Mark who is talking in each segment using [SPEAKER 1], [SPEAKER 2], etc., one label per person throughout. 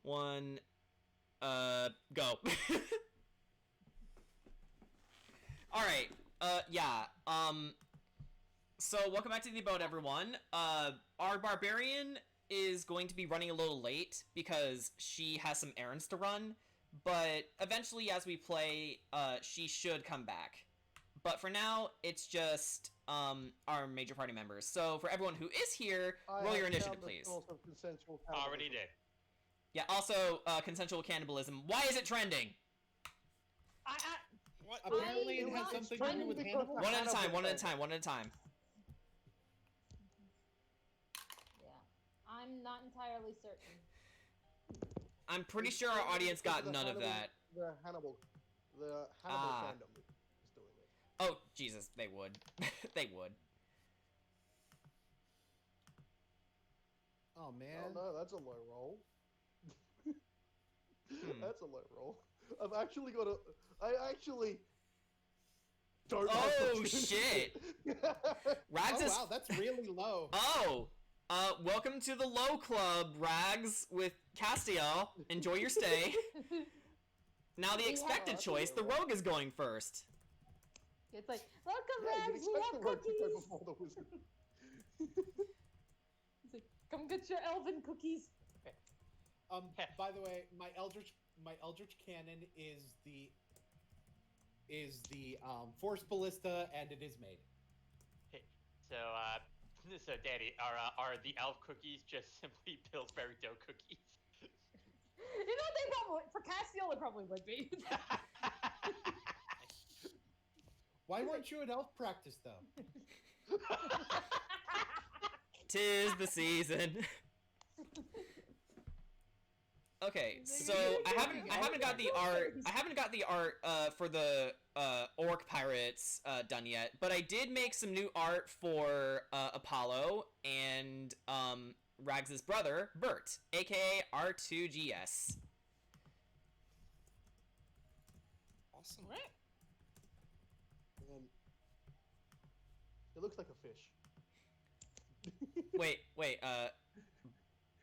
[SPEAKER 1] 1, go. Alright, yeah, so welcome back to the ABODE, everyone. Our barbarian is going to be running a little late because she has some errands to run, but eventually as we play, she should come back. But for now, it's just, our major party members. So for everyone who is here, roll your initiative, please.
[SPEAKER 2] Already did.
[SPEAKER 1] Yeah, also, consensual cannibalism. Why is it trending?
[SPEAKER 3] What? Apparently it has something to do with cannibal.
[SPEAKER 1] One at a time, one at a time, one at a time.
[SPEAKER 4] Yeah. I'm not entirely certain.
[SPEAKER 1] I'm pretty sure our audience got none of that.
[SPEAKER 5] The Hannibal fandom is doing it.
[SPEAKER 1] Oh, Jesus, they would. They would.
[SPEAKER 3] Oh, man.
[SPEAKER 5] Oh, no, that's a low roll. That's a low roll. I actually don't.
[SPEAKER 1] Oh shit! Rags is.
[SPEAKER 3] Wow, that's really low.
[SPEAKER 1] Oh, welcome to the low club, Rags with Castiel. Enjoy your stay. Now the expected choice, the rogue is going first.
[SPEAKER 4] It's like, welcome,
[SPEAKER 5] Yeah,
[SPEAKER 4] Rags, we have cookies!
[SPEAKER 5] before the wizard.
[SPEAKER 4] It's like, come get your elven cookies.
[SPEAKER 3] By the way, my Eldritch Cannon is the Force Ballista, and it is made.
[SPEAKER 2] Hey, so Danny, are the elf cookies just simply Pillsbury dough cookies?
[SPEAKER 4] You know, they probably, for Castiel, it probably would be.
[SPEAKER 3] Why weren't you at elf practice, though?
[SPEAKER 1] Tis the season. Okay, so I haven't got the art for the orc pirates done yet, but I did make some new art for Apollo and Rags' brother Bert, aka R2GS.
[SPEAKER 3] Awesome.
[SPEAKER 5] And it looks like a fish.
[SPEAKER 1] Wait,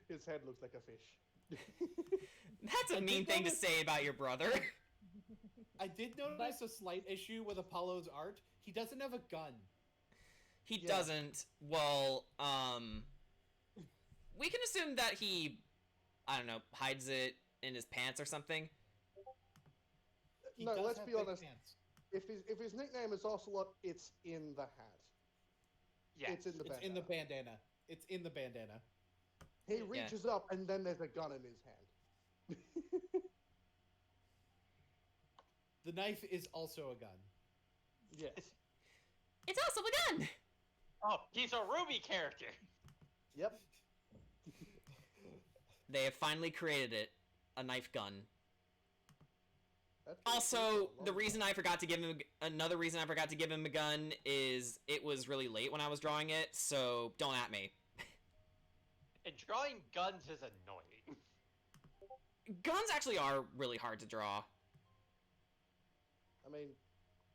[SPEAKER 5] His head looks like a fish.
[SPEAKER 1] that's a mean thing to say about your brother.
[SPEAKER 3] I did notice a slight issue with Apollo's art. He doesn't have a gun.
[SPEAKER 1] He doesn't. Well, we can assume that he, I don't know, hides it in his pants or something.
[SPEAKER 3] He
[SPEAKER 5] No,
[SPEAKER 3] does
[SPEAKER 5] let's
[SPEAKER 3] have
[SPEAKER 5] be
[SPEAKER 3] big
[SPEAKER 5] honest.
[SPEAKER 3] pants.
[SPEAKER 5] If his nickname is Ocelot, it's in the hat.
[SPEAKER 2] Yeah,
[SPEAKER 5] It's in the
[SPEAKER 3] It's in the bandana. It's in the bandana.
[SPEAKER 5] He reaches up, and then there's a gun in his hand.
[SPEAKER 3] The knife is also a gun.
[SPEAKER 5] Yes.
[SPEAKER 1] It's also a gun!
[SPEAKER 2] Oh, he's a Ruby character.
[SPEAKER 5] Yep.
[SPEAKER 1] They have finally created it. A knife gun.
[SPEAKER 5] That's
[SPEAKER 1] Also, the reason I forgot to give him another reason I forgot to give him a gun is it was really late when I was drawing it, so don't at me.
[SPEAKER 2] And drawing guns is annoying.
[SPEAKER 1] Guns actually are really hard to draw.
[SPEAKER 5] I mean,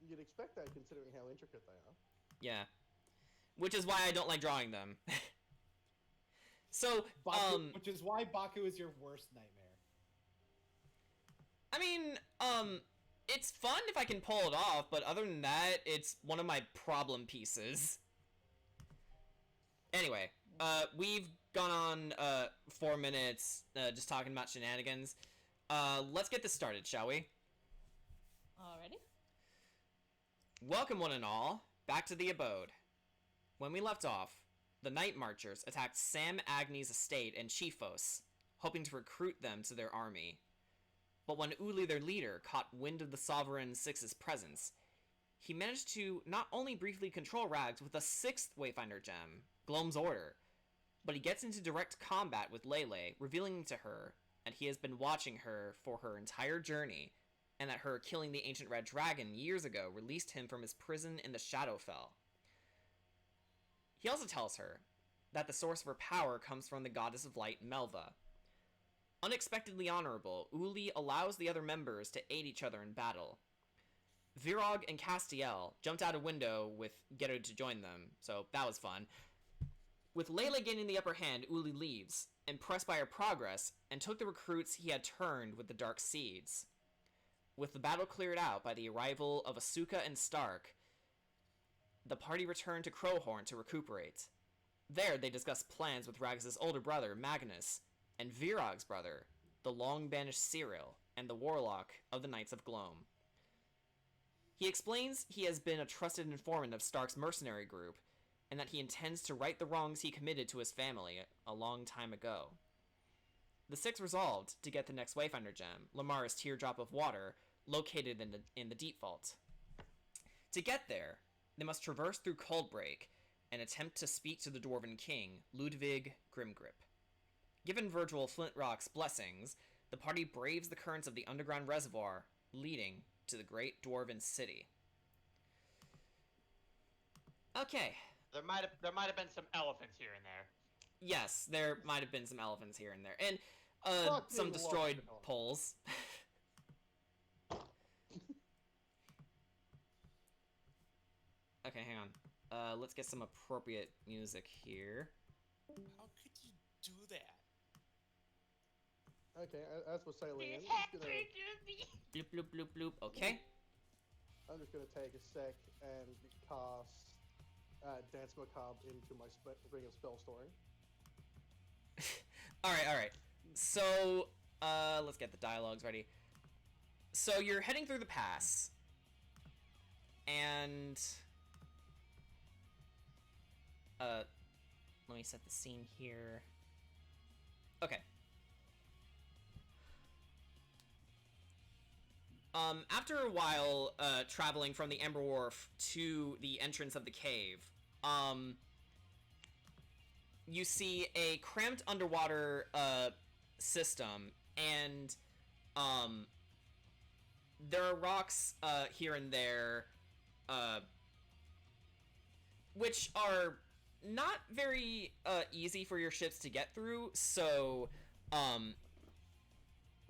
[SPEAKER 5] you'd expect that considering how intricate they are.
[SPEAKER 1] Yeah. Which is why I don't like drawing them. So,
[SPEAKER 3] Baku, which is why Baku is your worst nightmare.
[SPEAKER 1] I mean, it's fun if I can pull it off, but other than that, it's one of my problem pieces. Anyway, we've gone on 4 minutes just talking about shenanigans. Let's get this started, shall we?
[SPEAKER 4] Alrighty.
[SPEAKER 1] Welcome one and all, back to the ABODE. When we left off, the Night Marchers attacked Sam Agni's estate in Chiefos, hoping to recruit them to their army. But when Uli, their leader, caught wind of the Sovereign Six's presence, he managed to not only briefly control Rags with a 6th Wayfinder gem, Glom's Order, but he gets into direct combat with Lele, revealing to her that he has been watching her for her entire journey, and that her killing the ancient red dragon years ago released him from his prison in the Shadowfell. He also tells her that the source of her power comes from the goddess of light, Melva. Unexpectedly honorable, Uli allows the other members to aid each other in battle. Virog and Castiel jumped out a window with Geru to join them, so that was fun. With Layla gaining the upper hand, Uli leaves, impressed by her progress, and took the recruits he had turned with the Dark Seeds. With the battle cleared out by the arrival of Asuka and Stark, the party returned to Crowhorn to recuperate. There, they discussed plans with Rags' older brother, Magnus, and Virog's brother, the long-banished Cyril, and the warlock of the Knights of Gloam. He explains he has been a trusted informant of Stark's mercenary group, and that he intends to right the wrongs he committed to his family a long time ago. The six resolved to get the next Wayfinder gem, Lamara's teardrop of water, located in the Deep Vault. To get there, they must traverse through Coldbreak and attempt to speak to the Dwarven King, Ludwig Grimgrip. Given Virgil Flintrock's blessings, the party braves the currents of the underground reservoir, leading to the Great Dwarven City. Okay.
[SPEAKER 2] There might have been some elephants here and there.
[SPEAKER 1] Yes, there might have been some elephants here and there, and
[SPEAKER 5] Fucking
[SPEAKER 1] some destroyed
[SPEAKER 5] love it.
[SPEAKER 1] poles. Okay, hang on. Let's get some appropriate music here.
[SPEAKER 6] How could you do that?
[SPEAKER 5] Okay, as we're sailing in,
[SPEAKER 1] Bloop, bloop, bloop, bloop. Okay.
[SPEAKER 5] I'm just gonna take a sec and cast Dance Macabre into my Ring of Spell Storing.
[SPEAKER 1] Alright. So, let's get the dialogues ready. So, you're heading through the pass. And... let me set the scene here. Okay. After a while, traveling from the Ember Wharf to the entrance of the cave, you see a cramped underwater, system, and, there are rocks, here and there, which are not very, easy for your ships to get through, so,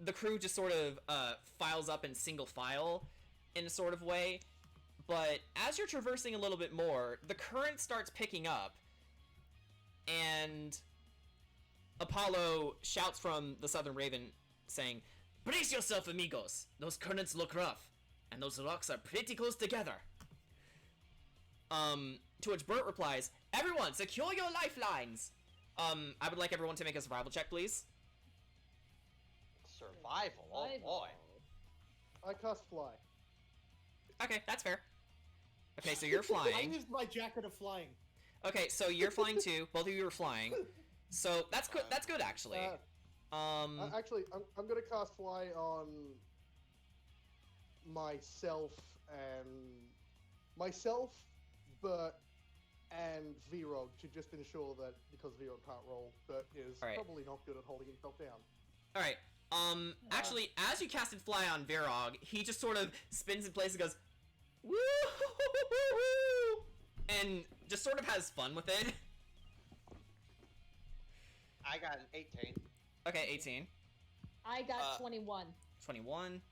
[SPEAKER 1] the crew just sort of, files up in single file in a sort of way, but as you're traversing a little bit more, the current starts picking up, and Apollo shouts from the Southern Raven, saying, "Brace yourself, amigos! Those currents look rough, and those rocks are pretty close together." To which Bert replies, "Everyone, secure your lifelines!" I would like everyone to make a survival check, please.
[SPEAKER 2] Survival? Oh boy.
[SPEAKER 5] I cast Fly.
[SPEAKER 1] Okay, that's fair. Okay, so you're
[SPEAKER 3] I
[SPEAKER 1] flying.
[SPEAKER 3] used my jacket of flying.
[SPEAKER 1] Okay, so you're flying too. Both of you are flying. So that's good. That's good, actually.
[SPEAKER 5] Actually, I'm gonna cast Fly on myself, Bert, and Virog to just ensure that, because Virog can't roll, Bert is
[SPEAKER 1] Alright.
[SPEAKER 5] probably not good at holding himself down.
[SPEAKER 1] All right. Actually, as you casted Fly on Virog, he just sort of spins in place and goes, "Woo!" and just sort of has fun with it.
[SPEAKER 2] I got an 18.
[SPEAKER 1] Okay, 18.
[SPEAKER 4] I got 21.
[SPEAKER 1] 21.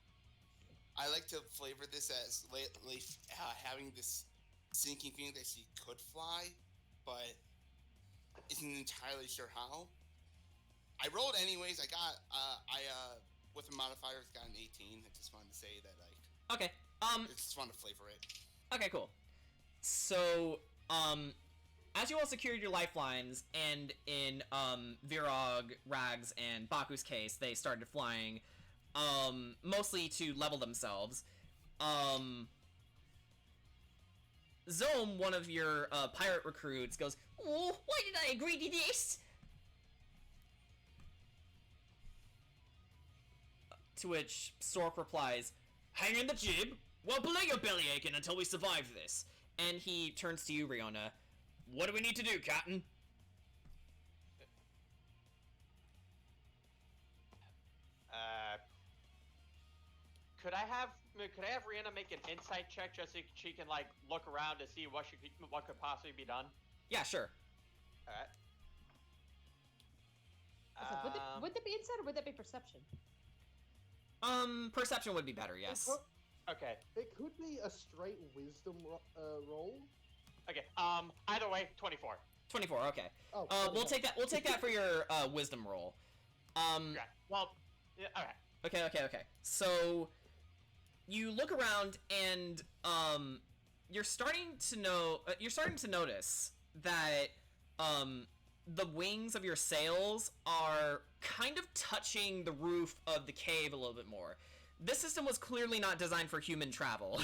[SPEAKER 6] I like to flavor this as having this sinking feeling that she could fly, but isn't entirely sure how. I rolled anyways. I got with the modifiers got an 18. I just wanted to say that, like,
[SPEAKER 1] Okay.
[SPEAKER 6] I just wanted to flavor it.
[SPEAKER 1] Okay, cool. So, as you all secured your lifelines, and in, Virog, Rags, and Baku's case, they started flying, mostly to level themselves, Zome, one of your, pirate recruits, goes, "Oh, why did I agree to this?" To which Stork replies, "Hang in the jib! Well, belay your belly aching until we survive this." And he turns to you, Riona. "What do we need to do, Captain?"
[SPEAKER 2] Could I have Rihanna make an insight check just so she can, like, look around to see what could possibly be done?
[SPEAKER 1] Yeah, sure.
[SPEAKER 2] All right.
[SPEAKER 4] Would that be insight or would that be perception?
[SPEAKER 1] Perception would be better, yes.
[SPEAKER 2] Okay.
[SPEAKER 5] It could be a straight wisdom roll.
[SPEAKER 2] Okay. Either way, 24.
[SPEAKER 1] 24. Okay.
[SPEAKER 5] Oh,
[SPEAKER 1] We'll take that. We'll take that for your wisdom roll.
[SPEAKER 2] Okay. Well, yeah, all right.
[SPEAKER 1] Okay. So you look around and you're starting to notice that the wings of your sails are kind of touching the roof of the cave a little bit more. This system was clearly not designed for human travel.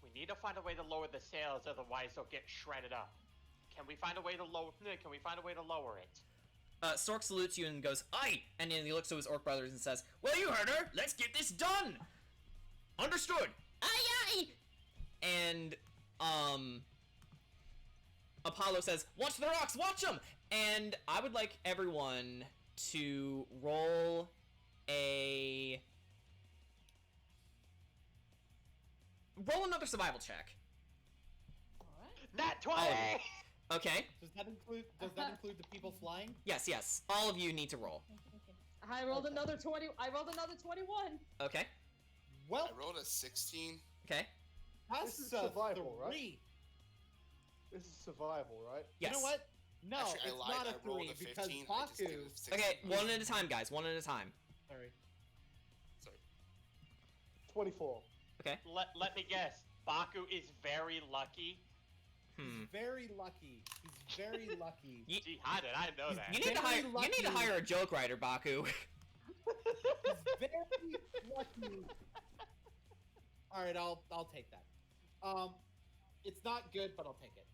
[SPEAKER 2] We need to find a way to lower the sails, otherwise they'll get shredded up. Can we find a way to lower it?
[SPEAKER 1] Stork salutes you and goes, "Aye!" And then he looks to his orc brothers and says, "Well, you heard her. Let's get this done. Understood. Aye!" And Apollo says, "Watch the rocks. Watch them." And I would like everyone to roll another survival check.
[SPEAKER 4] Alright.
[SPEAKER 2] Nat 20!
[SPEAKER 1] Okay.
[SPEAKER 3] Does that include the people flying?
[SPEAKER 1] Yes. All of you need to roll.
[SPEAKER 4] I rolled another 20. I rolled another 21.
[SPEAKER 1] Okay.
[SPEAKER 3] Well,
[SPEAKER 6] I rolled a 16.
[SPEAKER 1] Okay.
[SPEAKER 3] that's
[SPEAKER 5] This is survival, right?
[SPEAKER 3] 3.
[SPEAKER 5] This is survival, right?
[SPEAKER 1] Yes.
[SPEAKER 3] You know what? No,
[SPEAKER 6] Actually,
[SPEAKER 3] it's
[SPEAKER 6] I lied.
[SPEAKER 3] not a
[SPEAKER 6] I rolled
[SPEAKER 3] 3
[SPEAKER 6] a 15.
[SPEAKER 3] because
[SPEAKER 6] I just
[SPEAKER 3] Baku.
[SPEAKER 6] gave it a 16.
[SPEAKER 1] Okay, one at a time, guys. One at a time.
[SPEAKER 3] Sorry.
[SPEAKER 6] Sorry.
[SPEAKER 5] 24.
[SPEAKER 2] Let me guess. Baku is very lucky.
[SPEAKER 1] Hmm.
[SPEAKER 3] He's very lucky. He's very lucky.
[SPEAKER 2] Gee, how did I know that?
[SPEAKER 1] You need to hire.
[SPEAKER 3] Very
[SPEAKER 1] You need to
[SPEAKER 3] lucky.
[SPEAKER 1] hire a joke writer, Baku.
[SPEAKER 3] He's very lucky. All right, I'll take that. It's not good, but I'll take it.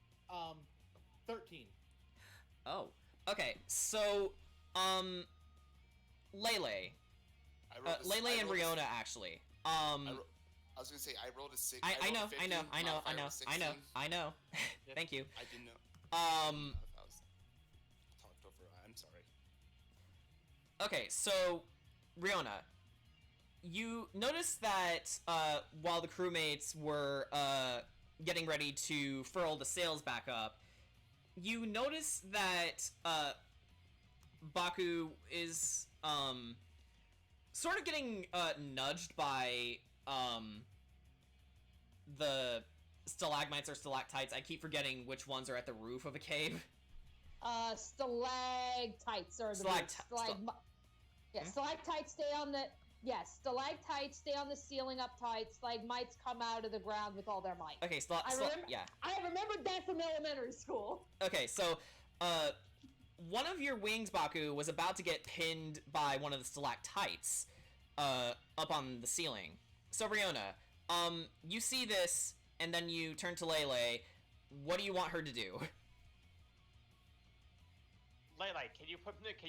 [SPEAKER 3] 13.
[SPEAKER 1] Oh. Okay. So, Lele, Lele and Riona actually.
[SPEAKER 6] I was gonna say I rolled a 6.
[SPEAKER 1] I know. Thank you.
[SPEAKER 6] I didn't know. I was talked over. I'm sorry.
[SPEAKER 1] Okay, so Riona, you noticed that while the crewmates were getting ready to furl the sails back up, you notice that Baku is sort of getting nudged by the stalagmites or stalactites. I keep forgetting which ones are at the roof of a cave.
[SPEAKER 4] Stalactites are the stalactites stay on the stalactites stay on the ceiling up tight. Stalagmites come out of the ground with all their might.
[SPEAKER 1] Okay, yeah.
[SPEAKER 4] I remembered that from elementary school.
[SPEAKER 1] Okay, so one of your wings, Baku, was about to get pinned by one of the stalactites up on the ceiling. So Riona, you see this, and then you turn to Lele. What do you want her to do?
[SPEAKER 2] Lele, can you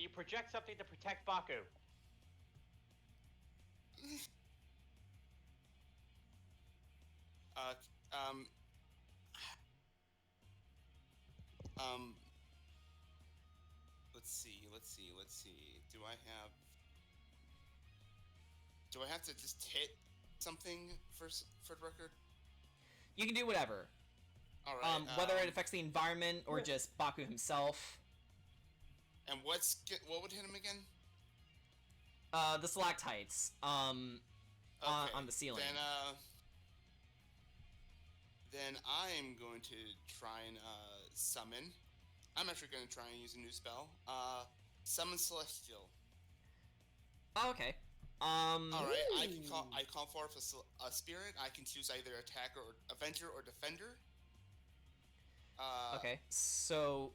[SPEAKER 2] project something to protect Baku? Let's see.
[SPEAKER 6] Do I have to just hit something for the record?
[SPEAKER 1] You can do whatever.
[SPEAKER 6] All right.
[SPEAKER 1] Whether it affects the environment or just Baku himself.
[SPEAKER 6] And what would hit him again?
[SPEAKER 1] The stalactites. On the ceiling.
[SPEAKER 6] Then I'm going to try and summon. I'm actually going to try and use a new spell. Summon Celestial.
[SPEAKER 1] Oh, okay.
[SPEAKER 6] All right. I call forth a spirit. I can choose either attacker or avenger or defender.
[SPEAKER 1] Okay. So,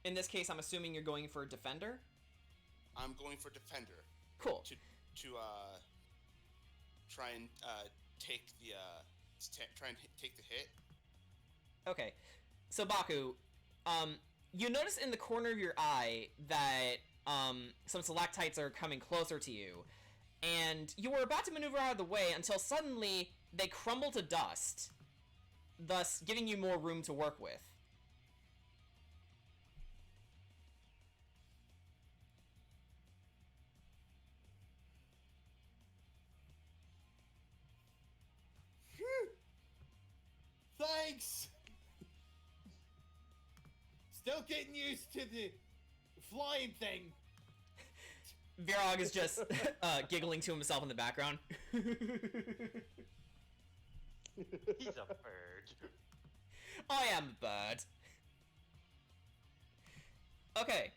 [SPEAKER 1] in this case, I'm assuming you're going for defender.
[SPEAKER 6] I'm going for defender.
[SPEAKER 1] Cool.
[SPEAKER 6] To try and take the take the hit.
[SPEAKER 1] Okay. So Baku, you notice in the corner of your eye that some stalactites are coming closer to you, and you were about to maneuver out of the way until suddenly they crumble to dust, thus giving you more room to work with.
[SPEAKER 3] Thanks! Still getting used to the flying thing.
[SPEAKER 1] Virog is just giggling to himself in the background.
[SPEAKER 2] He's a bird.
[SPEAKER 1] I am a bird. Okay.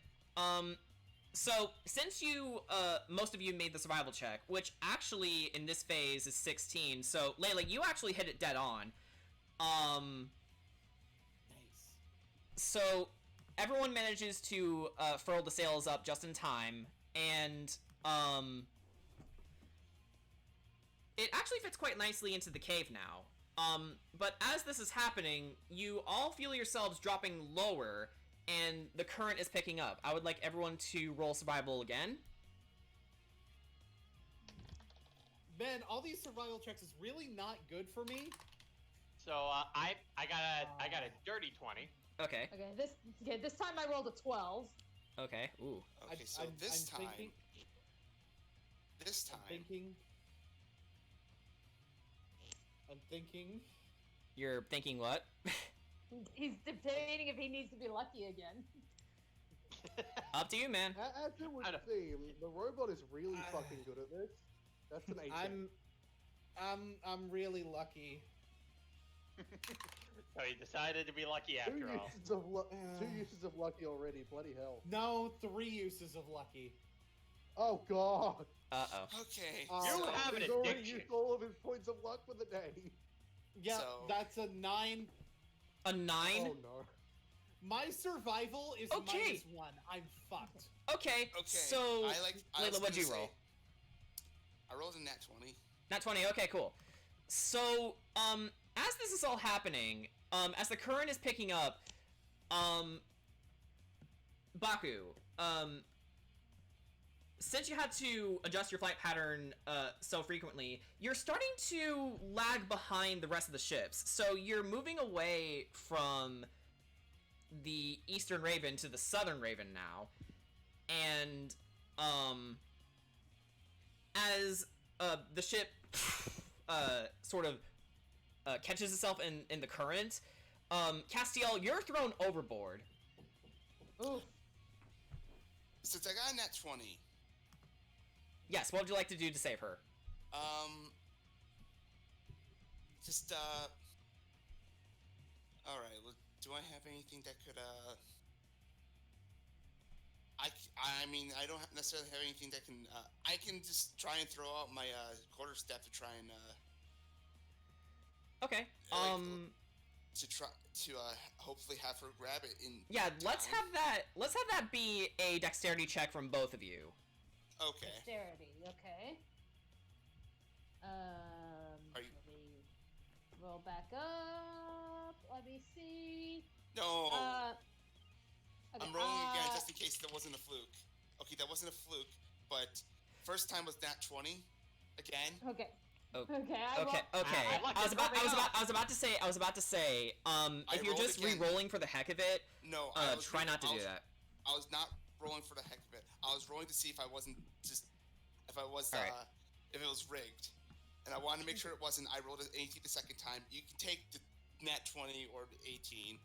[SPEAKER 1] So since you, most of you made the survival check, which actually in this phase is 16, so Layla, you actually hit it dead on.
[SPEAKER 3] Nice.
[SPEAKER 1] So everyone manages to furl the sails up just in time, and it actually fits quite nicely into the cave now. But as this is happening, you all feel yourselves dropping lower, and the current is picking up. I would like everyone to roll survival again.
[SPEAKER 3] Man, all these survival checks is really not good for me.
[SPEAKER 2] So I got a dirty 20.
[SPEAKER 1] Okay.
[SPEAKER 4] Okay, this time I rolled a 12.
[SPEAKER 1] Okay. Ooh.
[SPEAKER 6] Okay, so this time,
[SPEAKER 3] I'm thinking.
[SPEAKER 1] You're thinking what?
[SPEAKER 4] He's debating if he needs to be lucky again.
[SPEAKER 1] Up to you, man.
[SPEAKER 5] As it would
[SPEAKER 2] I know.
[SPEAKER 5] seem, the robot is really fucking good at this. That's an 18.
[SPEAKER 3] I'm really lucky.
[SPEAKER 2] So he decided to be lucky after all.
[SPEAKER 5] Two uses of lucky already. Bloody hell.
[SPEAKER 3] No, 3 uses of lucky.
[SPEAKER 5] Oh god.
[SPEAKER 1] Uh-oh.
[SPEAKER 6] Okay.
[SPEAKER 2] You have an
[SPEAKER 5] He's already
[SPEAKER 2] addiction.
[SPEAKER 5] used all of his points of luck for the day.
[SPEAKER 3] Yeah,
[SPEAKER 6] So-
[SPEAKER 3] that's a 9.
[SPEAKER 1] A 9?
[SPEAKER 5] Oh no.
[SPEAKER 3] My survival is
[SPEAKER 1] Okay.
[SPEAKER 3] -1. I'm fucked.
[SPEAKER 1] Okay.
[SPEAKER 6] Okay.
[SPEAKER 1] So,
[SPEAKER 6] I was
[SPEAKER 1] Layla, what'd
[SPEAKER 6] gonna
[SPEAKER 1] you
[SPEAKER 6] say-
[SPEAKER 1] roll?
[SPEAKER 6] I rolled a nat 20.
[SPEAKER 1] Not 20. Okay, cool. So, as this is all happening, as the current is picking up, Baku, since you had to adjust your flight pattern so frequently, you're starting to lag behind the rest of the ships. So you're moving away from the Eastern Raven to the Southern Raven now, and as the ship sort of catches itself in the current, Castiel, you're thrown overboard.
[SPEAKER 4] Ooh.
[SPEAKER 6] Since I got a nat 20,
[SPEAKER 1] Yes, what would you like to do to save her?
[SPEAKER 6] just, alright, do I have anything that could, I mean, I don't necessarily have anything that can, I can just try and throw out my, quarterstaff to try and,
[SPEAKER 1] Okay.
[SPEAKER 6] to hopefully have her grab it in
[SPEAKER 1] Yeah, let's
[SPEAKER 6] time.
[SPEAKER 1] have that be a dexterity check from both of you.
[SPEAKER 6] Okay.
[SPEAKER 4] Dexterity, okay.
[SPEAKER 6] Are you-
[SPEAKER 4] Let me roll back up. Let me see.
[SPEAKER 6] No!
[SPEAKER 4] Okay,
[SPEAKER 6] I'm rolling again just in case that wasn't a fluke. Okay, that wasn't a fluke, but first time was nat 20 again.
[SPEAKER 4] Okay.
[SPEAKER 1] Oh,
[SPEAKER 4] Okay.
[SPEAKER 1] Okay, okay.
[SPEAKER 2] I like
[SPEAKER 1] I was
[SPEAKER 2] it
[SPEAKER 1] about to say,
[SPEAKER 6] I
[SPEAKER 1] if you're
[SPEAKER 6] rolled
[SPEAKER 1] just
[SPEAKER 6] again.
[SPEAKER 1] re-rolling for the heck of it,
[SPEAKER 6] No,
[SPEAKER 1] try not to do that.
[SPEAKER 6] I was not rolling for the heck of it. I was rolling to see if I wasn't just if I was
[SPEAKER 1] Alright.
[SPEAKER 6] if it was rigged, and I wanted to make sure it wasn't. I rolled an 18 the second time. You can take the nat 20 or the 18.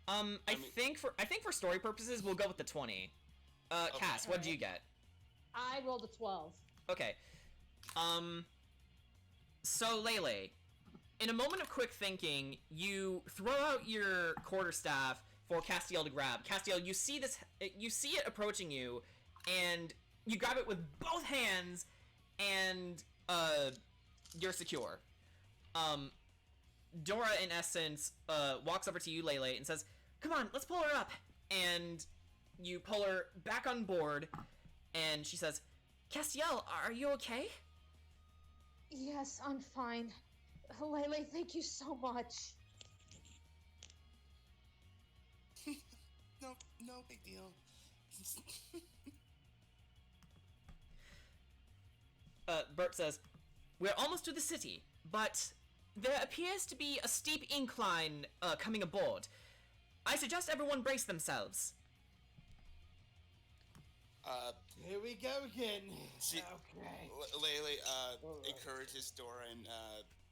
[SPEAKER 1] I
[SPEAKER 6] mean-
[SPEAKER 1] think for story purposes, we'll go with the 20. Cass, what did you get?
[SPEAKER 4] I rolled a 12.
[SPEAKER 1] Okay. So Lele, in a moment of quick thinking, you throw out your quarterstaff for Castiel to grab. Castiel, you see it approaching you, and you grab it with both hands, and you're secure. Dora, in essence, walks over to you, Lele, and says, "Come on, let's pull her up." And you pull her back on board, and she says, "Castiel, are you okay?"
[SPEAKER 4] Yes, I'm fine. Lele, thank you so much.
[SPEAKER 6] No big deal.
[SPEAKER 1] Bert says, "We're almost to the city, but there appears to be a steep incline coming aboard. I suggest everyone brace themselves."
[SPEAKER 3] Here we go again.
[SPEAKER 6] She-
[SPEAKER 3] Okay.
[SPEAKER 6] Lele
[SPEAKER 5] Alright.
[SPEAKER 6] encourages Dora and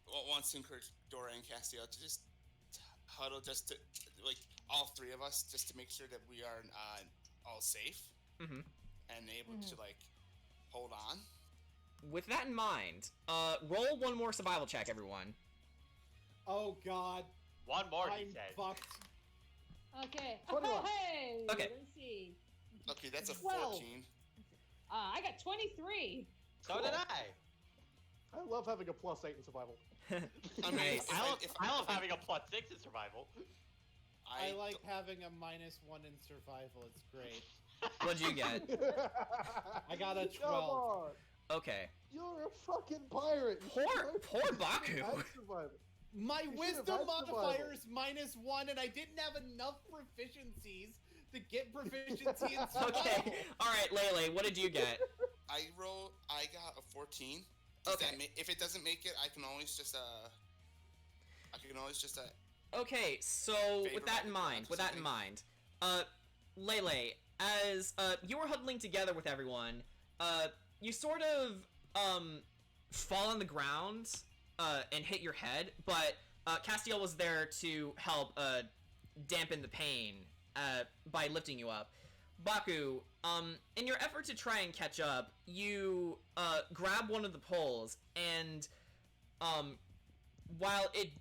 [SPEAKER 6] wants to encourage Dora and Castiel to just huddle, just to like all three of us, just to make sure that we are all safe
[SPEAKER 1] Mm-hmm.
[SPEAKER 6] and able to like hold on.
[SPEAKER 1] With that in mind, roll one more survival check, everyone.
[SPEAKER 3] Oh god.
[SPEAKER 2] One more, he
[SPEAKER 3] I'm
[SPEAKER 2] said.
[SPEAKER 3] fucked.
[SPEAKER 4] Okay.
[SPEAKER 5] 21.
[SPEAKER 4] Hey.
[SPEAKER 1] Okay.
[SPEAKER 4] Let's see.
[SPEAKER 6] Okay, that's a
[SPEAKER 3] 12.
[SPEAKER 6] 14.
[SPEAKER 4] I got 23.
[SPEAKER 2] So did I.
[SPEAKER 5] I love having a +8 in survival.
[SPEAKER 6] I mean,
[SPEAKER 1] Nice.
[SPEAKER 2] I love having a +6 in survival.
[SPEAKER 3] I like having a -1 in survival. It's great.
[SPEAKER 1] What'd you get?
[SPEAKER 3] I got a
[SPEAKER 5] Come
[SPEAKER 3] 12.
[SPEAKER 5] on.
[SPEAKER 1] Okay.
[SPEAKER 5] You're a fucking pirate. You
[SPEAKER 1] Poor
[SPEAKER 5] should have
[SPEAKER 1] Baku.
[SPEAKER 5] had survival.
[SPEAKER 3] My
[SPEAKER 5] You should have
[SPEAKER 3] wisdom
[SPEAKER 5] had
[SPEAKER 3] modifier is -1, and I didn't have enough proficiencies to get proficiency in survival.
[SPEAKER 1] Okay. All right, Lele, what did you get?
[SPEAKER 6] I got a 14.
[SPEAKER 1] Okay.
[SPEAKER 6] If it doesn't make it, I can always just
[SPEAKER 1] Okay, so
[SPEAKER 6] Favor
[SPEAKER 1] with that
[SPEAKER 6] by
[SPEAKER 1] in
[SPEAKER 6] the
[SPEAKER 1] mind,
[SPEAKER 6] class or
[SPEAKER 1] Lele, as you were huddling together with everyone, you sort of fall on the ground and hit your head, but Castiel was there to help dampen the pain by lifting you up. Baku, in your effort to try and catch up, you grab one of the poles, and while it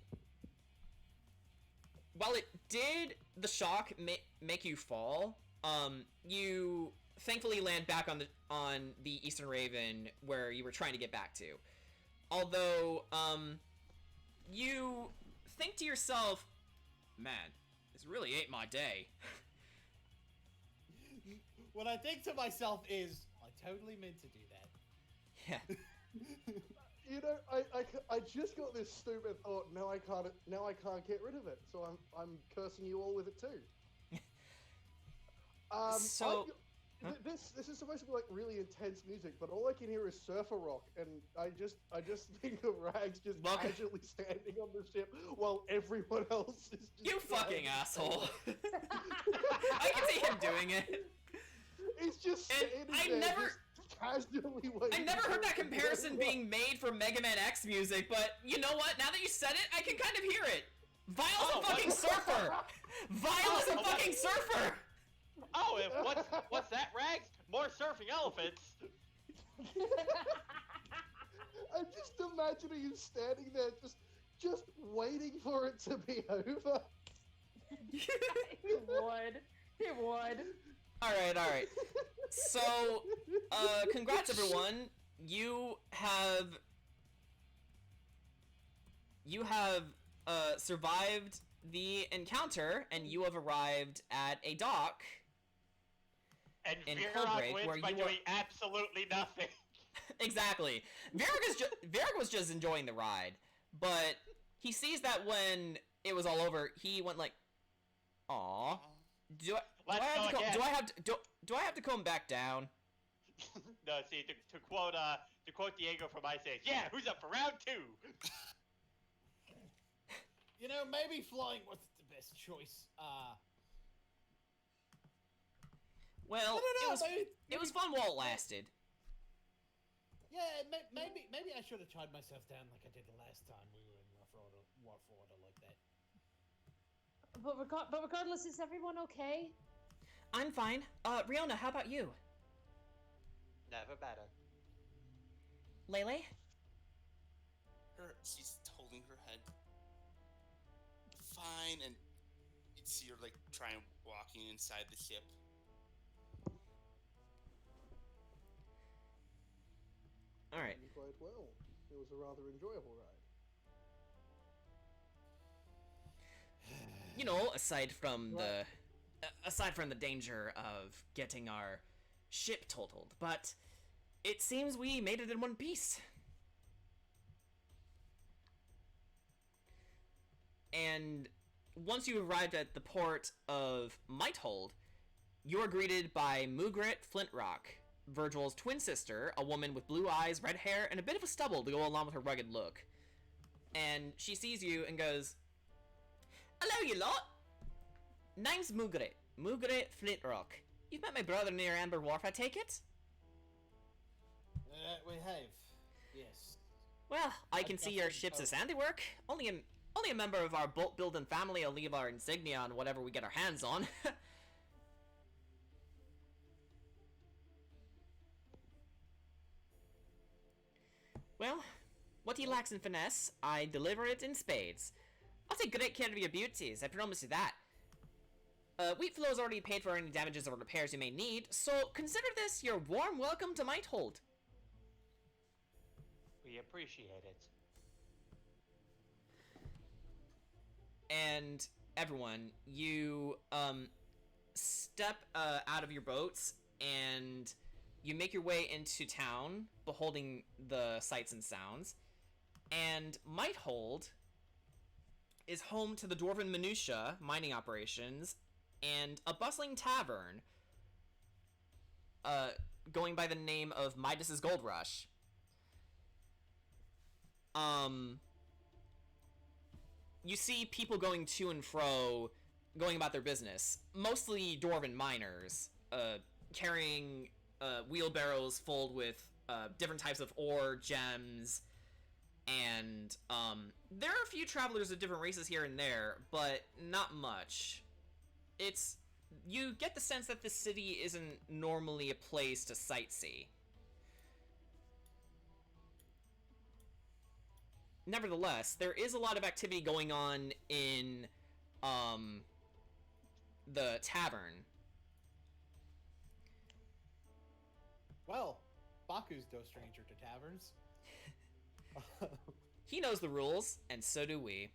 [SPEAKER 1] did the shock make you fall, you thankfully land back on the Eastern Raven where you were trying to get back to. Although, you think to yourself, man, this really ain't my day.
[SPEAKER 3] What I think to myself is, I totally meant to do that.
[SPEAKER 1] Yeah.
[SPEAKER 5] You know, I just got this stupid thought. Now I can't get rid of it. So I'm cursing you all with it too.
[SPEAKER 1] So-
[SPEAKER 5] This is supposed to be like really intense music, but all I can hear is surfer rock, and I just think of Rags just
[SPEAKER 1] Welcome-
[SPEAKER 5] casually standing on the ship while everyone else is just
[SPEAKER 1] You fucking
[SPEAKER 5] driving.
[SPEAKER 1] asshole. I can see him doing it.
[SPEAKER 5] He's just
[SPEAKER 1] And
[SPEAKER 5] standing
[SPEAKER 1] I
[SPEAKER 5] there,
[SPEAKER 1] never-
[SPEAKER 5] just casually waiting.
[SPEAKER 1] I never
[SPEAKER 5] for
[SPEAKER 1] heard that
[SPEAKER 5] it to
[SPEAKER 1] comparison
[SPEAKER 5] blow up.
[SPEAKER 1] being made for Mega Man X music, but you know what? Now that you said it, I can kind of hear it. Vile's a fucking surfer! Vile is a fucking surfer!
[SPEAKER 2] Oh, what's that, Rags? More surfing elephants.
[SPEAKER 5] I'm just imagining you standing there, just waiting for it to be over.
[SPEAKER 4] He would. He would.
[SPEAKER 1] Alright. So, congrats everyone. You have survived the encounter, and you have arrived at a dock.
[SPEAKER 2] And
[SPEAKER 1] In
[SPEAKER 2] Virog
[SPEAKER 1] Coldbreak,
[SPEAKER 2] wins
[SPEAKER 1] where
[SPEAKER 2] by
[SPEAKER 1] you were-
[SPEAKER 2] doing absolutely nothing.
[SPEAKER 1] Exactly. Varric was just enjoying the ride, but he sees that when it was all over, he went like, "Aw, do I have to come back down?"
[SPEAKER 2] No, see, to quote Diego from Ice Age, yeah, who's up for round 2?
[SPEAKER 3] You know, maybe flying wasn't the best choice.
[SPEAKER 1] Well,
[SPEAKER 3] I don't know,
[SPEAKER 1] it was fun while it lasted.
[SPEAKER 3] Yeah, maybe I should have tied myself down like I did the last time we were in rough order like that.
[SPEAKER 4] But regardless, is everyone okay?
[SPEAKER 1] I'm fine. Riona, how about you?
[SPEAKER 2] Never better.
[SPEAKER 1] Lele?
[SPEAKER 6] She's holding her head. Fine, and you'd see her like trying walking inside the ship.
[SPEAKER 1] Alright.
[SPEAKER 5] Quite well. It was a rather enjoyable ride.
[SPEAKER 1] You know, aside from the danger of getting our ship totaled, but it seems we made it in one piece. And once you arrived at the port of Mighthold, you are greeted by Mugrit Flintrock, Virgil's twin sister, a woman with blue eyes, red hair, and a bit of a stubble to go along with her rugged look. And she sees you and goes, "Hello, you lot! Name's Mugrit Flintrock. You've met my brother near Amber Wharf, I take it?"
[SPEAKER 3] We have, yes.
[SPEAKER 1] Well, I can
[SPEAKER 3] I've
[SPEAKER 1] see
[SPEAKER 3] got
[SPEAKER 1] your
[SPEAKER 3] some
[SPEAKER 1] ship's
[SPEAKER 3] hope.
[SPEAKER 1] handiwork. Only a member of our boat-building family will leave our insignia on whatever we get our hands on. Well, what he lacks in finesse, I deliver it in spades. I'll take great care of your beauties, I promise you that. Wheatflow's already paid for any damages or repairs you may need, so consider this your warm welcome to Mighthold.
[SPEAKER 2] We appreciate it.
[SPEAKER 1] And everyone, you step out of your boats and you make your way into town, beholding the sights and sounds. And Mighthold is home to the Dwarven Minutia mining operations and a bustling tavern going by the name of Midas's Gold Rush. You see people going to and fro, going about their business. Mostly Dwarven miners, carrying wheelbarrows filled with different types of ore, gems, and there are a few travelers of different races here and there, but not much. You get the sense that this city isn't normally a place to sightsee. Nevertheless, there is a lot of activity going on in the tavern.
[SPEAKER 3] Well, Baku's no stranger to taverns.
[SPEAKER 1] He knows the rules, and so do we.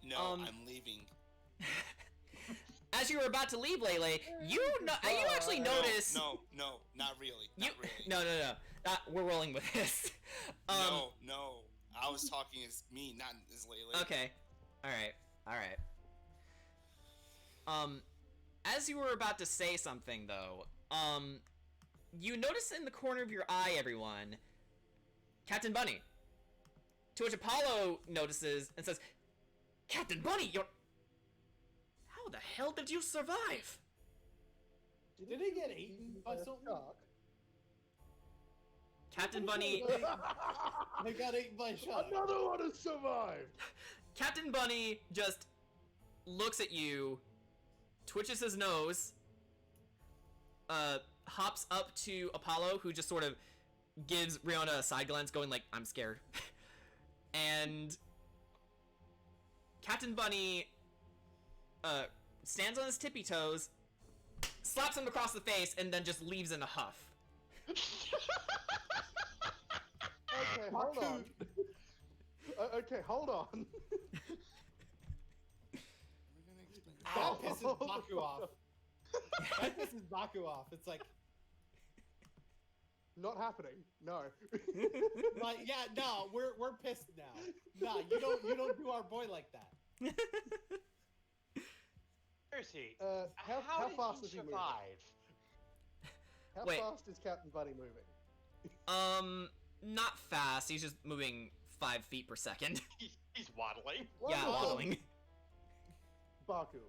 [SPEAKER 6] No, I'm leaving.
[SPEAKER 1] As you were about to leave, Lele, you actually notice.
[SPEAKER 6] No, not really. Not really.
[SPEAKER 1] No. We're rolling with this.
[SPEAKER 6] No. I was talking as me, not as Lele.
[SPEAKER 1] Okay. All right. As you were about to say something, though, you notice in the corner of your eye, everyone, Captain Bunny. To which Apollo notices and says, "Captain Bunny, you're... How the hell did you survive?"
[SPEAKER 3] Did he get eaten by something?
[SPEAKER 5] Shark.
[SPEAKER 1] Captain Bunny...
[SPEAKER 3] They got eaten by a shark.
[SPEAKER 5] Another one has survived.
[SPEAKER 1] Captain Bunny just looks at you, twitches his nose, hops up to Apollo, who just sort of gives Riona a side glance, going like, "I'm scared." And Captain Bunny stands on his tippy toes, slaps him across the face, and then just leaves in a huff.
[SPEAKER 5] Okay, hold on. Okay, hold on.
[SPEAKER 3] That pisses Baku off. That pisses Baku off. It's like,
[SPEAKER 5] Not happening. No.
[SPEAKER 3] like, yeah, no, we're pissed now. No, you don't do our boy like that.
[SPEAKER 2] Percy,
[SPEAKER 5] How
[SPEAKER 2] how
[SPEAKER 5] fast
[SPEAKER 2] did
[SPEAKER 5] is
[SPEAKER 2] he
[SPEAKER 5] he moving?
[SPEAKER 2] survive?
[SPEAKER 5] How
[SPEAKER 1] Wait.
[SPEAKER 5] fast is Captain Bunny moving?
[SPEAKER 1] Not fast. He's just moving 5 feet per second.
[SPEAKER 2] He's waddling.
[SPEAKER 1] Yeah,
[SPEAKER 5] Wonderful.
[SPEAKER 1] waddling.
[SPEAKER 5] Baku,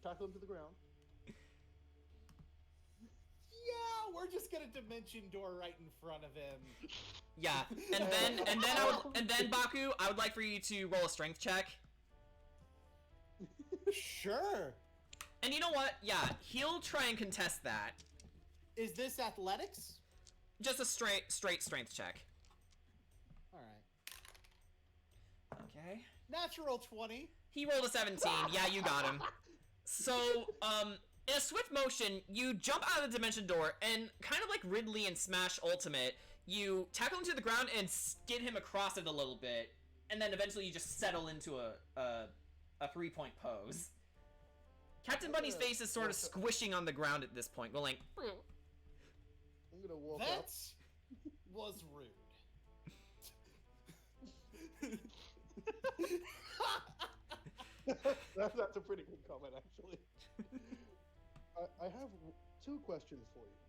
[SPEAKER 5] tackle him to the ground.
[SPEAKER 3] Yeah, we're just gonna dimension door right in front of him.
[SPEAKER 1] Yeah, and then Baku, I would like for you to roll a strength check.
[SPEAKER 3] Sure.
[SPEAKER 1] And you know what? Yeah, he'll try and contest that.
[SPEAKER 3] Is this athletics?
[SPEAKER 1] Just a straight strength check.
[SPEAKER 3] All right.
[SPEAKER 1] Okay.
[SPEAKER 3] Natural 20.
[SPEAKER 1] He rolled a 17. Yeah, you got him. So, in a swift motion, you jump out of the dimension door, and kind of like Ridley in Smash Ultimate, you tackle him to the ground and skid him across it a little bit, and then eventually you just settle into a 3-point pose. Captain Bunny's face is sort of squishing on the ground at this point, going,
[SPEAKER 5] I'm gonna walk
[SPEAKER 3] That
[SPEAKER 5] up.
[SPEAKER 3] was rude.
[SPEAKER 5] That's a pretty good comment, actually. I have two questions for you.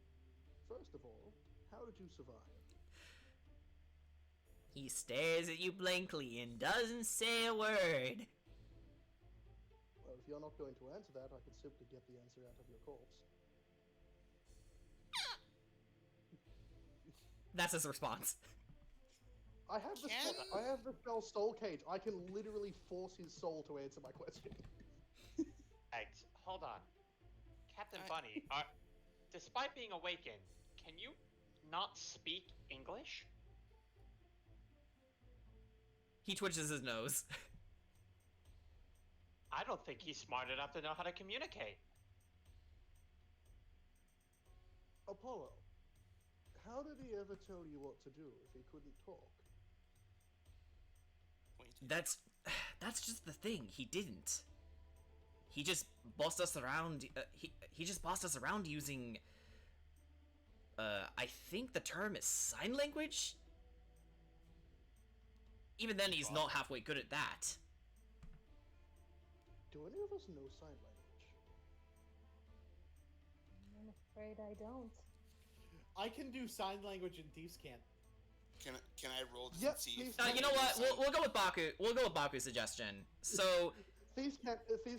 [SPEAKER 5] First of all, how did you survive?
[SPEAKER 1] He stares at you blankly and doesn't say a word.
[SPEAKER 5] Well, if you're not going to answer that, I can simply get the answer out of your corpse.
[SPEAKER 1] That's his response.
[SPEAKER 5] I have the spell Soul Cage. I can literally force his soul to answer my question.
[SPEAKER 2] Right, hold on. Captain Bunny, despite being awakened, can you not speak English?
[SPEAKER 1] He twitches his nose.
[SPEAKER 2] I don't think he's smart enough to know how to communicate.
[SPEAKER 5] Apollo, how did he ever tell you what to do if he couldn't talk?
[SPEAKER 1] That's just the thing. He didn't. He just bossed us around. He just bossed us around using. I think the term is sign language. Even then, he's not halfway good at that.
[SPEAKER 5] Do any of us know sign language?
[SPEAKER 4] I'm afraid I don't.
[SPEAKER 3] I can do sign language and Thieves can't.
[SPEAKER 6] Can I roll to
[SPEAKER 5] Yep,
[SPEAKER 6] see
[SPEAKER 5] please.
[SPEAKER 6] if
[SPEAKER 1] You know what? We'll go with Baku. We'll go with Baku's suggestion. So
[SPEAKER 5] Thieves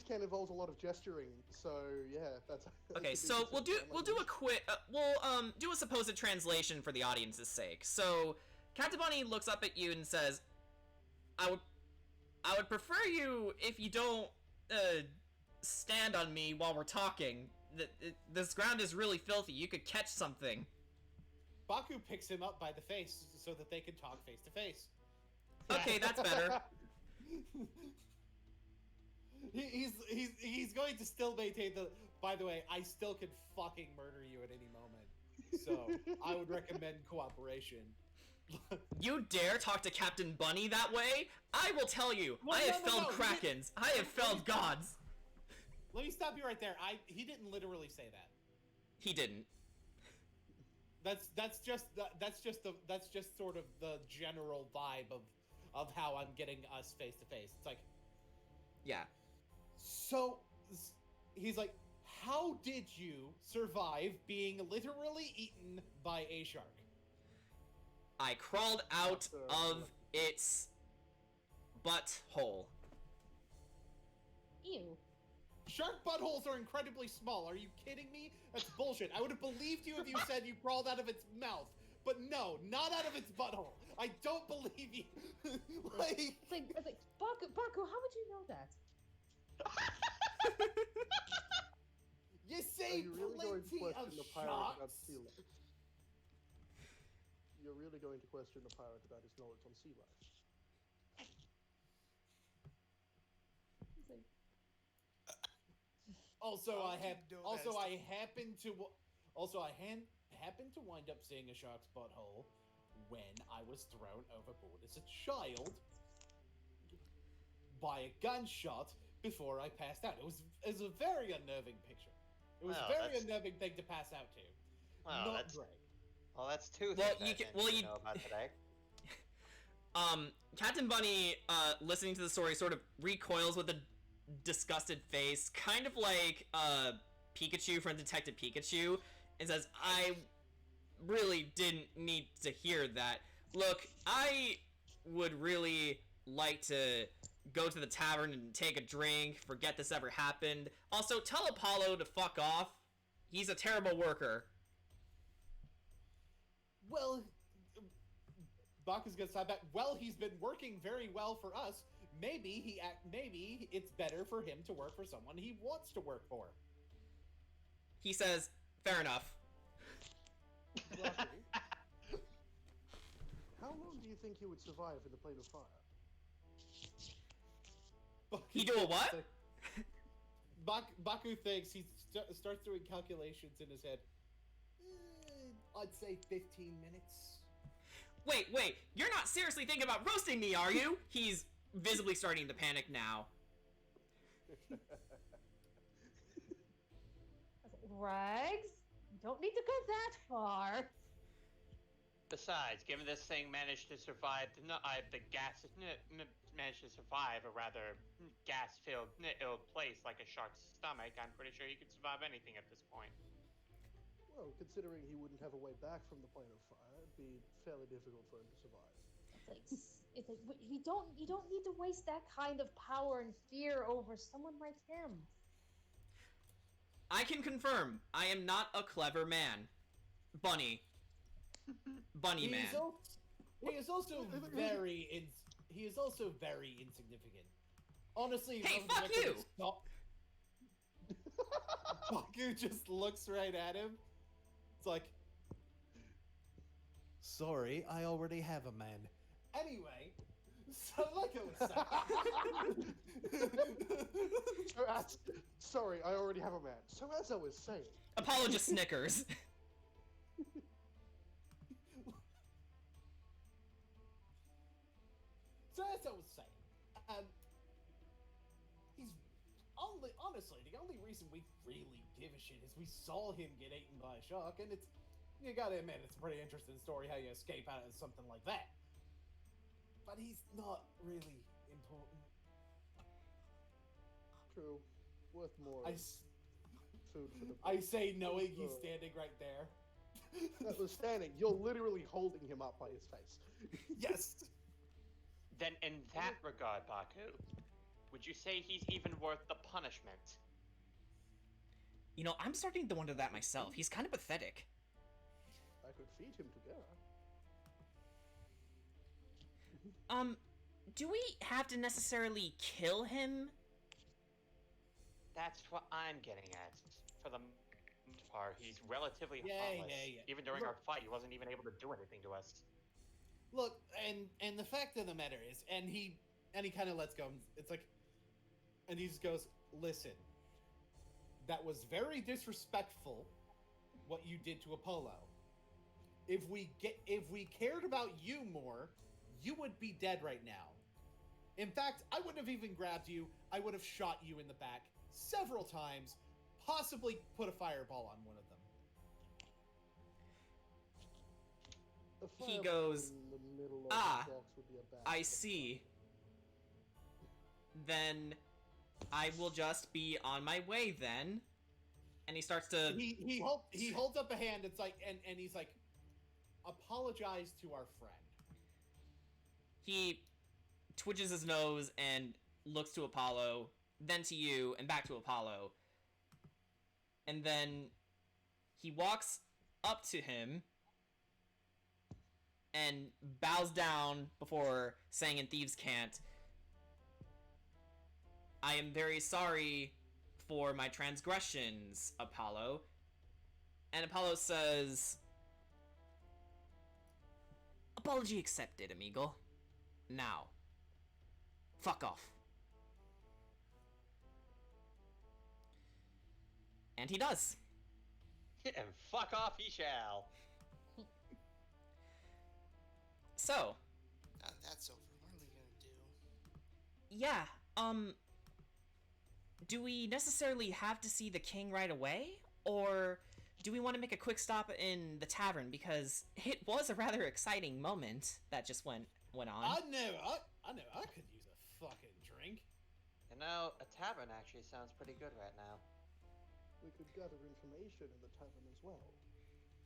[SPEAKER 5] can involve a lot of gesturing, so yeah, that's
[SPEAKER 1] okay. So we'll do a quick. We'll do a supposed translation for the audience's sake. So Captain Bunny looks up at you and says, I would prefer you if you don't stand on me while we're talking. This ground is really filthy. You could catch something."
[SPEAKER 3] Baku picks him up by the face so that they can talk face to face.
[SPEAKER 1] Okay, that's better.
[SPEAKER 3] He's going to still maintain the. By the way, I still could fucking murder you at any moment, so I would recommend cooperation.
[SPEAKER 1] You dare talk to Captain Bunny that way? I will tell you,
[SPEAKER 3] Well,
[SPEAKER 1] I have
[SPEAKER 3] no,
[SPEAKER 1] felled
[SPEAKER 3] no,
[SPEAKER 1] krakens. I have felled gods.
[SPEAKER 3] Let me stop you right there. He didn't literally say that.
[SPEAKER 1] He didn't.
[SPEAKER 3] That's just sort of the general vibe of how I'm getting us face to face. It's like,
[SPEAKER 1] Yeah.
[SPEAKER 3] so he's like, how did you survive being literally eaten by a shark?
[SPEAKER 1] I crawled out of its butthole.
[SPEAKER 4] Ew.
[SPEAKER 3] Shark buttholes are incredibly small. Are you kidding me? That's bullshit. I would have believed you if you said you crawled out of its mouth. But no, not out of its butthole. I don't believe you. Like,
[SPEAKER 4] It's like Baku, how would you know that?
[SPEAKER 3] you
[SPEAKER 5] Are
[SPEAKER 3] say
[SPEAKER 5] you really going to
[SPEAKER 3] plenty of
[SPEAKER 5] question the pirate about
[SPEAKER 3] sharks.
[SPEAKER 5] sea life? You're really going to question the pirate about his knowledge on sea life?
[SPEAKER 4] It's like,
[SPEAKER 3] Also,
[SPEAKER 6] I'll
[SPEAKER 3] I have.
[SPEAKER 6] keep doing
[SPEAKER 3] Also,
[SPEAKER 6] that
[SPEAKER 3] I happen to. Also, I happened to wind up seeing a shark's butthole when I was thrown overboard as a child by a gunshot before I passed out. It was a very unnerving picture. It was
[SPEAKER 2] Well,
[SPEAKER 3] a very
[SPEAKER 2] that's-
[SPEAKER 3] unnerving thing to pass out to.
[SPEAKER 2] Well,
[SPEAKER 3] Not
[SPEAKER 2] that's
[SPEAKER 3] great.
[SPEAKER 2] well, that's two
[SPEAKER 1] Well,
[SPEAKER 2] things
[SPEAKER 1] you
[SPEAKER 2] I
[SPEAKER 1] can-
[SPEAKER 2] didn't
[SPEAKER 1] well, you-
[SPEAKER 2] know about today.
[SPEAKER 1] Captain Bunny, listening to the story, sort of recoils with a disgusted face, kind of like Pikachu from Detective Pikachu, and says, "I really didn't need to hear that. Look, I would really like to go to the tavern and take a drink, forget this ever happened. Also, tell Apollo to fuck off. He's a terrible worker."
[SPEAKER 3] Well, Baku's gonna side back. Well, he's been working very well for us. Maybe maybe it's better for him to work for someone he wants to work for.
[SPEAKER 1] He says, "Fair enough."
[SPEAKER 5] Rocky, how long do you think he would survive in the plane of fire?
[SPEAKER 1] He do a what?
[SPEAKER 3] Baku thinks he starts doing calculations in his head. I'd say 15 minutes.
[SPEAKER 1] Wait, you're not seriously thinking about roasting me, are you? He's visibly starting to panic now.
[SPEAKER 4] Rags? You don't need to go that far.
[SPEAKER 2] Besides, given this thing managed to survive the gas managed to survive a rather gas-filled ill place like a shark's stomach, I'm pretty sure he could survive anything at this point.
[SPEAKER 5] Well, considering he wouldn't have a way back from the plane of fire, it'd be fairly difficult for him to survive.
[SPEAKER 4] It's like you don't need to waste that kind of power and fear over someone like him.
[SPEAKER 1] I can confirm, I am not a clever man. Bunny man.
[SPEAKER 3] He is also very insignificant. Honestly,
[SPEAKER 1] Hey,
[SPEAKER 3] one of the
[SPEAKER 1] fuck you!
[SPEAKER 3] records- Baku just looks right at him. It's like, sorry, I already have a man. Anyway, So, like I was saying.
[SPEAKER 5] Sorry, I already have a man. So as I was saying,
[SPEAKER 1] Apollo just snickers.
[SPEAKER 3] So as I was saying, he's honestly the only reason we really give a shit is we saw him get eaten by a shark, and it's you gotta admit it's a pretty interesting story how you escape out of something like that. But he's not really important.
[SPEAKER 5] true, worth more. Food for the.
[SPEAKER 3] I say knowing he's
[SPEAKER 5] Oh.
[SPEAKER 3] standing right there.
[SPEAKER 5] Notwithstanding, you're literally holding him up by his face.
[SPEAKER 3] Yes.
[SPEAKER 2] Then, in that regard, Baku, would you say he's even worth the punishment?
[SPEAKER 1] You know, I'm starting to wonder that myself. He's kind of pathetic.
[SPEAKER 5] I could feed him together.
[SPEAKER 1] Do we have to necessarily kill him?
[SPEAKER 2] That's what I'm getting at. For the most part, he's relatively
[SPEAKER 3] Yeah,
[SPEAKER 2] harmless.
[SPEAKER 3] yeah.
[SPEAKER 2] Even during our fight, he wasn't even able to do anything to us.
[SPEAKER 3] Look, and the fact of the matter is, and he kind of lets go. It's like, and he just goes, "Listen, that was very disrespectful. What you did to Apollo. If we cared about you more, you would be dead right now. In fact, I wouldn't have even grabbed you. I would have shot you in the back several times, possibly put a fireball on one of them."
[SPEAKER 5] A
[SPEAKER 1] He
[SPEAKER 5] fireball
[SPEAKER 1] goes,
[SPEAKER 5] in the middle of
[SPEAKER 1] "Ah,
[SPEAKER 5] the box would be a bad
[SPEAKER 1] I
[SPEAKER 5] idea."
[SPEAKER 1] see. Then I will just be on my way then." And he starts to...
[SPEAKER 3] He holds up a hand. It's like, and he's like, "Apologize to our friend."
[SPEAKER 1] He twitches his nose and looks to Apollo, then to you, and back to Apollo. And then he walks up to him and bows down before saying in Thieves' Cant, "I am very sorry for my transgressions, Apollo." And Apollo says, "Apology accepted, amigo. Now, fuck off." And he does.
[SPEAKER 2] And fuck off he shall.
[SPEAKER 1] So,
[SPEAKER 6] Now that's over. What are we gonna do?
[SPEAKER 1] yeah, do we necessarily have to see the king right away? Or do we want to make a quick stop in the tavern? Because it was a rather exciting moment that just went on.
[SPEAKER 3] I know I could use a fucking drink.
[SPEAKER 2] You know, a tavern actually sounds pretty good right now.
[SPEAKER 5] We could gather information in the tavern as well.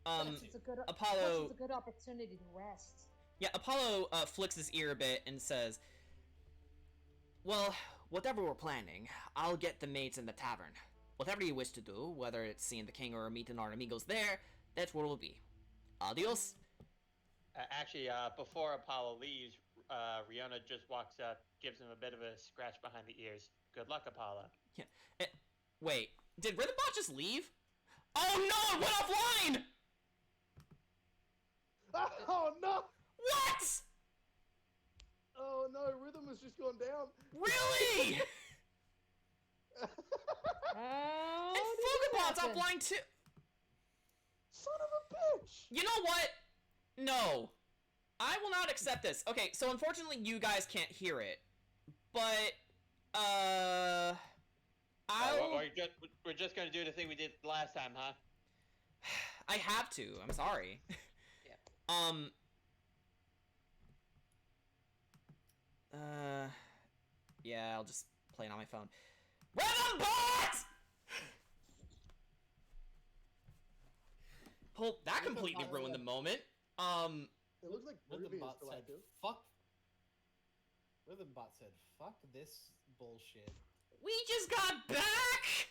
[SPEAKER 4] Plus it's a good,
[SPEAKER 1] Apollo-
[SPEAKER 4] plus it's a good opportunity to rest.
[SPEAKER 1] Yeah, Apollo flicks his ear a bit and says, "Well, whatever we're planning, I'll get the mates in the tavern. Whatever you wish to do, whether it's seeing the king or meeting our amigos there, that's where we'll be. Adios."
[SPEAKER 2] Actually, before Apollo leaves, Riona just walks up, gives him a bit of a scratch behind the ears. Good luck, Apollo.
[SPEAKER 1] Yeah. Wait, did Rhythmbot just leave? Oh no, it went offline!
[SPEAKER 5] Oh no!
[SPEAKER 1] What?
[SPEAKER 5] Oh no! Rhythm has just gone down.
[SPEAKER 1] Really?
[SPEAKER 4] How
[SPEAKER 1] And
[SPEAKER 4] did that
[SPEAKER 1] Fogabot's
[SPEAKER 4] happen?
[SPEAKER 1] offline too.
[SPEAKER 5] Son of a bitch!
[SPEAKER 1] You know what? No. I will not accept this. Okay, so unfortunately you guys can't hear it. But,
[SPEAKER 2] We're just gonna do the thing we did last time, huh?
[SPEAKER 1] I have to. I'm sorry.
[SPEAKER 2] Yeah.
[SPEAKER 1] Yeah, I'll just play it on my phone. Rhythmbot! Oh, that completely
[SPEAKER 3] Rhythmbot
[SPEAKER 1] ruined the
[SPEAKER 3] said-
[SPEAKER 1] moment.
[SPEAKER 5] It looks like Ruby is
[SPEAKER 3] Rhythmbot
[SPEAKER 5] still
[SPEAKER 3] said,
[SPEAKER 5] active.
[SPEAKER 3] "Fuck." Rhythmbot said, "Fuck this bullshit.
[SPEAKER 1] We just got back!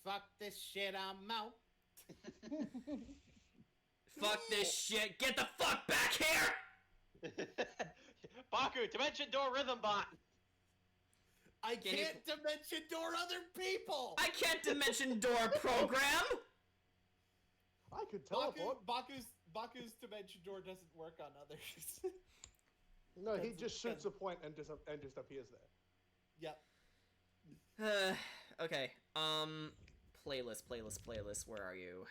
[SPEAKER 3] Fuck this shit. I'm out."
[SPEAKER 1] Fuck this shit. Get the fuck back here!
[SPEAKER 2] Baku, Dimension Door Rhythm Bot!
[SPEAKER 3] I
[SPEAKER 1] Can you-
[SPEAKER 3] can't dimension door other people.
[SPEAKER 1] I can't dimension door program!
[SPEAKER 5] I could teleport.
[SPEAKER 3] Baku's dimension door doesn't work on others.
[SPEAKER 5] No, he
[SPEAKER 3] That's-
[SPEAKER 5] just shoots a point and just appears there.
[SPEAKER 3] Yep.
[SPEAKER 1] Okay. Playlist. Where are you?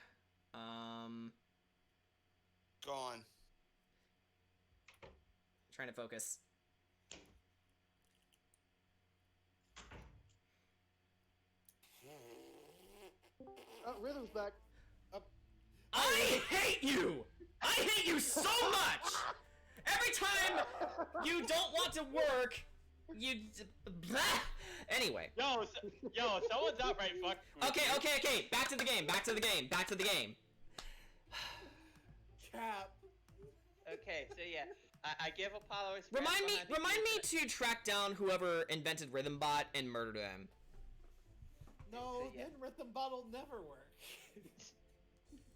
[SPEAKER 6] Gone.
[SPEAKER 1] Trying to focus.
[SPEAKER 5] Rhythm's back.
[SPEAKER 1] I hate you! I hate you so much! Every time you don't want to work, you... Blah. Anyway.
[SPEAKER 2] Yo, someone's outright fucking with you.
[SPEAKER 1] Okay. Back to the game.
[SPEAKER 3] Cap.
[SPEAKER 2] Okay, so yeah, I give Apollo a scratch
[SPEAKER 1] Remind
[SPEAKER 2] behind the
[SPEAKER 1] me
[SPEAKER 2] ears.
[SPEAKER 1] to track down whoever invented Rhythm Bot and murder them.
[SPEAKER 3] No,
[SPEAKER 2] Yeah.
[SPEAKER 3] then Rhythm Bot'll never work.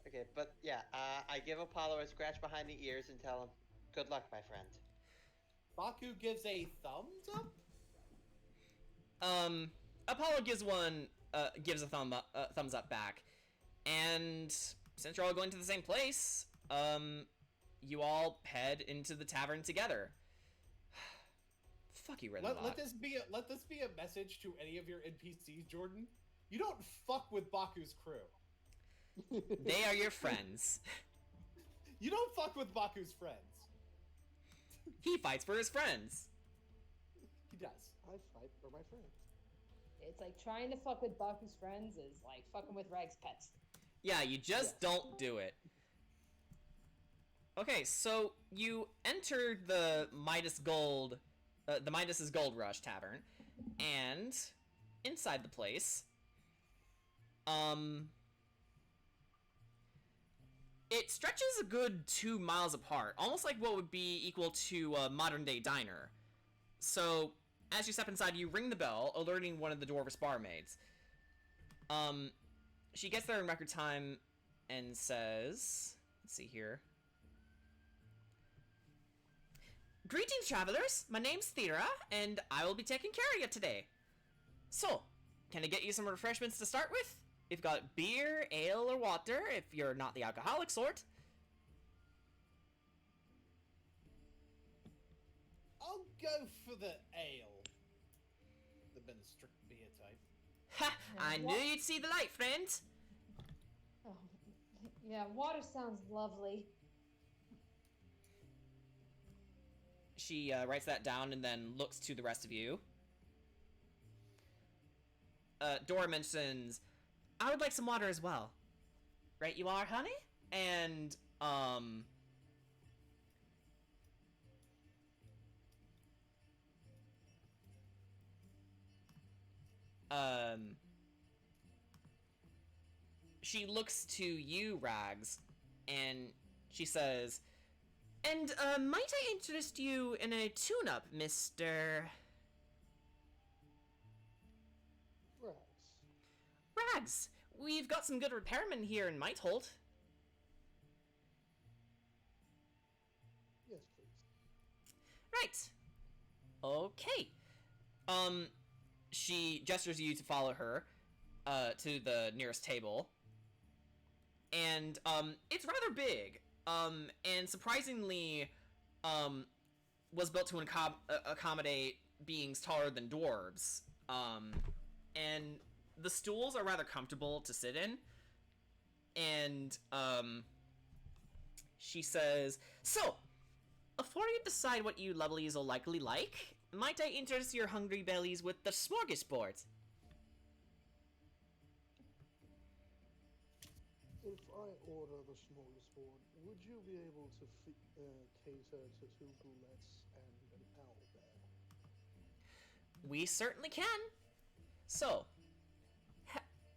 [SPEAKER 2] Okay, but yeah, I give Apollo a scratch behind the ears and tell him, "Good luck, my friend."
[SPEAKER 3] Baku gives a thumbs up?
[SPEAKER 1] Apollo gives a thumbs up back, and since you're all going to the same place, you all head into the tavern together. Fuck you, Rhythm Bot.
[SPEAKER 3] Let this be a message to any of your NPCs, Jordan. You don't fuck with Baku's crew.
[SPEAKER 1] They are your friends.
[SPEAKER 3] You don't fuck with Baku's friends.
[SPEAKER 1] He fights for his friends.
[SPEAKER 3] He does.
[SPEAKER 5] I fight for my friends.
[SPEAKER 4] It's like trying to fuck with Baku's friends is like fucking with Rag's pets.
[SPEAKER 1] Yeah, you just don't do it. Okay, so you enter the Midas's Gold Rush Tavern, and inside the place, it stretches a good 2 miles apart, almost like what would be equal to a modern-day diner. So, as you step inside, you ring the bell, alerting one of the dwarvish barmaids. She gets there in record time and says... Let's see here. Greetings, travelers! My name's Thera, and I will be taking care of you today. So, can I get you some refreshments to start with? We've got beer, ale, or water, if you're not the alcoholic sort.
[SPEAKER 3] I'll go for the ale. The been a strict beer type.
[SPEAKER 1] Ha! I knew you'd see the light, friend!
[SPEAKER 4] Oh, yeah, water sounds lovely.
[SPEAKER 1] She writes that down and then looks to the rest of you. Dora mentions, I would like some water as well. Right you are, honey? And, she looks to you, Rags, and she says, and, might I interest you in a tune-up, Mr... Rags, we've got some good repairmen here in Mighthold.
[SPEAKER 5] Yes, please.
[SPEAKER 1] Right. Okay. She gestures you to follow her, to the nearest table. And, it's rather big. And surprisingly, was built to accommodate beings taller than dwarves. And the stools are rather comfortable to sit in. And, she says, so, before you decide what you lovelies will likely like, might I interest your hungry bellies with the smorgasbord?
[SPEAKER 5] If I order the smorgasbord, would you be able to cater to 2 boulettes and an owlbear?
[SPEAKER 1] We certainly can. So,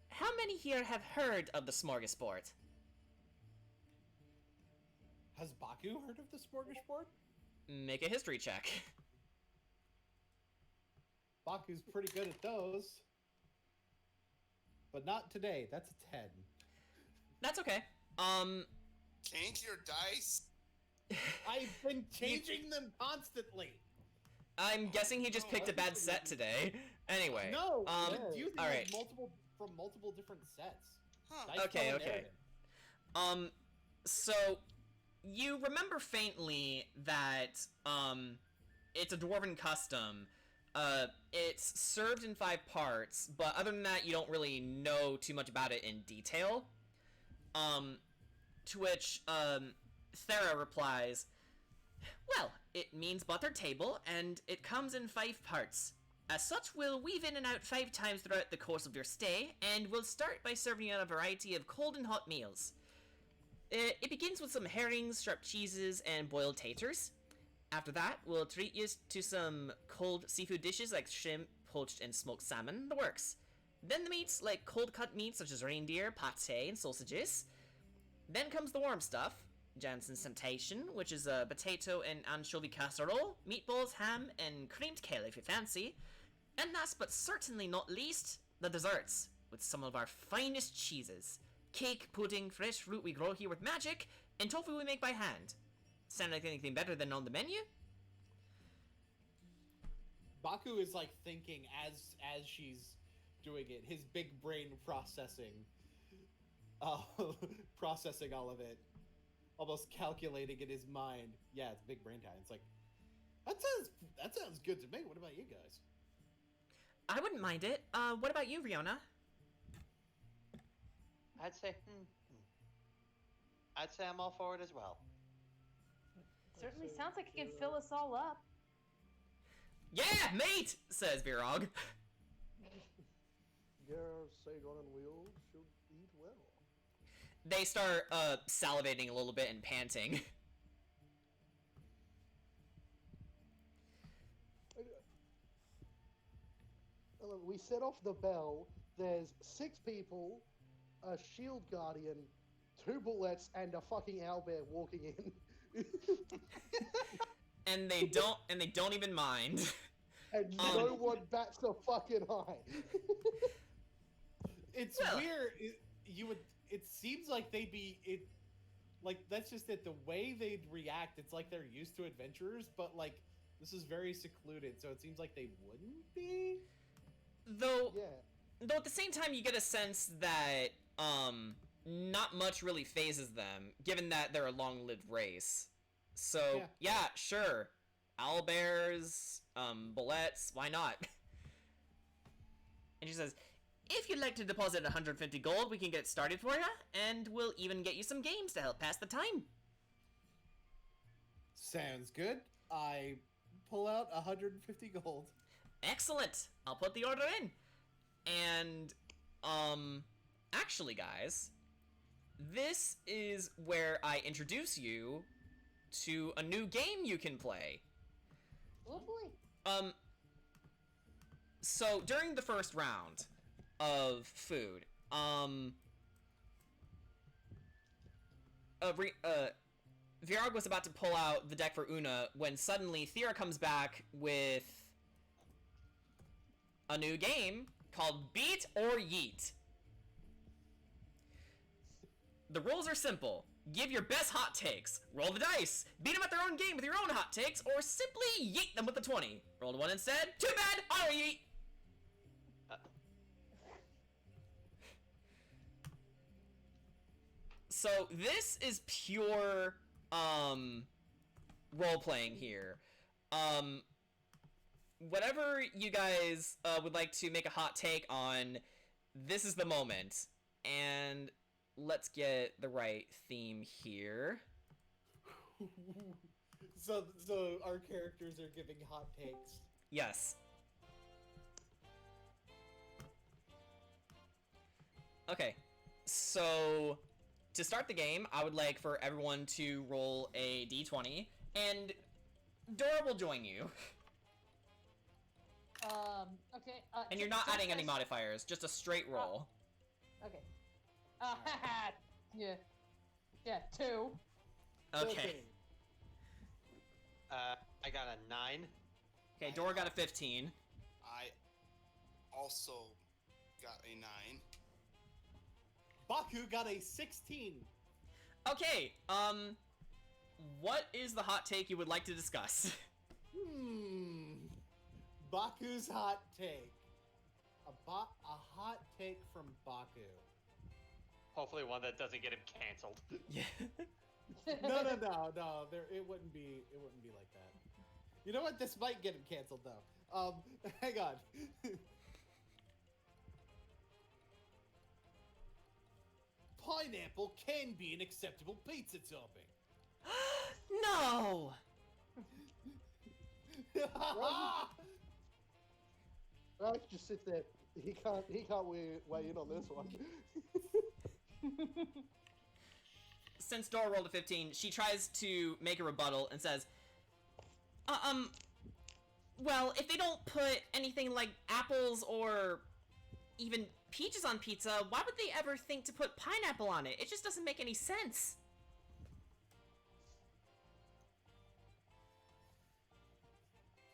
[SPEAKER 1] how many here have heard of the smorgasbord?
[SPEAKER 3] Has Baku heard of the smorgasbord?
[SPEAKER 1] Make a history check.
[SPEAKER 3] Baku's pretty good at those. But not today. That's a 10.
[SPEAKER 1] That's okay.
[SPEAKER 6] Change your dice.
[SPEAKER 3] I've been changing them constantly.
[SPEAKER 1] I'm guessing he just picked a bad set today. Anyway.
[SPEAKER 3] No,
[SPEAKER 1] Um,
[SPEAKER 3] it's using
[SPEAKER 1] all
[SPEAKER 3] like
[SPEAKER 1] right.
[SPEAKER 3] multiple different sets.
[SPEAKER 6] Huh.
[SPEAKER 3] Dice
[SPEAKER 1] Okay,
[SPEAKER 3] roll
[SPEAKER 1] okay.
[SPEAKER 3] narrative.
[SPEAKER 1] So, you remember faintly that, it's a dwarven custom. It's served in 5 parts, but other than that, you don't really know too much about it in detail. To which, Thera replies, well, it means buttered table, and it comes in 5 parts. As such, we'll weave in and out 5 times throughout the course of your stay, and we'll start by serving you a variety of cold and hot meals. It begins with some herrings, sharp cheeses, and boiled taters. After that, we'll treat you to some cold seafood dishes like shrimp, poached, and smoked salmon, the works. Then the meats like cold cut meats such as reindeer, pate, and sausages. Then comes the warm stuff, Jansen's Temptation, which is a potato and anchovy casserole, meatballs, ham, and creamed kale if you fancy. And last but certainly not least, the desserts, with some of our finest cheeses. Cake, pudding, fresh fruit we grow here with magic, and tofu we make by hand. Sound like anything better than on the menu?
[SPEAKER 3] Baku is like thinking as she's doing it, his big brain processing processing all of it, almost calculating in his mind. Yeah, it's big brain time. It's like, that sounds good to me. What about you guys?
[SPEAKER 1] I wouldn't mind it. What about you, Riona?
[SPEAKER 2] I'd say, I'd say I'm all for it as well.
[SPEAKER 4] Certainly sounds like it can fill us all up.
[SPEAKER 1] Yeah, mate, says Virog.
[SPEAKER 5] Gareth, Sagon, and Wheel should eat well.
[SPEAKER 1] They start salivating a little bit and panting.
[SPEAKER 5] We set off the bell. There's 6 people, a shield guardian, 2 bullets, and a fucking owlbear walking in.
[SPEAKER 1] and they don't even mind.
[SPEAKER 5] And no one bats a fucking eye.
[SPEAKER 3] It's
[SPEAKER 1] Well.
[SPEAKER 3] weird. It seems like they'd be like that's just it. The way they'd react, it's like they're used to adventurers, but like this is very secluded, so it seems like they wouldn't be.
[SPEAKER 1] Though
[SPEAKER 5] Yeah.
[SPEAKER 1] at the same time you get a sense that not much really phases them, given that they're a long-lived race. So yeah sure. Owlbears, bullets, why not? And she says, if you'd like to deposit 150 gold, we can get started for you, and we'll even get you some games to help pass the time.
[SPEAKER 3] Sounds good. I pull out 150 gold.
[SPEAKER 1] Excellent. I'll put the order in. And, actually, guys, this is where I introduce you to a new game you can play.
[SPEAKER 4] Oh boy.
[SPEAKER 1] So during the first round of food, Virag was about to pull out the deck for Una when suddenly Thera comes back with a new game called Beat or Yeet. The rules are simple. Give your best hot takes. Roll the dice. Beat them at their own game with your own hot takes, or simply yeet them with the 20. Rolled 1 instead. Too bad. Auto yeet. So this is pure role playing here. Whatever you guys would like to make a hot take on, this is the moment. And let's get the right theme here.
[SPEAKER 3] So our characters are giving hot takes.
[SPEAKER 1] Yes. Okay. So to start the game, I would like for everyone to roll a d20, and Dora will join you.
[SPEAKER 4] Okay.
[SPEAKER 1] And you're not adding any modifiers, just a straight roll.
[SPEAKER 4] Okay. Yeah. Yeah, 2.
[SPEAKER 1] Okay.
[SPEAKER 2] I got a 9.
[SPEAKER 1] Okay, Dora got a 15.
[SPEAKER 6] I also got a 9.
[SPEAKER 3] Baku got a 16.
[SPEAKER 1] Okay, what is the hot take you would like to discuss?
[SPEAKER 3] Baku's hot take. A hot take from Baku.
[SPEAKER 2] Hopefully one that doesn't get him canceled.
[SPEAKER 1] Yeah.
[SPEAKER 3] No. It wouldn't be like that. You know what? This might get him canceled, though. Hang on. Pineapple can be an acceptable pizza topping.
[SPEAKER 1] No!
[SPEAKER 5] Alex just sit there. He can't weigh in on this one.
[SPEAKER 1] Since Dora rolled a 15, she tries to make a rebuttal and says, well, if they don't put anything like apples or even peaches on pizza, why would they ever think to put pineapple on it? It just doesn't make any sense.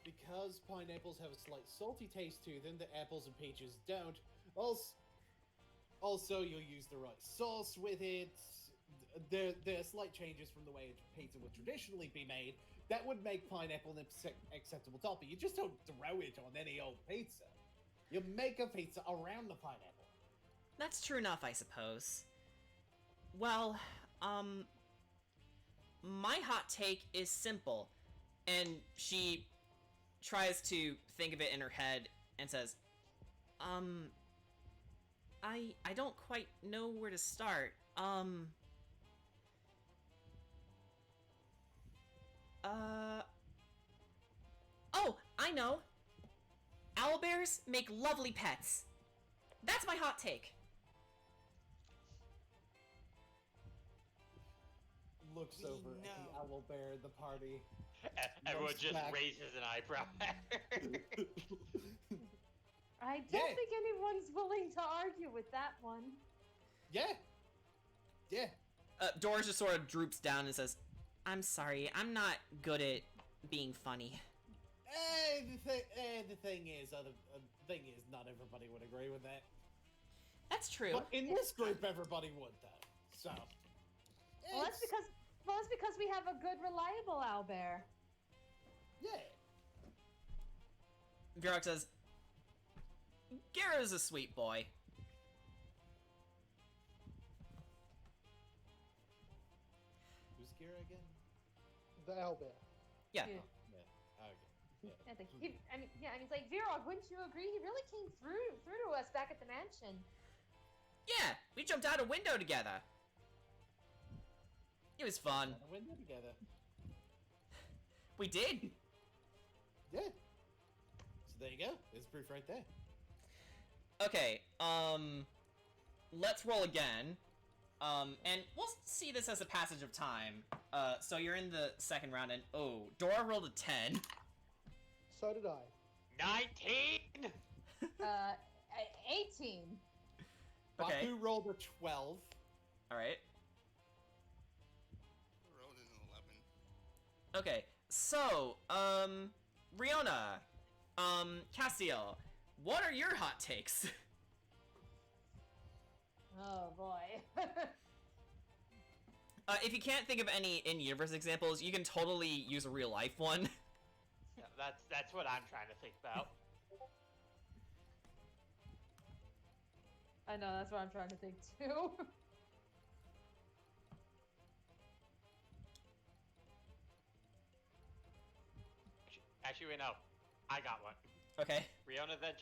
[SPEAKER 3] Because pineapples have a slight salty taste to them that apples and peaches don't. Also, you'll use the right sauce with it. There are slight changes from the way pizza would traditionally be made that would make pineapple an acceptable topping. You just don't throw it on any old pizza. You make a pizza around the pineapple.
[SPEAKER 1] That's true enough, I suppose. Well, my hot take is simple. And she tries to think of it in her head and says, I don't quite know where to start. Oh, I know. Owlbears make lovely pets. That's my hot take.
[SPEAKER 3] Looks over at the owl bear in the party.
[SPEAKER 2] Everyone
[SPEAKER 3] Looks
[SPEAKER 2] just
[SPEAKER 3] back.
[SPEAKER 2] raises an eyebrow.
[SPEAKER 4] I don't
[SPEAKER 3] Yeah.
[SPEAKER 4] think anyone's willing to argue with that one.
[SPEAKER 3] Yeah.
[SPEAKER 1] Doris just sort of droops down and says, I'm sorry, I'm not good at being funny.
[SPEAKER 3] The thing is, not everybody would agree with that.
[SPEAKER 1] That's true.
[SPEAKER 3] But in this group, everybody would, though. So.
[SPEAKER 4] Well, that's because we have a good, reliable owlbear.
[SPEAKER 3] Yeah.
[SPEAKER 1] Virok says, Gara's a sweet boy.
[SPEAKER 3] Who's Gira again?
[SPEAKER 5] The owlbear.
[SPEAKER 1] Yeah.
[SPEAKER 4] Yeah.
[SPEAKER 3] Yeah. Okay.
[SPEAKER 4] I think he's like, Virog, wouldn't you agree? He really came through to us back at the mansion.
[SPEAKER 1] Yeah, we jumped out a window together. It was fun.
[SPEAKER 3] On a window together.
[SPEAKER 1] We did.
[SPEAKER 3] Yeah. So there you go. There's proof right there.
[SPEAKER 1] Okay, let's roll again. And we'll see this as a passage of time. So you're in the second round, and Dora rolled a 10.
[SPEAKER 5] So did I.
[SPEAKER 2] 19!
[SPEAKER 4] 18.
[SPEAKER 1] Okay.
[SPEAKER 3] Baku rolled a 12.
[SPEAKER 1] Alright.
[SPEAKER 6] Rolled an 11.
[SPEAKER 1] Okay, so, Riona, Castiel, what are your hot takes?
[SPEAKER 4] Oh boy.
[SPEAKER 1] If you can't think of any in-universe examples, you can totally use a real-life one.
[SPEAKER 2] Yeah, that's what I'm trying to think about.
[SPEAKER 4] I know, that's what I'm trying to think too.
[SPEAKER 2] Actually, wait, no. I got one.
[SPEAKER 1] Okay.
[SPEAKER 2] Riona then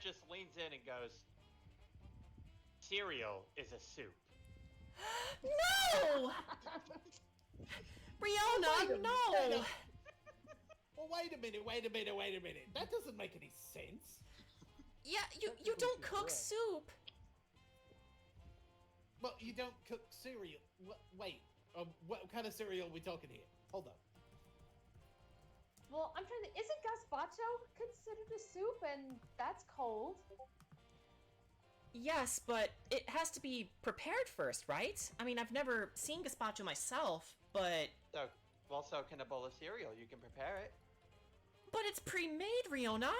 [SPEAKER 2] just leans in and goes, cereal is a soup.
[SPEAKER 1] No! Riona, no!
[SPEAKER 3] Well, wait a minute. That doesn't make any sense.
[SPEAKER 1] Yeah, you don't cook soup.
[SPEAKER 3] Well, you don't cook cereal. Wait, what kind of cereal are we talking here? Hold up.
[SPEAKER 4] Well, I'm trying to. Isn't gazpacho considered a soup? And that's cold.
[SPEAKER 1] Yes, but it has to be prepared first, right? I mean, I've never seen gazpacho myself, but...
[SPEAKER 2] So can a bowl of cereal. You can prepare it.
[SPEAKER 1] But it's pre-made, Riona!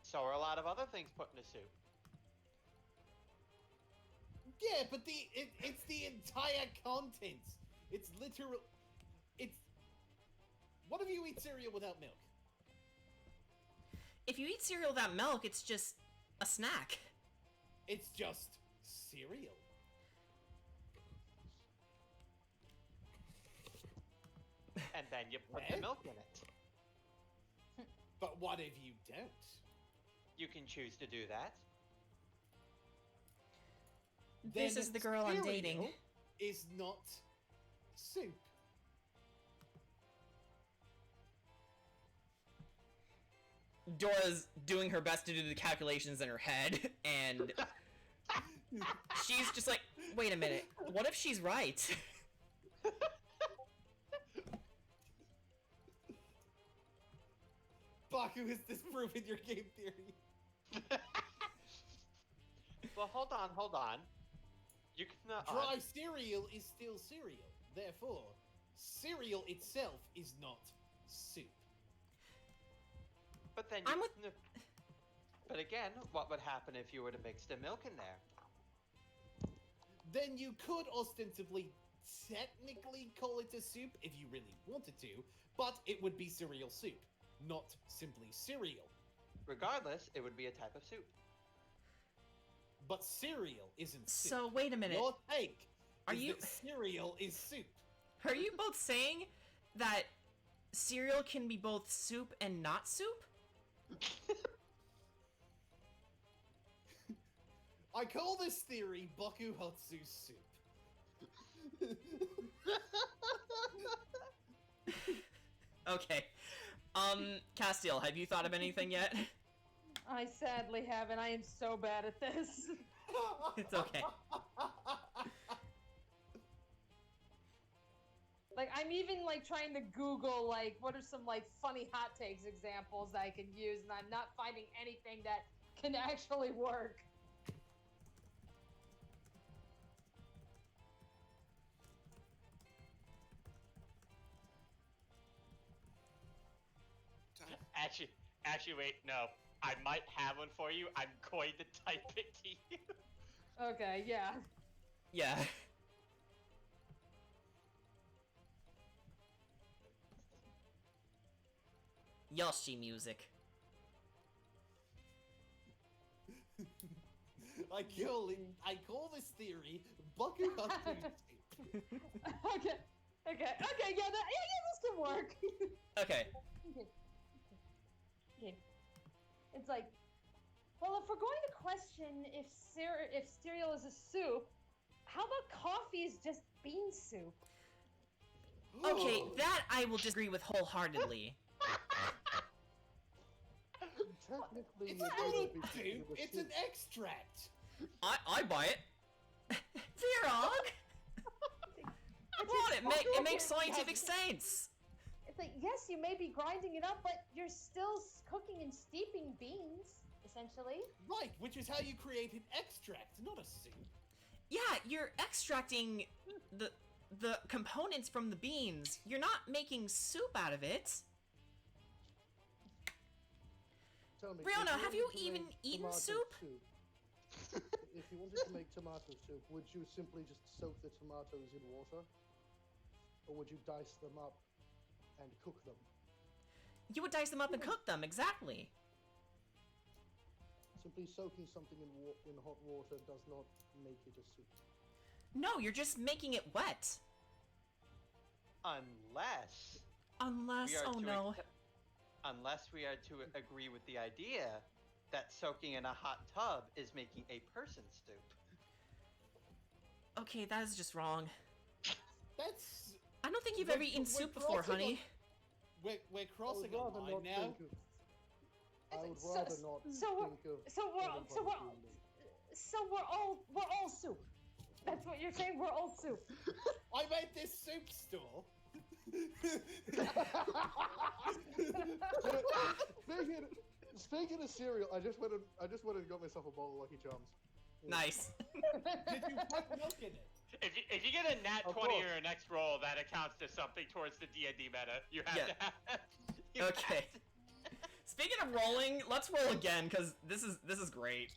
[SPEAKER 2] So are a lot of other things put in a soup.
[SPEAKER 3] Yeah, but it's the entire contents. It's literal. It's. What if you eat cereal without milk?
[SPEAKER 1] If you eat cereal without milk, it's just a snack.
[SPEAKER 3] It's just cereal.
[SPEAKER 2] And then you put
[SPEAKER 3] Eh?
[SPEAKER 2] the milk in it.
[SPEAKER 3] But what if you don't?
[SPEAKER 2] You can choose to do that.
[SPEAKER 1] This
[SPEAKER 3] Then
[SPEAKER 1] is the girl I'm dating.
[SPEAKER 3] cereal is not soup.
[SPEAKER 1] Dora's doing her best to do the calculations in her head, and she's just like, wait a minute, what if she's right?
[SPEAKER 3] Baku has disproven your game theory.
[SPEAKER 2] Well, hold on. You can
[SPEAKER 3] Dry cereal is still cereal. Therefore, cereal itself is not soup.
[SPEAKER 2] But then
[SPEAKER 1] I'm
[SPEAKER 2] you
[SPEAKER 1] with-
[SPEAKER 2] can, But again, what would happen if you were to mix the milk in there?
[SPEAKER 3] Then you could ostensibly, technically call it a soup if you really wanted to, but it would be cereal soup, not simply cereal.
[SPEAKER 2] Regardless, it would be a type of soup.
[SPEAKER 3] But cereal isn't soup.
[SPEAKER 1] So wait a minute.
[SPEAKER 3] Your take
[SPEAKER 1] Are
[SPEAKER 3] is
[SPEAKER 1] you-
[SPEAKER 3] that cereal is soup.
[SPEAKER 1] Are you both saying that cereal can be both soup and not soup?
[SPEAKER 3] I call this theory Baku Hotsu soup.
[SPEAKER 1] Okay. Castiel, have you thought of anything yet?
[SPEAKER 4] I sadly haven't. I am so bad at this.
[SPEAKER 1] It's okay.
[SPEAKER 4] Like, I'm even, like, trying to Google, like, what are some, like, funny hot takes examples that I can use, and I'm not finding anything that can actually work.
[SPEAKER 2] Actually, wait, no. I might have one for you. I'm going to type it to you.
[SPEAKER 4] Okay, yeah.
[SPEAKER 1] Yeah. Yoshi music.
[SPEAKER 3] I call this theory Baku Hotsu soup.
[SPEAKER 4] Okay, yeah, this can work.
[SPEAKER 1] Okay.
[SPEAKER 4] Okay. It's like, well, if we're going to question if cereal is a soup, how about coffee is just bean soup?
[SPEAKER 1] Okay, that I will disagree with wholeheartedly.
[SPEAKER 5] Technically,
[SPEAKER 3] It's
[SPEAKER 5] it
[SPEAKER 3] not
[SPEAKER 5] would
[SPEAKER 3] a
[SPEAKER 5] be
[SPEAKER 3] soup,
[SPEAKER 5] considered a
[SPEAKER 3] it's
[SPEAKER 5] soup.
[SPEAKER 3] an extract.
[SPEAKER 1] I buy it. Virog! What? It makes scientific sense.
[SPEAKER 4] It's like, yes, you may be grinding it up, but you're still cooking and steeping beans, essentially.
[SPEAKER 3] Right, which is how you create an extract, not a soup.
[SPEAKER 1] Yeah, you're extracting the components from the beans. You're not making soup out of it.
[SPEAKER 5] Tell me,
[SPEAKER 1] Brianna,
[SPEAKER 5] if
[SPEAKER 1] have you
[SPEAKER 5] wanted to
[SPEAKER 1] even
[SPEAKER 5] make
[SPEAKER 1] eaten
[SPEAKER 5] tomato
[SPEAKER 1] soup?
[SPEAKER 5] If you wanted to make tomato soup, would you simply just soak the tomatoes in water? Or would you dice them up and cook them?
[SPEAKER 1] You would dice them up and cook them, exactly.
[SPEAKER 5] Simply soaking something in hot water does not make it a soup.
[SPEAKER 1] No, you're just making it wet.
[SPEAKER 2] Unless
[SPEAKER 1] Unless,
[SPEAKER 2] we are
[SPEAKER 1] oh
[SPEAKER 2] to
[SPEAKER 1] no.
[SPEAKER 2] accept- unless we are to agree with the idea that soaking in a hot tub is making a person soup.
[SPEAKER 1] Okay, that is just wrong.
[SPEAKER 3] That's...
[SPEAKER 1] I don't think you've
[SPEAKER 3] We're-
[SPEAKER 1] ever eaten
[SPEAKER 3] we're
[SPEAKER 1] soup before,
[SPEAKER 3] crossing
[SPEAKER 1] honey.
[SPEAKER 3] We're
[SPEAKER 5] I would
[SPEAKER 3] crossing a
[SPEAKER 5] rather
[SPEAKER 3] line
[SPEAKER 5] not
[SPEAKER 3] now.
[SPEAKER 5] think of. I would
[SPEAKER 4] So-
[SPEAKER 5] rather not
[SPEAKER 4] so we're-
[SPEAKER 5] think of.
[SPEAKER 4] so we're all soup. That's what you're saying. We're all soup.
[SPEAKER 3] I made this soup store.
[SPEAKER 5] Speaking of cereal, I just went and got myself a bowl of Lucky Charms.
[SPEAKER 1] Nice.
[SPEAKER 3] Did you put milk in it?
[SPEAKER 2] If you get a nat
[SPEAKER 5] Of
[SPEAKER 2] 20
[SPEAKER 5] course.
[SPEAKER 2] or a next roll, that accounts to something towards the D&D meta. You have
[SPEAKER 1] Yeah.
[SPEAKER 2] to have. you have
[SPEAKER 1] Okay. Speaking of rolling, let's roll again, because this is great.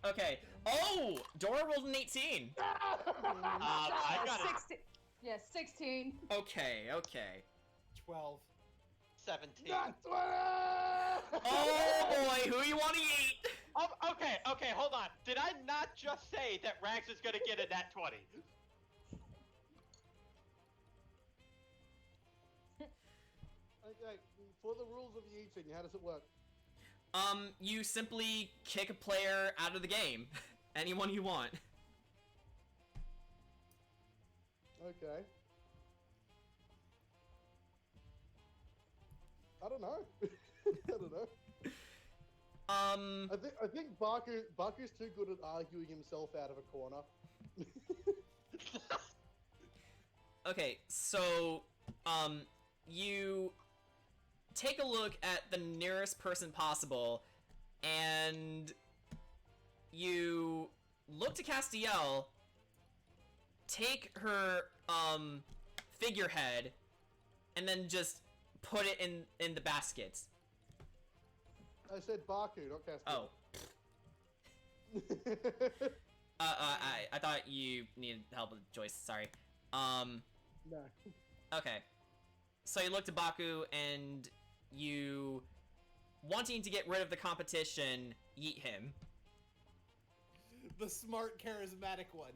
[SPEAKER 1] Okay. Oh! Dora rolled an 18.
[SPEAKER 2] I got it.
[SPEAKER 4] 16. Yeah, 16.
[SPEAKER 1] Okay.
[SPEAKER 3] 12.
[SPEAKER 2] 17.
[SPEAKER 5] Not 20!
[SPEAKER 1] Oh boy, who you want to eat?
[SPEAKER 2] Oh, okay, hold on. Did I not just say that Rags is gonna get a nat 20?
[SPEAKER 5] Okay, for the rules of eating, how does it work?
[SPEAKER 1] You simply kick a player out of the game. Anyone you want.
[SPEAKER 5] Okay. I don't know. I don't know. I think Baku's too good at arguing himself out of a corner.
[SPEAKER 1] Okay, so, you take a look at the nearest person possible, and you look to Castiel, take her, figurehead, and then just put it in the basket.
[SPEAKER 5] I said Baku, not Castiel.
[SPEAKER 1] Oh. I thought you needed help with Joyce, sorry.
[SPEAKER 5] No.
[SPEAKER 1] Okay. So you look to Baku, and you, wanting to get rid of the competition, yeet him.
[SPEAKER 3] The smart, charismatic one.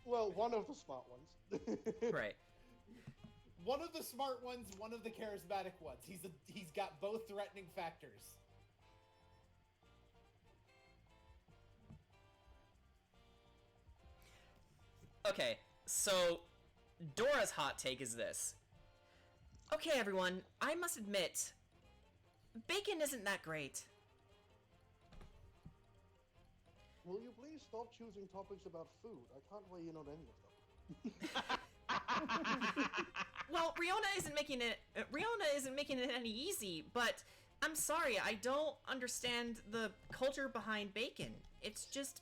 [SPEAKER 5] Well, one of the smart ones.
[SPEAKER 1] Right.
[SPEAKER 3] One of the smart ones, one of the charismatic ones. He's got both threatening factors.
[SPEAKER 1] Okay, so Dora's hot take is this. Okay, everyone, I must admit, bacon isn't that great.
[SPEAKER 5] Will you please stop choosing topics about food? I can't weigh in on any of them.
[SPEAKER 1] Well, Riona isn't making it any easy, but I'm sorry, I don't understand the culture behind bacon. It's just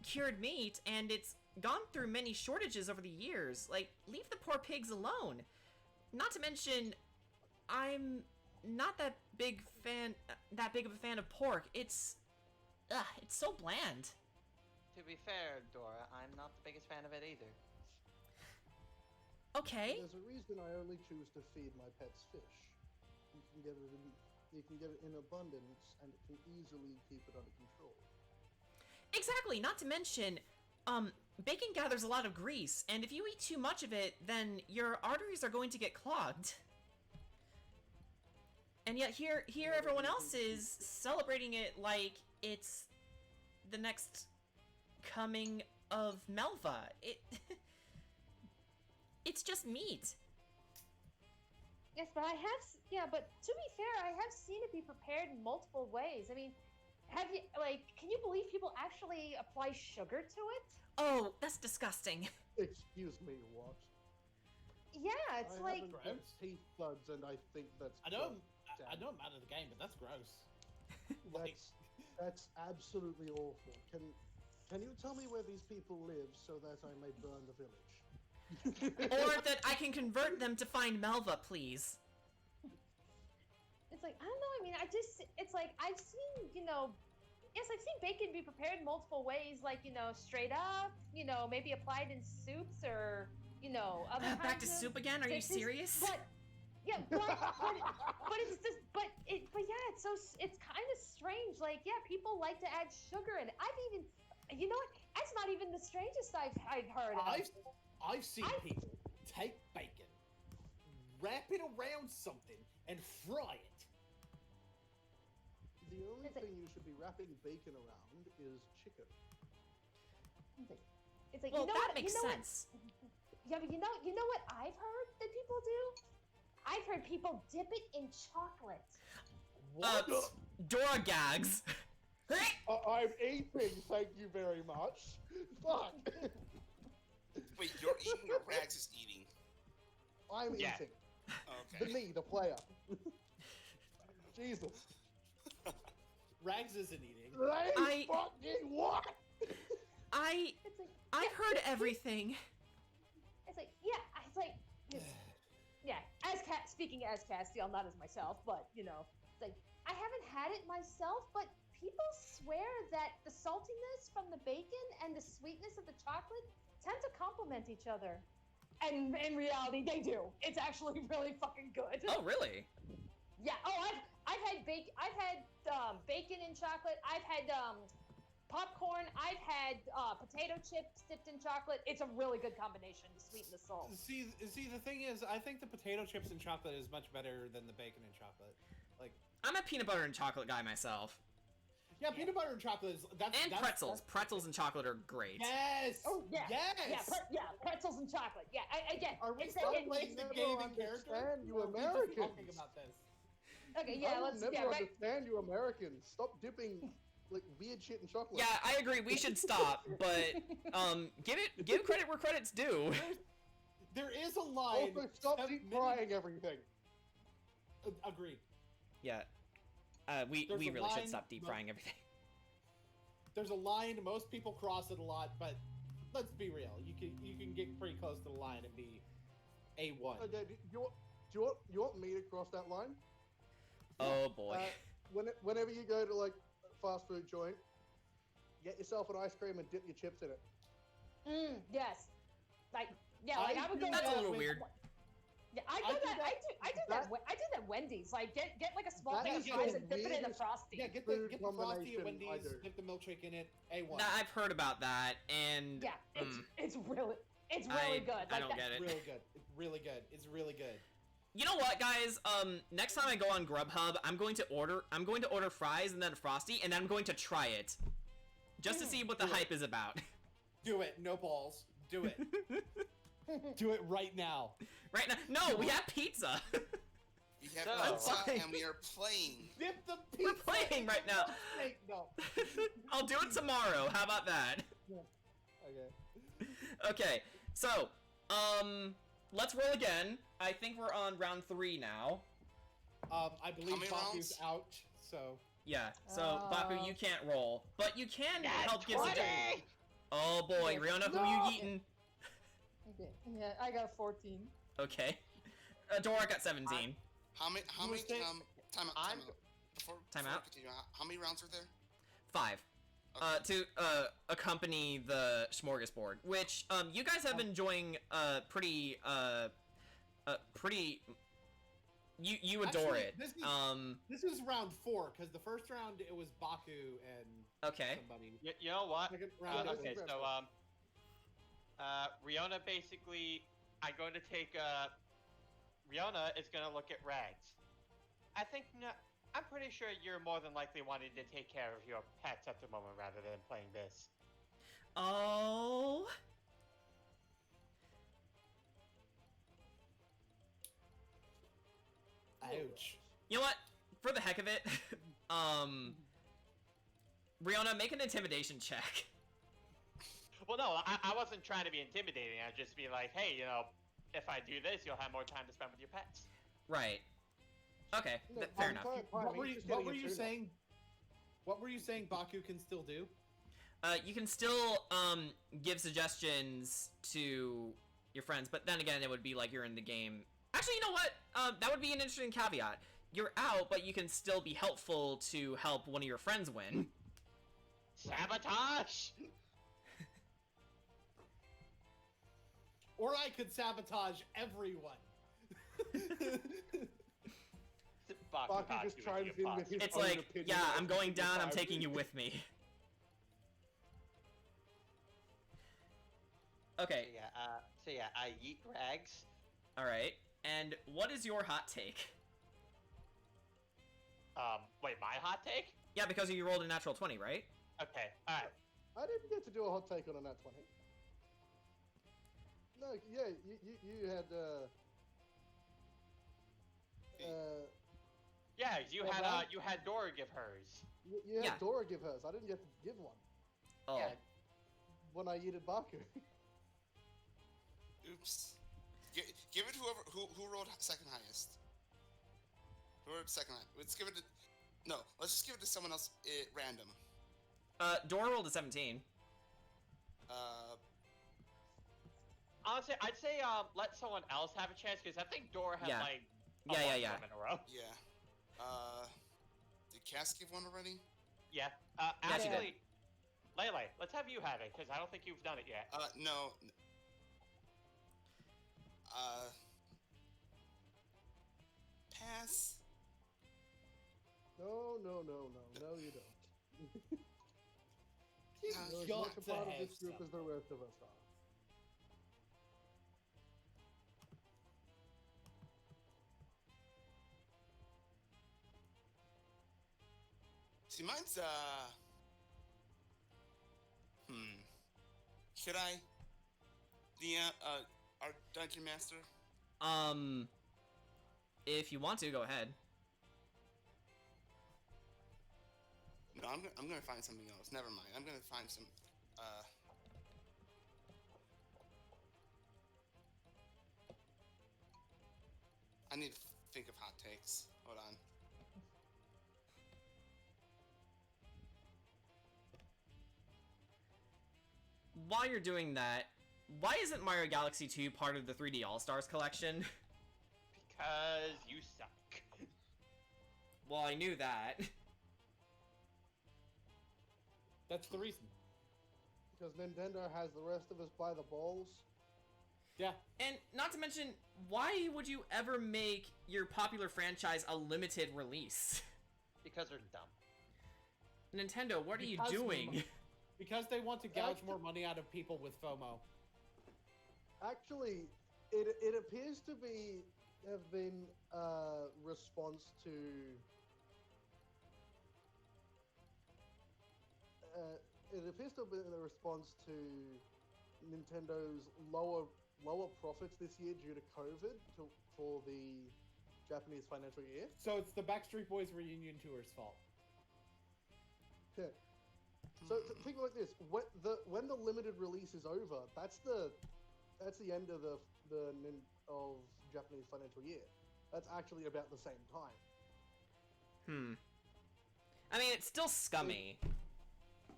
[SPEAKER 1] cured meat, and it's gone through many shortages over the years. Like, leave the poor pigs alone. Not to mention, I'm not that big of a fan of pork. It's so bland.
[SPEAKER 2] To be fair, Dora, I'm not the biggest fan of it either.
[SPEAKER 1] Okay.
[SPEAKER 5] There's a reason I only choose to feed my pets fish. You can get it in abundance, and it can easily keep it under control.
[SPEAKER 1] Exactly, not to mention, bacon gathers a lot of grease, and if you eat too much of it, then your arteries are going to get clogged. And yet here everyone else is celebrating it like it's the next coming of Melva. It's just meat.
[SPEAKER 4] Yes, but but to be fair, I have seen it be prepared in multiple ways. I mean, can you believe people actually apply sugar to it?
[SPEAKER 1] Oh, that's disgusting.
[SPEAKER 5] Excuse me, what?
[SPEAKER 4] Yeah, it's
[SPEAKER 5] I
[SPEAKER 4] like...
[SPEAKER 5] haven't got teeth buds, and I think that's...
[SPEAKER 3] I know I'm out of the game, but that's gross.
[SPEAKER 5] That's absolutely awful. Can you tell me where these people live so that I may burn the village?
[SPEAKER 1] Or that I can convert them to find Melva, please.
[SPEAKER 4] It's like, I don't know, I mean, it's like, I've seen, yes, I've seen bacon be prepared in multiple ways, like, straight up, maybe applied in soups or, other kinds
[SPEAKER 1] Back to
[SPEAKER 4] of
[SPEAKER 1] soup again? Are you
[SPEAKER 4] dishes.
[SPEAKER 1] serious?
[SPEAKER 4] But, yeah, but it's just, but yeah, it's kind of strange, like, yeah, people like to add sugar, and I've even, you know what, that's not even the strangest I've heard of.
[SPEAKER 3] I've seen people take bacon, wrap it around something, and fry it.
[SPEAKER 5] The only thing you should be wrapping bacon around is chicken.
[SPEAKER 4] It's like,
[SPEAKER 1] Well,
[SPEAKER 4] you know
[SPEAKER 1] that
[SPEAKER 4] what,
[SPEAKER 1] makes
[SPEAKER 4] you know
[SPEAKER 1] sense.
[SPEAKER 4] What, yeah, but you know what I've heard that people do? I've heard people dip it in chocolate.
[SPEAKER 3] What?
[SPEAKER 1] Dora gags.
[SPEAKER 5] I'm eating, thank you very much. Fuck.
[SPEAKER 6] Wait, you're eating or Rags is eating?
[SPEAKER 5] I'm
[SPEAKER 2] Yeah.
[SPEAKER 5] eating.
[SPEAKER 6] Okay.
[SPEAKER 5] The player. Jesus.
[SPEAKER 3] Rags isn't eating.
[SPEAKER 5] They fucking what?
[SPEAKER 4] It's like,
[SPEAKER 1] I've heard everything.
[SPEAKER 4] it's like, speaking as Castiel, not as myself, but, it's like, I haven't had it myself, but people swear that the saltiness from the bacon and the sweetness of the chocolate tend to complement each other. And in reality, they do. It's actually really fucking good.
[SPEAKER 1] Oh, really?
[SPEAKER 4] Yeah. Oh, I've had bacon in chocolate. I've had popcorn. I've had potato chips dipped in chocolate. It's a really good combination to sweeten the soul.
[SPEAKER 3] See, the thing is, I think the potato chips and chocolate is much better than the bacon and chocolate. Like,
[SPEAKER 1] I'm a peanut butter and chocolate guy myself.
[SPEAKER 3] yeah, peanut butter and chocolate is that's
[SPEAKER 1] Pretzels. Pretzels and chocolate are great.
[SPEAKER 3] Yes.
[SPEAKER 4] Oh yeah.
[SPEAKER 3] Yes.
[SPEAKER 4] Pretzels and chocolate. Yeah, again.
[SPEAKER 3] Are we
[SPEAKER 4] it's
[SPEAKER 3] still
[SPEAKER 4] that-
[SPEAKER 3] playing the
[SPEAKER 5] never
[SPEAKER 3] game in character?
[SPEAKER 5] understand you
[SPEAKER 3] Or are we just
[SPEAKER 5] Americans.
[SPEAKER 3] talking about this?
[SPEAKER 4] Okay, yeah,
[SPEAKER 5] I will
[SPEAKER 4] let's
[SPEAKER 5] never
[SPEAKER 4] yeah, back,
[SPEAKER 5] understand you Americans. Stop dipping like weird shit in chocolate.
[SPEAKER 1] Yeah, I agree. We should stop, but give credit where credit's due.
[SPEAKER 3] There is a line.
[SPEAKER 5] Also, stop
[SPEAKER 3] seven
[SPEAKER 5] deep
[SPEAKER 3] minutes-
[SPEAKER 5] frying everything.
[SPEAKER 3] Agreed.
[SPEAKER 1] Yeah. We
[SPEAKER 3] There's a
[SPEAKER 1] really should
[SPEAKER 3] line,
[SPEAKER 1] stop deep
[SPEAKER 3] but-
[SPEAKER 1] frying everything.
[SPEAKER 3] There's a line. Most people cross it a lot, but let's be real. You can get pretty close to the line and be A1.
[SPEAKER 5] Okay, do you want me to cross that line?
[SPEAKER 1] Oh boy.
[SPEAKER 5] Whenever you go to like a fast food joint, get yourself an ice cream and dip your chips in it.
[SPEAKER 4] yes. Like I would go.
[SPEAKER 1] That's a little
[SPEAKER 3] with-
[SPEAKER 1] weird.
[SPEAKER 4] Yeah, I do that Wendy's. Like get like a small
[SPEAKER 5] That
[SPEAKER 4] thing of
[SPEAKER 5] is
[SPEAKER 4] fries
[SPEAKER 5] the
[SPEAKER 4] and dip it in the
[SPEAKER 5] weirdest-
[SPEAKER 4] frosty.
[SPEAKER 3] Yeah, get
[SPEAKER 5] Food
[SPEAKER 3] the frosty
[SPEAKER 5] combination
[SPEAKER 3] at Wendy's,
[SPEAKER 5] either.
[SPEAKER 3] dip the milkshake in it. A1.
[SPEAKER 1] I've heard about that, and
[SPEAKER 4] Yeah, it's really good.
[SPEAKER 1] I
[SPEAKER 4] Like
[SPEAKER 1] don't
[SPEAKER 4] that-
[SPEAKER 1] get it.
[SPEAKER 3] Really good. It's really good. It's really good.
[SPEAKER 1] You know what, guys? Next time I go on Grubhub, I'm going to order fries and then a frosty, and I'm going to try it, just to see what the hype is about.
[SPEAKER 3] Do it. No balls. Do it. Do it right now.
[SPEAKER 1] Right now, no, we have pizza.
[SPEAKER 6] We have
[SPEAKER 2] So-
[SPEAKER 6] pizza
[SPEAKER 1] Fine.
[SPEAKER 6] and we are playing.
[SPEAKER 3] Dip the
[SPEAKER 1] We're
[SPEAKER 3] pizza.
[SPEAKER 1] playing right now.
[SPEAKER 3] No.
[SPEAKER 1] I'll do it tomorrow. How about that?
[SPEAKER 3] Okay.
[SPEAKER 1] Okay, so, let's roll again. I think we're on round 3 now.
[SPEAKER 3] I believe
[SPEAKER 6] many
[SPEAKER 3] Baku's
[SPEAKER 6] rounds?
[SPEAKER 3] out. So
[SPEAKER 1] Yeah, so Baku, you can't roll, but you can help give suggestions.
[SPEAKER 2] 20!
[SPEAKER 1] Oh boy, Rihanna, who you yeetin'?
[SPEAKER 4] Okay. Yeah, I got 14.
[SPEAKER 1] Okay. Dora got 17.
[SPEAKER 6] How many?
[SPEAKER 3] You were saying-
[SPEAKER 6] Time out.
[SPEAKER 2] I'm-
[SPEAKER 6] Before
[SPEAKER 1] Time
[SPEAKER 6] we
[SPEAKER 1] out?
[SPEAKER 6] continue, how many rounds are there?
[SPEAKER 1] 5. To accompany the smorgasbord, which you guys have been enjoying pretty you adore
[SPEAKER 3] Actually,
[SPEAKER 1] it.
[SPEAKER 3] this is round 4 because the first round it was Baku and
[SPEAKER 1] Okay.
[SPEAKER 3] somebody.
[SPEAKER 2] You know what?
[SPEAKER 3] Second round.
[SPEAKER 5] this
[SPEAKER 2] Okay,
[SPEAKER 5] is
[SPEAKER 2] so Riona basically, I'm going to take Riona is going to look at Rags. I think I'm pretty sure you're more than likely wanting to take care of your pets at the moment rather than playing this.
[SPEAKER 1] Oh.
[SPEAKER 3] Ouch.
[SPEAKER 1] You know what? For the heck of it, Rihanna, make an intimidation check.
[SPEAKER 2] Well, no, I wasn't trying to be intimidating. I'd just be like, hey, if I do this, you'll have more time to spend with your pets.
[SPEAKER 1] Right. Okay,
[SPEAKER 5] No,
[SPEAKER 1] fair
[SPEAKER 5] I'm
[SPEAKER 1] enough.
[SPEAKER 5] fine,
[SPEAKER 3] What were
[SPEAKER 5] he's
[SPEAKER 3] you,
[SPEAKER 5] just
[SPEAKER 3] what
[SPEAKER 5] getting
[SPEAKER 3] were
[SPEAKER 5] a
[SPEAKER 3] you
[SPEAKER 5] tune-up.
[SPEAKER 3] saying? What were you saying Baku can still do?
[SPEAKER 1] You can still give suggestions to your friends, but then again, it would be like you're in the game. Actually, you know what? That would be an interesting caveat. You're out, but you can still be helpful to help one of your friends win.
[SPEAKER 2] Sabotage!
[SPEAKER 3] Or I could sabotage everyone.
[SPEAKER 5] Baku just chimes in with his
[SPEAKER 1] It's
[SPEAKER 5] own
[SPEAKER 1] like,
[SPEAKER 5] opinion
[SPEAKER 1] yeah,
[SPEAKER 5] of
[SPEAKER 1] I'm going
[SPEAKER 5] the
[SPEAKER 1] down, I'm
[SPEAKER 5] time.
[SPEAKER 1] taking you with me. Okay,
[SPEAKER 2] Yeah, I yeet Rags.
[SPEAKER 1] alright. And what is your hot take?
[SPEAKER 2] Wait, my hot take?
[SPEAKER 1] Yeah, because you rolled a natural 20, right?
[SPEAKER 2] Okay, alright.
[SPEAKER 5] I didn't get to do a hot take on a nat 20. No, yeah, you had
[SPEAKER 2] Yeah, you
[SPEAKER 5] Well,
[SPEAKER 2] had
[SPEAKER 5] that-
[SPEAKER 2] you had Dora give hers.
[SPEAKER 5] you had
[SPEAKER 1] Yeah.
[SPEAKER 5] Dora give hers. I didn't get to give one
[SPEAKER 1] Oh.
[SPEAKER 2] Yeah.
[SPEAKER 5] when I yeeted Baku.
[SPEAKER 6] Oops. Give it who rolled second highest. Who rolled second highest? Let's give it to. No, let's just give it to someone else random.
[SPEAKER 1] Dora rolled a 17.
[SPEAKER 2] Honestly, I'd say let someone else have a chance because I think Dora had
[SPEAKER 1] Yeah.
[SPEAKER 2] like
[SPEAKER 1] Yeah,
[SPEAKER 2] bunch
[SPEAKER 1] yeah.
[SPEAKER 2] of them in a row.
[SPEAKER 6] Yeah. Did Cass give one already?
[SPEAKER 2] Yeah.
[SPEAKER 1] Yeah, she did.
[SPEAKER 2] Actually, Lele, let's have you have it because I don't think you've done it yet.
[SPEAKER 6] No. Pass.
[SPEAKER 5] No, you don't.
[SPEAKER 3] You
[SPEAKER 5] You're as
[SPEAKER 3] got
[SPEAKER 5] much a
[SPEAKER 3] to
[SPEAKER 5] part of
[SPEAKER 3] have
[SPEAKER 5] this group as the
[SPEAKER 3] some.
[SPEAKER 5] rest of us are.
[SPEAKER 6] See, mine's Should I? The our dungeon master.
[SPEAKER 1] If you want to, go ahead.
[SPEAKER 6] No, I'm gonna find something else. Never mind. I'm gonna find some. I need to think of hot takes. Hold on.
[SPEAKER 1] While you're doing that, why isn't Mario Galaxy 2 part of the 3D All-Stars collection?
[SPEAKER 2] Because you suck.
[SPEAKER 1] Well, I knew that.
[SPEAKER 3] That's the reason.
[SPEAKER 5] Because Nintendo has the rest of us by the balls.
[SPEAKER 3] Yeah.
[SPEAKER 1] And not to mention, why would you ever make your popular franchise a limited release?
[SPEAKER 2] Because they're dumb.
[SPEAKER 1] Nintendo, what are you
[SPEAKER 3] Because-
[SPEAKER 1] doing?
[SPEAKER 3] Because they want to gouge more money out of people with FOMO.
[SPEAKER 5] Actually, it appears to have been a response to it appears to have been a response to Nintendo's lower profits this year due to COVID for the Japanese financial year.
[SPEAKER 3] So it's the Backstreet Boys reunion tour's fault.
[SPEAKER 5] Yeah. So think like this: when the limited release is over, that's the end of the Japanese financial year. That's actually about the same time.
[SPEAKER 1] I mean, it's still scummy.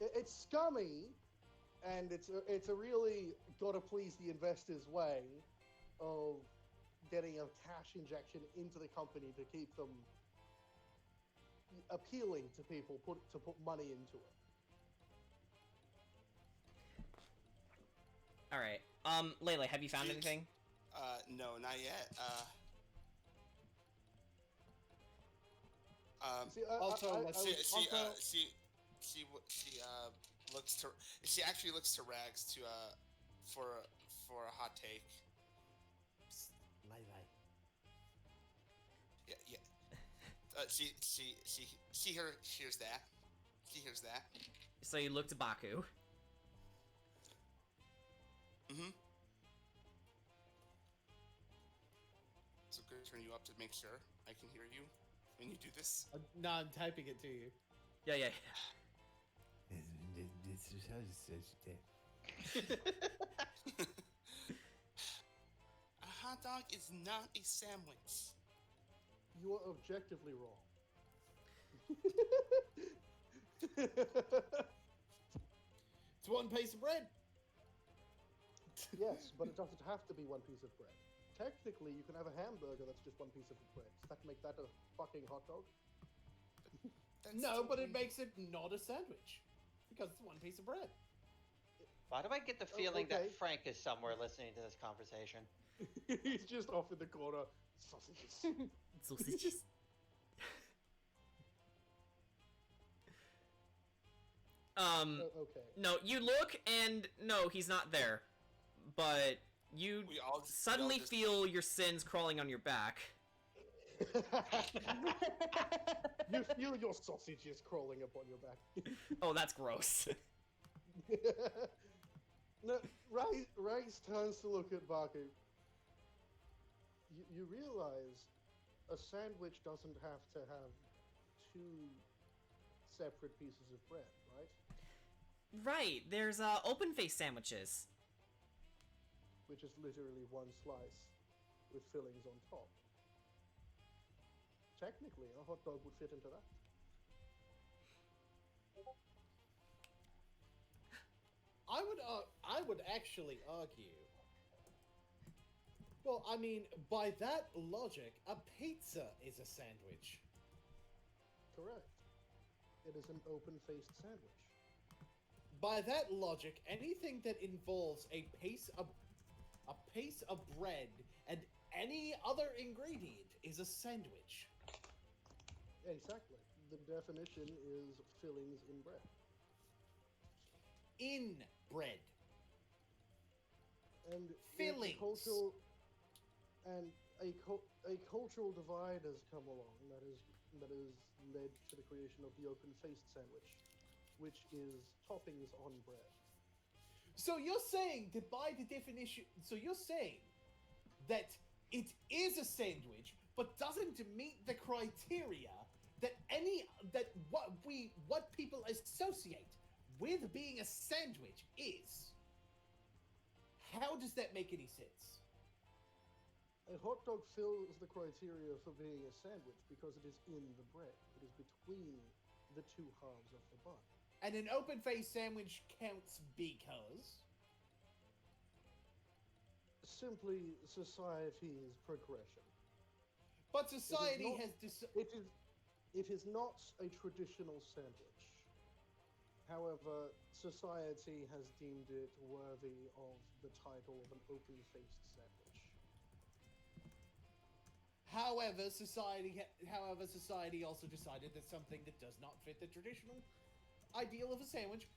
[SPEAKER 5] It's scummy, and it's a really gotta please the investors way of getting a cash injection into the company to keep them appealing to people to put money into it.
[SPEAKER 1] All right. Lele, have you found anything?
[SPEAKER 6] No, not yet. She looks to Rags to for a hot take.
[SPEAKER 3] Psst, Lele.
[SPEAKER 6] Yeah. She hears that. She hears that.
[SPEAKER 1] So you look to Baku.
[SPEAKER 6] Mm-hmm. So I'm gonna turn you up to make sure I can hear you when you do this.
[SPEAKER 3] No, I'm typing it to you.
[SPEAKER 1] Yeah.
[SPEAKER 6] A hot dog is not a sandwich.
[SPEAKER 5] You are objectively wrong.
[SPEAKER 3] It's one piece of bread.
[SPEAKER 5] Yes, but it doesn't have to be one piece of bread. Technically, you can have a hamburger that's just one piece of bread. Does that make that a fucking hot dog?
[SPEAKER 3] No, but it makes it not a sandwich. Because it's one piece of bread.
[SPEAKER 2] Why do I get the feeling
[SPEAKER 5] okay.
[SPEAKER 2] that Frank is somewhere listening to this conversation?
[SPEAKER 5] He's just off in the corner. Sausages.
[SPEAKER 1] Sausages.
[SPEAKER 5] Okay.
[SPEAKER 1] No, you look and no, he's not there. But you suddenly feel your sins crawling on your back.
[SPEAKER 5] You feel your sausages crawling up on your back.
[SPEAKER 1] Oh, that's gross.
[SPEAKER 5] No, Rags turns to look at Baku. You realize a sandwich doesn't have to have two separate pieces of bread, right?
[SPEAKER 1] Right, there's open-faced sandwiches.
[SPEAKER 5] Which is literally one slice with fillings on top. Technically, a hot dog would fit into that.
[SPEAKER 3] I would actually argue. Well, I mean, by that logic, a pizza is a sandwich.
[SPEAKER 5] Correct. It is an open-faced sandwich.
[SPEAKER 3] By that logic, anything that involves a piece of bread and any other ingredient is a sandwich.
[SPEAKER 5] Exactly. The definition is fillings in bread.
[SPEAKER 3] in bread.
[SPEAKER 5] And
[SPEAKER 3] Fillings.
[SPEAKER 5] A cultural divide has come along that has led to the creation of the open-faced sandwich, which is toppings on bread.
[SPEAKER 3] So you're saying that by the definition, so you're saying that it is a sandwich, but doesn't meet the criteria that what people associate with being a sandwich is. How does that make any sense?
[SPEAKER 5] A hot dog fills the criteria for being a sandwich because it is in the bread. It is between the two halves of the bun.
[SPEAKER 3] And an open-faced sandwich counts because
[SPEAKER 5] Simply society's progression.
[SPEAKER 3] but society
[SPEAKER 5] not-
[SPEAKER 3] has
[SPEAKER 5] It is not a traditional sandwich. However, society has deemed it worthy of the title of an open-faced sandwich.
[SPEAKER 3] However, society also decided that something that does not fit the traditional ideal of a sandwich,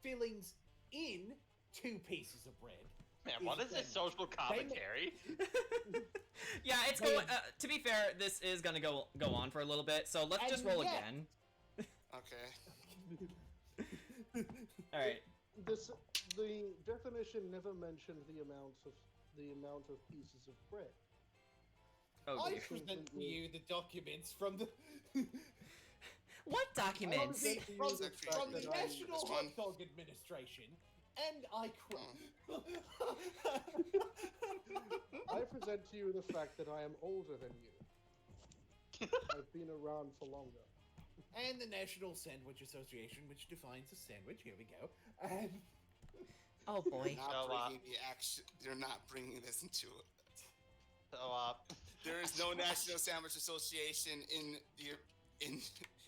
[SPEAKER 3] fillings in 2 pieces of bread.
[SPEAKER 2] Man, what is this social commentary?
[SPEAKER 1] Yeah, it's going. To be fair, this is gonna go on for a little bit, so let's just
[SPEAKER 3] And
[SPEAKER 1] roll
[SPEAKER 3] yet-
[SPEAKER 1] again.
[SPEAKER 6] Okay.
[SPEAKER 1] All right.
[SPEAKER 5] The definition never mentioned the amount of pieces of bread.
[SPEAKER 1] Oh
[SPEAKER 3] I
[SPEAKER 1] dear.
[SPEAKER 3] present to you the documents from the
[SPEAKER 1] What documents?
[SPEAKER 5] Honestly,
[SPEAKER 3] from
[SPEAKER 5] the
[SPEAKER 3] the
[SPEAKER 5] fact that I'm-
[SPEAKER 3] National
[SPEAKER 6] This one.
[SPEAKER 3] Hot Dog Administration, and I quote.
[SPEAKER 5] I present to you the fact that I am older than you. I've been around for longer.
[SPEAKER 3] And the National Sandwich Association, which defines a sandwich. Here we go. And
[SPEAKER 1] Oh boy.
[SPEAKER 6] They're not bringing this into it.
[SPEAKER 2] So,
[SPEAKER 6] There is no National Sandwich Association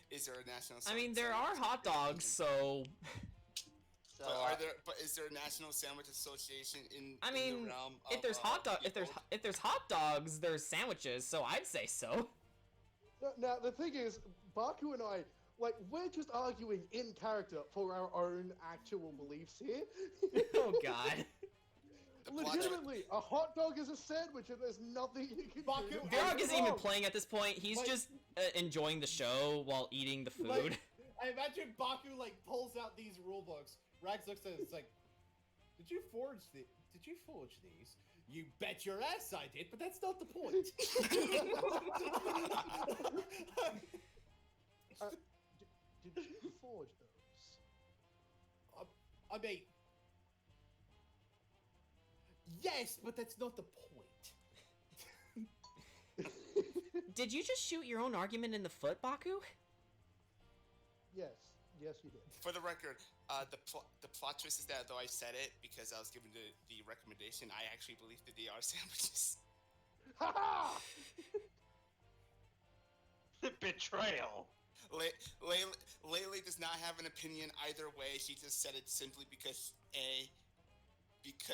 [SPEAKER 6] is there a National
[SPEAKER 1] I mean, there
[SPEAKER 6] Sandwich
[SPEAKER 1] are hot dogs, so
[SPEAKER 2] so
[SPEAKER 6] But is there a National Sandwich Association in
[SPEAKER 1] I
[SPEAKER 6] in
[SPEAKER 1] mean,
[SPEAKER 6] the realm
[SPEAKER 1] if
[SPEAKER 6] of,
[SPEAKER 1] there's hot dog,
[SPEAKER 6] the
[SPEAKER 1] if there's
[SPEAKER 6] old-
[SPEAKER 1] if there's hot dogs, there's sandwiches. So I'd say so.
[SPEAKER 5] Now, the thing is, Baku and I, we're just arguing in character for our own actual beliefs here.
[SPEAKER 1] Oh god.
[SPEAKER 6] the plot twist-
[SPEAKER 5] Legitimately, a hot dog is a sandwich and there's nothing you can
[SPEAKER 3] Baku,
[SPEAKER 5] do.
[SPEAKER 1] Virog isn't even
[SPEAKER 5] wrong.
[SPEAKER 1] playing at this point. He's
[SPEAKER 3] Like-
[SPEAKER 1] just enjoying the show while eating the food.
[SPEAKER 3] Like, I imagine Baku pulls out these rule books. Rags looks at it, it's like, Did you forge these? You bet your ass I did, but that's not the point.
[SPEAKER 5] Did you forge those?
[SPEAKER 3] I mean, yes, but that's not the point.
[SPEAKER 1] Did you just shoot your own argument in the foot, Baku?
[SPEAKER 5] Yes, you did.
[SPEAKER 6] For the record, the plot twist is that though I said it because I was given the recommendation, I actually believe that they are sandwiches.
[SPEAKER 5] Ha ha!
[SPEAKER 2] betrayal.
[SPEAKER 6] Laylee does not have an opinion either way. She just said it simply because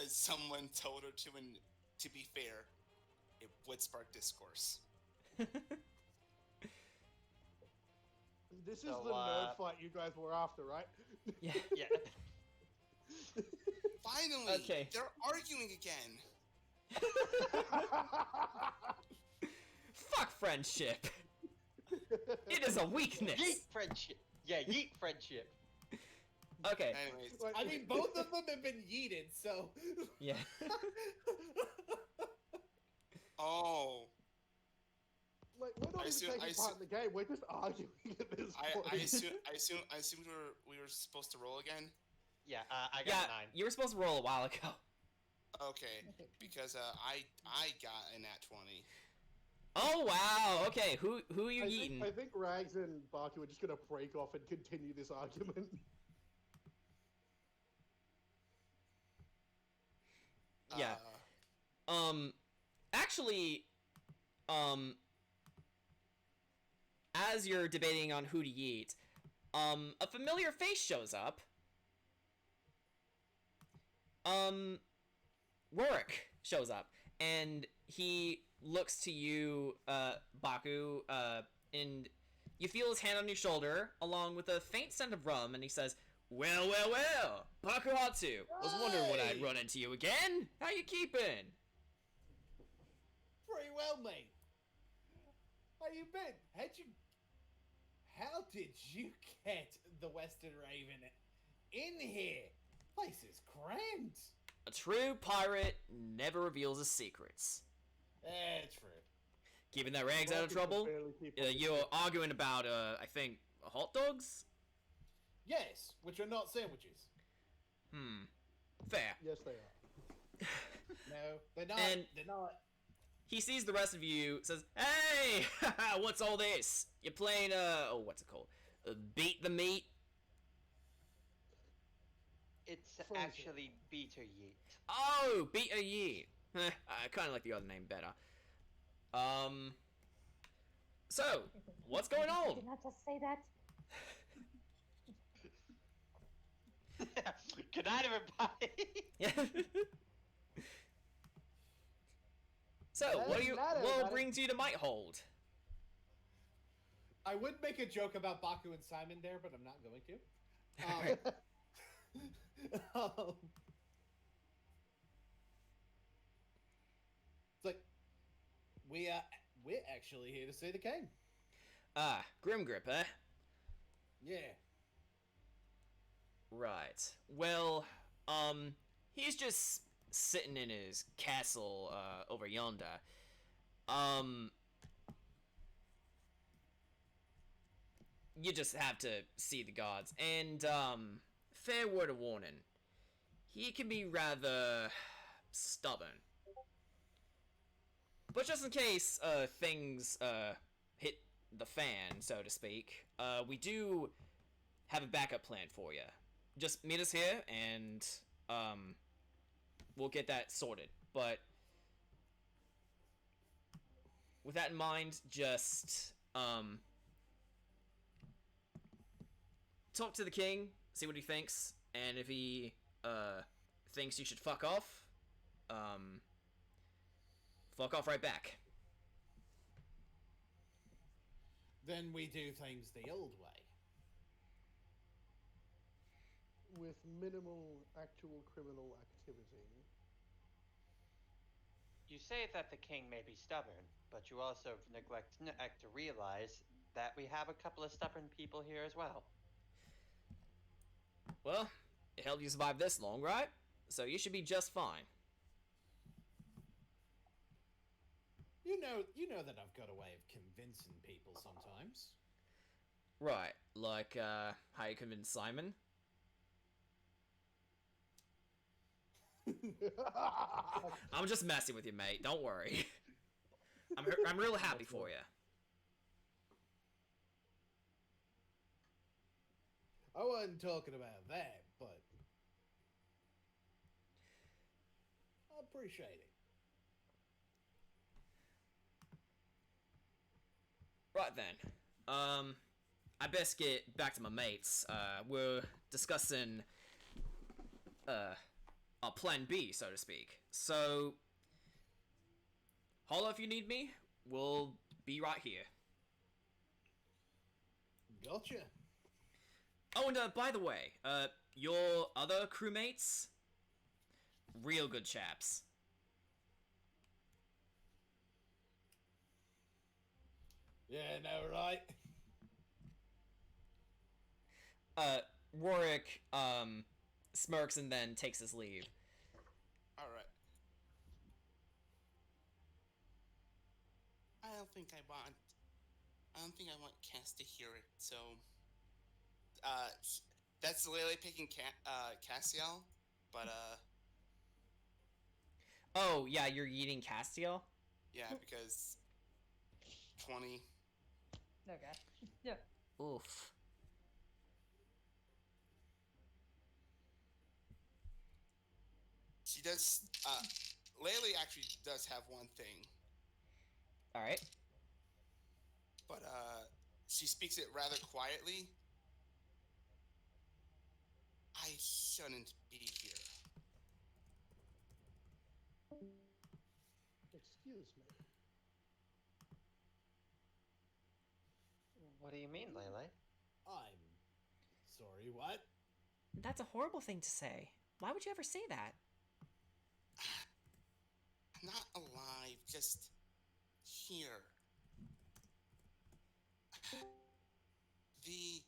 [SPEAKER 6] someone told her to, and to be fair, it would spark discourse.
[SPEAKER 5] This is
[SPEAKER 2] So,
[SPEAKER 5] the nerd fight you guys were after, right?
[SPEAKER 1] Yeah.
[SPEAKER 2] Yeah.
[SPEAKER 6] Finally,
[SPEAKER 1] Okay.
[SPEAKER 6] they're arguing again.
[SPEAKER 1] Fuck friendship. It is a weakness.
[SPEAKER 2] Yeet friendship. Yeah, yeet friendship.
[SPEAKER 1] Okay.
[SPEAKER 6] Anyways,
[SPEAKER 3] I mean, both of them have been yeeted, so.
[SPEAKER 1] Yeah.
[SPEAKER 6] oh,
[SPEAKER 5] We're not
[SPEAKER 6] I
[SPEAKER 5] even
[SPEAKER 6] assume-
[SPEAKER 5] taking
[SPEAKER 6] I
[SPEAKER 5] part in the game. We're just arguing at this point.
[SPEAKER 6] I assumed we were supposed to roll again.
[SPEAKER 2] Yeah, I got
[SPEAKER 1] Yeah.
[SPEAKER 2] 9.
[SPEAKER 1] You were supposed to roll a while ago.
[SPEAKER 6] Okay, because I got a nat 20.
[SPEAKER 1] Oh wow. Okay. Who are you eating?
[SPEAKER 5] I think Rags and Barky were just gonna break off and continue this argument.
[SPEAKER 1] Yeah. Actually, as you're debating on who to eat, a familiar face shows up. Rorik shows up, and he looks to you, Baku, and you feel his hand on your shoulder, along with a faint scent of rum, and he says, Well, well, well! Bakuhatsu! Was wondering when I'd
[SPEAKER 3] Hey!
[SPEAKER 1] run into you again! How you keeping?
[SPEAKER 3] Pretty well, mate. How you been? How did you get the Western Raven in here? Place is crammed.
[SPEAKER 1] A true pirate never reveals his secrets.
[SPEAKER 3] True.
[SPEAKER 1] Keeping their eggs out of
[SPEAKER 5] Marcus
[SPEAKER 1] trouble?
[SPEAKER 5] can barely keep up with
[SPEAKER 1] You're
[SPEAKER 5] it.
[SPEAKER 1] arguing about, I think, hot dogs?
[SPEAKER 3] Yes, which are not sandwiches.
[SPEAKER 1] Fair.
[SPEAKER 5] Yes, they are.
[SPEAKER 3] No, they're not.
[SPEAKER 1] And-
[SPEAKER 3] They're not.
[SPEAKER 1] He sees the rest of you, says, "Hey! What's all this? You playing, what's it called? Beat the meat?"
[SPEAKER 2] It's
[SPEAKER 5] Frozen.
[SPEAKER 2] actually Beater Yeet.
[SPEAKER 1] Oh, beat a yeet. I kind of like the other name better. So, what's going on?
[SPEAKER 4] Did not just say that.
[SPEAKER 2] Good night, everybody.
[SPEAKER 1] So, what do you?
[SPEAKER 5] Not
[SPEAKER 1] What
[SPEAKER 5] everybody.
[SPEAKER 1] brings you to Mighthold?
[SPEAKER 3] I would make a joke about Baku and Simon there, but I'm not going to. It's like we're actually here to see the king.
[SPEAKER 1] Ah, Grim Grip, eh?
[SPEAKER 3] Yeah.
[SPEAKER 1] Right. Well, he's just sitting in his castle, over yonder. You just have to see the gods. And, fair word of warning. He can be rather stubborn. But just in case, things, hit the fan, so to speak, we do have a backup plan for you. Just meet us here, and, we'll get that sorted. But with that in mind, just, talk to the king, see what he thinks, and if he, thinks you should fuck off right back.
[SPEAKER 3] Then we do things the old way.
[SPEAKER 5] With minimal actual criminal activity.
[SPEAKER 2] You say that the king may be stubborn, but you also neglect to realize that we have a couple of stubborn people here as well.
[SPEAKER 1] Well, it helped you survive this long, right? So you should be just fine.
[SPEAKER 3] You know that I've got a way of convincing people sometimes.
[SPEAKER 1] Right, like, how you convinced Simon? I'm just messing with you, mate. Don't worry. I'm real happy for you.
[SPEAKER 3] I wasn't talking about that, but I appreciate it.
[SPEAKER 1] Right then. I best get back to my mates. We're discussing, our plan B, so to speak. So, holla if you need me. We'll be right here.
[SPEAKER 3] Gotcha.
[SPEAKER 1] Oh, and, by the way, your other crewmates? Real good chaps.
[SPEAKER 3] Yeah, no, right?
[SPEAKER 1] Rorik, smirks and then takes his leave.
[SPEAKER 6] All right. I don't think I want Cass to hear it. So, that's Lele picking Cassiel, but
[SPEAKER 1] Oh, yeah, you're eating Castiel?
[SPEAKER 6] yeah, because 20.
[SPEAKER 4] Okay. Yeah.
[SPEAKER 1] Oof.
[SPEAKER 6] She does. Lele actually does have one thing,
[SPEAKER 1] Alright.
[SPEAKER 6] but she speaks it rather quietly. I shouldn't be here.
[SPEAKER 5] Excuse me.
[SPEAKER 2] What do you mean, Lele?
[SPEAKER 3] I'm sorry, what?
[SPEAKER 1] That's a horrible thing to say. Why would you ever say that?
[SPEAKER 6] Not alive, just here. The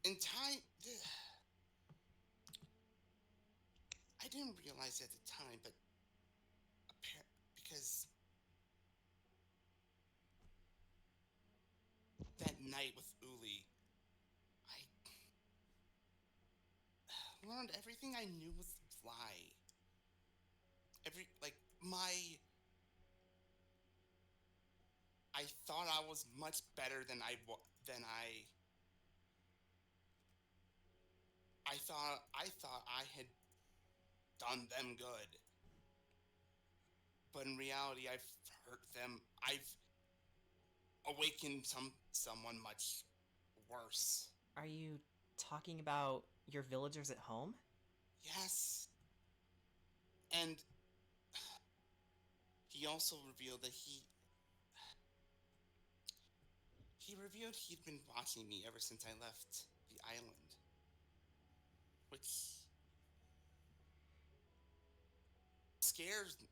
[SPEAKER 6] in time, I didn't realize at the time, but because that night with Uli, I learned everything I knew was a lie. I thought I was much better than I thought I had done them good. But in reality, I've hurt them. I've awakened someone much worse.
[SPEAKER 1] Are you talking about your villagers at home?
[SPEAKER 6] Yes. And he also revealed that he revealed he'd been watching me ever since I left the island. Which scares me.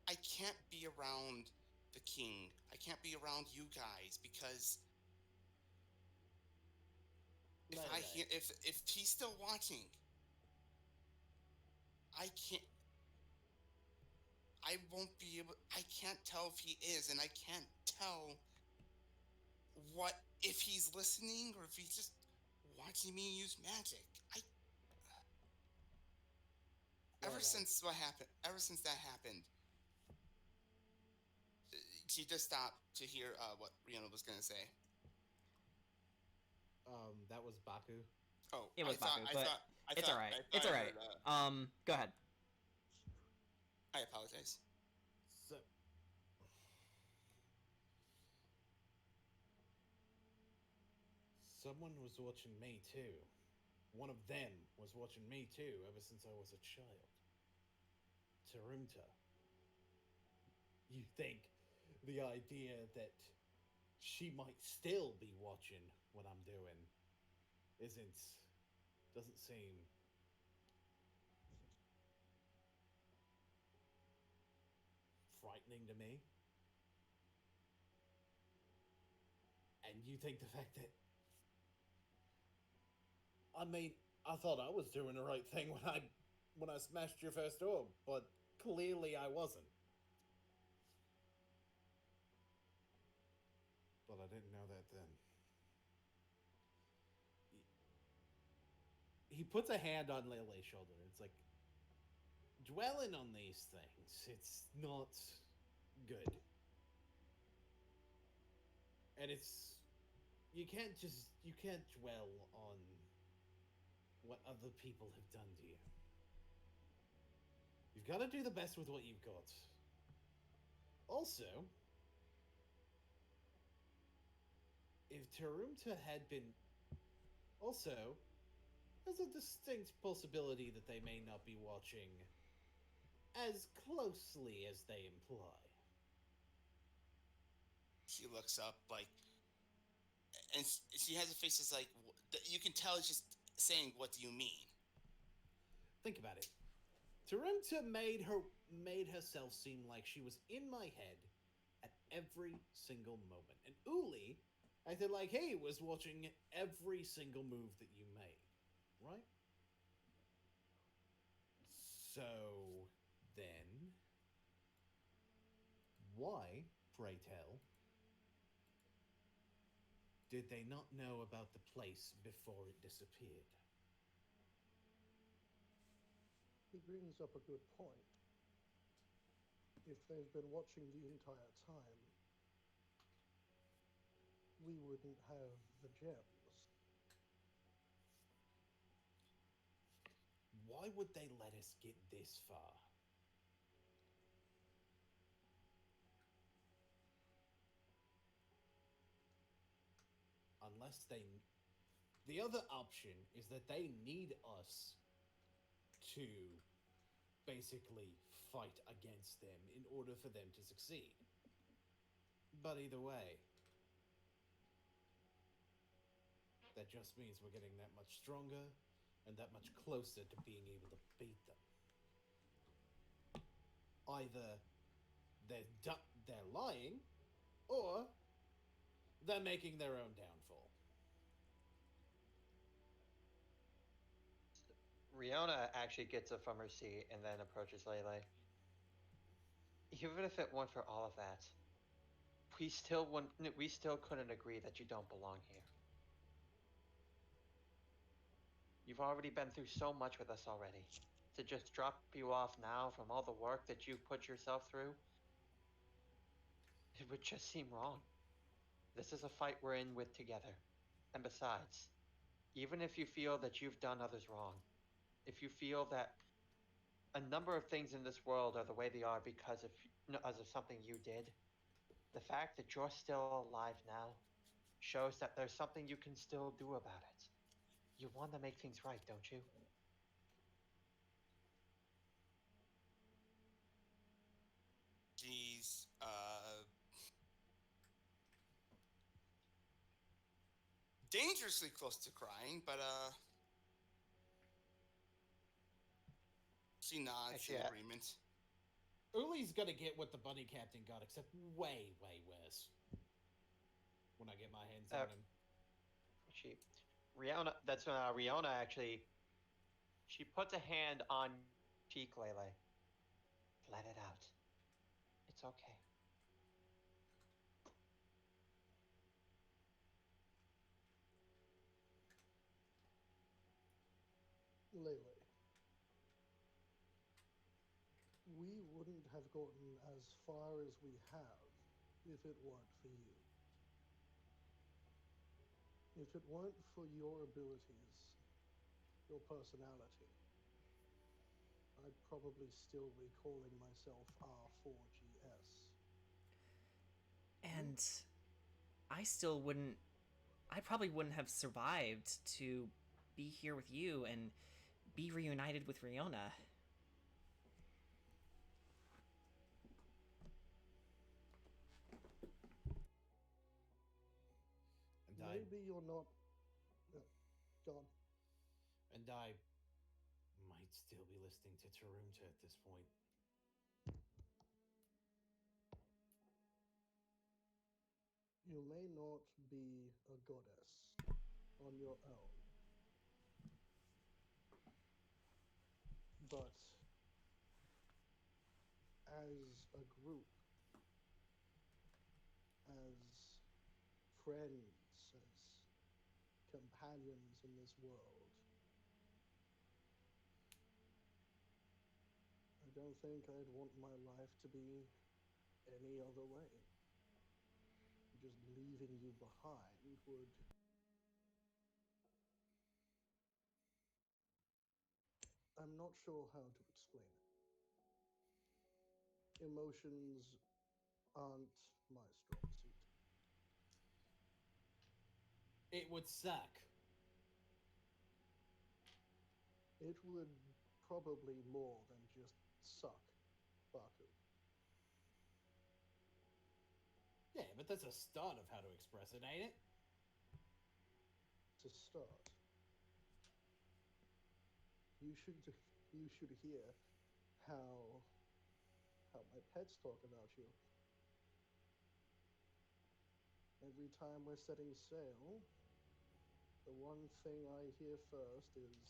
[SPEAKER 6] I can't be around the king. I can't be around you guys because if he's still watching, I can't tell if he is, and I can't tell if he's listening or if he's just watching me use magic. Ever since that happened, she just stopped to hear what Rihanna was gonna say.
[SPEAKER 3] That was Baku.
[SPEAKER 6] Oh,
[SPEAKER 1] It was Baku, but it's alright. It's alright. Go ahead.
[SPEAKER 6] I apologize.
[SPEAKER 3] So, someone was watching me too. One of them was watching me too ever since I was a child. Tarumta. You think the idea that she might still be watching what I'm doing doesn't seem frightening to me? And you think the fact that, I mean, I thought I was doing the right thing when I smashed your first orb, but clearly I wasn't. But I didn't know that then. He puts a hand on Lily's shoulder. It's like, dwelling on these things, it's not good. And you can't dwell on what other people have done to you. You've got to do the best with what you've got. Also, if Tarumta had been... Also, there's a distinct possibility that they may not be watching as closely as they imply.
[SPEAKER 6] She looks up, and she has a face that's like, you can tell it's just saying, what do you mean?
[SPEAKER 3] Think about it. Tarumta made herself seem like she was in my head at every single moment. And Uli acted like he was watching every single move that you made. Right? So, then, why, pray tell, did they not know about the place before it disappeared?
[SPEAKER 5] He brings up a good point. If they've been watching the entire time, we wouldn't have the gems.
[SPEAKER 3] Why would they let us get this far? Unless they... The other option is that they need us to basically fight against them in order for them to succeed. But either way, That just means we're getting that much stronger and that much closer to being able to beat them. Either they're lying, or they're making their own downfall.
[SPEAKER 7] Riona actually gets up from her seat and then approaches Lele. Even if it weren't for all of that, we still couldn't agree that you don't belong here. You've already been through so much with us already. To just drop you off now from all the work that you've put yourself through, it would just seem wrong. This is a fight we're in with together. And besides, even if you feel that you've done others wrong, if you feel that a number of things in this world are the way they are because of something you did, the fact that you're still alive now shows that there's something you can still do about it. You want to make things right, don't you?
[SPEAKER 6] She's dangerously close to crying, but she nods
[SPEAKER 7] Actually,
[SPEAKER 6] in agreement.
[SPEAKER 3] Uli's gonna get what the bunny captain got, except way, way worse. When I get my hands on him.
[SPEAKER 7] That's when Riona actually, she puts a hand on cheek, Lele. Let it out. It's okay.
[SPEAKER 5] Lele, we wouldn't have gotten as far as we have if it weren't for you. If it weren't for your abilities, your personality, I'd probably still be calling myself R4GS.
[SPEAKER 1] And I still wouldn't. I probably wouldn't have survived to be here with you and be reunited with Riona.
[SPEAKER 5] Maybe you're not. Gone.
[SPEAKER 3] And I might still be listening to Tarunta at this point.
[SPEAKER 5] You may not be a goddess on your own, but as a group, as friends, as companions in this world, I don't think I'd want my life to be any other way. Just leaving you behind would. I'm not sure how to explain it. Emotions aren't my strong suit.
[SPEAKER 3] It would suck.
[SPEAKER 5] It would probably more than just suck, Baku.
[SPEAKER 3] Yeah, but that's a start of how to express it, ain't it?
[SPEAKER 5] To start, you should hear how my pets talk about you. Every time we're setting sail, the one thing I hear first is,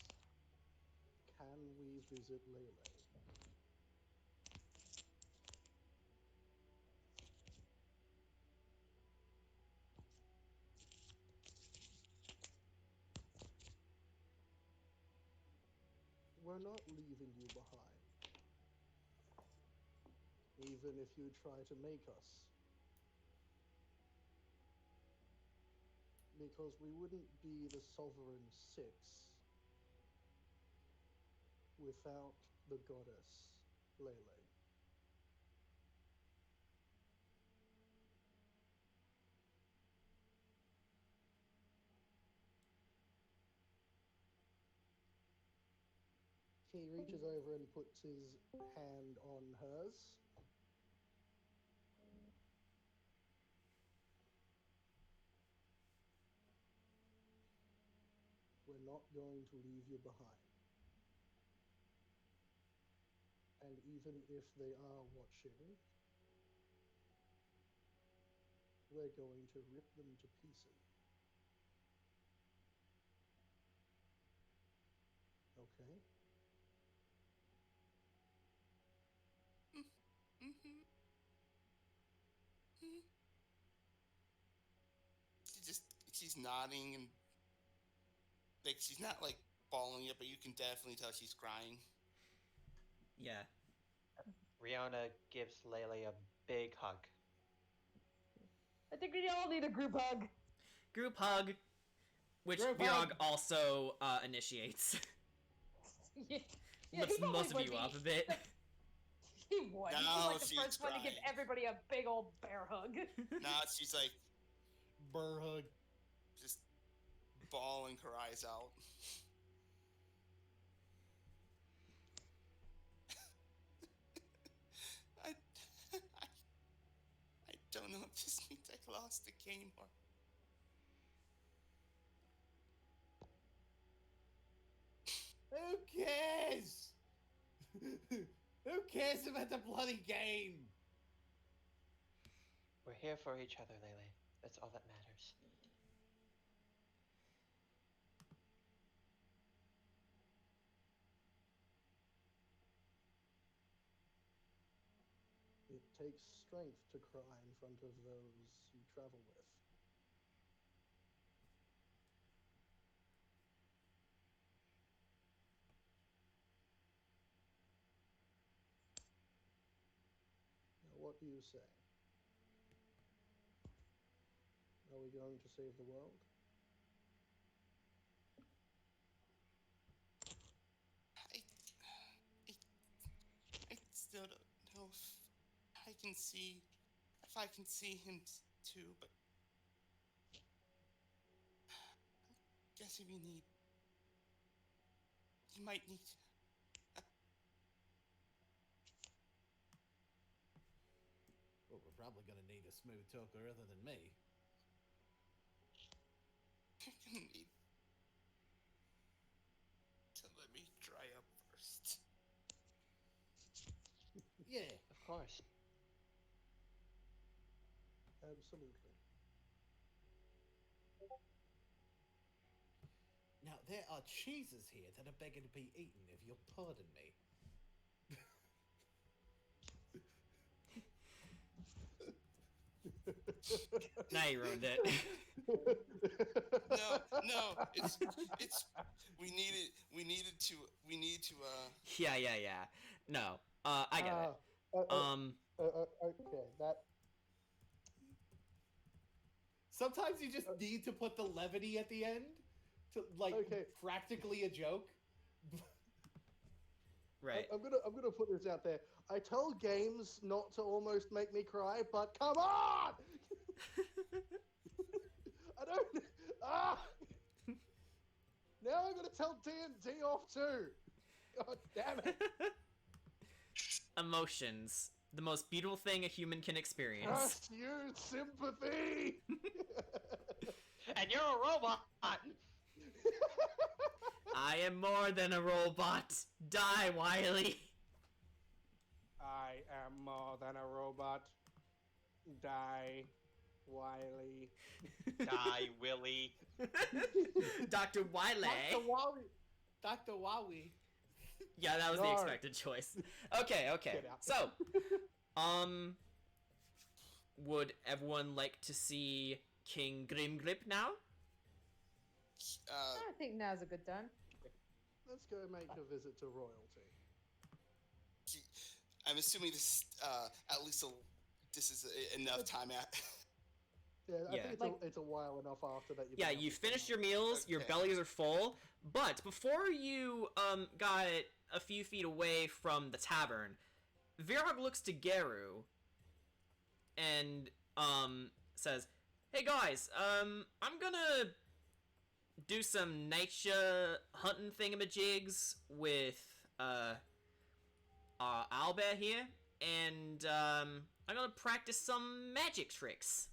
[SPEAKER 5] can we visit Lele? We're not leaving you behind, even if you try to make us. Because we wouldn't be the Sovereign Six without the goddess Lele. He reaches over and puts his hand on hers. going to leave you behind. And even if they are watching, we're going to rip them to pieces. Okay?
[SPEAKER 6] Mm-hmm. Mm-hmm. She's nodding and like she's not like bawling yet, but you can definitely tell she's crying.
[SPEAKER 1] Yeah.
[SPEAKER 7] Riona gives Lele a big hug.
[SPEAKER 4] I think we all need a group hug.
[SPEAKER 1] Group hug, which
[SPEAKER 3] Group
[SPEAKER 1] Virog
[SPEAKER 3] hug.
[SPEAKER 1] also initiates.
[SPEAKER 4] yeah,
[SPEAKER 1] Lifts
[SPEAKER 4] he probably
[SPEAKER 1] most of
[SPEAKER 4] would
[SPEAKER 1] you
[SPEAKER 4] be.
[SPEAKER 1] up a bit.
[SPEAKER 4] He would. He'd
[SPEAKER 6] Now
[SPEAKER 4] be like the
[SPEAKER 6] she's
[SPEAKER 4] first one to give
[SPEAKER 6] crying.
[SPEAKER 4] everybody a big old bear hug.
[SPEAKER 6] Now she's like
[SPEAKER 3] Burr hug.
[SPEAKER 6] just bawling her eyes out. I, I don't know if this means I lost the game or.
[SPEAKER 3] Who cares? Who cares about the bloody game?
[SPEAKER 7] We're here for each other, Lele. That's all that matters.
[SPEAKER 5] It takes strength to cry in front of those you travel with. Now, what do you say? Are we going to save the world?
[SPEAKER 6] I still don't know if I can see him too, but I guess if you might need.
[SPEAKER 3] Well, we're probably gonna need a smooth talker other than me.
[SPEAKER 6] You're gonna need to let me dry up first.
[SPEAKER 3] Yeah.
[SPEAKER 7] Of course.
[SPEAKER 5] Absolutely.
[SPEAKER 3] Now, there are cheeses here that are begging to be eaten, if you'll pardon me.
[SPEAKER 1] Now you ruined it.
[SPEAKER 6] No, it's we needed to
[SPEAKER 1] Yeah. No. I get it.
[SPEAKER 5] Okay, that.
[SPEAKER 3] Sometimes you just need to put the levity at the end to, like,
[SPEAKER 5] Okay.
[SPEAKER 3] practically a joke.
[SPEAKER 1] Right.
[SPEAKER 5] I'm gonna put this out there. I tell games not to almost make me cry, but come on! I don't. Ah! Now I'm gonna tell D&D off too. God damn it!
[SPEAKER 1] Emotions. The most beautiful thing a human can experience.
[SPEAKER 5] Trust you, sympathy.
[SPEAKER 7] And you're a robot!
[SPEAKER 1] I am more than a robot. Die, Wiley.
[SPEAKER 8] I am more than a robot. Die, Wiley.
[SPEAKER 7] Die, Willy.
[SPEAKER 1] Dr. Wiley.
[SPEAKER 3] Dr. Wowie. Dr. Wowie.
[SPEAKER 1] Yeah, that was the
[SPEAKER 5] No.
[SPEAKER 1] expected choice. Okay.
[SPEAKER 5] Get out.
[SPEAKER 1] So, would everyone like to see King Grimgrip now?
[SPEAKER 4] I think now's a good time.
[SPEAKER 5] Let's go make a visit to royalty.
[SPEAKER 6] I'm assuming this at least this is enough time at.
[SPEAKER 5] Yeah, I
[SPEAKER 1] Yeah.
[SPEAKER 5] think
[SPEAKER 4] Like-
[SPEAKER 5] it's a while enough after that.
[SPEAKER 1] Yeah, you finished your meals, your
[SPEAKER 6] Okay.
[SPEAKER 1] bellies are full, but before you got a few feet away from the tavern, Virog looks to Geru and says, "Hey guys, I'm gonna do some nature hunting thingamajigs with Owlbear here, and I'm gonna practice some magic tricks.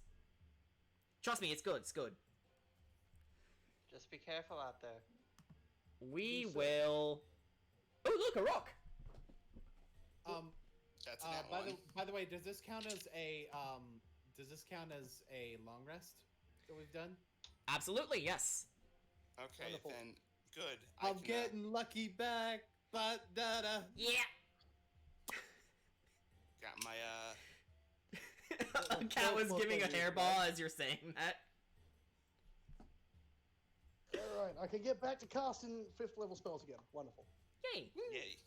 [SPEAKER 1] Trust me, it's good.
[SPEAKER 7] Just be careful out there.
[SPEAKER 1] We
[SPEAKER 5] You said-
[SPEAKER 1] will. Oh, look, a rock.
[SPEAKER 6] That's an one.
[SPEAKER 3] By the way, does this count as a long rest that we've done?
[SPEAKER 1] Absolutely, yes.
[SPEAKER 6] Okay,
[SPEAKER 5] Wonderful.
[SPEAKER 6] then good.
[SPEAKER 3] I'm
[SPEAKER 6] can,
[SPEAKER 3] getting lucky back, but da.
[SPEAKER 1] Yeah.
[SPEAKER 6] got my
[SPEAKER 1] A cat was giving a hairball as you're saying that.
[SPEAKER 5] Alright, I can get back to casting 5th level spells again. Wonderful.
[SPEAKER 1] Yay.
[SPEAKER 6] yay.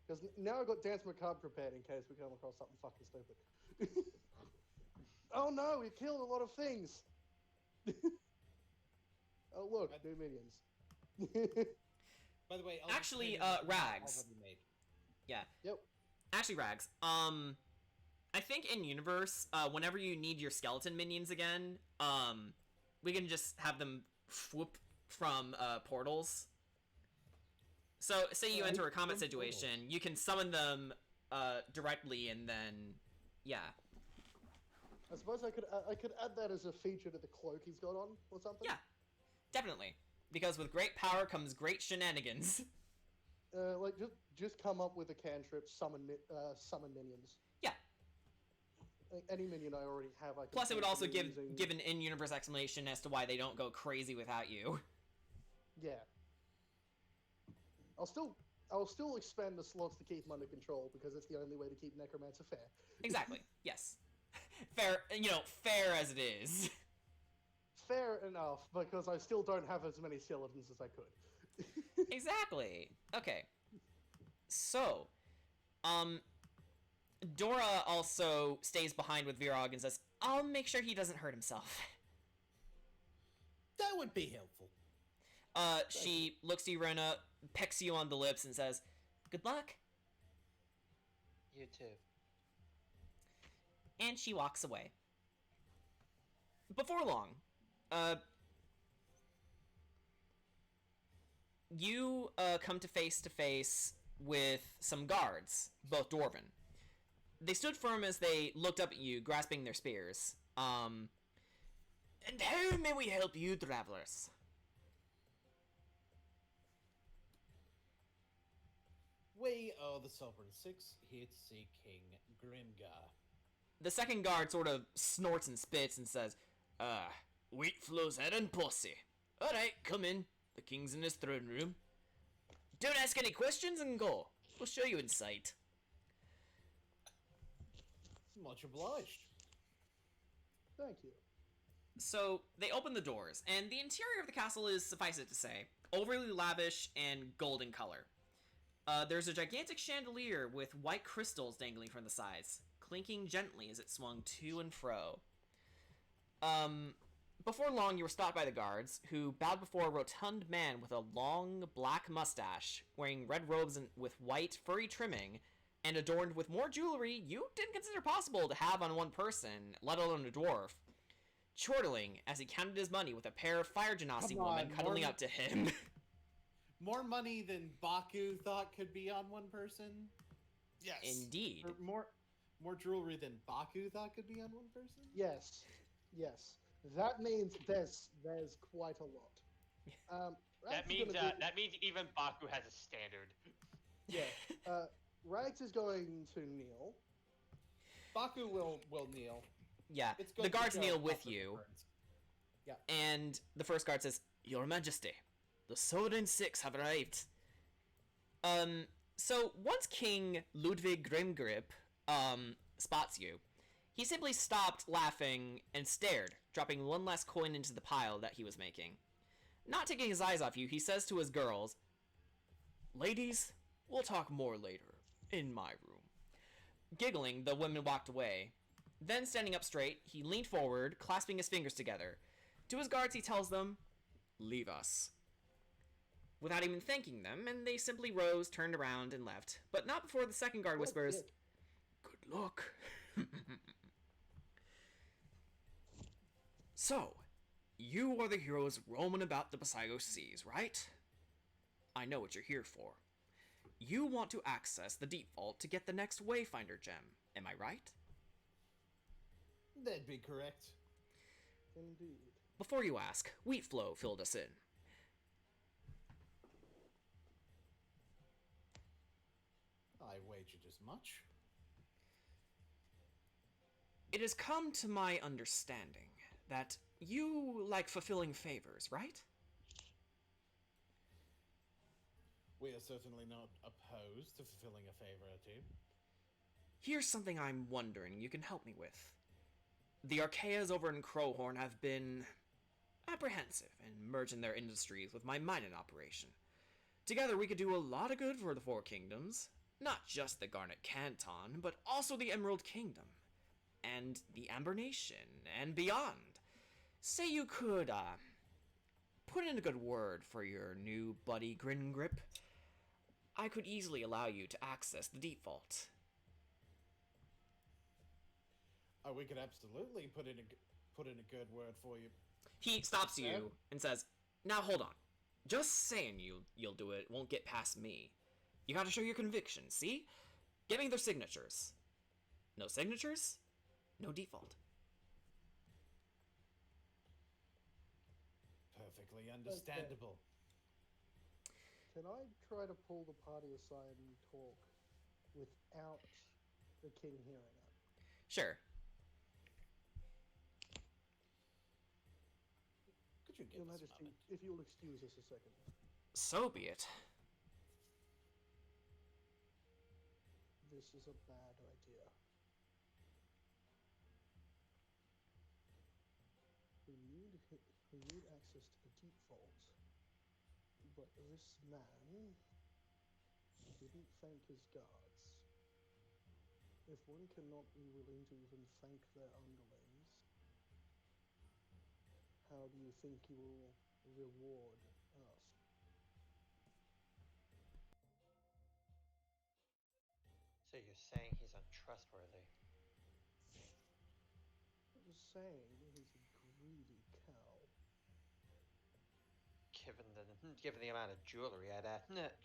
[SPEAKER 5] Because now I've got Dance Macabre prepared in case we come across something fucking stupid. Oh no, we killed a lot of things! Oh look, new minions.
[SPEAKER 3] By the way,
[SPEAKER 1] Actually, Rags.
[SPEAKER 3] Made.
[SPEAKER 1] Yeah.
[SPEAKER 5] Yep.
[SPEAKER 1] Actually, Rags. I think in universe, whenever you need your skeleton minions again, we can just have them whoop from portals. So, say you enter a combat situation, you can summon them directly, and then, yeah.
[SPEAKER 5] I suppose I could add that as a feature to the cloak he's got on, or something?
[SPEAKER 1] Yeah, definitely. Because with great power comes great shenanigans.
[SPEAKER 5] Like, just come up with a cantrip, summon minions.
[SPEAKER 1] Yeah.
[SPEAKER 5] Like, any minion I already have, I can...
[SPEAKER 1] Plus, it would also give
[SPEAKER 5] using...
[SPEAKER 1] an in-universe explanation as to why they don't go crazy without you.
[SPEAKER 5] Yeah. I'll still expand the slots to keep them under control, because it's the only way to keep Necromancer fair.
[SPEAKER 1] Exactly. Yes. Fair, fair as it is.
[SPEAKER 5] Fair enough, because I still don't have as many skeletons as I could.
[SPEAKER 1] Exactly. Okay. So, Dora also stays behind with Virog and says, I'll make sure he doesn't hurt himself.
[SPEAKER 3] That would be helpful.
[SPEAKER 1] She looks to you, Rona, pecks you on the lips, and says, good luck.
[SPEAKER 7] You too.
[SPEAKER 1] And she walks away. Before long, you come to face with some guards, both dwarven. They stood firm as they looked up at you, grasping their spears. And how may we help you, travelers?
[SPEAKER 3] We are the Sovereign Six, here to see King Grimgar.
[SPEAKER 1] The second guard sort of snorts and spits and says, Wheatflow's head and posse. Alright, come in. The king's in his throne room. Don't ask any questions and go. We'll show you in sight.
[SPEAKER 3] Much obliged.
[SPEAKER 5] Thank you.
[SPEAKER 1] So, they open the doors, and the interior of the castle is, suffice it to say, overly lavish and golden color. There's a gigantic chandelier with white crystals dangling from the sides, clinking gently as it swung to and fro. Before long, you were stopped by the guards, who bowed before a rotund man with a long, black mustache, wearing red robes with white, furry trimming, and adorned with more jewelry you didn't consider possible to have on one person, let alone a dwarf. Chortling as he counted his money with a pair of fire genasi
[SPEAKER 3] Come on,
[SPEAKER 1] women cuddling up to him.
[SPEAKER 3] More money than Baku thought could be on one person?
[SPEAKER 6] Yes.
[SPEAKER 1] Indeed.
[SPEAKER 3] Or more jewelry than Baku thought could be on one person?
[SPEAKER 5] Yes. That means there's quite a lot.
[SPEAKER 2] That means even Baku has a standard.
[SPEAKER 5] Yeah. Rags is going to kneel.
[SPEAKER 3] Baku will kneel.
[SPEAKER 1] Yeah,
[SPEAKER 3] It's
[SPEAKER 1] the
[SPEAKER 3] good to
[SPEAKER 1] guards
[SPEAKER 3] show
[SPEAKER 1] kneel with
[SPEAKER 3] comfort
[SPEAKER 1] you,
[SPEAKER 3] burns. Yeah.
[SPEAKER 1] and the first guard says, Your Majesty, the Sovereign Six have arrived. So once King Ludwig Grimgrip, spots you, he simply stopped laughing and stared, dropping one last coin into the pile that he was making. Not taking his eyes off you, he says to his girls, Ladies, we'll talk more later, in my room. Giggling, the women walked away. Then, standing up straight, he leaned forward, clasping his fingers together. To his guards, he tells them, Leave us. Without even thanking them, and they simply rose, turned around, and left. But not before the second guard whispers, Good luck. So, you are the heroes roaming about the Pasigo seas, right? I know what you're here for. You want to access the deep vault to get the next Wayfinder gem, am I right?
[SPEAKER 3] That'd be correct.
[SPEAKER 5] Indeed.
[SPEAKER 1] Before you ask, Wheatflow filled us in.
[SPEAKER 3] wagered as much.
[SPEAKER 1] It has come to my understanding that you like fulfilling favors, right?
[SPEAKER 3] We are certainly not opposed to fulfilling a favor or two.
[SPEAKER 1] Here's something I'm wondering you can help me with. The Archaeas over in Crowhorn have been apprehensive in merging their industries with my mining operation. Together we could do a lot of good for the Four Kingdoms. Not just the Garnet Canton, but also the Emerald Kingdom. And the Amber Nation, and beyond. Say you could, put in a good word for your new buddy Grin Grip. I could easily allow you to access the default.
[SPEAKER 3] Oh, we could absolutely put in a good word for you.
[SPEAKER 1] He stops you and says, "Now hold on. Just saying you'll do it won't get past me. You gotta show your conviction, see? Get me their signatures. No signatures? No default."
[SPEAKER 3] Perfectly understandable.
[SPEAKER 5] Can I try to pull the party aside and talk without the king hearing it?
[SPEAKER 1] Sure.
[SPEAKER 3] Could you give
[SPEAKER 5] Your
[SPEAKER 3] us a
[SPEAKER 5] Majesty,
[SPEAKER 3] moment?
[SPEAKER 5] if you'll excuse us a second.
[SPEAKER 1] So be it.
[SPEAKER 5] This is a bad idea. We need access to the deep vault, but this man didn't thank his guards. If one cannot be willing to even thank their underlings, how do you think he will reward us?
[SPEAKER 7] So you're saying he's untrustworthy?
[SPEAKER 5] I'm just saying, he's a greedy cow.
[SPEAKER 7] Given the amount of jewelry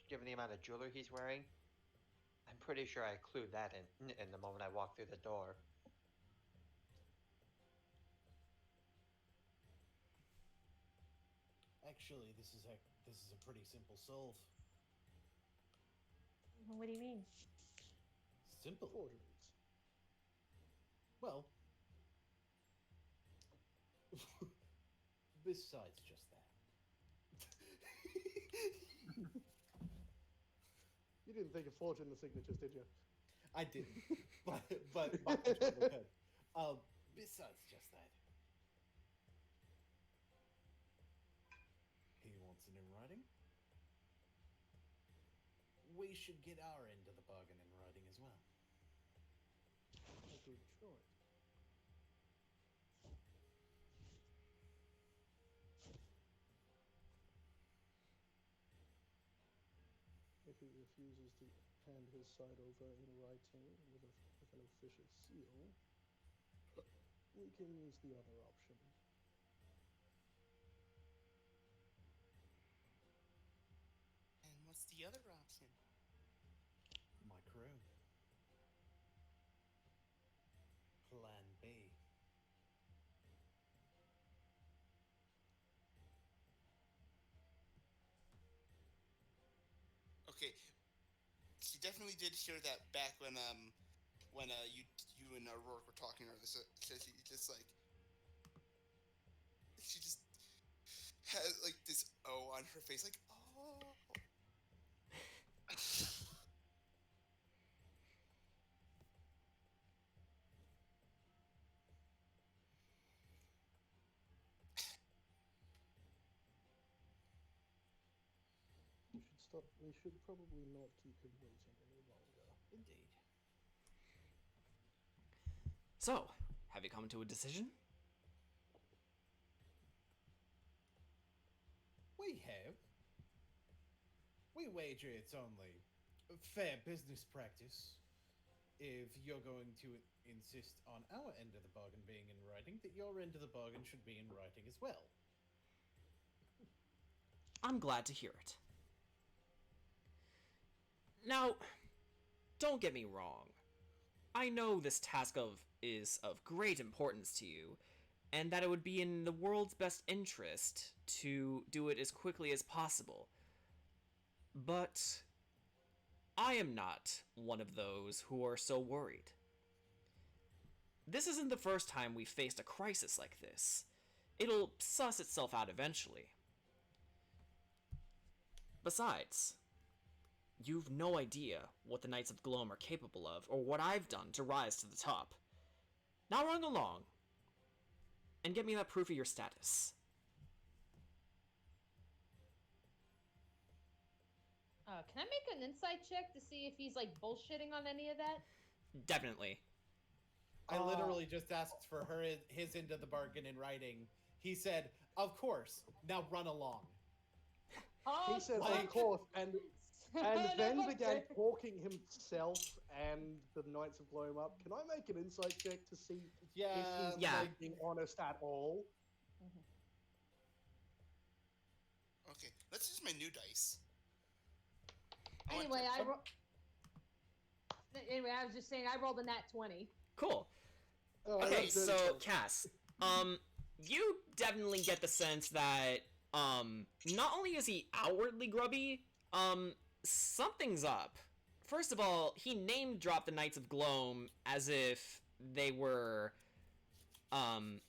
[SPEAKER 7] given the amount of jewelry he's wearing, I'm pretty sure I clued that in the moment I walked through the door.
[SPEAKER 3] Actually, this is a pretty simple solve.
[SPEAKER 4] What do you mean?
[SPEAKER 3] Simple.
[SPEAKER 5] Forgeries.
[SPEAKER 3] Well, besides just that.
[SPEAKER 5] You didn't think of forging the signatures, did you?
[SPEAKER 3] I didn't, but could. Besides just that, he wants it in writing. We should get our end of the bargain in writing as well.
[SPEAKER 5] A good choice. If he refuses to hand his side over in writing with an official seal, we can use the other option.
[SPEAKER 6] And what's the other option?
[SPEAKER 3] My crew. Plan B.
[SPEAKER 6] Okay, she definitely did share that back when you and Rourke were talking earlier. So she just has like this O on her face, like oh.
[SPEAKER 5] We should probably not keep him waiting any longer.
[SPEAKER 3] Indeed.
[SPEAKER 1] So, have you come to a decision?
[SPEAKER 3] We have. We wager it's only fair business practice if you're going to insist on our end of the bargain being in writing, that your end of the bargain should be in writing as well.
[SPEAKER 1] I'm glad to hear it. Now, don't get me wrong. I know this task is of great importance to you, and that it would be in the world's best interest to do it as quickly as possible. But I am not one of those who are so worried. This isn't the first time we've faced a crisis like this. It'll suss itself out eventually. Besides, you've no idea what the Knights of Gloam are capable of, or what I've done to rise to the top. Now run along, and get me that proof of your status.
[SPEAKER 4] Can I make an insight check to see if he's like bullshitting on any of that?
[SPEAKER 1] Definitely.
[SPEAKER 3] I literally just asked for his end of the bargain in writing. He said, "Of course. Now run along."
[SPEAKER 4] Oh,
[SPEAKER 5] He said,
[SPEAKER 3] like-
[SPEAKER 5] of course, and then began talking himself and the Knights of Gloam up. Can I make an insight check to see
[SPEAKER 3] Yeah,
[SPEAKER 5] if he's
[SPEAKER 1] Yeah.
[SPEAKER 5] like, being honest at all?
[SPEAKER 6] Okay, let's use my new dice. I want
[SPEAKER 4] Anyway,
[SPEAKER 6] to-
[SPEAKER 4] anyway, I was just saying I rolled a nat 20.
[SPEAKER 1] Cool.
[SPEAKER 5] Oh,
[SPEAKER 1] Okay,
[SPEAKER 5] that's
[SPEAKER 1] so
[SPEAKER 5] good.
[SPEAKER 1] Cass, you definitely get the sense that not only is he outwardly grubby, something's up. First of all, he name dropped the Knights of Gloam as if they were
[SPEAKER 5] He's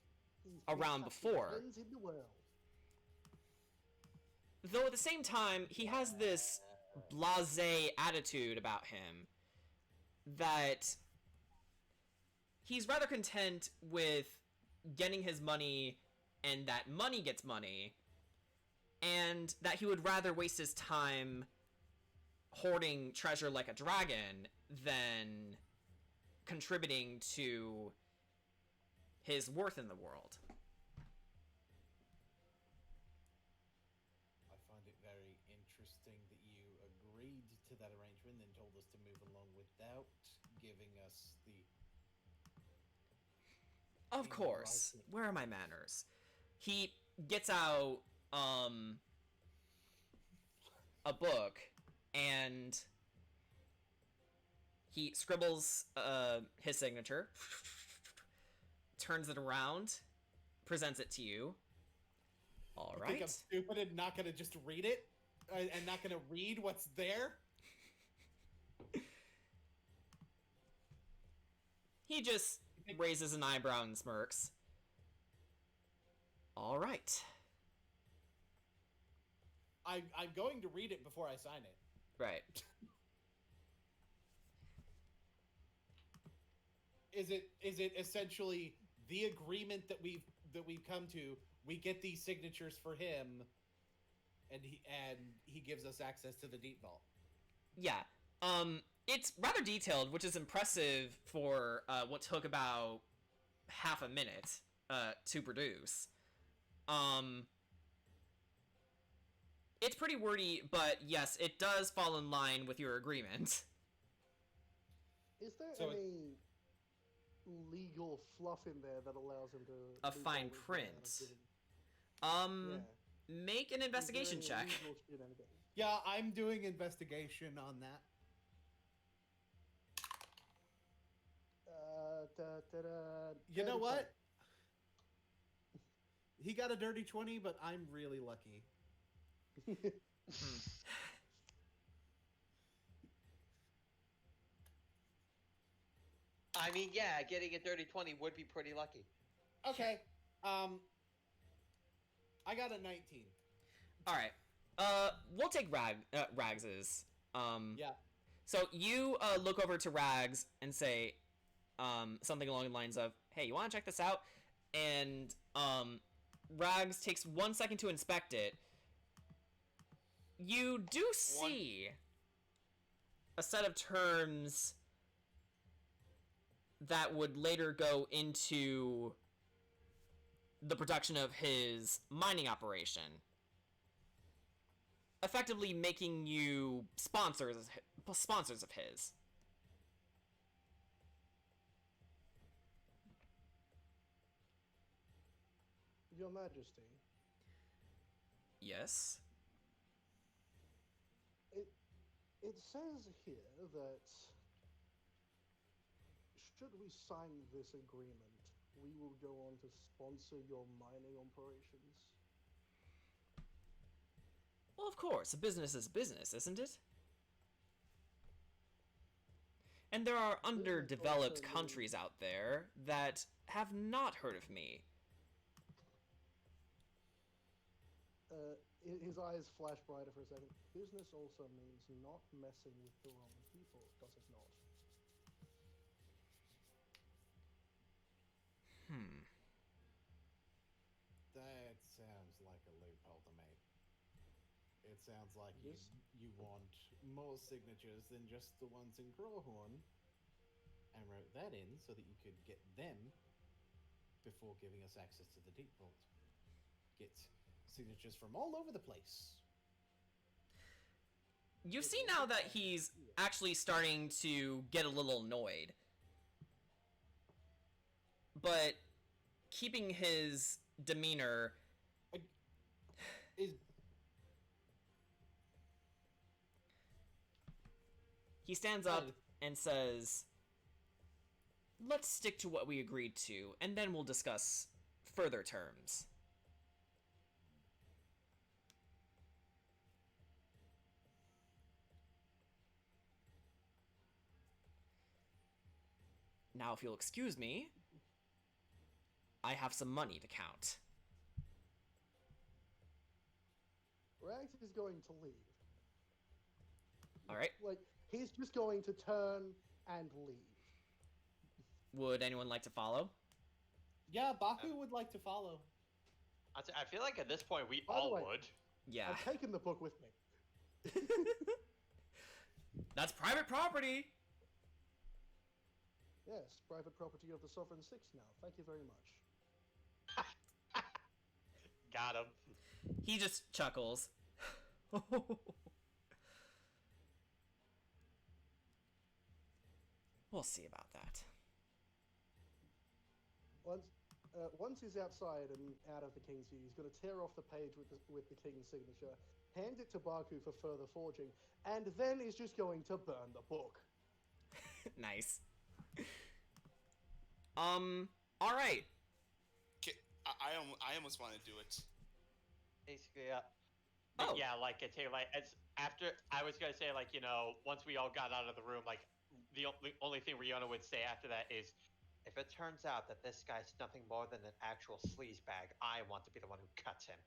[SPEAKER 1] around
[SPEAKER 5] best
[SPEAKER 1] before.
[SPEAKER 5] friends in the world.
[SPEAKER 1] Though at the same time, he has this blasé attitude about him that he's rather content with getting his money and that money gets money, and that he would rather waste his time hoarding treasure like a dragon than contributing to his worth in the world.
[SPEAKER 3] I find it very interesting that you agreed to that arrangement and told us to move along without giving us the...
[SPEAKER 1] Of course. Where are my manners? He gets out a book and he scribbles his signature, turns it around, presents it to you. All
[SPEAKER 3] You think I'm
[SPEAKER 1] right.
[SPEAKER 3] stupid and not gonna just read it? And not gonna read what's there?
[SPEAKER 1] He just raises an eyebrow and smirks. All right.
[SPEAKER 3] I'm going to read it before I sign it.
[SPEAKER 1] Right.
[SPEAKER 3] Is it essentially the agreement that we've come to? We get these signatures for him, and he gives us access to the deep vault.
[SPEAKER 1] Yeah. It's rather detailed, which is impressive for what took about half a minute to produce. It's pretty wordy, but yes, it does fall in line with your agreement.
[SPEAKER 5] Is there
[SPEAKER 3] So
[SPEAKER 5] any legal fluff in there that allows him to...
[SPEAKER 1] A
[SPEAKER 5] move
[SPEAKER 1] fine
[SPEAKER 5] on with
[SPEAKER 1] print.
[SPEAKER 5] without giving- Yeah.
[SPEAKER 1] Make an investigation
[SPEAKER 5] Is there any
[SPEAKER 1] check.
[SPEAKER 5] legal shenanigans?
[SPEAKER 3] Yeah, I'm doing investigation on that. You know
[SPEAKER 5] 35.
[SPEAKER 3] what? He got a dirty 20, but I'm really lucky.
[SPEAKER 7] I mean, yeah, getting a dirty 20 would be pretty lucky.
[SPEAKER 3] Okay. I got a 19.
[SPEAKER 1] All right. We'll take Rags's.
[SPEAKER 3] Yeah.
[SPEAKER 1] So you look over to Rags and say something along the lines of, "Hey, you want to check this out?" And Rags takes 1 second to inspect it. You do see a set of terms that would later go into the production of his mining operation, effectively making you sponsors of his.
[SPEAKER 5] Your Majesty,
[SPEAKER 1] Yes.
[SPEAKER 5] it says here that should we sign this agreement, we will go on to sponsor your mining operations.
[SPEAKER 1] Well, of course, a business is business, isn't it? And there are
[SPEAKER 5] also
[SPEAKER 1] underdeveloped
[SPEAKER 5] means-
[SPEAKER 1] countries out there that have not heard of me.
[SPEAKER 5] His eyes flash brighter for a second. Business also means not messing with the wrong people, does it not?
[SPEAKER 3] That sounds like a loophole to me. It sounds like
[SPEAKER 5] Yes.
[SPEAKER 3] you want more signatures than just the ones in Grawhorn, and wrote that in so that you could get them before giving us access to the deep vault. Get signatures from all over the place.
[SPEAKER 1] You see now that he's actually starting to get a little annoyed. But keeping his demeanor...
[SPEAKER 3] Is
[SPEAKER 1] He stands up and says, let's stick to what we agreed to, and then we'll discuss further terms. Now, if you'll excuse me, I have some money to count.
[SPEAKER 5] Rags is going to leave.
[SPEAKER 1] All right.
[SPEAKER 5] Like, he's just going to turn and leave.
[SPEAKER 1] Would anyone like to follow?
[SPEAKER 3] yeah, Baku would like to follow.
[SPEAKER 7] I feel like at this point we
[SPEAKER 5] By the
[SPEAKER 7] all
[SPEAKER 5] way-
[SPEAKER 7] would.
[SPEAKER 1] Yeah.
[SPEAKER 5] I've taken the book with me.
[SPEAKER 1] That's private property!
[SPEAKER 5] Yes, private property of the Sovereign Six now. Thank you very much.
[SPEAKER 7] Got him.
[SPEAKER 1] He just chuckles. We'll see about that.
[SPEAKER 5] Once he's outside and out of the king's view, he's going to tear off the page with the king's signature, hand it to Baku for further forging, and then he's just going to burn the book.
[SPEAKER 1] Nice. Alright.
[SPEAKER 6] I almost want to do it.
[SPEAKER 7] Basically,
[SPEAKER 1] Oh.
[SPEAKER 7] yeah, like I say, like as after I was gonna say, like once we all got out of the room, like the only thing Riona would say after that is, if it turns out that this guy's nothing more than an actual sleazebag, I want to be the one who cuts him.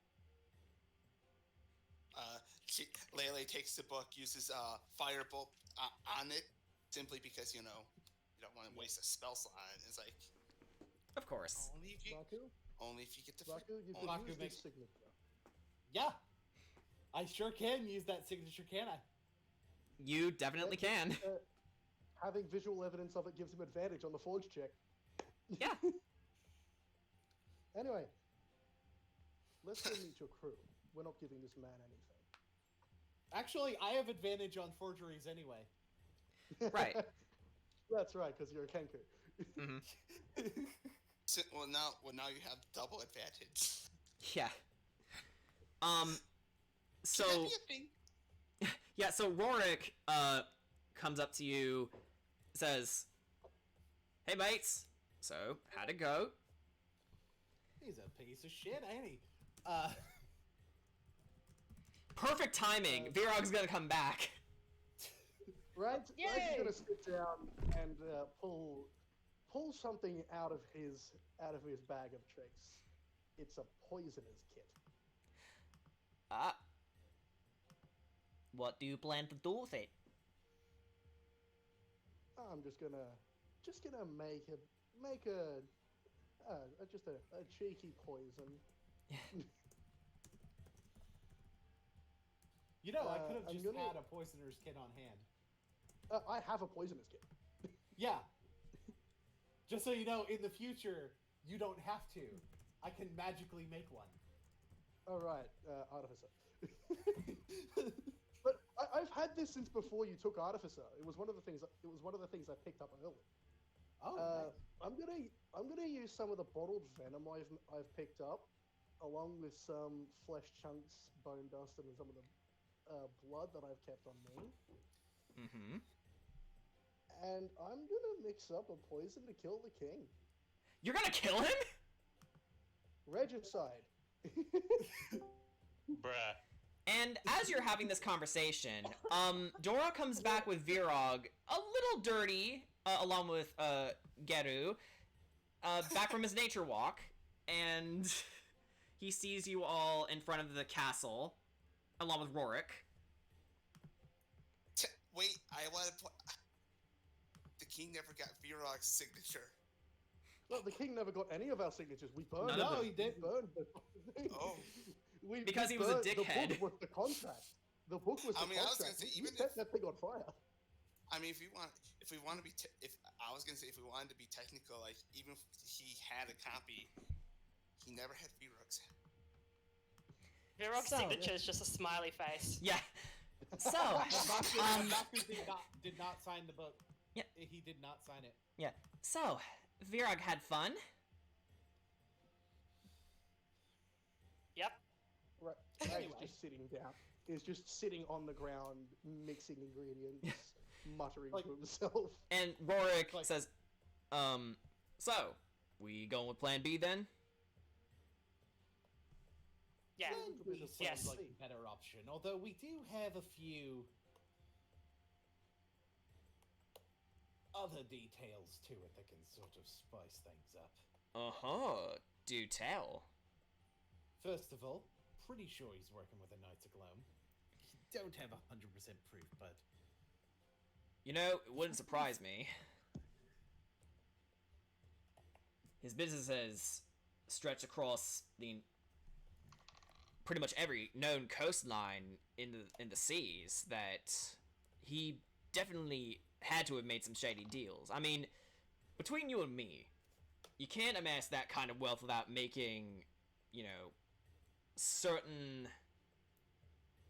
[SPEAKER 6] Lele takes the book, uses firebolt on it, simply because you don't want to waste a spell slot on it. It's like
[SPEAKER 1] Of course.
[SPEAKER 6] only if you get to
[SPEAKER 5] Baku, you
[SPEAKER 6] only
[SPEAKER 5] can
[SPEAKER 3] Baku
[SPEAKER 5] use
[SPEAKER 3] makes-
[SPEAKER 5] this signature.
[SPEAKER 3] Yeah, I sure can use that signature, can I?
[SPEAKER 1] You definitely can.
[SPEAKER 5] Having visual evidence of it gives him advantage on the forge check.
[SPEAKER 1] Yeah.
[SPEAKER 5] Anyway, let's go meet your crew. We're not giving this man anything.
[SPEAKER 3] Actually, I have advantage on forgeries anyway.
[SPEAKER 1] Right.
[SPEAKER 5] That's right, because you're a Kenku.
[SPEAKER 1] Hmm.
[SPEAKER 6] well now you have double advantage.
[SPEAKER 1] Yeah. So...
[SPEAKER 6] Can that be a thing?
[SPEAKER 1] Yeah, so Rorik, comes up to you, says, hey mates, so, how'd it go?
[SPEAKER 3] He's a piece of shit, ain't he?
[SPEAKER 1] Perfect timing! Virog's gonna come back.
[SPEAKER 5] Rags is
[SPEAKER 4] Yay!
[SPEAKER 5] gonna sit down and pull something out of his bag of tricks. It's a poisoner's kit.
[SPEAKER 1] What do you plan to do with it?
[SPEAKER 5] I'm just gonna make a cheeky poison.
[SPEAKER 3] You know, I could have
[SPEAKER 5] I'm
[SPEAKER 3] just
[SPEAKER 5] gonna-
[SPEAKER 3] had a poisoner's kit on hand.
[SPEAKER 5] I have a poisoner's kit.
[SPEAKER 3] Yeah. Just so you know, in the future, you don't have to. I can magically make one.
[SPEAKER 5] All right, Artificer. But I've had this since before you took Artificer. It was one of the things I picked up early.
[SPEAKER 3] Oh, nice.
[SPEAKER 5] I'm gonna use some of the bottled venom I've picked up, along with some flesh chunks, bone dust, and some of the blood that I've kept on me.
[SPEAKER 1] Mm-hmm.
[SPEAKER 5] And I'm gonna mix up a poison to kill the king.
[SPEAKER 1] You're gonna kill him?
[SPEAKER 5] Regicide.
[SPEAKER 7] Bruh.
[SPEAKER 1] And as you're having this conversation, Dora comes back with Virog, a little dirty, along with Geru, back from his nature walk, and he sees you all in front of the castle, along with Rorik.
[SPEAKER 6] Wait, I want to. The king never got Virog's signature.
[SPEAKER 5] Well, the king never got any of our signatures. We burned
[SPEAKER 1] None of
[SPEAKER 5] them.
[SPEAKER 3] them. No, he didn't.
[SPEAKER 5] We burned them.
[SPEAKER 6] Oh.
[SPEAKER 1] Because he was a
[SPEAKER 5] burned-
[SPEAKER 1] dickhead.
[SPEAKER 5] The book was the contract. The book was the
[SPEAKER 6] I mean, I was
[SPEAKER 5] contract.
[SPEAKER 6] gonna say,
[SPEAKER 5] We
[SPEAKER 6] even
[SPEAKER 5] set
[SPEAKER 6] if-
[SPEAKER 5] that thing on fire.
[SPEAKER 6] I mean, if we want to be, if I was gonna say, if we wanted to be technical, like even if he had a copy, he never had Virog's.
[SPEAKER 9] Virog's
[SPEAKER 1] So-
[SPEAKER 9] signature is just a smiley face.
[SPEAKER 1] Yeah. So,
[SPEAKER 3] Baku did not sign the book.
[SPEAKER 1] Yeah.
[SPEAKER 3] He did not sign it.
[SPEAKER 1] yeah. So, Virog had fun.
[SPEAKER 9] Yep.
[SPEAKER 5] Right.
[SPEAKER 3] Anyway.
[SPEAKER 5] He's just sitting down. He's just sitting on the ground, mixing ingredients, muttering
[SPEAKER 3] Like-
[SPEAKER 5] to himself.
[SPEAKER 1] And Rorik
[SPEAKER 3] Like-
[SPEAKER 1] says, so, we going with plan B then?
[SPEAKER 9] Yeah.
[SPEAKER 3] Plan B
[SPEAKER 5] Yes.
[SPEAKER 3] seems like a better option, although we do have a few other details to it that can sort of spice things up.
[SPEAKER 1] Uh-huh. Do tell.
[SPEAKER 3] First of all, pretty sure he's working with the Knights of Gloam. Don't have 100% proof, but
[SPEAKER 1] You know, it wouldn't surprise me. His businesses stretch across the pretty much every known coastline in the seas that he definitely had to have made some shady deals. I mean, between you and me, you can't amass that kind of wealth without making, you know, certain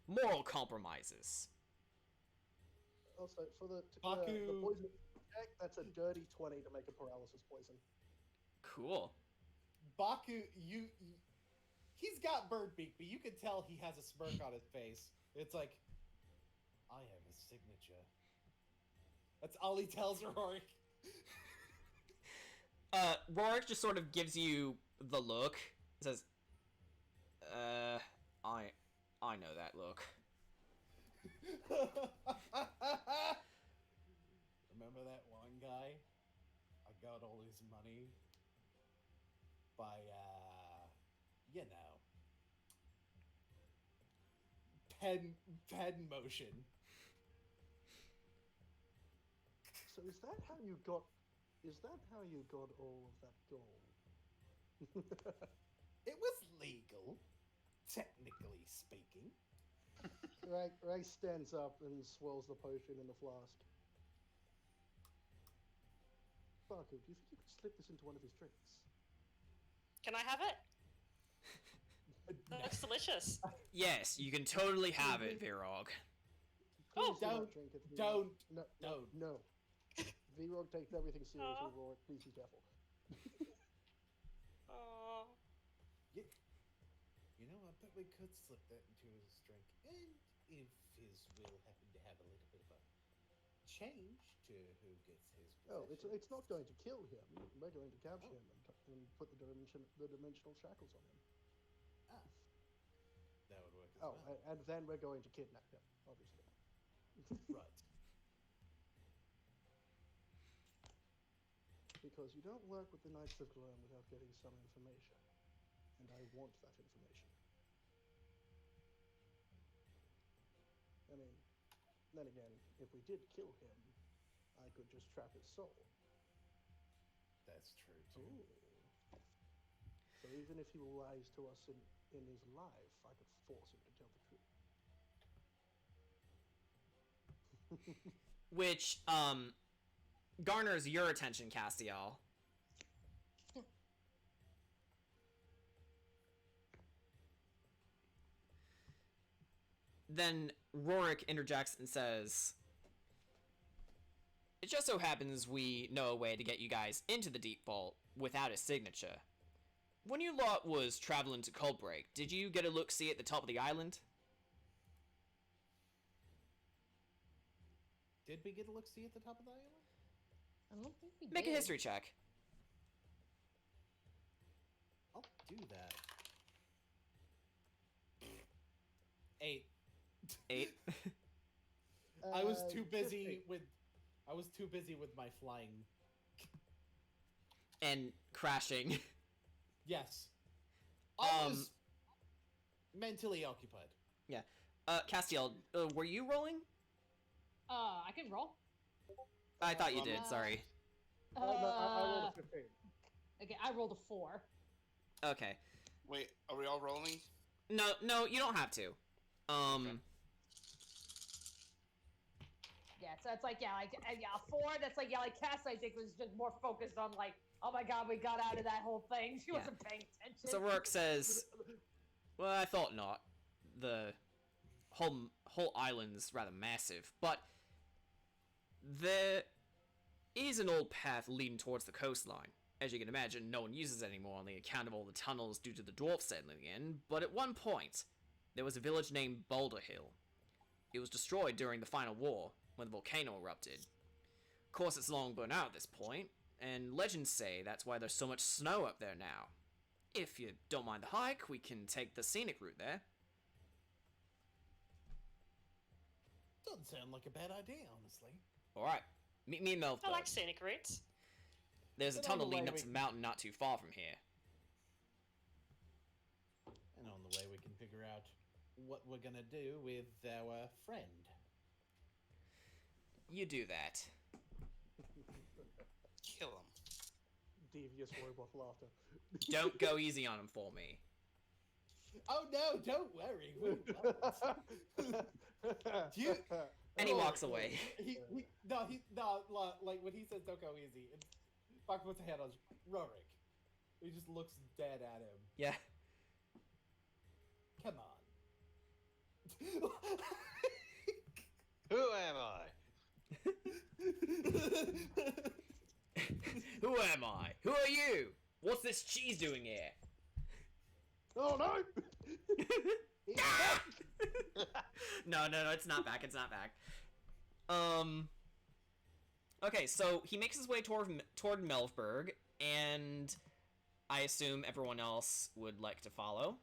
[SPEAKER 1] moral compromises.
[SPEAKER 5] Also, for the
[SPEAKER 3] Baku-
[SPEAKER 5] poison check, that's a dirty 20 to make a paralysis poison.
[SPEAKER 1] Cool.
[SPEAKER 3] Baku, he's got bird beak, but you can tell he has a smirk on his face. It's like, I have a signature. That's all he tells Rorik.
[SPEAKER 1] Rorik just sort of gives you the look. Says, I know that look.
[SPEAKER 3] Remember that one guy? I got all his money by, you know, pen motion.
[SPEAKER 5] So is that how you got? Is that how you got all of that gold?
[SPEAKER 3] It was legal, technically speaking.
[SPEAKER 5] Ray stands up and swirls the potion in the flask. Baku, do you think you could slip this into one of his drinks?
[SPEAKER 9] Can I have it?
[SPEAKER 3] No.
[SPEAKER 9] That looks delicious.
[SPEAKER 1] Yes, you can totally have it, Virog.
[SPEAKER 9] Oh,
[SPEAKER 5] Please do not
[SPEAKER 3] don't-
[SPEAKER 5] drink it. Virog.
[SPEAKER 3] don't-
[SPEAKER 5] No,
[SPEAKER 3] don't.
[SPEAKER 5] no. Virog takes everything seriously,
[SPEAKER 9] Aw.
[SPEAKER 5] Rorik. Please be careful.
[SPEAKER 9] Oh.
[SPEAKER 3] You know, I bet we could slip that into his drink. And if his will happened to have a little bit of a change to who gets his
[SPEAKER 5] Oh,
[SPEAKER 3] possession.
[SPEAKER 5] it's not going to kill him. We're going to capture him and put the dimensional shackles on him.
[SPEAKER 3] Ah, that would work as
[SPEAKER 5] Oh,
[SPEAKER 3] well.
[SPEAKER 5] and then we're going to kidnap him, obviously.
[SPEAKER 3] Right.
[SPEAKER 5] Because you don't work with the Knights of Gloam without getting some information. And I want that information. I mean, then again, if we did kill him, I could just trap his soul.
[SPEAKER 3] That's true too.
[SPEAKER 5] Ooh. So even if he lies to us in his life, I could force him to tell the truth.
[SPEAKER 1] Which, garners your attention, Castiel. Then Rorik interjects and says, "It just so happens we know a way to get you guys into the Deep Vault without a signature. When you lot was traveling to Coldbreak, did you get a look-see at the top of the island?"
[SPEAKER 3] Did we get a look-see at the top of the island?
[SPEAKER 4] I don't think we
[SPEAKER 1] Make a
[SPEAKER 4] did.
[SPEAKER 1] history check.
[SPEAKER 3] I'll do that. 8.
[SPEAKER 1] 8.
[SPEAKER 3] I was too
[SPEAKER 5] 15.
[SPEAKER 3] busy with my flying.
[SPEAKER 1] And crashing.
[SPEAKER 3] Yes. I
[SPEAKER 1] Um,
[SPEAKER 3] was mentally occupied.
[SPEAKER 1] Yeah. Castiel, were you rolling?
[SPEAKER 4] I can roll.
[SPEAKER 1] I thought you
[SPEAKER 6] Um,
[SPEAKER 1] did, sorry.
[SPEAKER 5] No, I rolled a 15.
[SPEAKER 4] Okay, I rolled a 4.
[SPEAKER 1] Okay.
[SPEAKER 6] Wait, are we all rolling?
[SPEAKER 1] No, you don't have to.
[SPEAKER 4] Yeah, so it's like, a 4, that's like, like Cass, I think, was just more focused on, like, oh my god, we got out of that whole thing. She
[SPEAKER 1] Yeah.
[SPEAKER 4] wasn't paying attention.
[SPEAKER 1] So Rourke says, well, I thought not. The whole island's rather massive, but there is an old path leading towards the coastline. As you can imagine, no one uses it anymore on the account of all the tunnels due to the dwarf settling in, but at one point, there was a village named Boulder Hill. It was destroyed during the final war, when the volcano erupted. Of course, it's long burnt out at this point, and legends say that's why there's so much snow up there now. If you don't mind the hike, we can take the scenic route there.
[SPEAKER 3] Doesn't sound like a bad idea, honestly.
[SPEAKER 1] Alright, meet me in Melville.
[SPEAKER 9] I like scenic routes.
[SPEAKER 1] There's a
[SPEAKER 3] Then on
[SPEAKER 1] tunnel
[SPEAKER 3] the way
[SPEAKER 1] leading up
[SPEAKER 3] we
[SPEAKER 1] to the
[SPEAKER 3] can-
[SPEAKER 1] mountain not too far from here.
[SPEAKER 3] And on the way, we can figure out what we're gonna do with our friend.
[SPEAKER 1] You do that.
[SPEAKER 6] Kill him.
[SPEAKER 5] Devious robot laughter.
[SPEAKER 1] Don't go easy on him for me.
[SPEAKER 3] Oh no! Don't worry. We won't. You-
[SPEAKER 1] And he
[SPEAKER 3] Oh,
[SPEAKER 1] walks away.
[SPEAKER 3] Like when he says "don't go easy," it's Buck puts a hand on Rorik. He just looks dead at him.
[SPEAKER 1] Yeah.
[SPEAKER 3] Come on.
[SPEAKER 7] Who am I?
[SPEAKER 1] Who am I? Who are you? What's this cheese doing here?
[SPEAKER 5] Oh no!
[SPEAKER 1] No, it's not back. It's not back. Okay, so he makes his way toward Melvberg, and I assume everyone else would like to follow.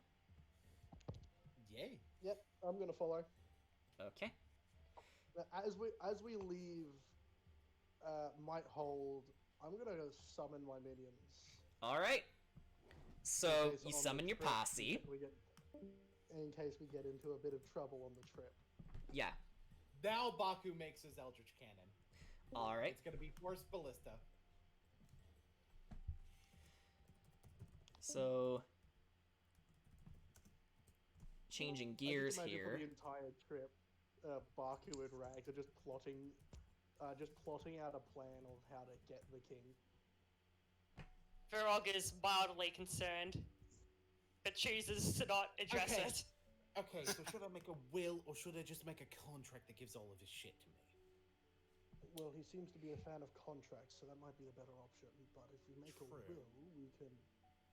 [SPEAKER 3] Yay.
[SPEAKER 5] Yep, I'm gonna follow.
[SPEAKER 1] Okay.
[SPEAKER 5] As we leave, might hold. I'm gonna go summon my minions.
[SPEAKER 1] All right. So
[SPEAKER 5] In case
[SPEAKER 1] you
[SPEAKER 5] on the
[SPEAKER 1] summon your
[SPEAKER 5] trip
[SPEAKER 1] posse.
[SPEAKER 5] in case we get into a bit of trouble on the trip.
[SPEAKER 1] Yeah.
[SPEAKER 3] Now Baku makes his Eldritch Cannon.
[SPEAKER 1] All right.
[SPEAKER 3] It's gonna be Force Ballista.
[SPEAKER 1] So changing gears
[SPEAKER 5] I just imagine
[SPEAKER 1] here.
[SPEAKER 5] for the entire trip, Baku and Rags are just plotting out a plan of how to get the king.
[SPEAKER 9] Virog is mildly concerned, but chooses to not address
[SPEAKER 3] Okay.
[SPEAKER 9] it.
[SPEAKER 3] Okay, so should I make a will or should I just make a contract that gives all of his shit to me?
[SPEAKER 5] Well, he seems to be a fan of contracts, so that might be the better option. But if we make a
[SPEAKER 3] True.
[SPEAKER 5] will,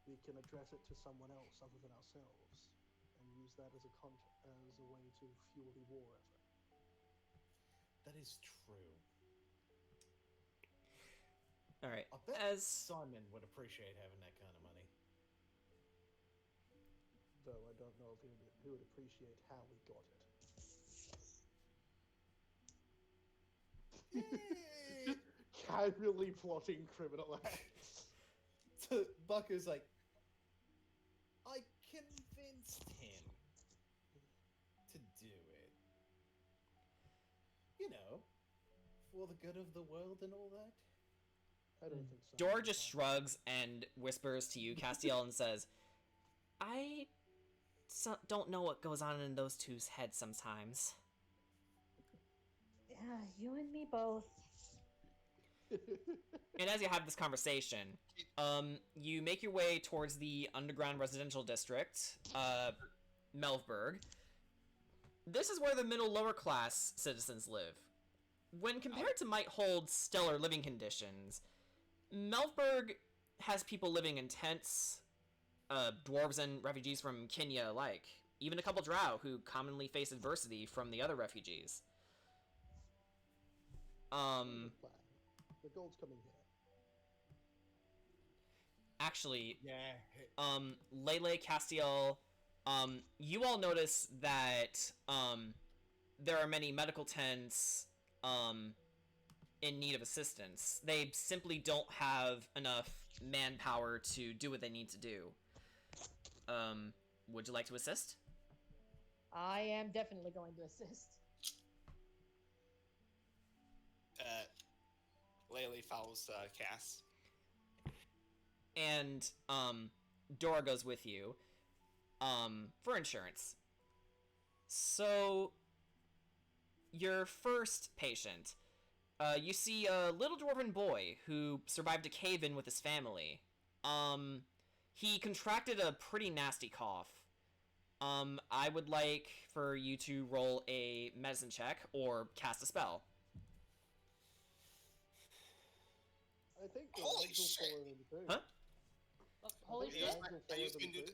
[SPEAKER 5] we can address it to someone else other than ourselves, and use that as a way to fuel the war effort.
[SPEAKER 3] That is true.
[SPEAKER 1] All right.
[SPEAKER 3] I bet
[SPEAKER 1] As
[SPEAKER 3] Simon would appreciate having that kind of money.
[SPEAKER 5] Though I don't know if he would appreciate how we got it. Casually plotting criminal acts.
[SPEAKER 3] So Baku's like, I convinced him to do it. You know, for the good of the world and all that.
[SPEAKER 5] I don't think so.
[SPEAKER 1] Dor just shrugs and whispers to you, Castiel, and says, I don't know what goes on in those two's heads sometimes.
[SPEAKER 4] Yeah, you and me both.
[SPEAKER 1] And as you have this conversation, you make your way towards the underground residential district, Melvberg. This is where the middle lower class citizens live. When compared to Might Hold's stellar living conditions, Melvberg has people living in tents, dwarves and refugees from Kenya alike, even a couple drow who commonly face adversity from the other refugees.
[SPEAKER 5] The gold's coming here.
[SPEAKER 1] Actually,
[SPEAKER 3] Yeah.
[SPEAKER 1] Lele, Castiel, You all notice that there are many medical tents in need of assistance. They simply don't have enough manpower to do what they need to do. Would you like to assist?
[SPEAKER 4] I am definitely going to assist.
[SPEAKER 6] Laylee follows Cass.
[SPEAKER 1] And Dora goes with you for insurance. So your first patient, you see a little dwarven boy who survived a cave-in with his family. He contracted a pretty nasty cough. I would like for you to roll a medicine check or cast a spell.
[SPEAKER 5] I think the
[SPEAKER 6] Holy
[SPEAKER 5] legs will
[SPEAKER 6] shit.
[SPEAKER 5] fall over the two.
[SPEAKER 1] Huh?
[SPEAKER 4] Holy
[SPEAKER 5] I think
[SPEAKER 4] shit.
[SPEAKER 5] the legs will fall over the two.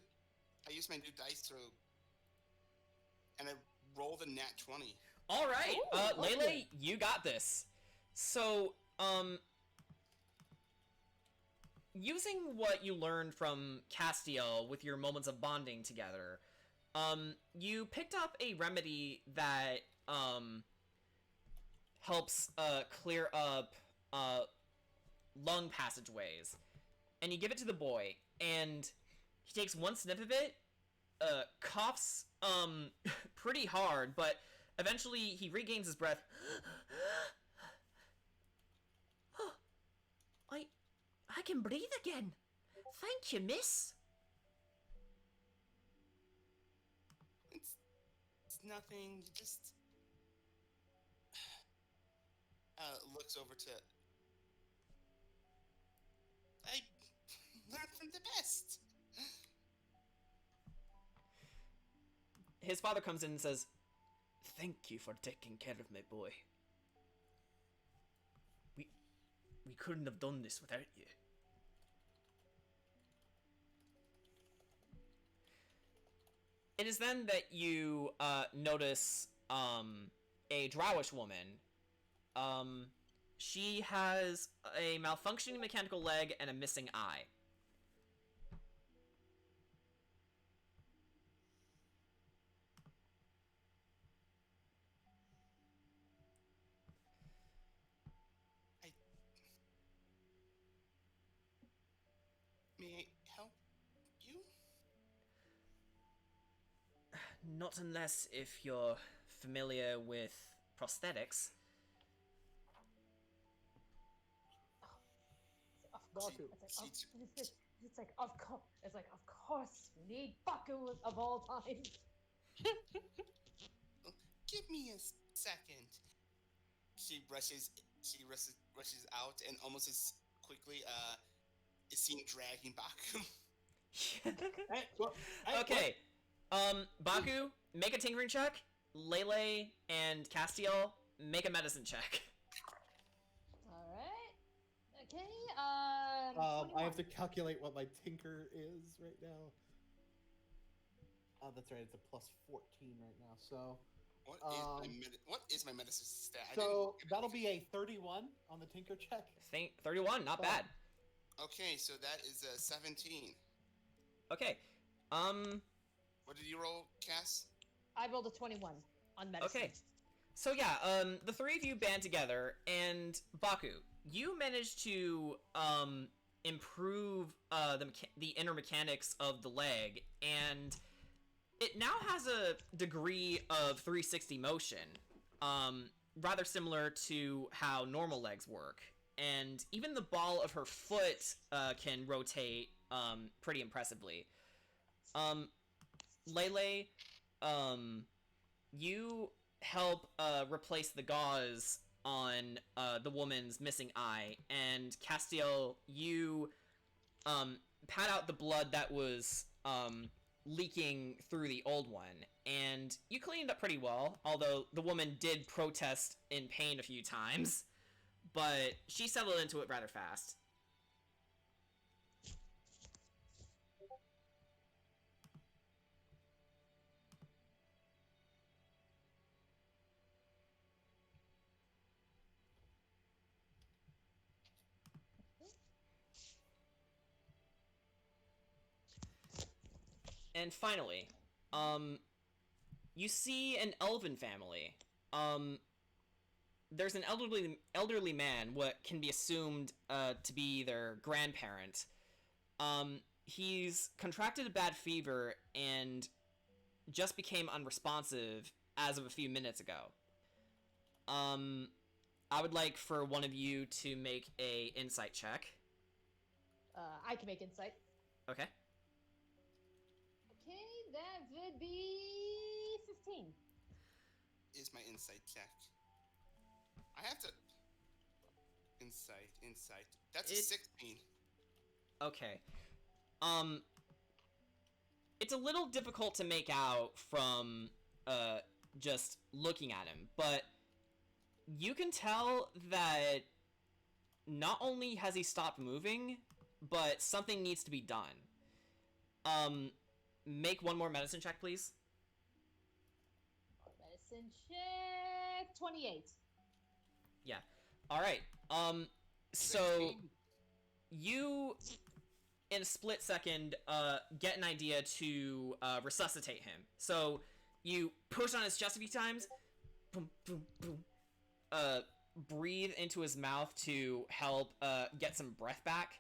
[SPEAKER 6] I used my new dice to, and I rolled a nat 20.
[SPEAKER 1] All right,
[SPEAKER 4] Ooh,
[SPEAKER 1] Lele,
[SPEAKER 4] okay.
[SPEAKER 1] you got this. So, using what you learned from Castiel with your moments of bonding together, you picked up a remedy that, helps, clear up, lung passageways. And you give it to the boy, and he takes one sniff of it, coughs, pretty hard, but eventually he regains his breath. I can breathe again. Thank you, miss.
[SPEAKER 6] It's nothing. You just looks over to. I learned from the best.
[SPEAKER 1] His father comes in and says, "Thank you for taking care of my boy. We couldn't have done this without you." It is then that you notice a drowish woman. She has a malfunctioning mechanical leg and a missing eye.
[SPEAKER 6] May I help you?
[SPEAKER 1] Not unless if you're familiar with prosthetics.
[SPEAKER 5] Baku.
[SPEAKER 4] It's like, of course. It's like, of course, we need Baku of all time.
[SPEAKER 6] Give me a second. She rushes out and almost as quickly is seen dragging Baku.
[SPEAKER 1] Okay. Baku, make a tinkering check. Lele and Castiel, make a medicine check.
[SPEAKER 4] Alright. Okay,
[SPEAKER 3] I have to calculate what my tinker is right now. Oh, that's right. It's a plus 14 right now. So.
[SPEAKER 6] What is my medicine stat?
[SPEAKER 3] So that'll be a 31 on the tinker check.
[SPEAKER 1] 31, not bad.
[SPEAKER 6] Okay, so that is a 17.
[SPEAKER 1] Okay.
[SPEAKER 6] What did you roll, Cass?
[SPEAKER 4] I rolled a 21 on medicine.
[SPEAKER 1] Okay. So yeah, the three of you band together, and Baku, you managed to improve the inner mechanics of the leg, and it now has a degree of 360 motion, rather similar to how normal legs work. And even the ball of her foot can rotate pretty impressively. Lele, you help replace the gauze on the woman's missing eye, and Castiel, you pat out the blood that was leaking through the old one, and you cleaned up pretty well, although the woman did protest in pain a few times, but she settled into it rather fast. And finally, You see an elven family. There's an elderly man, what can be assumed to be their grandparent. He's contracted a bad fever and just became unresponsive as of a few minutes ago. I would like for one of you to make a insight check.
[SPEAKER 4] I can make insight.
[SPEAKER 1] Okay.
[SPEAKER 4] Okay, that would be 15.
[SPEAKER 6] Is my insight check. I have to. Insight. That's a 16.
[SPEAKER 1] Okay. It's a little difficult to make out from just looking at him, but you can tell that not only has he stopped moving, but something needs to be done. Make one more medicine check, please.
[SPEAKER 4] Medicine check 28.
[SPEAKER 1] Yeah. All right. So
[SPEAKER 6] 16.
[SPEAKER 1] you, in a split second, get an idea to resuscitate him. So you push on his chest a few times. Boom, boom, boom. Breathe into his mouth to help get some breath back.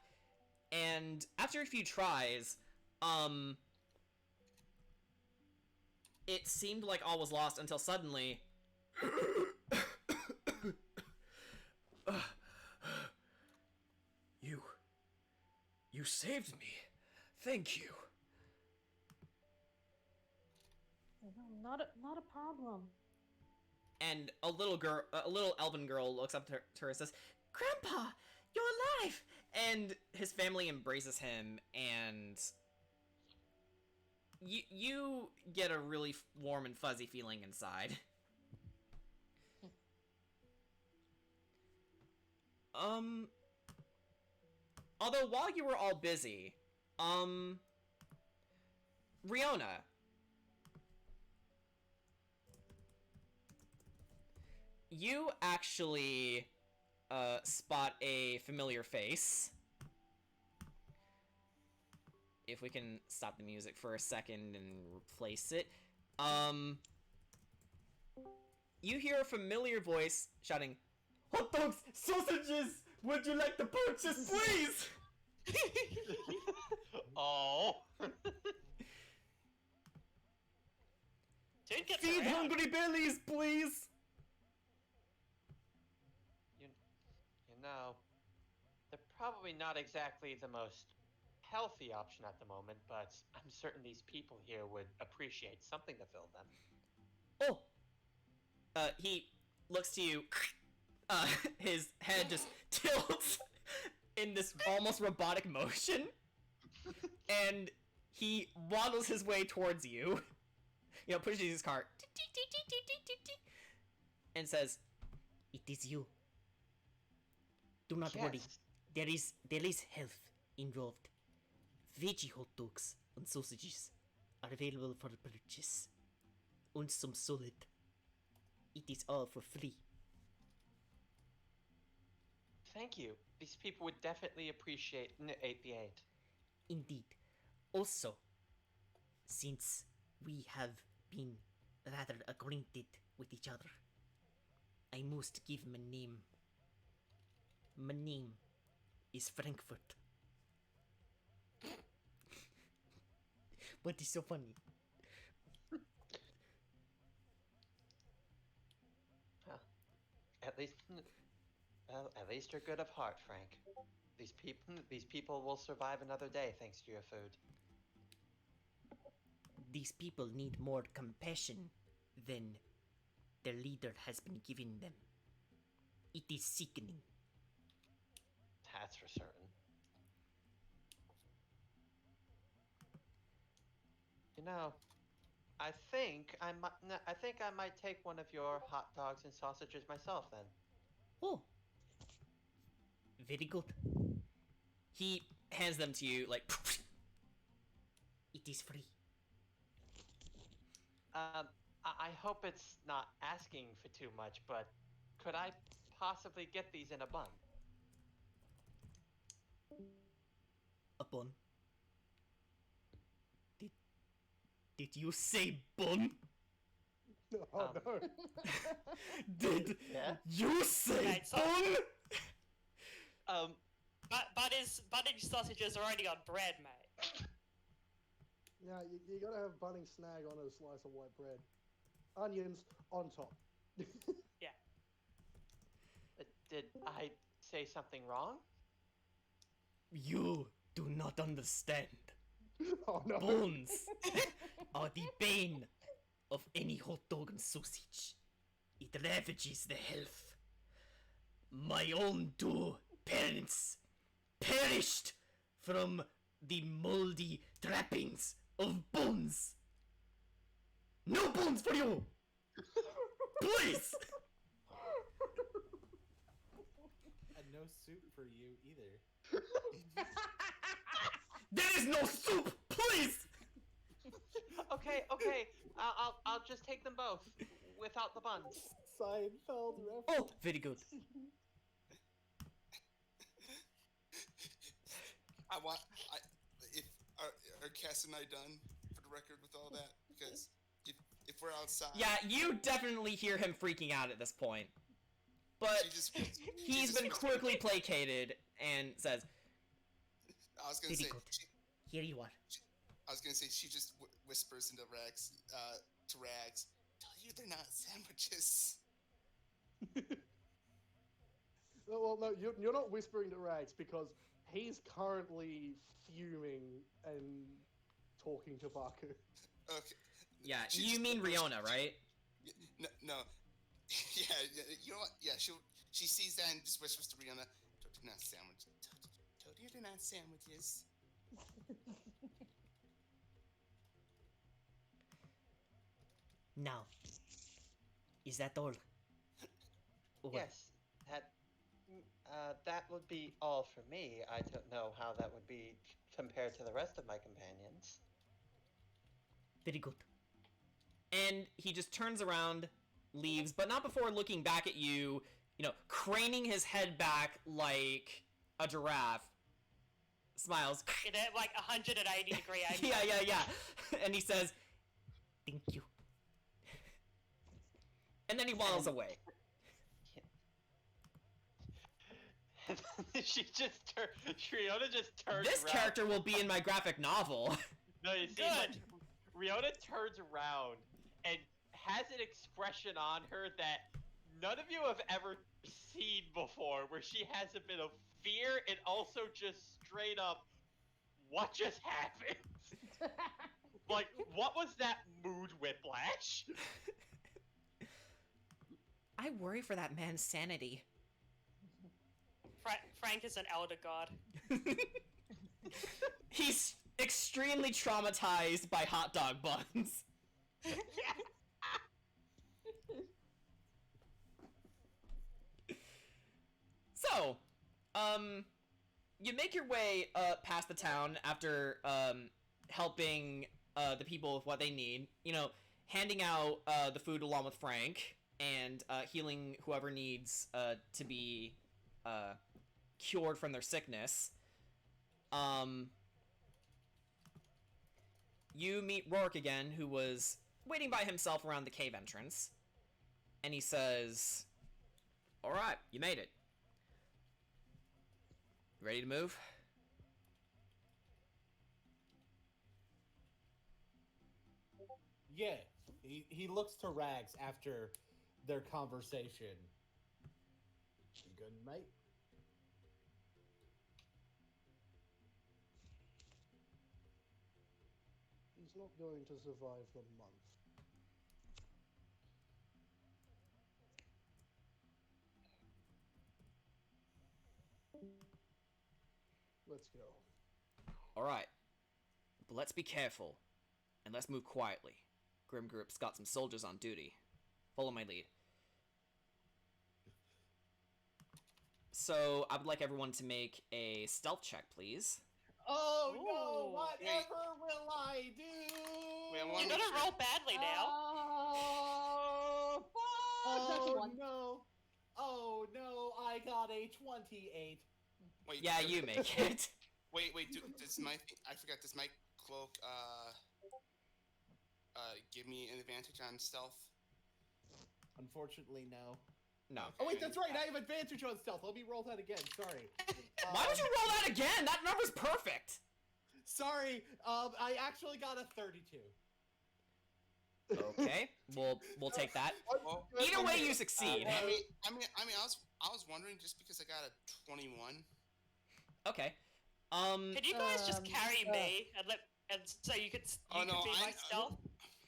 [SPEAKER 1] And after a few tries, it seemed like all was lost until suddenly You saved me. Thank you.
[SPEAKER 4] No, not a problem.
[SPEAKER 1] And a little elven girl looks up to her and says, "Grandpa, you're alive!" And his family embraces him, and you get a really warm and fuzzy feeling inside. Although while you were all busy, Riona, you actually spot a familiar face. If we can stop the music for a second and replace it. You hear a familiar voice shouting, "Hot dogs, sausages! Would you like to purchase, please?"
[SPEAKER 7] Oh.
[SPEAKER 9] Dude gets
[SPEAKER 1] "Feed
[SPEAKER 9] around.
[SPEAKER 1] hungry bellies, please!"
[SPEAKER 7] You know, they're probably not exactly the most healthy option at the moment, but I'm certain these people here would appreciate something to fill them.
[SPEAKER 1] Oh! He looks to you. His head just tilts in this almost robotic motion. And he waddles his way towards you. You know, pushes his cart. And says, "It is you. Do not worry.
[SPEAKER 7] Yes.
[SPEAKER 1] There is health involved. Veggie hot dogs and sausages are available for purchase. And some solid. It is all for free."
[SPEAKER 7] Thank you. These people would definitely appreciate the aid.
[SPEAKER 1] Indeed. Also, since we have been rather acquainted with each other, I must give my name. My name is Frankfurt. What is so funny?
[SPEAKER 7] At least you're good of heart, Frank. These people will survive another day thanks to your food.
[SPEAKER 1] These people need more compassion than their leader has been giving them. It is sickening.
[SPEAKER 7] That's for certain. You know, I think I might take one of your hot dogs and sausages myself then.
[SPEAKER 1] Oh. Very good. He hands them to you like, "It is free."
[SPEAKER 7] I hope it's not asking for too much, but could I possibly get these in a bun?
[SPEAKER 1] A bun. Did you say bun?
[SPEAKER 5] Oh no.
[SPEAKER 1] Did
[SPEAKER 7] Yeah?
[SPEAKER 1] you say
[SPEAKER 9] Okay, so-
[SPEAKER 1] bun?
[SPEAKER 9] Budding sausages are already on bread, mate.
[SPEAKER 5] Yeah, you gotta have bunning snag on a slice of white bread. Onions on top.
[SPEAKER 7] Did I say something wrong?
[SPEAKER 1] You do not understand.
[SPEAKER 5] Oh no.
[SPEAKER 1] Bones are the bane of any hot dog and sausage. It ravages the health. My own two parents perished from the moldy trappings of bones. No bones for you! Please!
[SPEAKER 3] And no soup for you either.
[SPEAKER 1] There is no soup! Please!
[SPEAKER 7] Okay. I'll just take them both without the buns.
[SPEAKER 3] Seinfeld reference.
[SPEAKER 1] Oh, very good.
[SPEAKER 6] If are Cass and I done for the record with all that? Because if we're outside,
[SPEAKER 1] Yeah, you definitely hear him freaking out at this point. But he's been quickly placated and says,
[SPEAKER 6] I was gonna
[SPEAKER 1] very
[SPEAKER 6] say,
[SPEAKER 1] good. Here you are.
[SPEAKER 6] I was gonna say she just whispers into Rags, to Rags, tell you they're not sandwiches.
[SPEAKER 5] Well, no, you're not whispering to Rags because he's currently fuming and talking to Baku.
[SPEAKER 6] Okay.
[SPEAKER 1] Yeah,
[SPEAKER 6] She
[SPEAKER 1] you
[SPEAKER 6] just
[SPEAKER 1] mean
[SPEAKER 6] whispers-
[SPEAKER 1] Riona, right?
[SPEAKER 6] No. Yeah, you know what? Yeah, she sees that and just whispers to Rihanna, told you not sandwiches. Told you they're not sandwiches.
[SPEAKER 1] Now, is that all? Or-
[SPEAKER 7] Yes, that would be all for me. I don't know how that would be compared to the rest of my companions.
[SPEAKER 1] Very good. And he just turns around, leaves, but not before looking back at you, craning his head back like a giraffe. Smiles.
[SPEAKER 9] In a, like 180 degree angle.
[SPEAKER 1] Yeah. And he says, thank you. And then he waddles away.
[SPEAKER 2] Riona just turns
[SPEAKER 1] This
[SPEAKER 2] around.
[SPEAKER 1] character will be in my graphic novel.
[SPEAKER 2] No, you see,
[SPEAKER 9] Good.
[SPEAKER 2] Riona turns around and has an expression on her that none of you have ever seen before, where she has a bit of fear and also just straight up, what just happened? Like, what was that mood whiplash?
[SPEAKER 1] I worry for that man's sanity.
[SPEAKER 9] Frank is an elder god.
[SPEAKER 1] He's extremely traumatized by hot dog buns. So, you make your way past the town after helping the people with what they need. Handing out the food along with Frank and healing whoever needs to be cured from their sickness. You meet Rourke again, who was waiting by himself around the cave entrance. And he says, alright, you made it. Ready to move?
[SPEAKER 3] Yeah, he looks to Rags after their conversation. Good, mate.
[SPEAKER 5] He's not going to survive the month. Let's go.
[SPEAKER 1] Alright. But let's be careful. And let's move quietly. Grim Group's got some soldiers on duty. Follow my lead. So, I would like everyone to make a stealth check, please.
[SPEAKER 3] Oh
[SPEAKER 9] Ooh.
[SPEAKER 3] no, whatever will I do?
[SPEAKER 6] Wait, I wanna
[SPEAKER 9] You're
[SPEAKER 6] make
[SPEAKER 9] gonna
[SPEAKER 6] sure-
[SPEAKER 9] roll badly now.
[SPEAKER 4] Oh, fuck! That's a
[SPEAKER 3] Oh
[SPEAKER 4] one.
[SPEAKER 3] no. Oh no, I got a 28.
[SPEAKER 6] Wait,
[SPEAKER 1] Yeah, you make it.
[SPEAKER 6] Wait, does my I forgot, does my cloak give me an advantage on stealth?
[SPEAKER 3] Unfortunately, no.
[SPEAKER 1] No.
[SPEAKER 3] Oh wait, that's right. I have advantage on stealth. Let me roll that again. Sorry.
[SPEAKER 1] Why would you roll that again? That number's perfect.
[SPEAKER 3] Sorry. I actually got a 32.
[SPEAKER 1] Okay, we'll take that.
[SPEAKER 6] Well,
[SPEAKER 1] Either way, you succeed.
[SPEAKER 6] I was wondering just because I got a 21.
[SPEAKER 1] Okay.
[SPEAKER 9] Could you guys just carry me and so you could be my stealth?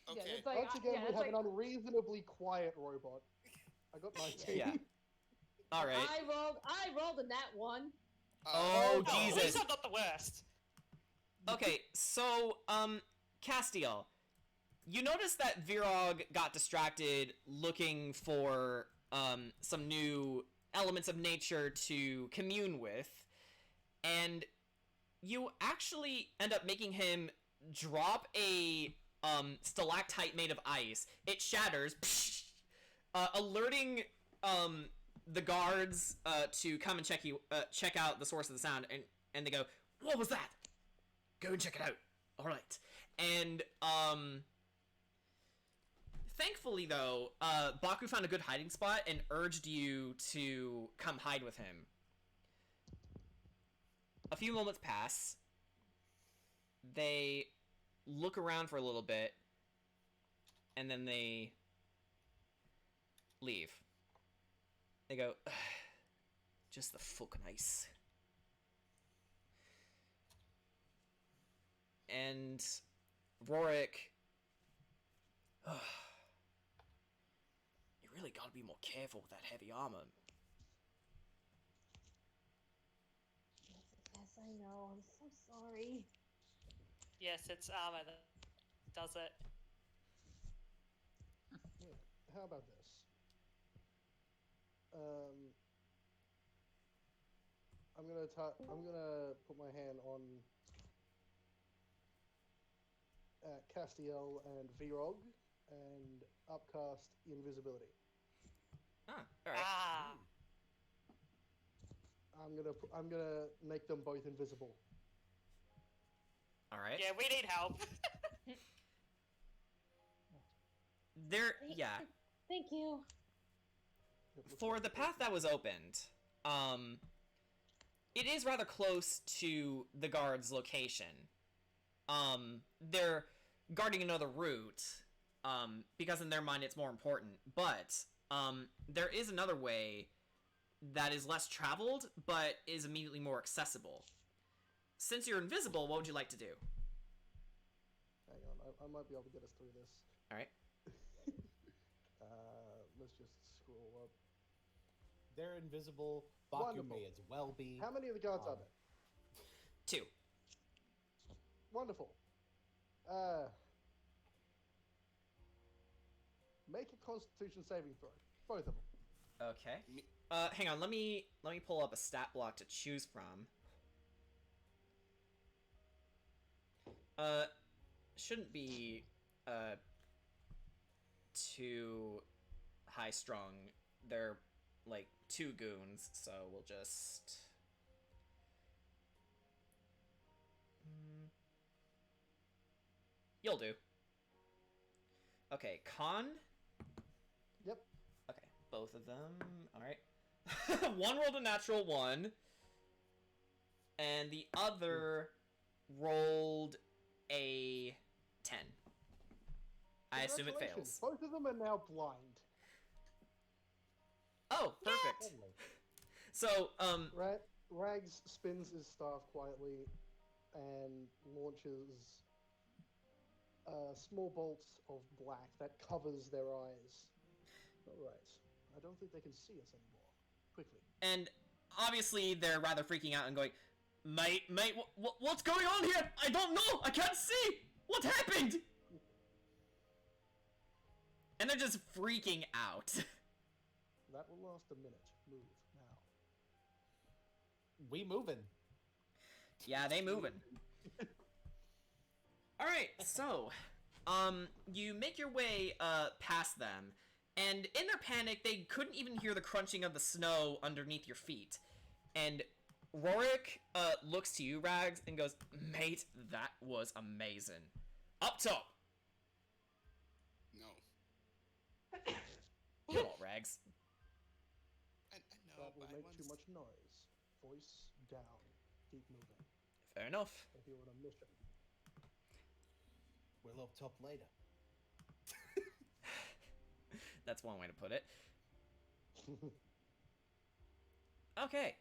[SPEAKER 3] Yeah,
[SPEAKER 6] Okay.
[SPEAKER 3] it's like,
[SPEAKER 5] Once again, we have an unreasonably quiet robot. I got 19.
[SPEAKER 1] Yeah. All right.
[SPEAKER 4] I rolled a nat 1.
[SPEAKER 1] Oh,
[SPEAKER 9] At
[SPEAKER 1] Jesus.
[SPEAKER 9] least I'm not the worst.
[SPEAKER 1] Okay, so Castiel, you notice that Virog got distracted looking for some new elements of nature to commune with, and you actually end up making him drop a stalactite made of ice. It shatters, alerting the guards to come and check out the source of the sound, and they go, "What was that? Go and check it out." All right, and thankfully though, Baku found a good hiding spot and urged you to come hide with him. A few moments pass. They look around for a little bit, and then they leave. They go, just the fucking ice. And Rorik, you really gotta be more careful with that heavy armor.
[SPEAKER 4] Yes, I know. I'm so sorry.
[SPEAKER 9] Yes, it's armor that does it.
[SPEAKER 5] How about this? I'm gonna put my hand on Castiel and Virog and upcast invisibility.
[SPEAKER 1] Ah, alright.
[SPEAKER 9] Ah.
[SPEAKER 5] I'm gonna make them both invisible.
[SPEAKER 1] Alright.
[SPEAKER 9] Yeah, we need help.
[SPEAKER 1] Yeah.
[SPEAKER 4] Thank you.
[SPEAKER 1] For the path that was opened, it is rather close to the guard's location. They're guarding another route, because in their mind it's more important. But, there is another way that is less traveled, but is immediately more accessible. Since you're invisible, what would you like to do?
[SPEAKER 5] Hang on, I might be able to get us through this.
[SPEAKER 1] Alright.
[SPEAKER 5] Let's just scroll up.
[SPEAKER 3] They're invisible. Baku
[SPEAKER 5] Wonderful.
[SPEAKER 3] may as well be.
[SPEAKER 5] How many of the guards are there?
[SPEAKER 1] 2.
[SPEAKER 5] Wonderful. Make a Constitution saving throw, both of them.
[SPEAKER 1] Okay. Hang on, let me pull up a stat block to choose from. Shouldn't be too high strung. They're like 2 goons, so we'll just you'll do. Okay, con.
[SPEAKER 5] Yep.
[SPEAKER 1] Okay, both of them. All right. One rolled a natural 1, and the other rolled a 10. I assume it fails.
[SPEAKER 5] Congratulations, both of them are now blind.
[SPEAKER 1] Oh, perfect. So,
[SPEAKER 5] Rags spins his staff quietly and launches small bolts of black that covers their eyes. Alright. I don't think they can see us anymore. Quickly.
[SPEAKER 1] and obviously they're rather freaking out and going, mate, what's going on here? I don't know. I can't see. What happened? And they're just freaking out.
[SPEAKER 5] That will last a minute. Move now.
[SPEAKER 3] We moving.
[SPEAKER 1] Yeah, they moving. Alright, so, you make your way, past them, and in their panic, they couldn't even hear the crunching of the snow underneath your feet. And Rorik, looks to you, Rags, and goes, mate, that was amazing. Up top! Your fault, Rags.
[SPEAKER 6] I know,
[SPEAKER 5] That will
[SPEAKER 6] but I
[SPEAKER 5] make
[SPEAKER 6] want
[SPEAKER 5] too much noise. Voice down. Keep moving.
[SPEAKER 1] Fair enough.
[SPEAKER 5] If you're on a mission.
[SPEAKER 3] We'll up top later.
[SPEAKER 1] That's one way to put it. Okay.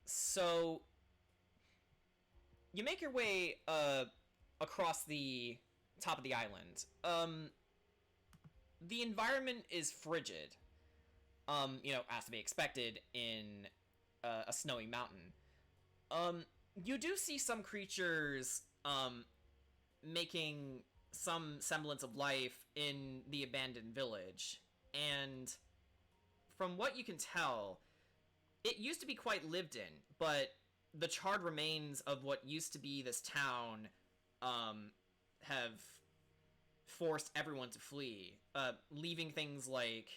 [SPEAKER 1] So you make your way across the top of the island. The environment is frigid. As to be expected in a snowy mountain. You do see some creatures making some semblance of life in the abandoned village, and from what you can tell, it used to be quite lived in, but the charred remains of what used to be this town have forced everyone to flee, leaving things like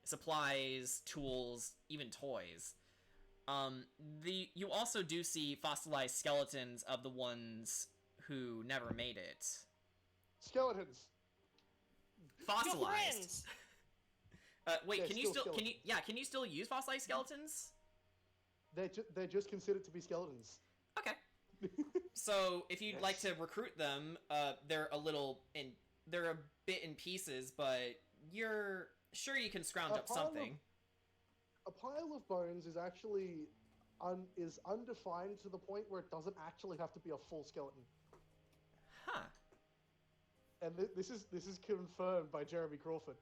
[SPEAKER 1] supplies, tools, even toys. You also do see fossilized skeletons of the ones who never made it.
[SPEAKER 5] Skeletons.
[SPEAKER 1] Fossilized.
[SPEAKER 9] Your friends.
[SPEAKER 1] Wait,
[SPEAKER 5] They're
[SPEAKER 1] can you
[SPEAKER 5] still
[SPEAKER 1] still can you still use fossilized skeletons?
[SPEAKER 5] They're just considered to be skeletons.
[SPEAKER 1] Okay. So if you'd like to recruit them, they're a bit in pieces, but you're sure you can scrounge up something.
[SPEAKER 5] A pile of bones is actually undefined to the point where it doesn't actually have to be a full skeleton.
[SPEAKER 1] Huh.
[SPEAKER 5] And this is confirmed by Jeremy Crawford.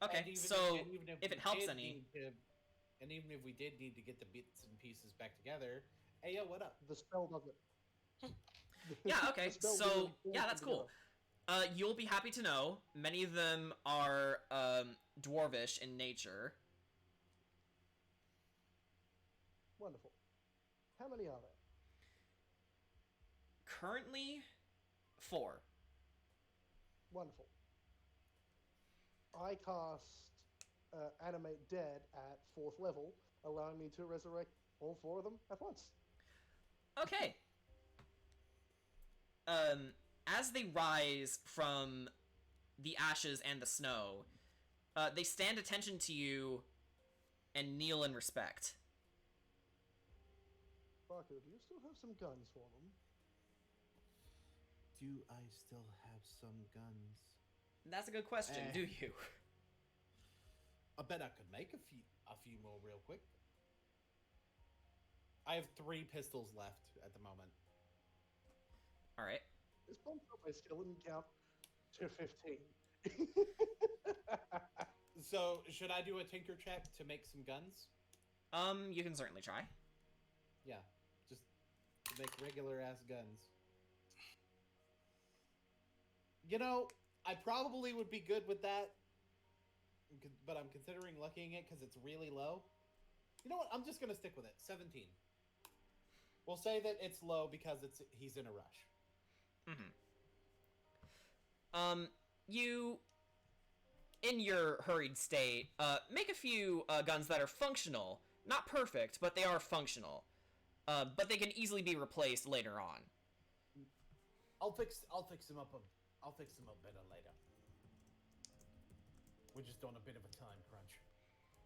[SPEAKER 1] Okay, so if it helps any...
[SPEAKER 3] And even if we did need to get the bits and pieces back together, hey, yo, what up?
[SPEAKER 5] The spell does it.
[SPEAKER 1] Yeah, okay, so, yeah, that's cool. You'll be happy to know, many of them are dwarvish in nature.
[SPEAKER 5] Wonderful. How many are there?
[SPEAKER 1] Currently, 4.
[SPEAKER 5] Wonderful. I cast Animate Dead at 4th level, allowing me to resurrect all 4 of them at once.
[SPEAKER 1] Okay. As they rise from the ashes and the snow, they stand attention to you and kneel in respect.
[SPEAKER 5] Barker, do you still have some guns for them?
[SPEAKER 10] Do I still have some guns?
[SPEAKER 1] That's a good question, do you?
[SPEAKER 3] I bet I could make a few more real quick. I have 3 pistols left at the moment.
[SPEAKER 1] Alright.
[SPEAKER 5] This bumped up my skeleton count to 15.
[SPEAKER 3] So, should I do a tinker check to make some guns?
[SPEAKER 1] You can certainly try.
[SPEAKER 3] Yeah, just to make regular-ass guns. You know, I probably would be good with that, but I'm considering lucking it because it's really low. You know what? I'm just going to stick with it. 17. We'll say that it's low because he's in a rush.
[SPEAKER 1] You, in your hurried state, make a few guns that are functional. Not perfect, but they are functional. But they can easily be replaced later on.
[SPEAKER 3] I'll fix them up better later. We're just on a bit of a time crunch.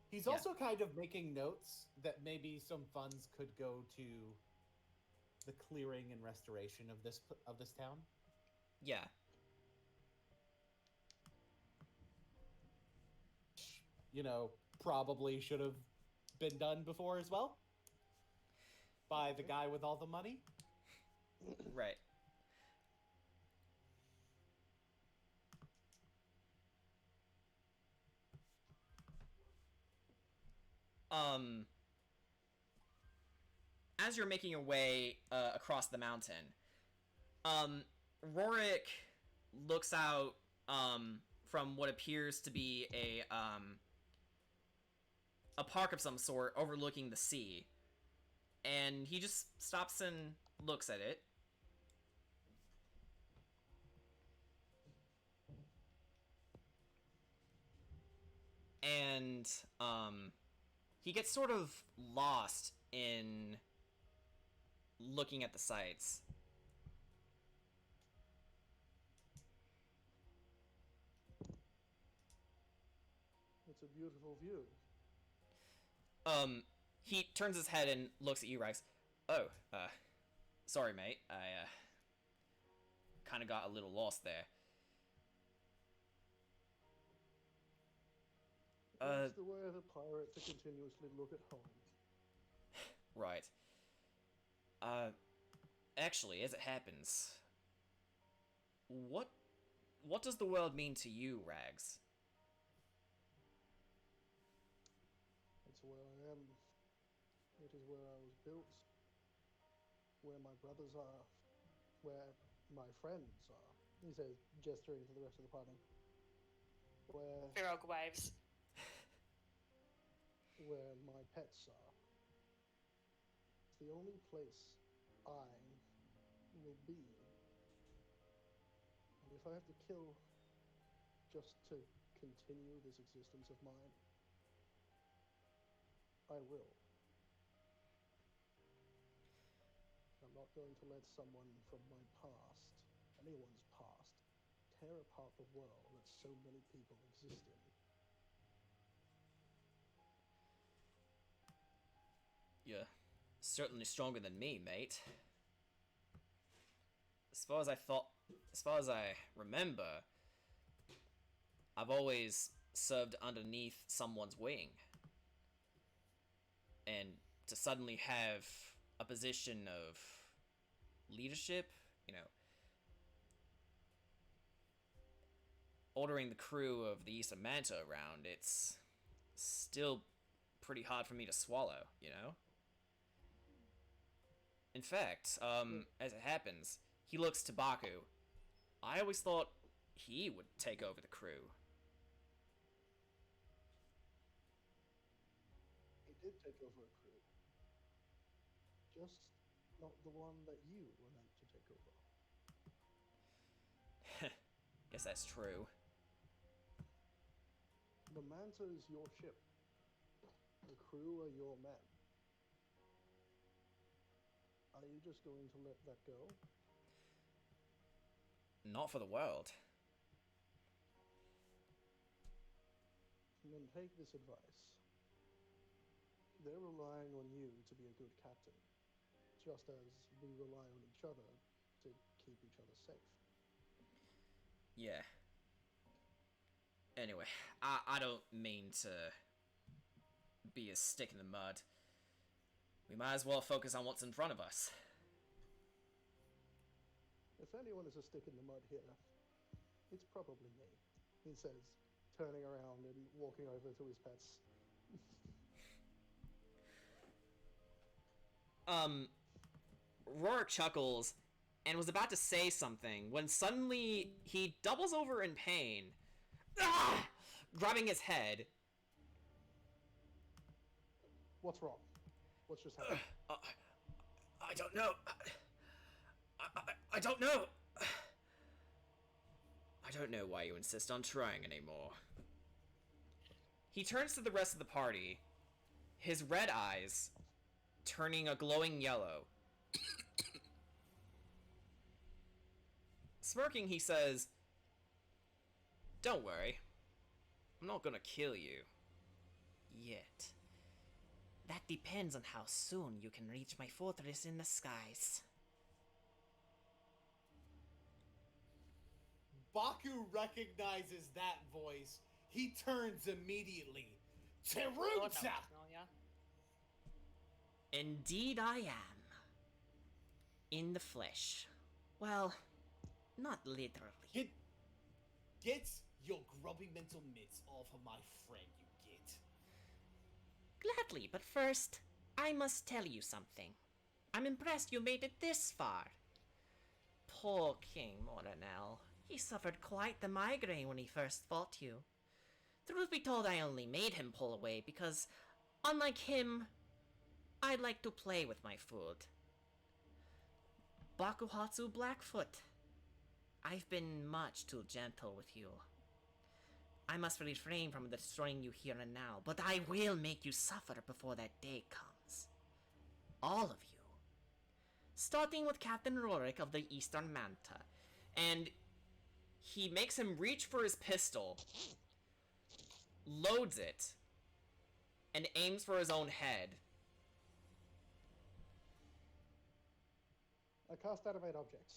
[SPEAKER 3] He's also kind of making notes that maybe some funds could go to the clearing and restoration of this town.
[SPEAKER 1] Yeah.
[SPEAKER 3] You know, probably should have been done before as well. By the guy with all the money.
[SPEAKER 1] Right. As you're making your way across the mountain, Rorik looks out from what appears to be a park of some sort overlooking the sea, and he just stops and looks at it. And he gets sort of lost in looking at the sights.
[SPEAKER 5] beautiful view.
[SPEAKER 1] He turns his head and looks at you, Rex. Oh, sorry, mate. I, kind of got a little lost there.
[SPEAKER 5] That's the way of a pirate to continuously look at home.
[SPEAKER 1] Right. Actually, as it happens, what does the world mean to you, Rags?
[SPEAKER 5] It's where I am. It is where I was built. Where my brothers are. Where my friends are. He says, gesturing to the rest of the party.
[SPEAKER 9] Pirog waves.
[SPEAKER 5] Where my pets are. It's the only place I will be. And if I have to kill just to continue this existence of mine, I will. I'm not going to let someone from my past, anyone's past, tear apart the world that so many people exist in.
[SPEAKER 1] You're certainly stronger than me, mate. As far as I remember, I've always served underneath someone's wing. And to suddenly have a position of leadership, ordering the crew of the Eastern Manta around, it's still pretty hard for me to swallow, In fact, as it happens, he looks to Baku. I always thought he would take over the crew.
[SPEAKER 5] He did take over a crew. Just not the one that you were meant to take over.
[SPEAKER 1] Guess that's true.
[SPEAKER 5] The Manta is your ship. The crew are your men. Are you just going to let that go?
[SPEAKER 1] Not for the world.
[SPEAKER 5] Then take this advice. They're relying on you to be a good captain, just as we rely on each other to keep each other safe.
[SPEAKER 1] Yeah. Anyway, I don't mean to be a stick in the mud. We might as well focus on what's in front of us.
[SPEAKER 5] If anyone is a stick in the mud here, it's probably me, he says, turning around and walking over to his pets.
[SPEAKER 1] Rourke chuckles and was about to say something when suddenly he doubles over in pain, grabbing his head.
[SPEAKER 5] What's wrong? What's just happened?
[SPEAKER 1] I don't know. I don't know. I don't know why you insist on trying anymore. He turns to the rest of the party, his red eyes turning a glowing yellow. Smirking, he says, "Don't worry. I'm not gonna kill you. Yet. That depends on how soon you can reach my fortress in the skies."
[SPEAKER 3] Baku recognizes that voice. He turns immediately. Teruta!
[SPEAKER 1] Indeed I am. In the flesh. Well, not literally.
[SPEAKER 3] Get your grubby mental mitts off of my friend, you git.
[SPEAKER 1] Gladly, but first, I must tell you something. I'm impressed you made it this far. Poor King Moranel. He suffered quite the migraine when he first fought you. Truth be told, I only made him pull away because, unlike him, I like to play with my food. Bakuhatsu Blackfoot. I've been much too gentle with you. I must refrain from destroying you here and now, but I will make you suffer before that day comes. All of you. Starting with Captain Rorik of the Eastern Manta. And he makes him reach for his pistol. loads it, and aims for his own head.
[SPEAKER 5] I cast Animate Objects.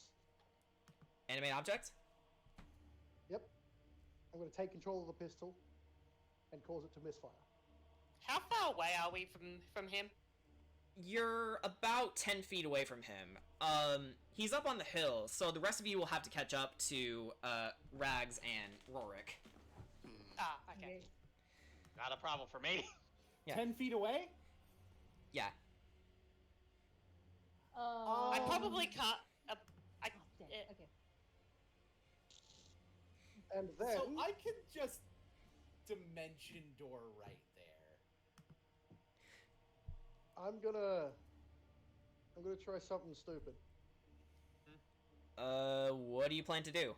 [SPEAKER 1] Animate object?
[SPEAKER 5] Yep. I'm going to take control of the pistol and cause it to misfire.
[SPEAKER 9] How far away are we from him?
[SPEAKER 1] You're about 10 feet away from him. He's up on the hill, so the rest of you will have to catch up to Rags and Rorik.
[SPEAKER 9] Ah, okay.
[SPEAKER 2] Not a problem for me.
[SPEAKER 1] Yeah.
[SPEAKER 3] 10 feet away?
[SPEAKER 1] Yeah.
[SPEAKER 9] I probably can't.
[SPEAKER 4] Okay.
[SPEAKER 5] And then...
[SPEAKER 3] So I can just dimension door right there.
[SPEAKER 5] I'm gonna try something stupid.
[SPEAKER 1] What do you plan to do?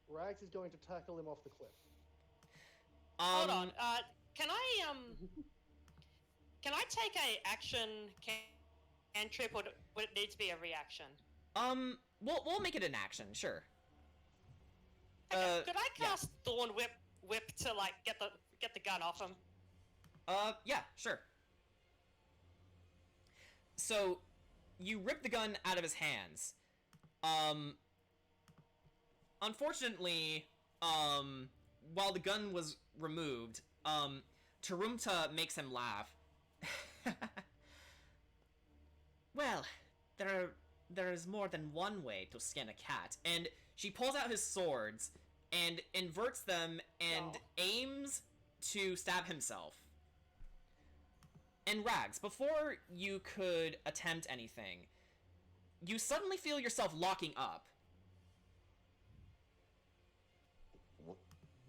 [SPEAKER 5] Rags is going to tackle him off the cliff.
[SPEAKER 9] Hold on. Can I take a action cantrip, or would it need to be a reaction?
[SPEAKER 1] We'll make it an action, sure.
[SPEAKER 9] Okay, could I cast Thorn Whip to like get the gun off him?
[SPEAKER 1] Yeah, sure. So, you rip the gun out of his hands. Unfortunately, while the gun was removed, Tarumta makes him laugh. Well, there is more than one way to skin a cat, and she pulls out his swords and inverts them and aims to stab himself. And Rags, before you could attempt anything, you suddenly feel yourself locking up.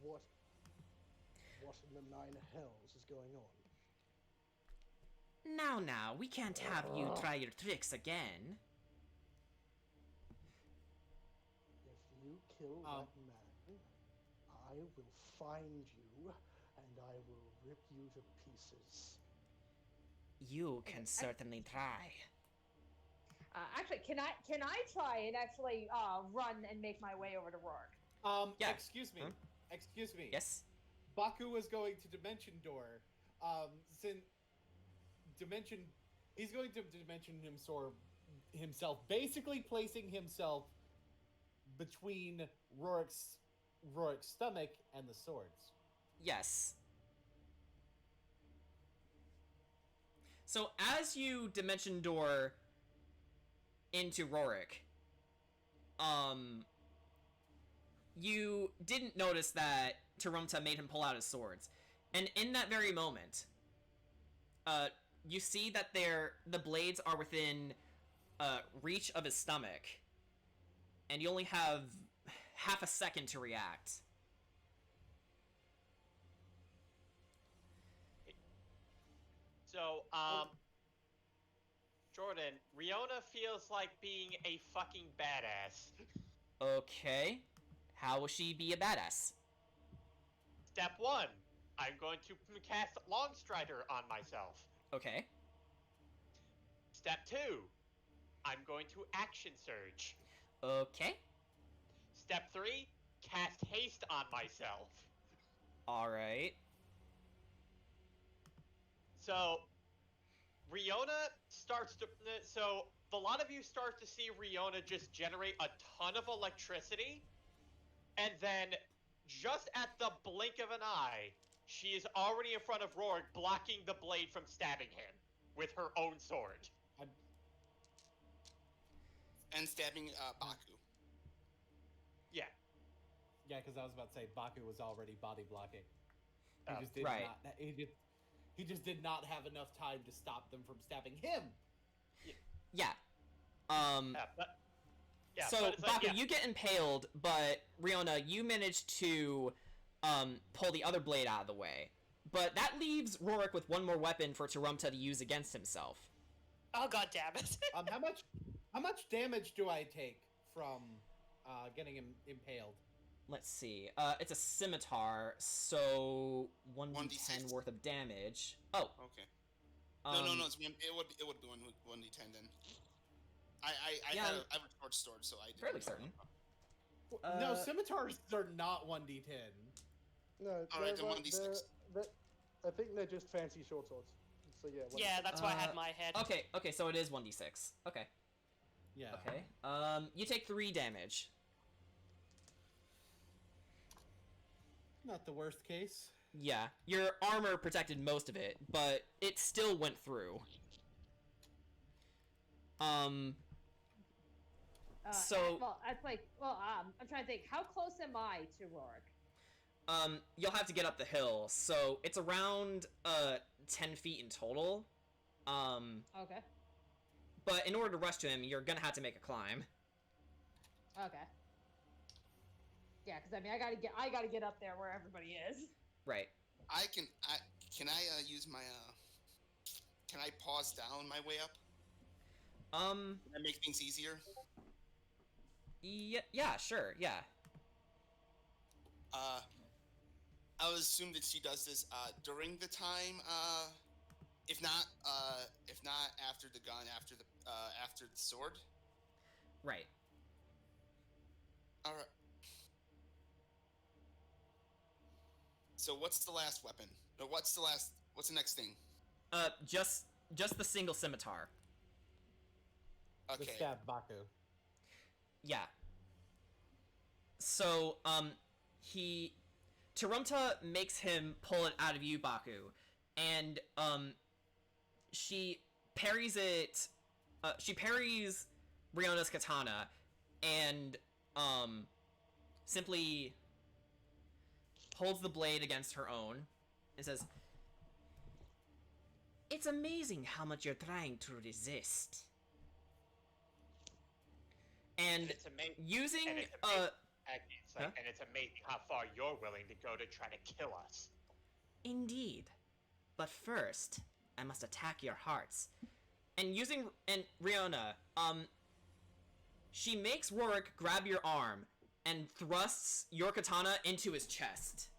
[SPEAKER 5] What in the nine hells is going on?
[SPEAKER 1] Now, we can't have you try your tricks again.
[SPEAKER 5] If you kill that man, I will find you, and I will rip you to pieces.
[SPEAKER 1] You can certainly try.
[SPEAKER 4] Actually, can I try and actually run and make my way over to Rourke?
[SPEAKER 1] Yeah.
[SPEAKER 3] Excuse me. Excuse me.
[SPEAKER 1] Yes?
[SPEAKER 3] Baku was going to Dimension Door. He's going to Dimension himself, basically placing himself between Rorik's stomach and the swords.
[SPEAKER 1] Yes. So as you dimension door into Rorik, you didn't notice that Tarumta made him pull out his swords. And in that very moment, you see that the blades are within reach of his stomach, and you only have half a second to react.
[SPEAKER 2] So, Jordan, Riona feels like being a fucking badass.
[SPEAKER 1] Okay. How will she be a badass?
[SPEAKER 2] Step 1, I'm going to cast Longstrider on myself.
[SPEAKER 1] Okay.
[SPEAKER 2] Step 2, I'm going to Action Surge.
[SPEAKER 1] Okay.
[SPEAKER 2] Step 3, cast Haste on myself.
[SPEAKER 1] Alright.
[SPEAKER 2] So, Riona starts to... So, a lot of you start to see Riona just generate a ton of electricity, and then, just at the blink of an eye, she is already in front of Rourke, blocking the blade from stabbing him with her own sword.
[SPEAKER 6] And stabbing Baku.
[SPEAKER 2] Yeah.
[SPEAKER 3] Yeah, because I was about to say Baku was already body blocking. He just did
[SPEAKER 1] right.
[SPEAKER 3] not. He just did not have enough time to stop them from stabbing him.
[SPEAKER 1] Yeah.
[SPEAKER 2] Yeah,
[SPEAKER 1] so, Baku, you get impaled, but Riona, you manage to pull the other blade out of the way. But that leaves Rorik with one more weapon for Tarumta to use against himself.
[SPEAKER 9] Oh, god damn it.
[SPEAKER 3] How much damage do I take from getting him impaled?
[SPEAKER 1] Let's see. It's a scimitar, so 1d10 worth of damage. Oh.
[SPEAKER 6] Okay. No, it's it would be 1d10 then. I have a short sword, so I
[SPEAKER 1] fairly certain.
[SPEAKER 3] No, scimitars are not 1d10.
[SPEAKER 5] No,
[SPEAKER 6] All right,
[SPEAKER 5] they're
[SPEAKER 6] then
[SPEAKER 5] like
[SPEAKER 6] 1d6.
[SPEAKER 5] I think they're just fancy short swords. So yeah. 1d6.
[SPEAKER 9] Yeah, that's what I had in my head.
[SPEAKER 1] Okay, so it is 1d6. Okay.
[SPEAKER 10] Yeah.
[SPEAKER 1] Okay. You take 3 damage.
[SPEAKER 10] Not the worst case.
[SPEAKER 1] Yeah, your armor protected most of it, but it still went through. So
[SPEAKER 4] well, that's like, I'm trying to think. How close am I to Rorik?
[SPEAKER 1] You'll have to get up the hill, so it's around 10 feet in total.
[SPEAKER 4] Okay.
[SPEAKER 1] But in order to rush to him, you're gonna have to make a climb.
[SPEAKER 4] Okay. Yeah, because I mean, I gotta get up there where everybody is.
[SPEAKER 1] Right.
[SPEAKER 6] Can I use my can I pause down my way up? Can that make things easier?
[SPEAKER 1] Yeah, sure, yeah.
[SPEAKER 6] I would assume that she does this during the time, if not after the gun, after the sword.
[SPEAKER 1] Right.
[SPEAKER 6] All right. So what's the last weapon? Or what's the next thing?
[SPEAKER 1] Just the single scimitar.
[SPEAKER 6] Okay.
[SPEAKER 8] The stab Baku.
[SPEAKER 1] Yeah. So, Tarumta makes him pull it out of you, Baku, and, she parries it, she parries Riona's katana, and, simply holds the blade against her own, and says, "It's amazing how much you're trying to resist." And
[SPEAKER 2] it's amazing.
[SPEAKER 1] using,
[SPEAKER 2] and it's amazing how far you're willing to go to try to kill us.
[SPEAKER 1] Indeed. But first, I must attack your hearts. And Riona, she makes Rorik grab your arm and thrusts your katana into his chest.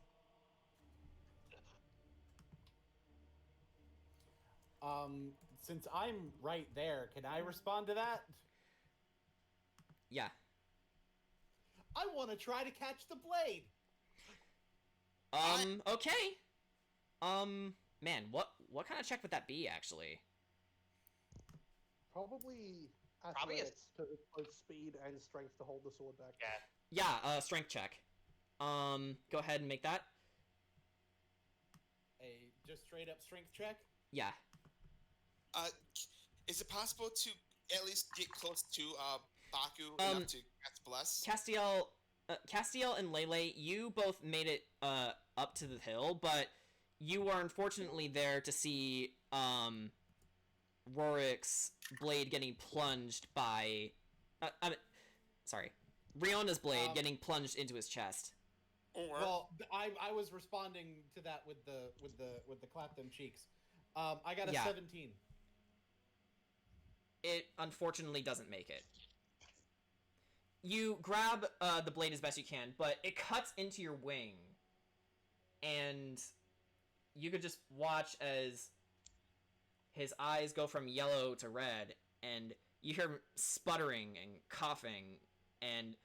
[SPEAKER 8] Since I'm right there, can I respond to that?
[SPEAKER 1] Yeah.
[SPEAKER 3] I want to try to catch the blade.
[SPEAKER 1] Okay. Man, what kind of check would that be, actually?
[SPEAKER 5] Probably
[SPEAKER 2] Probably
[SPEAKER 5] athletics, because it's both speed and strength to hold the sword back.
[SPEAKER 2] Yeah.
[SPEAKER 1] Yeah, strength check. Go ahead and make that.
[SPEAKER 3] A just straight up strength check.
[SPEAKER 1] Yeah.
[SPEAKER 6] Is it possible to at least get close to Baku enough to cast Bless?
[SPEAKER 1] Castiel and Lele, you both made it up to the hill, but you were unfortunately there to see Rorik's blade getting plunged by Riona's blade getting plunged into his chest.
[SPEAKER 3] Well, I was responding to that with the clap them cheeks. I got a 17.
[SPEAKER 1] It unfortunately doesn't make it. You grab the blade as best you can, but it cuts into your wing, and you could just watch as his eyes go from yellow to red, and you hear him sputtering and coughing, and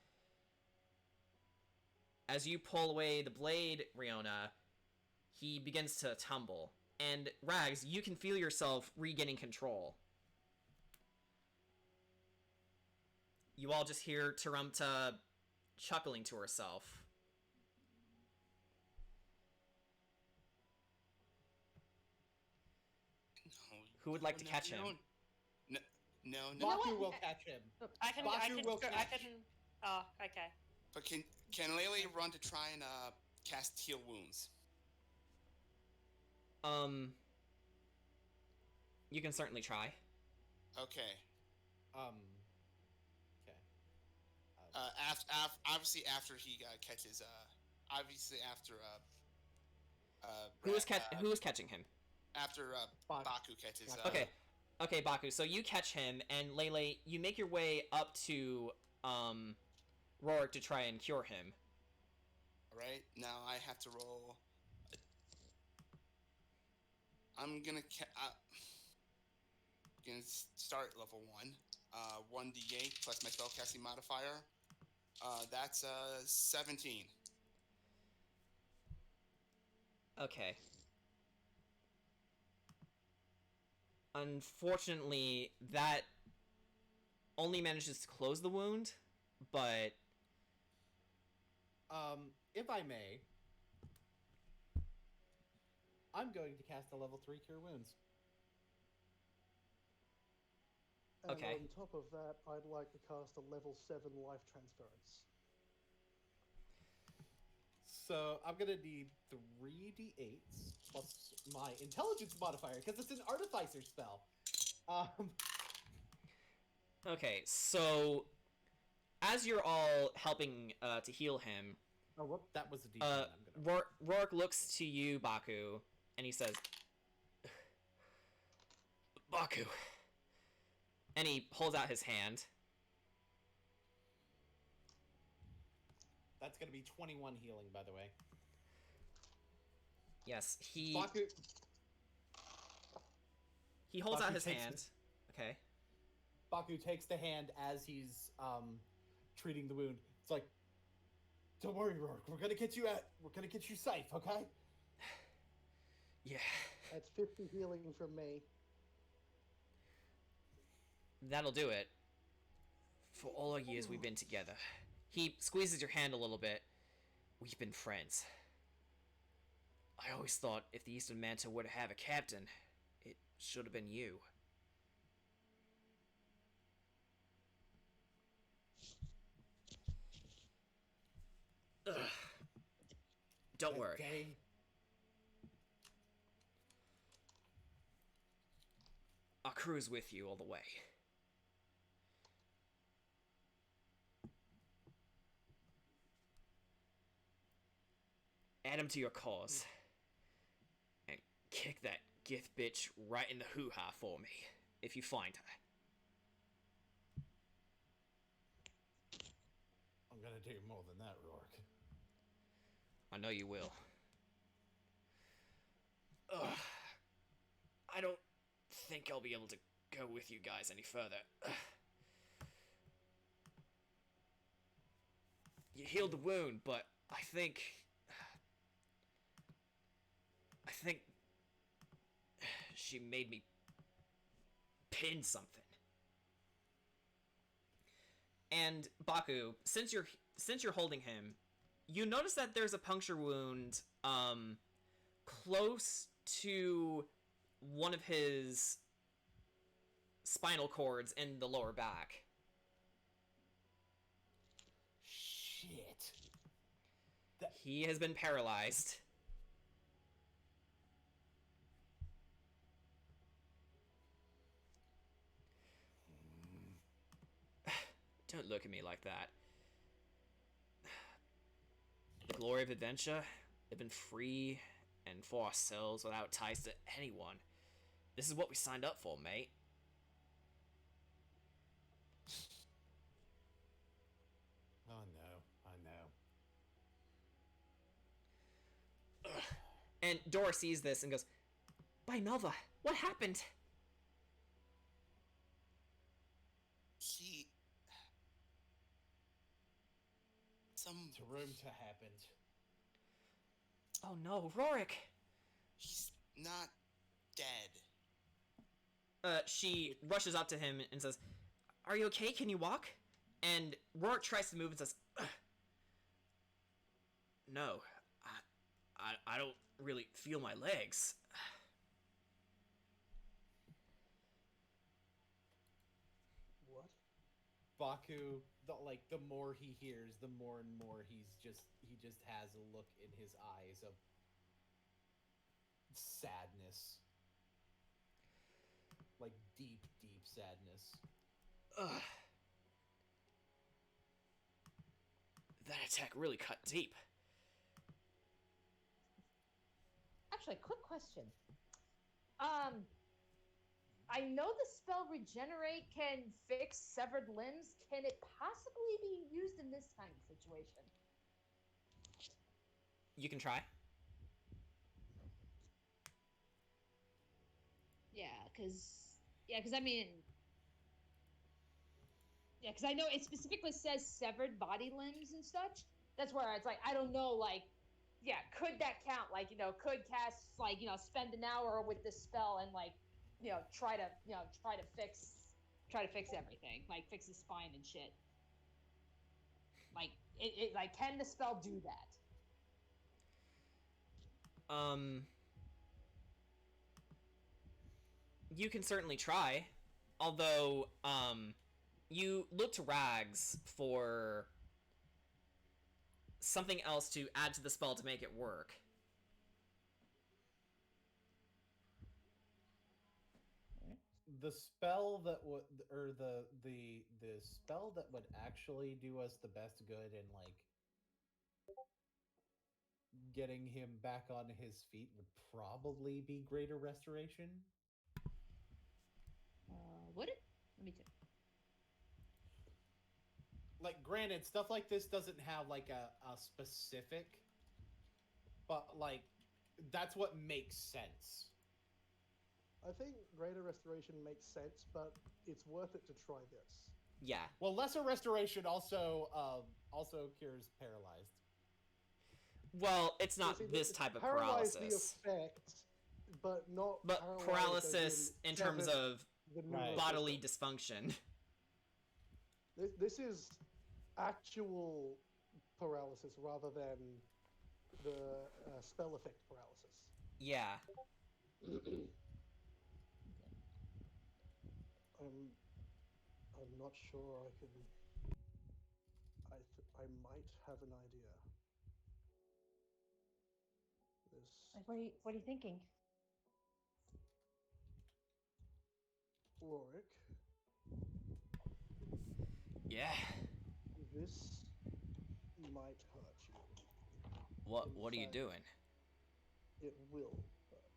[SPEAKER 1] as you pull away the blade, Riona, he begins to tumble. And Rags, you can feel yourself regaining control. You all just hear Tarumta chuckling to herself. Who would like to catch him?
[SPEAKER 6] No.
[SPEAKER 3] Baku will catch him.
[SPEAKER 9] I can. Oh, okay.
[SPEAKER 6] But can Lele run to try and cast Heal Wounds?
[SPEAKER 1] You can certainly try.
[SPEAKER 6] Okay.
[SPEAKER 3] Okay.
[SPEAKER 6] Obviously after he catches. Obviously after.
[SPEAKER 1] Who is catching him?
[SPEAKER 6] After Baku catches.
[SPEAKER 1] Okay, Baku. So you catch him, and Lele, you make your way up to Rorik to try and cure him.
[SPEAKER 6] Alright, now I have to roll. I'm gonna start at level 1. 1d8 plus my spellcasting modifier. That's 17.
[SPEAKER 1] Okay. Unfortunately, that only manages to close the wound, but...
[SPEAKER 10] If I may, I'm going to cast a level 3 Cure Wounds.
[SPEAKER 5] And
[SPEAKER 1] Okay.
[SPEAKER 5] on top of that, I'd like to cast a level 7 Life Transference.
[SPEAKER 10] So I'm gonna need 3d8s plus my intelligence modifier because it's an artificer spell.
[SPEAKER 1] Okay, so as you're all helping to heal him,
[SPEAKER 10] Oh, whoop! That was a d10. I'm gonna.
[SPEAKER 1] Rourke looks to you, Baku, and he says, "Baku," and he holds out his hand.
[SPEAKER 10] That's gonna be 21 healing, by the way.
[SPEAKER 1] Yes, he
[SPEAKER 10] Baku
[SPEAKER 1] holds
[SPEAKER 10] Baku
[SPEAKER 1] out his
[SPEAKER 10] takes
[SPEAKER 1] hand. Okay.
[SPEAKER 10] Baku takes the hand as he's treating the wound. It's like, don't worry, Rourke. We're gonna get you safe, okay?
[SPEAKER 1] Yeah.
[SPEAKER 5] That's 50 healing from me.
[SPEAKER 1] That'll do it. For all the years we've been together. He squeezes your hand a little bit. We've been friends. I always thought if the Eastern Manta were to have a captain, it should have been you. Ugh. Don't worry.
[SPEAKER 10] Day.
[SPEAKER 1] I'll cruise with you all the way. Add him to your cause. And kick that Gith bitch right in the hoo-ha for me, if you find her.
[SPEAKER 10] I'm gonna do more than that, Rourke.
[SPEAKER 1] I know you will. Ugh. I don't think I'll be able to go with you guys any further. Ugh. You healed the wound, but I think she made me pin something. And Baku, since you're holding him, you notice that there's a puncture wound close to one of his spinal cords in the lower back.
[SPEAKER 10] Shit.
[SPEAKER 1] He has been paralyzed. Don't look at me like that. The glory of adventure, living free and for ourselves without ties to anyone. This is what we signed up for, mate.
[SPEAKER 10] Oh no, I know.
[SPEAKER 1] Ugh. And Dora sees this and goes, "By Nova, what happened?"
[SPEAKER 10] Room to happened.
[SPEAKER 1] Oh no, Rorik!
[SPEAKER 6] He's not dead.
[SPEAKER 1] She rushes up to him and says, "Are you okay? Can you walk?" And Rorik tries to move and says, "Ugh. No, I don't really feel my legs."
[SPEAKER 5] What?
[SPEAKER 10] Baku, the more he hears, the more and more he just has a look in his eyes of sadness. Like deep, deep sadness.
[SPEAKER 1] Ugh. That attack really cut deep.
[SPEAKER 4] Actually, quick question. I know the spell Regenerate can fix severed limbs. Can it possibly be used in this kind of situation?
[SPEAKER 1] You can try.
[SPEAKER 4] Because I mean, because I know it specifically says severed body limbs and such. That's where it's like, I don't know, like, yeah, could that count? Like, could cast, like, spend an hour with this spell and, like, try to fix everything, like fix his spine and shit. Like, like, can the spell do that?
[SPEAKER 1] You can certainly try. Although, you look to Rags for something else to add to the spell to make it work.
[SPEAKER 10] The spell that would, or the spell that would actually do us the best good in like getting him back on his feet would probably be Greater Restoration.
[SPEAKER 4] Would it? Let me check.
[SPEAKER 10] Like, granted, stuff like this doesn't have like a specific, but like that's what makes sense.
[SPEAKER 5] I think Greater Restoration makes sense, but it's worth it to try this.
[SPEAKER 1] Yeah.
[SPEAKER 10] Well, Lesser Restoration also cures paralyzed.
[SPEAKER 1] Well, it's not this type of paralysis.
[SPEAKER 5] The effect, but not.
[SPEAKER 1] But paralysis in terms of bodily dysfunction.
[SPEAKER 5] This is actual paralysis rather than the spell effect paralysis.
[SPEAKER 1] Yeah.
[SPEAKER 5] I'm not sure I can. I might have an idea.
[SPEAKER 4] What are you thinking?
[SPEAKER 5] Rorik.
[SPEAKER 1] Yeah.
[SPEAKER 5] This might hurt you.
[SPEAKER 1] What are you doing?
[SPEAKER 5] It will hurt.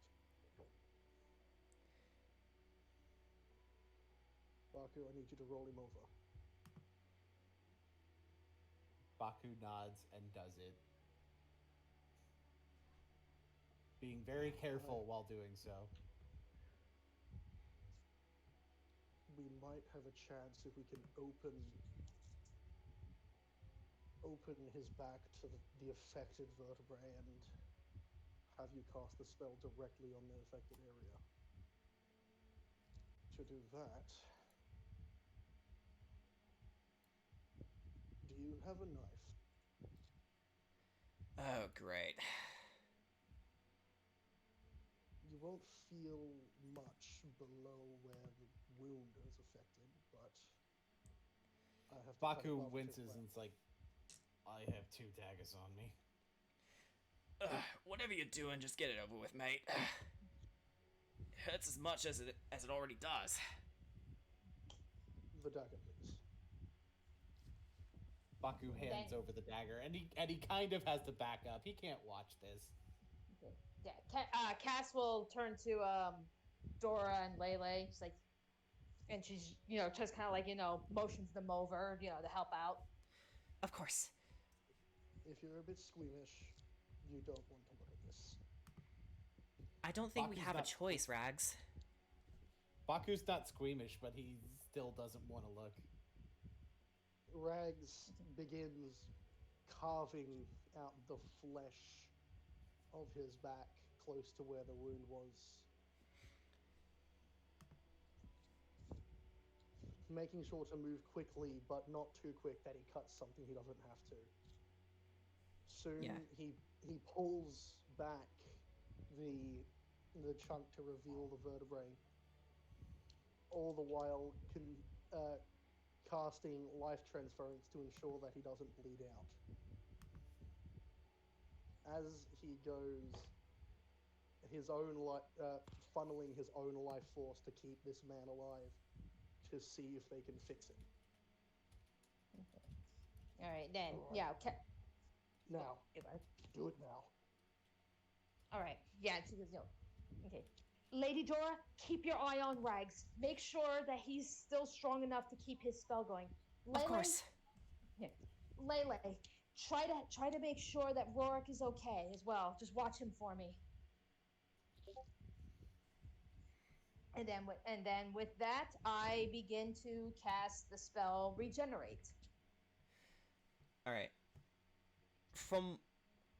[SPEAKER 5] Baku, I need you to roll him over.
[SPEAKER 10] Baku nods and does it, being very careful while doing so.
[SPEAKER 5] We might have a chance if we can open his back to the affected vertebrae and have you cast the spell directly on the affected area. To do that, do you have a knife?
[SPEAKER 1] Oh, great.
[SPEAKER 5] You won't feel much below where the wound is affected, but I have to.
[SPEAKER 10] Baku winces and it's like, I have 2 daggers on me.
[SPEAKER 1] Whatever you're doing, just get it over with, mate. It hurts as much as it already does.
[SPEAKER 5] The dagger, please.
[SPEAKER 10] Baku hands over the dagger, and he kind of has to back up. He can't watch this.
[SPEAKER 4] Okay. Yeah. Cass will turn to Dora and Lele. She's like, and she's just kind of like motions them over to help out.
[SPEAKER 1] Of course.
[SPEAKER 5] If you're a bit squeamish, you don't want to look at this.
[SPEAKER 1] I don't think we have a choice, Rags.
[SPEAKER 10] Baku's not squeamish, but he still doesn't want to look.
[SPEAKER 5] Rags begins carving out the flesh of his back close to where the wound was. Making sure to move quickly, but not too quick that he cuts something he doesn't have to. Soon he pulls back the chunk to reveal the vertebrae, all the while casting life transference to ensure that he doesn't bleed out. As he goes, funneling his own life force to keep this man alive, to see if they can fix him.
[SPEAKER 4] All right, then.
[SPEAKER 5] All right.
[SPEAKER 4] Yeah. Okay.
[SPEAKER 5] Now, do it now.
[SPEAKER 4] All right. Yeah. She goes, okay. Lady Dora, keep your eye on Rags. Make sure that he's still strong enough to keep his spell going. Lele,
[SPEAKER 1] of course.
[SPEAKER 4] Yeah. Lele, try to make sure that Rorik is okay as well. Just watch him for me. And then with that, I begin to cast the spell Regenerate.
[SPEAKER 1] All right. From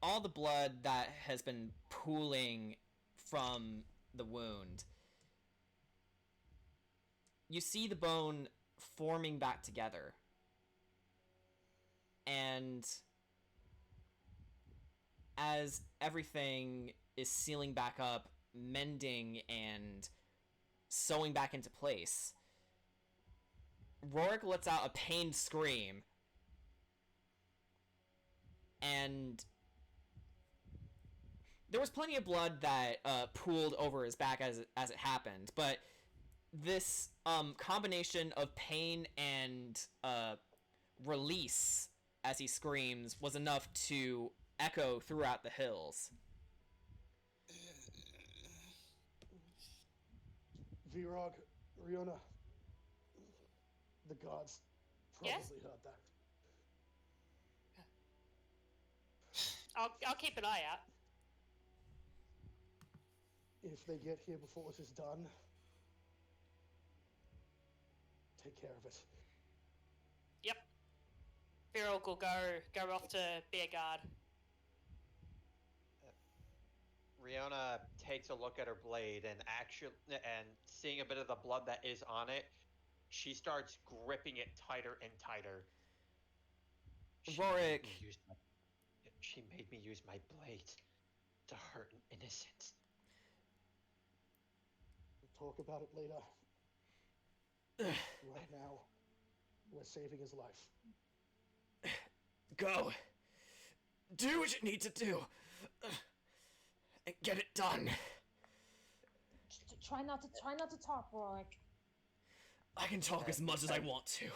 [SPEAKER 1] all the blood that has been pooling from the wound, you see the bone forming back together. And as everything is sealing back up, mending and sewing back into place, Rorik lets out a pained scream. And there was plenty of blood that pooled over his back as it happened, but this combination of pain and release as he screams was enough to echo throughout the hills.
[SPEAKER 5] Virog, Riona, the gods probably
[SPEAKER 9] Yes?
[SPEAKER 5] heard that.
[SPEAKER 9] I'll keep an eye out.
[SPEAKER 5] If they get here before this is done, take care of it.
[SPEAKER 9] Yep. Virog will go off to be a guard.
[SPEAKER 7] Riona takes a look at her blade and seeing a bit of the blood that is on it, she starts gripping it tighter and tighter.
[SPEAKER 1] Rorik.
[SPEAKER 7] She made me use my blade to hurt an innocent.
[SPEAKER 5] We'll talk about it later. Right now, we're saving his life.
[SPEAKER 1] Go. Do what you need to do. And get it done.
[SPEAKER 4] Try not to talk, Rorik.
[SPEAKER 1] I can talk as much as I want to.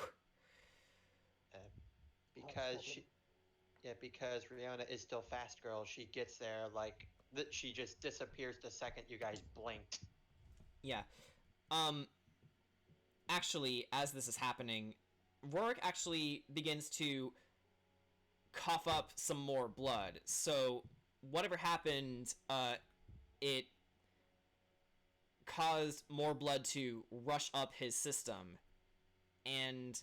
[SPEAKER 7] Because Rihanna is still fast girl, she gets there she just disappears the second you guys blinked.
[SPEAKER 1] Yeah. Actually, as this is happening, Rorik actually begins to cough up some more blood. So whatever happened, it caused more blood to rush up his system. And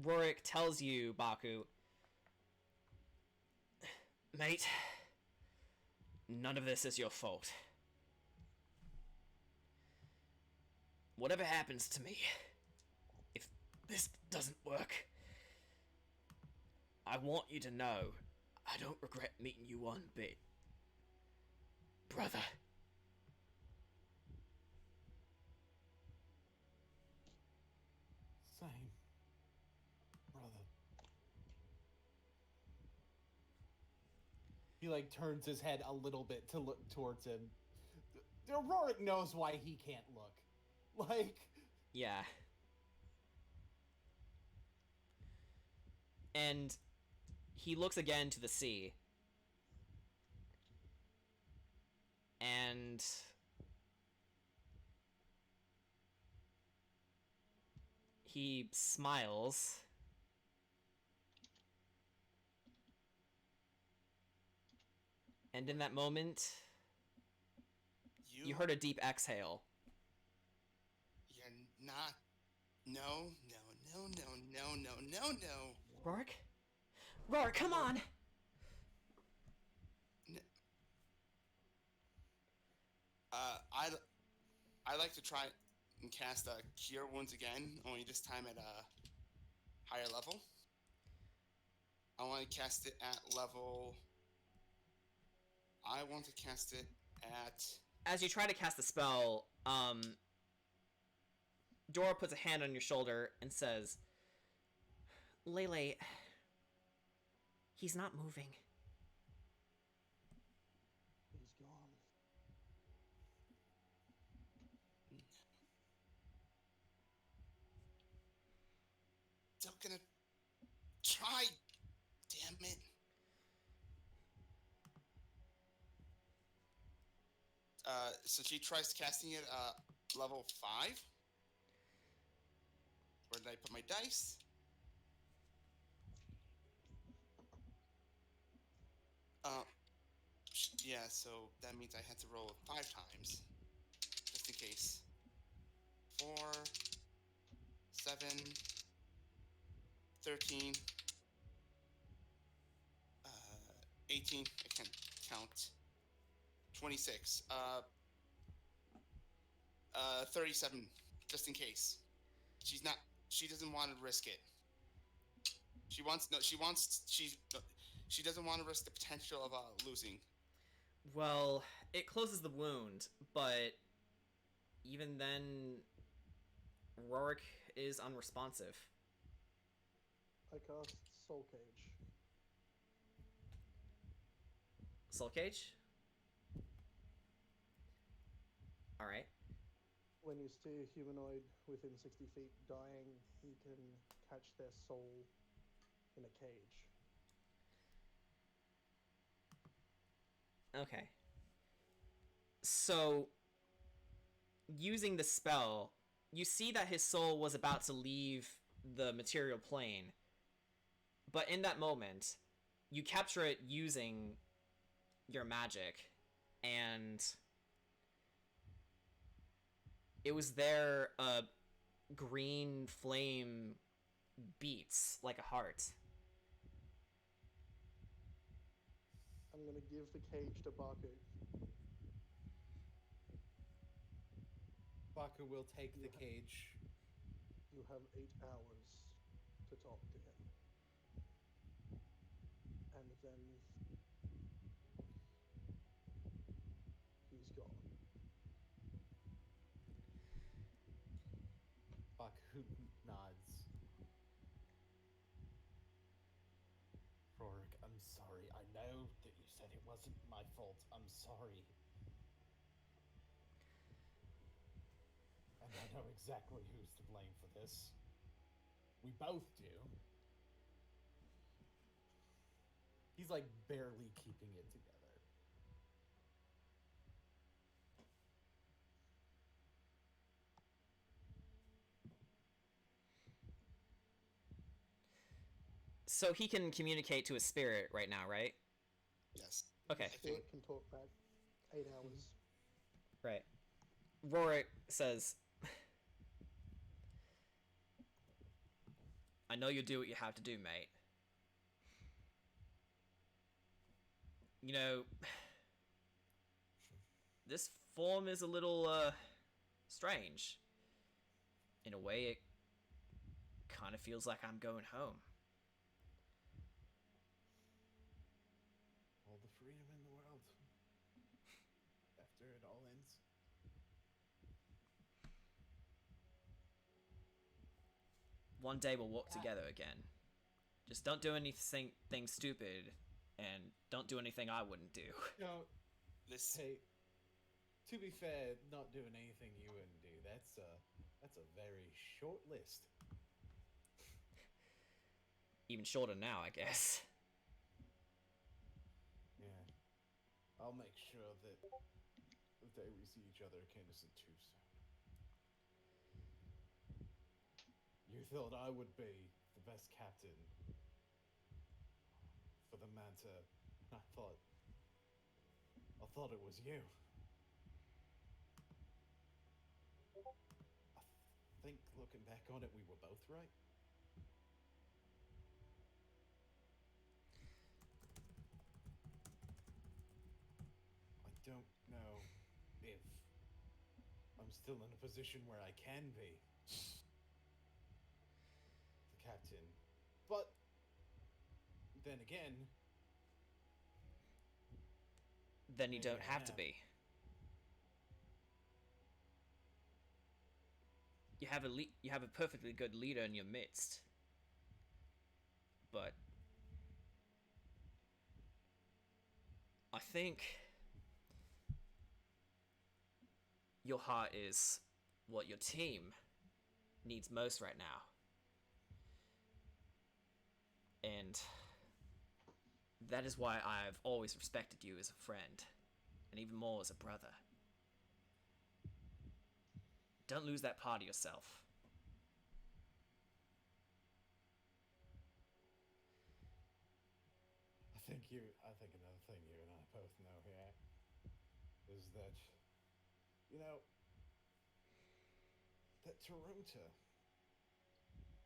[SPEAKER 1] Rorik tells you, Baku, mate, none of this is your fault. Whatever happens to me, if this doesn't work, I want you to know I don't regret meeting you one bit. Brother.
[SPEAKER 10] Same. Brother. He turns his head a little bit to look towards him. Rorik knows why he can't look.
[SPEAKER 1] Yeah. And he looks again to the sea. And he smiles. And in that moment, you heard a deep exhale.
[SPEAKER 6] You're not. No.
[SPEAKER 1] Rorik? Rorik, come on!
[SPEAKER 6] I like to try and cast Cure Wounds again, only this time at a higher level. I want to cast it at level... I want to cast it at...
[SPEAKER 1] As you try to cast the spell, Dora puts a hand on your shoulder and says, Lele, he's not moving.
[SPEAKER 5] He's gone.
[SPEAKER 6] Still gonna try. Damn it. So she tries casting it level 5. Where did I put my dice? Yeah, so that means I had to roll 5 times. Just in case. 4, 7, 13, 18. I can't count. 26. 37. Just in case. She's not. She doesn't want to risk it. She wants. No. She wants. She's. She doesn't want to risk the potential of losing.
[SPEAKER 1] Well, it closes the wound, but even then, Rorik is unresponsive.
[SPEAKER 5] I cast Soul Cage.
[SPEAKER 1] Soul Cage? Alright.
[SPEAKER 5] When you see a humanoid within 60 feet dying, you can catch their soul in a cage.
[SPEAKER 1] Okay. So, using the spell, you see that his soul was about to leave the material plane, but in that moment, you capture it using your magic, and it was there, a green flame beats like a heart.
[SPEAKER 5] I'm gonna give the cage to Baku.
[SPEAKER 10] Baku will take the cage.
[SPEAKER 5] You have 8 hours to talk to him. And then he's gone.
[SPEAKER 10] Baku nods. Rorik, I'm sorry. I know that you said it wasn't my fault. I'm sorry. And I know exactly who's to blame for this. We both do. He's like barely keeping it together.
[SPEAKER 1] So he can communicate to his spirit right now, right?
[SPEAKER 6] Yes.
[SPEAKER 1] Okay.
[SPEAKER 5] Spirit can talk back. 8 hours.
[SPEAKER 1] Right. Rorik says, I know you'll do what you have to do, mate. You know, this form is a little, strange. In a way, it kind of feels like I'm going home.
[SPEAKER 10] All the freedom in the world. After it all ends.
[SPEAKER 1] One day we'll walk together again. Just don't do anything stupid, and don't do anything I wouldn't do.
[SPEAKER 10] You know,
[SPEAKER 6] This.
[SPEAKER 10] hey, to be fair, not doing anything you wouldn't do, that's a very short list.
[SPEAKER 1] Even shorter now, I guess.
[SPEAKER 10] Yeah. I'll make sure that the day we see each other can't isn't too soon. You thought I would be the best captain for the Manta. I thought it was you. I think looking back on it, we were both right. I don't know if I'm still in a position where I can be the captain, but then again,
[SPEAKER 1] Then you
[SPEAKER 10] maybe
[SPEAKER 1] don't
[SPEAKER 10] I
[SPEAKER 1] have to
[SPEAKER 10] am.
[SPEAKER 1] be. You have a perfectly good leader in your midst. But I think your heart is what your team needs most right now. And that is why I've always respected you as a friend, and even more as a brother. Don't lose that part of yourself.
[SPEAKER 10] I think another thing you and I both know here is that, you know, that Toronto,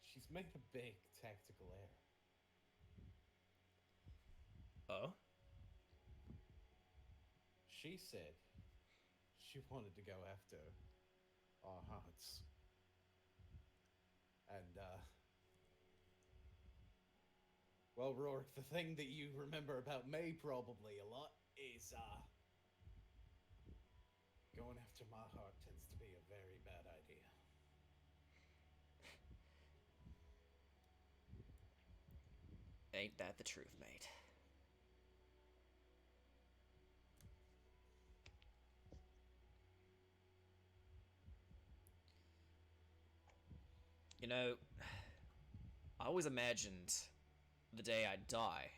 [SPEAKER 10] she's made a big tactical error.
[SPEAKER 1] Oh?
[SPEAKER 10] she said she wanted to go after our hearts. And, well, Rourke, the thing that you remember about me probably a lot is, going after my heart tends to be a very bad idea.
[SPEAKER 1] Ain't that the truth, mate? You know, I always imagined the day I'd die,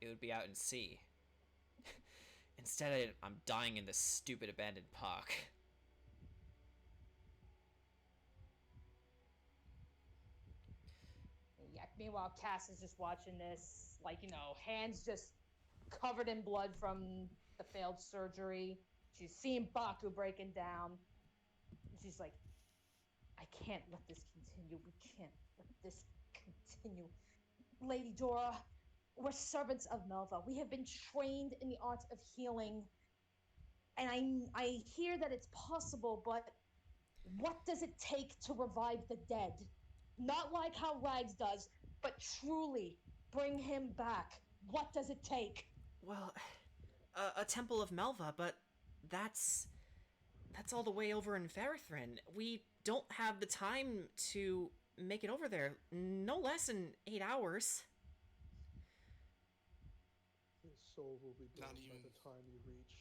[SPEAKER 1] it would be out in sea. Instead, I'm dying in this stupid abandoned park.
[SPEAKER 4] Yeah, meanwhile, Cass is just watching this, like, hands just covered in blood from the failed surgery. She's seeing Baku breaking down. And she's like, I can't let this continue. We can't let this continue. Lady Dora, we're servants of Melva. We have been trained in the art of healing. And I hear that it's possible, but what does it take to revive the dead? Not like how Rags does, but truly bring him back. What does it take?
[SPEAKER 1] Well, a Temple of Melva, but that's all the way over in Ferithrin. We don't have the time to make it over there. No less than 8 hours.
[SPEAKER 5] His soul will be gone
[SPEAKER 6] Not
[SPEAKER 5] by
[SPEAKER 6] even-
[SPEAKER 5] the time you reach.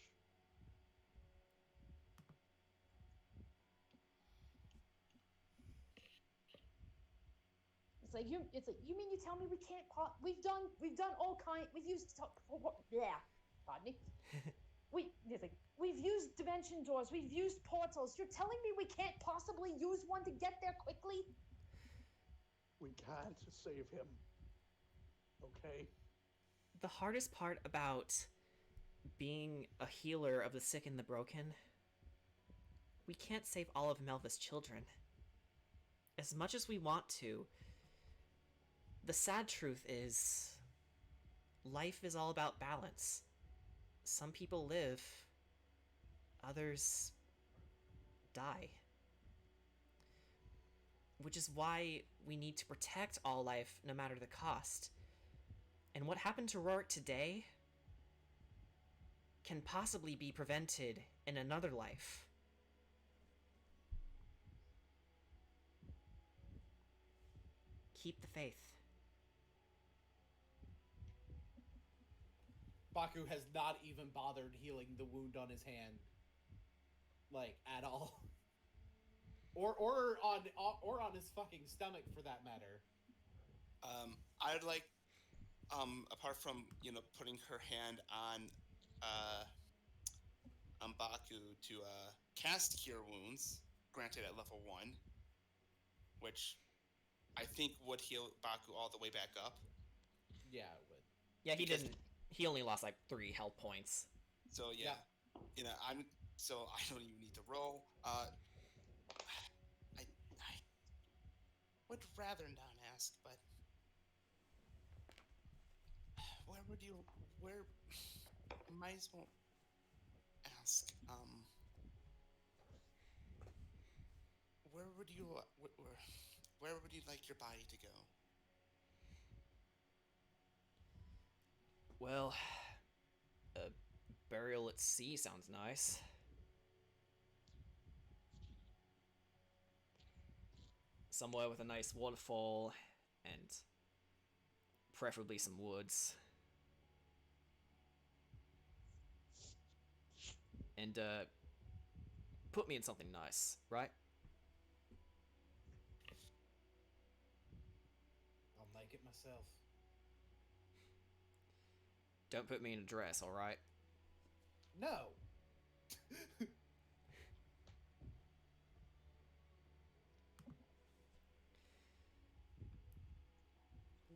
[SPEAKER 4] It's like you mean you tell me we can't? We've done all kind. We've used yeah, pardon me. We've used dimension doors. We've used portals. You're telling me we can't possibly use one to get there quickly?
[SPEAKER 5] We can't save him. Okay?
[SPEAKER 1] The hardest part about being a healer of the sick and the broken, we can't save all of Melva's children. As much as we want to, the sad truth is, life is all about balance. Some people live, others die. Which is why we need to protect all life, no matter the cost. And what happened to Rourke today can possibly be prevented in another life. Keep the faith.
[SPEAKER 10] Baku has not even bothered healing the wound on his hand, like, at all. Or on his fucking stomach, for that matter.
[SPEAKER 6] I'd like, apart from putting her hand on Baku to cast Cure Wounds, granted at level 1, which I think would heal Baku all the way back up.
[SPEAKER 10] Yeah, it would.
[SPEAKER 1] Yeah, he
[SPEAKER 6] Because-
[SPEAKER 1] didn't. He only lost like 3 health points.
[SPEAKER 6] So yeah, I don't even need to roll. I would rather not ask, but might as well ask. Where would you like your body to go?
[SPEAKER 1] Well, a burial at sea sounds nice. Somewhere with a nice waterfall and preferably some woods. And put me in something nice, right?
[SPEAKER 10] I'll make it myself.
[SPEAKER 1] Don't put me in a dress, alright?
[SPEAKER 10] No.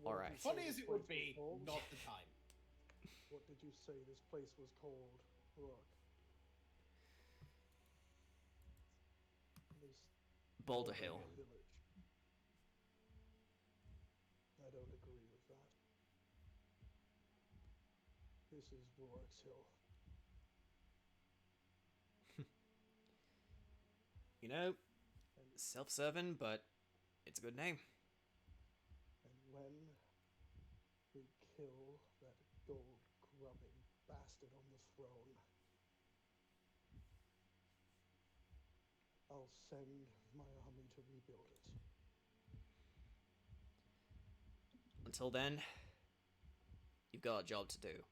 [SPEAKER 5] What
[SPEAKER 1] Alright.
[SPEAKER 5] did you say
[SPEAKER 10] Funny as
[SPEAKER 5] this
[SPEAKER 10] it would
[SPEAKER 5] place was
[SPEAKER 10] be,
[SPEAKER 5] called?
[SPEAKER 10] not the time.
[SPEAKER 5] What did you say this place was called, Rook? This
[SPEAKER 1] Boulder Hill.
[SPEAKER 5] Village. I don't agree with that. This is Rourke's Hill.
[SPEAKER 1] You know, self-serving, but it's a good name.
[SPEAKER 5] And when we kill that gold-grubbing bastard on the throne, I'll send my army to rebuild it.
[SPEAKER 1] Until then, you've got a job to do.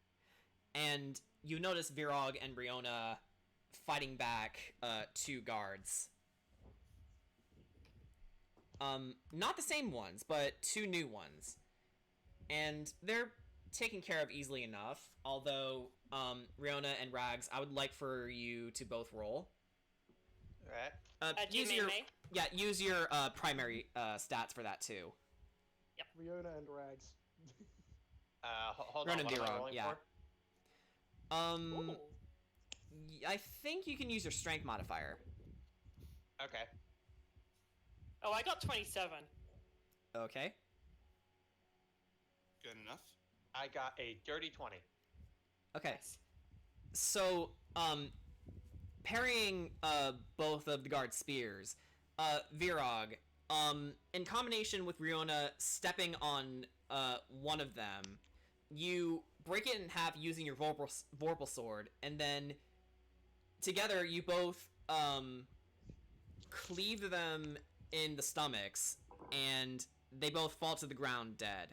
[SPEAKER 1] And you notice Virog and Riona fighting back 2 guards. Not the same ones, but 2 new ones. And they're taken care of easily enough, although, Riona and Rags, I would like for you to both roll.
[SPEAKER 2] Alright.
[SPEAKER 9] Do you mean me?
[SPEAKER 1] Yeah, use your primary stats for that too.
[SPEAKER 5] Riona and Rags.
[SPEAKER 2] Hold
[SPEAKER 1] Run
[SPEAKER 2] on,
[SPEAKER 1] and
[SPEAKER 2] what am I
[SPEAKER 1] Virog,
[SPEAKER 2] rolling
[SPEAKER 1] yeah.
[SPEAKER 2] for?
[SPEAKER 4] Ooh.
[SPEAKER 1] I think you can use your strength modifier.
[SPEAKER 2] Okay.
[SPEAKER 9] Oh, I got 27.
[SPEAKER 1] Okay.
[SPEAKER 6] Good enough.
[SPEAKER 2] I got a dirty 20.
[SPEAKER 1] Okay. So, parrying both of the guard's spears, Virog, in combination with Riona stepping on one of them, you break it in half using your Vorpal sword, and then together you both cleave them in the stomachs, and they both fall to the ground dead.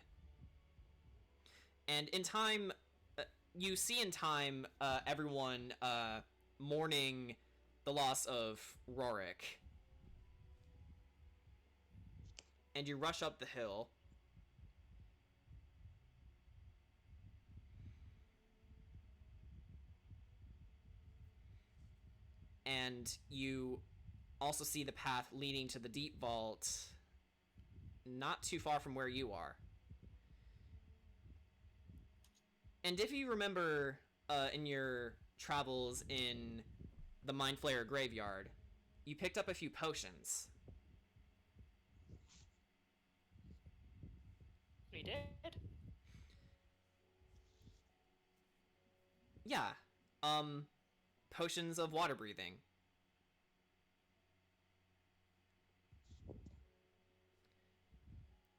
[SPEAKER 1] And in time, you see in time everyone mourning the loss of Rorik. And you rush up the hill. And you also see the path leading to the deep vault not too far from where you are. And if you remember in your travels in the Mind Flayer graveyard, you picked up a few potions.
[SPEAKER 9] We did.
[SPEAKER 1] Yeah. Potions of water breathing.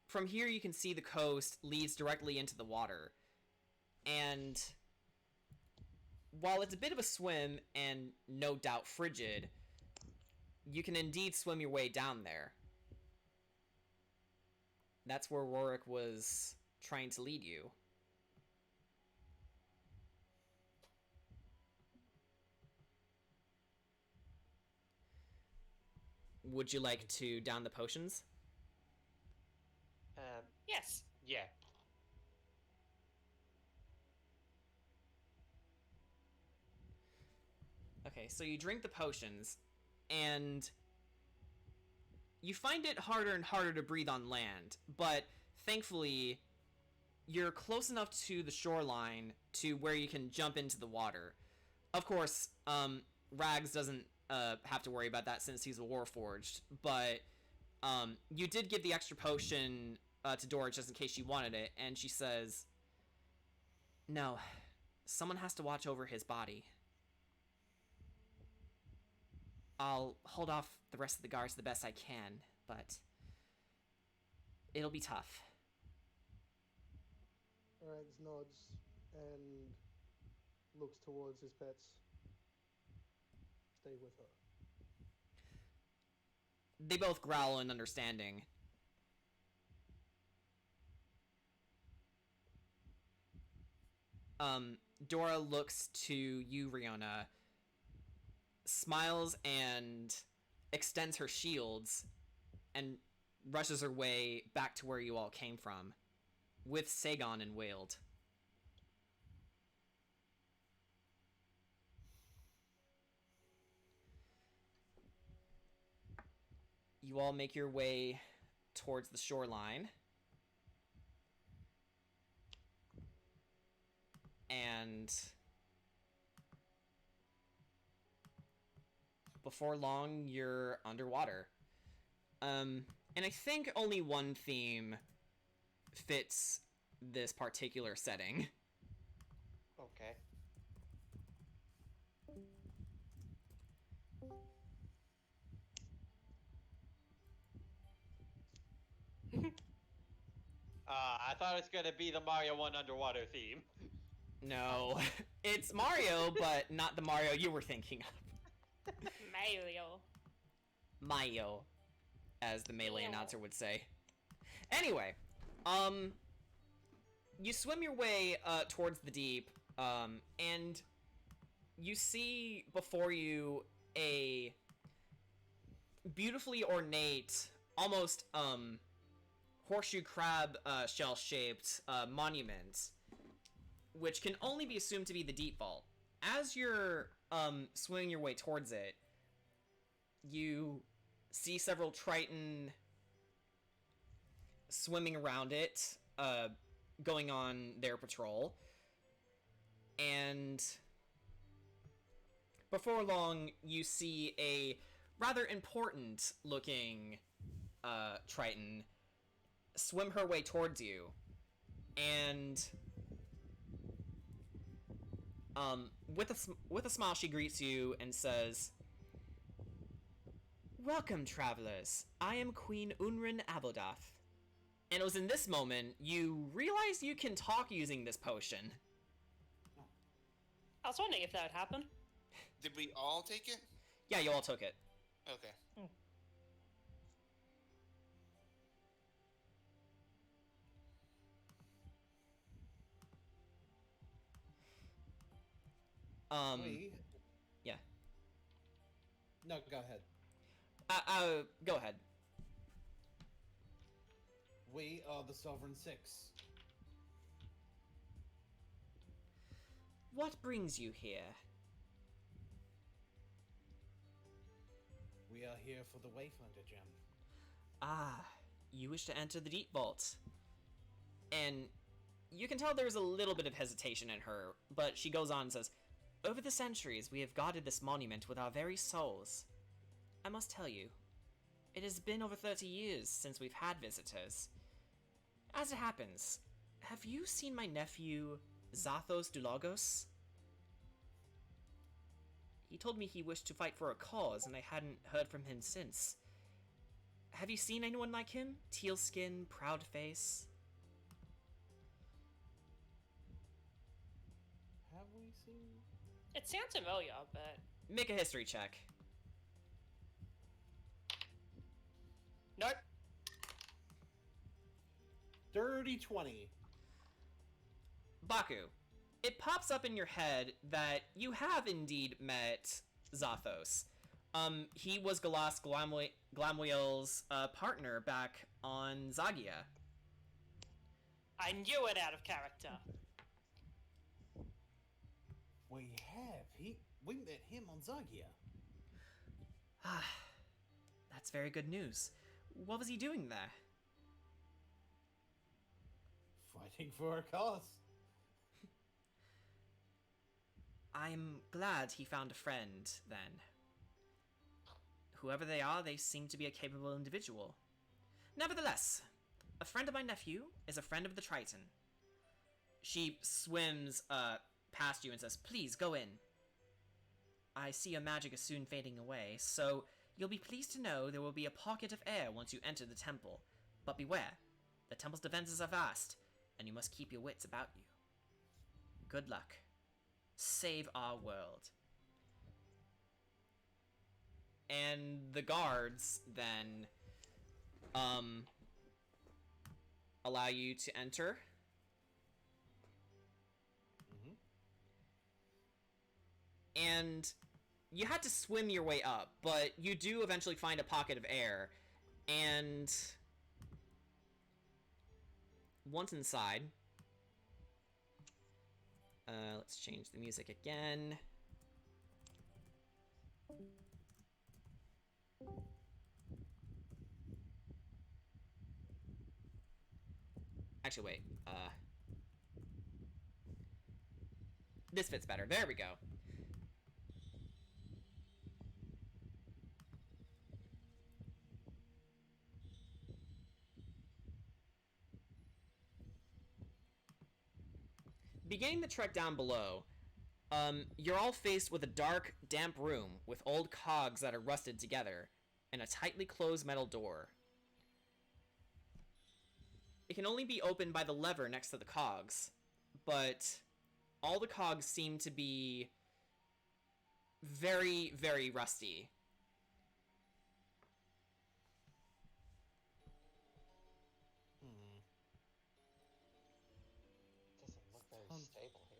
[SPEAKER 1] From here you can see the coast leads directly into the water. And while it's a bit of a swim and no doubt frigid, you can indeed swim your way down there. That's where Rorik was trying to lead you. Would you like to down the potions?
[SPEAKER 9] Yes.
[SPEAKER 2] Yeah.
[SPEAKER 1] Okay, so you drink the potions, and you find it harder and harder to breathe on land, but thankfully, you're close enough to the shoreline to where you can jump into the water. Of course, Rags doesn't have to worry about that since he's a Warforged, but you did give the extra potion to Dora just in case she wanted it, and she says, "No, someone has to watch over his body. I'll hold off the rest of the guards the best I can, but it'll be tough."
[SPEAKER 5] Rags nods and looks towards his pets. Stay with her.
[SPEAKER 1] They both growl in understanding. Dora looks to you, Riona, smiles and extends her shields and rushes her way back to where you all came from, with Sagon and Wailed. You all make your way towards the shoreline. And before long, you're underwater. And I think only one theme fits this particular setting.
[SPEAKER 2] Okay.
[SPEAKER 7] I thought it was gonna be the Mario 1 underwater theme.
[SPEAKER 1] No, it's Mario, but not the Mario you were thinking of.
[SPEAKER 9] Mario.
[SPEAKER 1] Mario, as the Melee announcer would say. Anyway, you swim your way towards the deep, and you see before you a beautifully ornate, almost horseshoe crab shell-shaped monument, which can only be assumed to be the deep vault. As you're swimming your way towards it, you see several Triton swimming around it, going on their patrol, and before long you see a rather important looking Triton swim her way towards you, and with a smile she greets you and says, "Welcome, travelers. I am Queen Unrin Abodath." And it was in this moment you realize you can talk using this potion.
[SPEAKER 9] I was wondering if that would happen.
[SPEAKER 6] Did we all take it?
[SPEAKER 1] Yeah, you all took it.
[SPEAKER 6] Okay. Yeah.
[SPEAKER 10] No, go ahead.
[SPEAKER 1] Go ahead.
[SPEAKER 10] We are the Sovereign Six.
[SPEAKER 1] What brings you here?
[SPEAKER 10] We are here for the Wayfinder gem.
[SPEAKER 1] Ah, you wish to enter the Deep Vault. And you can tell there's a little bit of hesitation in her, but she goes on and says, "Over the centuries, we have guarded this monument with our very souls. I must tell you, it has been over 30 years since we've had visitors. As it happens, have you seen my nephew, Zathos Dulagos? He told me he wished to fight for a cause, and I hadn't heard from him since. Have you seen anyone like him? Teal skin, proud face?"
[SPEAKER 10] Have we seen?
[SPEAKER 9] It sounds familiar, but
[SPEAKER 1] Make a history check.
[SPEAKER 9] nope.
[SPEAKER 10] Dirty 20.
[SPEAKER 1] Baku, it pops up in your head that you have indeed met Zathos. He was Galas Glamwheel's partner back on Zagia.
[SPEAKER 9] I knew it out of character.
[SPEAKER 10] We have. We met him on Zagia.
[SPEAKER 1] That's very good news. What was he doing there?
[SPEAKER 10] Fighting for a cause.
[SPEAKER 1] I'm glad he found a friend, then. Whoever they are, they seem to be a capable individual. Nevertheless, a friend of my nephew is a friend of the Triton. She swims past you and says, "Please, go in. I see your magic is soon fading away, so you'll be pleased to know there will be a pocket of air once you enter the temple. But beware, the temple's defenses are vast, and you must keep your wits about you. Good luck. Save our world." And the guards then allow you to enter. And you had to swim your way up, but you do eventually find a pocket of air. And once inside, let's change the music again. Actually, wait. This fits better. There we go. Beginning the trek down below, you're all faced with a dark, damp room with old cogs that are rusted together and a tightly closed metal door. it can only be opened by the lever next to the cogs, but all the cogs seem to be very, very rusty.
[SPEAKER 7] Doesn't look very stable here.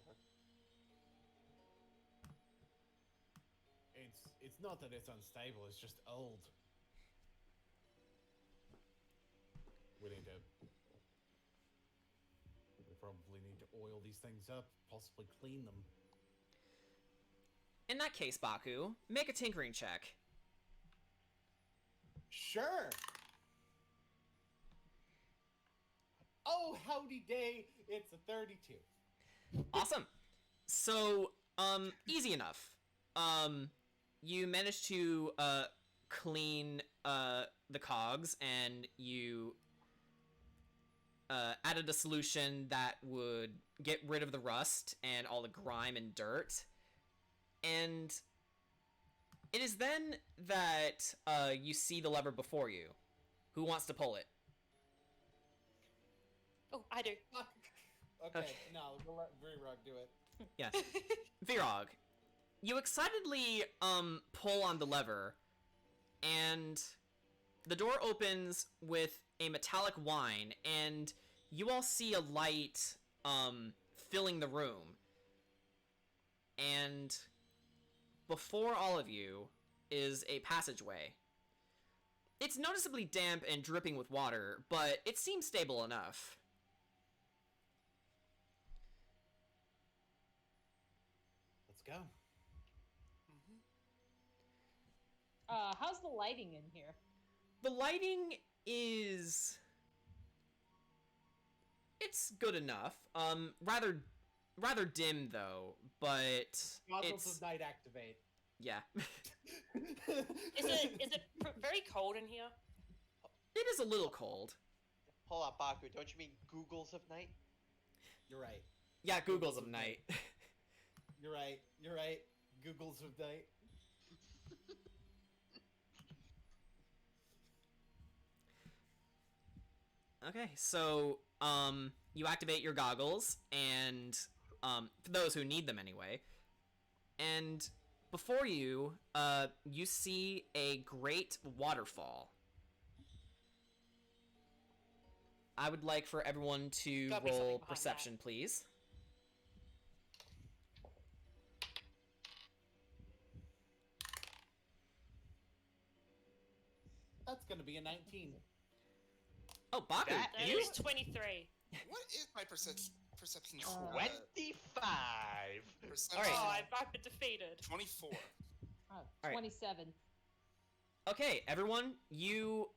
[SPEAKER 8] It's not that it's unstable, it's just old. We probably need to oil these things up, possibly clean them.
[SPEAKER 1] In that case, Baku, make a tinkering check.
[SPEAKER 10] Sure. Oh, howdy day! It's a 32.
[SPEAKER 1] Awesome. So, easy enough. You managed to clean the cogs, and you added a solution that would get rid of the rust and all the grime and dirt. And it is then that you see the lever before you. Who wants to pull it?
[SPEAKER 9] Oh, I do.
[SPEAKER 10] Okay, no, we'll let Vrog do it.
[SPEAKER 1] Yes. Virog, you excitedly pull on the lever, and the door opens with a metallic whine, and you all see a light filling the room. And before all of you is a passageway. It's noticeably damp and dripping with water, but it seems stable enough.
[SPEAKER 10] Let's go.
[SPEAKER 4] How's the lighting in here?
[SPEAKER 1] The lighting is... it's good enough. Rather dim, though, but
[SPEAKER 10] Goggles
[SPEAKER 1] it's...
[SPEAKER 10] of night activate.
[SPEAKER 1] Yeah.
[SPEAKER 9] Is it very cold in here?
[SPEAKER 1] It is a little cold.
[SPEAKER 7] Hold on, Baku. Don't you mean Googles of night?
[SPEAKER 10] You're right.
[SPEAKER 1] Yeah, Googles of night.
[SPEAKER 10] You're right. You're right. Googles of night.
[SPEAKER 1] Okay, so, you activate your goggles, and, for those who need them anyway, and before you, you see a great waterfall. I would like for everyone to
[SPEAKER 9] Gotta be something
[SPEAKER 1] roll
[SPEAKER 9] behind
[SPEAKER 1] perception, please.
[SPEAKER 10] That's gonna be a 19.
[SPEAKER 1] Oh, Baku,
[SPEAKER 7] That
[SPEAKER 9] That
[SPEAKER 1] you...
[SPEAKER 9] is 23.
[SPEAKER 6] What is my perception?
[SPEAKER 7] 25!
[SPEAKER 6] Perception.
[SPEAKER 9] Oh, I've been defeated.
[SPEAKER 6] 24.
[SPEAKER 1] right.
[SPEAKER 4] 27.
[SPEAKER 1] Okay, everyone, you,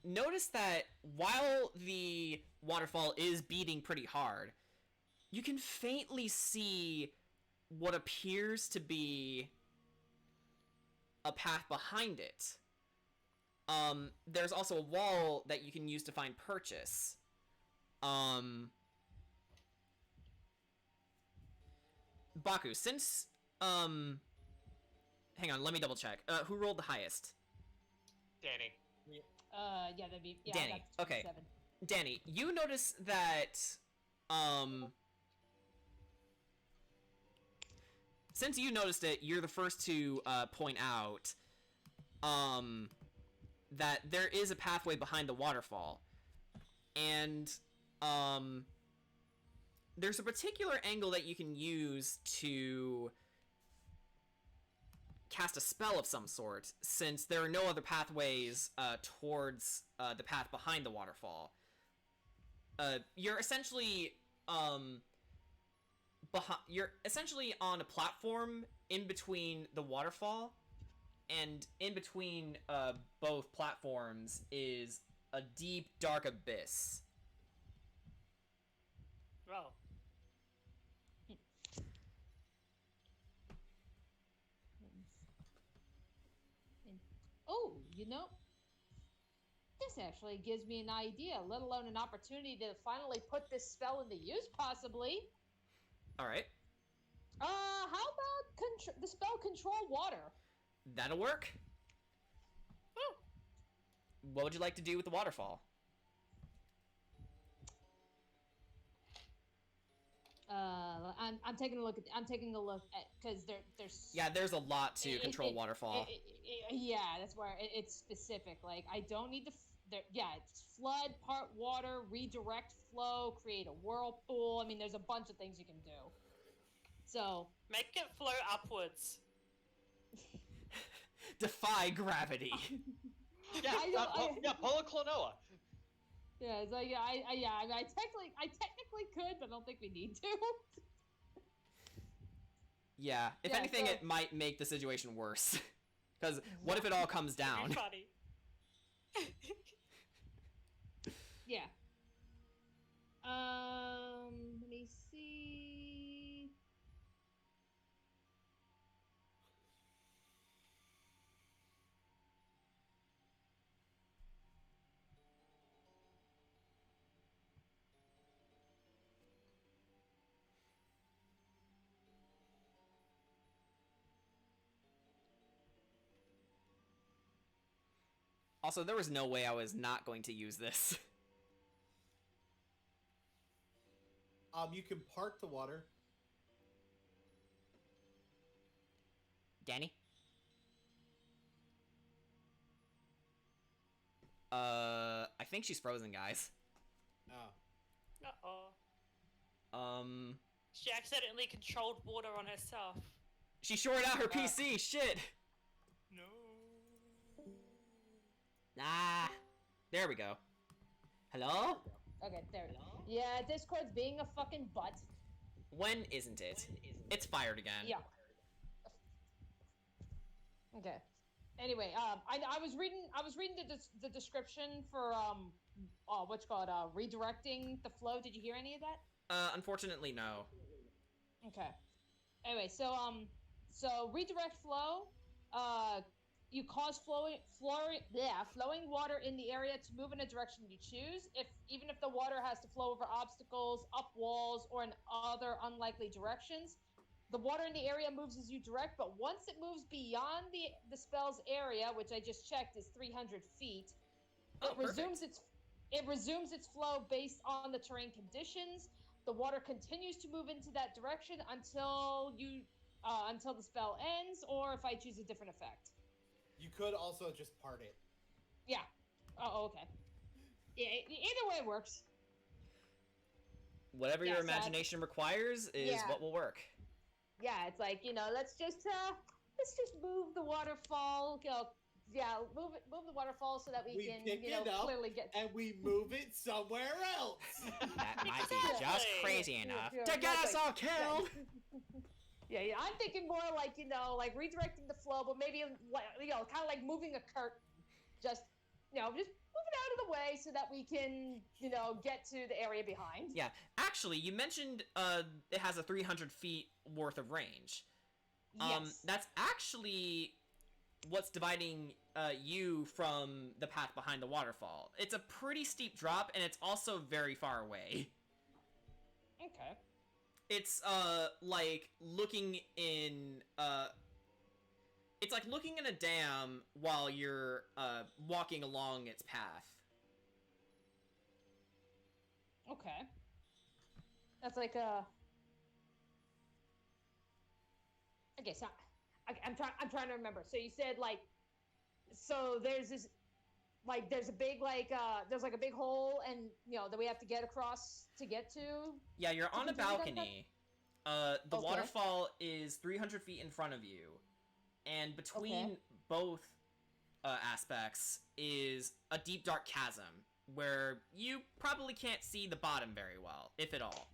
[SPEAKER 1] notice that while the waterfall is beating pretty hard, you can faintly see what appears to be a path behind it. There's also a wall that you can use to find purchase. Baku, since, hang on, let me double check. Who rolled the highest?
[SPEAKER 2] Danny.
[SPEAKER 4] Yeah, that'd be... Yeah,
[SPEAKER 1] Danny,
[SPEAKER 4] that's
[SPEAKER 1] okay.
[SPEAKER 4] 27.
[SPEAKER 1] Danny, you notice that, since you noticed it, you're the first to, point out, that there is a pathway behind the waterfall. And, there's a particular angle that you can use to cast a spell of some sort, since there are no other pathways, towards, the path behind the waterfall. You're essentially, you're essentially on a platform in between the waterfall, and in between, both platforms is a deep, dark abyss.
[SPEAKER 9] Oh.
[SPEAKER 4] Oh, you know, this actually gives me an idea, let alone an opportunity to finally put this spell into use, possibly.
[SPEAKER 1] Alright.
[SPEAKER 4] How about the spell Control Water?
[SPEAKER 1] That'll work.
[SPEAKER 9] Oh.
[SPEAKER 1] What would you like to do with the waterfall?
[SPEAKER 4] I'm taking a look at because there's
[SPEAKER 1] Yeah, there's a lot to control waterfall.
[SPEAKER 4] Yeah, that's where it's specific. Like I don't need to. It's flood, part water, redirect flow, create a whirlpool. I mean, there's a bunch of things you can do. So
[SPEAKER 9] make it flow upwards.
[SPEAKER 1] Defy gravity.
[SPEAKER 7] Pull a Klonoa.
[SPEAKER 4] Yeah, it's like I technically could, but I don't think we need to.
[SPEAKER 1] Yeah, if anything, it might make the situation worse. Because what if it all comes down?
[SPEAKER 9] Funny.
[SPEAKER 4] Yeah. Let me see.
[SPEAKER 1] Also, there was no way I was not going to use this.
[SPEAKER 10] You can part the water.
[SPEAKER 1] Danny? I think she's frozen, guys.
[SPEAKER 10] Oh.
[SPEAKER 9] Uh-oh. She accidentally controlled water on herself.
[SPEAKER 1] She shorted out her PC, shit!
[SPEAKER 9] No.
[SPEAKER 1] Ah, there we go. Hello?
[SPEAKER 4] Okay, there we go. Yeah, Discord's being a fucking butt.
[SPEAKER 1] When isn't it? It's fired again.
[SPEAKER 4] Yeah. Okay. Anyway, I was reading the description for what's called redirecting the flow. Did you hear any of that?
[SPEAKER 1] Unfortunately, no.
[SPEAKER 4] Okay. Anyway, so redirect flow. You cause flowing water in the area to move in a direction you choose. Even if the water has to flow over obstacles, up walls, or in other unlikely directions, the water in the area moves as you direct. But once it moves beyond the spell's area, which I just checked is 300 feet, it resumes its flow based on the terrain conditions. The water continues to move into that direction until the spell ends, or if I choose a different effect.
[SPEAKER 10] You could also just part it.
[SPEAKER 4] Yeah. Oh, okay. Yeah, either way works.
[SPEAKER 1] Whatever your imagination requires is what will work.
[SPEAKER 4] Yeah, it's like, let's just move the waterfall. Move the waterfall so that we can
[SPEAKER 10] pick it up
[SPEAKER 4] clearly get.
[SPEAKER 10] And we move it somewhere else.
[SPEAKER 1] That might be just crazy enough to get us all killed.
[SPEAKER 4] Yeah, I'm thinking more like, like redirecting the flow, but maybe, kind of like moving a curtain. Just move it out of the way so that we can, get to the area behind.
[SPEAKER 1] Yeah, actually, you mentioned it has a 300 feet worth of range.
[SPEAKER 4] Yes.
[SPEAKER 1] That's actually what's dividing you from the path behind the waterfall. It's a pretty steep drop, and it's also very far away.
[SPEAKER 4] Okay.
[SPEAKER 1] It's like looking in it's like looking in a dam while you're walking along its path.
[SPEAKER 4] Okay. That's like okay, so I'm trying to remember. So you said so there's this there's a big there's a big hole and that we have to get across to get to.
[SPEAKER 1] Yeah, you're on a balcony. The waterfall is 300 feet in front of you, and between both aspects is a deep dark chasm where you probably can't see the bottom very well, if at all.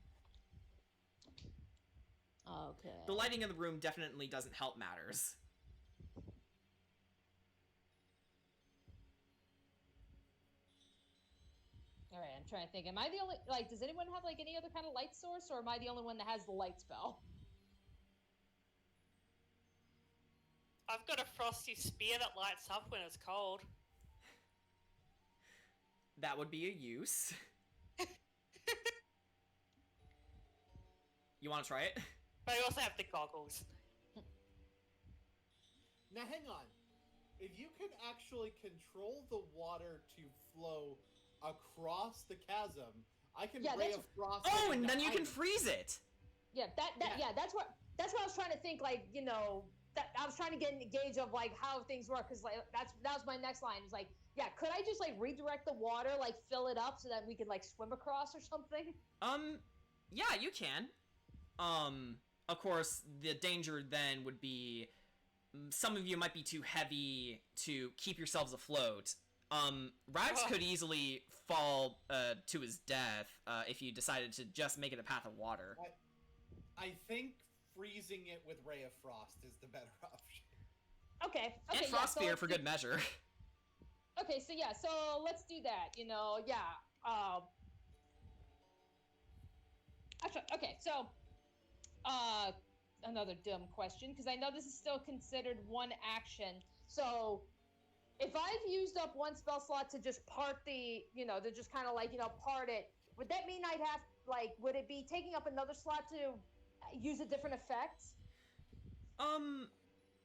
[SPEAKER 4] Okay.
[SPEAKER 1] The lighting of the room definitely doesn't help matters.
[SPEAKER 4] All right, I'm trying to think. Am I the only does anyone have any other kind of light source, or am I the only one that has the light spell?
[SPEAKER 9] I've got a frosty spear that lights up when it's cold.
[SPEAKER 1] That would be a use. You want to try it?
[SPEAKER 9] But I also have the goggles.
[SPEAKER 10] Now hang on. If you can actually control the water to flow across the chasm, I can ray of frost.
[SPEAKER 1] Oh, and then you can freeze it.
[SPEAKER 4] That's what I was trying to think. Like, that I was trying to get a gauge of like how things work, because like that was my next line. It's like, yeah, could I just like redirect the water, like fill it up so that we could like swim across or something?
[SPEAKER 1] Yeah, you can. Of course, the danger then would be some of you might be too heavy to keep yourselves afloat. Rags could easily fall to his death if you decided to just make it a path of water.
[SPEAKER 10] I think freezing it with Ray of Frost is the better option.
[SPEAKER 4] Okay.
[SPEAKER 1] And Frost Spear for good measure.
[SPEAKER 4] Okay, so let's do that. Actually, okay, so another dumb question, because I know this is still considered one action. So if I've used up one spell slot to just part to just kind of like, part it, would that mean I'd have, like, would it be taking up another slot to use a different effect?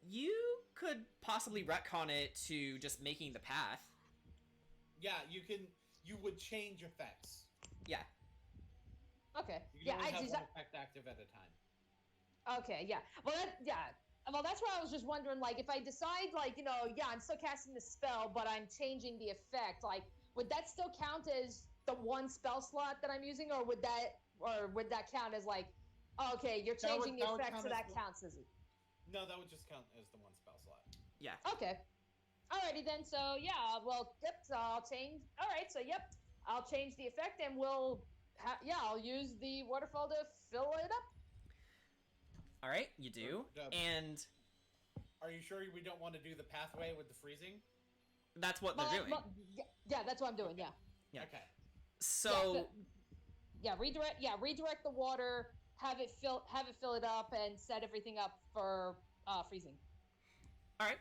[SPEAKER 1] You could possibly retcon it to just making the path.
[SPEAKER 10] Yeah, you would change effects.
[SPEAKER 1] Yeah.
[SPEAKER 4] Okay.
[SPEAKER 10] You can only have one effect active at a time.
[SPEAKER 4] Okay, yeah. Well, that's why I was just wondering, like, if I decide, like, I'm still casting the spell, but I'm changing the effect, like, would that still count as the one spell slot that I'm using, or would that count as, like, okay, you're changing the effect, so that counts as it?
[SPEAKER 10] No, that would just count as the one spell slot.
[SPEAKER 1] Yeah.
[SPEAKER 4] Okay. Alrighty then, so, yeah, well, yep, so I'll change, alright, so, yep, I'll change the effect, and I'll use the waterfall to fill it up.
[SPEAKER 1] All right, you do. And
[SPEAKER 10] are you sure we don't want to do the pathway with the freezing?
[SPEAKER 1] That's what they're doing.
[SPEAKER 4] Yeah, that's what I'm doing. Yeah.
[SPEAKER 10] Okay.
[SPEAKER 1] So.
[SPEAKER 4] Redirect the water. Have it fill it up, and set everything up for freezing.
[SPEAKER 1] All right.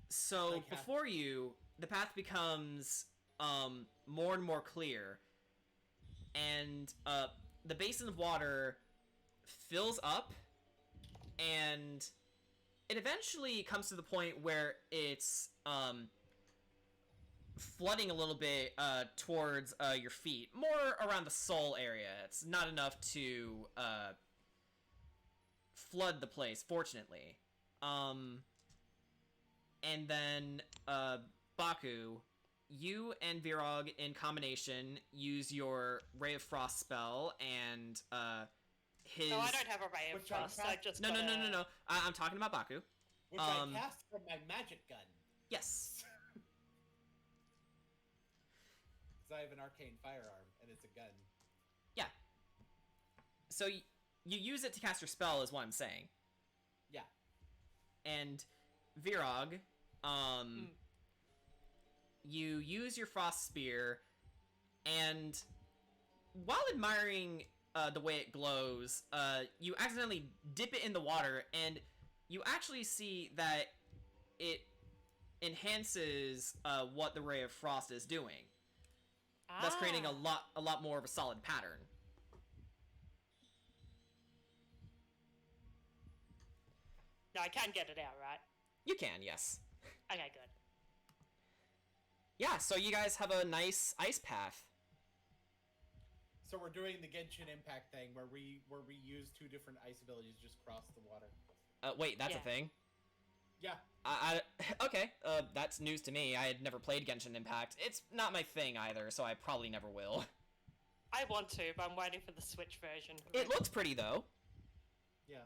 [SPEAKER 1] So before you, the path becomes more and more clear, and the basin of water fills up, and it eventually comes to the point where it's flooding a little bit towards your feet, more around the sole area. It's not enough to flood the place, fortunately. And then Baku, you and Virog in combination use your Ray of Frost spell, and his...
[SPEAKER 9] No, I don't have a Ray of Frost. I just
[SPEAKER 1] No. I'm talking about Baku.
[SPEAKER 10] Which I cast from my magic gun.
[SPEAKER 1] Yes.
[SPEAKER 10] Because I have an arcane firearm, and it's a gun.
[SPEAKER 1] Yeah. So you use it to cast your spell, is what I'm saying.
[SPEAKER 10] Yeah.
[SPEAKER 1] And Virog, you use your Frost Spear, and while admiring the way it glows, you accidentally dip it in the water, and you actually see that it enhances what the Ray of Frost is doing. Thus creating a lot more of a solid pattern.
[SPEAKER 9] No, I can get it out, right?
[SPEAKER 1] You can, yes.
[SPEAKER 9] Okay, good.
[SPEAKER 1] Yeah, so you guys have a nice ice path.
[SPEAKER 10] So we're doing the Genshin Impact thing where we use two different ice abilities just cross the water.
[SPEAKER 1] Wait, that's a thing?
[SPEAKER 10] Yeah.
[SPEAKER 1] Okay, that's news to me. I had never played Genshin Impact. It's not my thing either, so I probably never will.
[SPEAKER 9] I want to, but I'm waiting for the Switch version.
[SPEAKER 1] It looks pretty, though.
[SPEAKER 10] Yeah.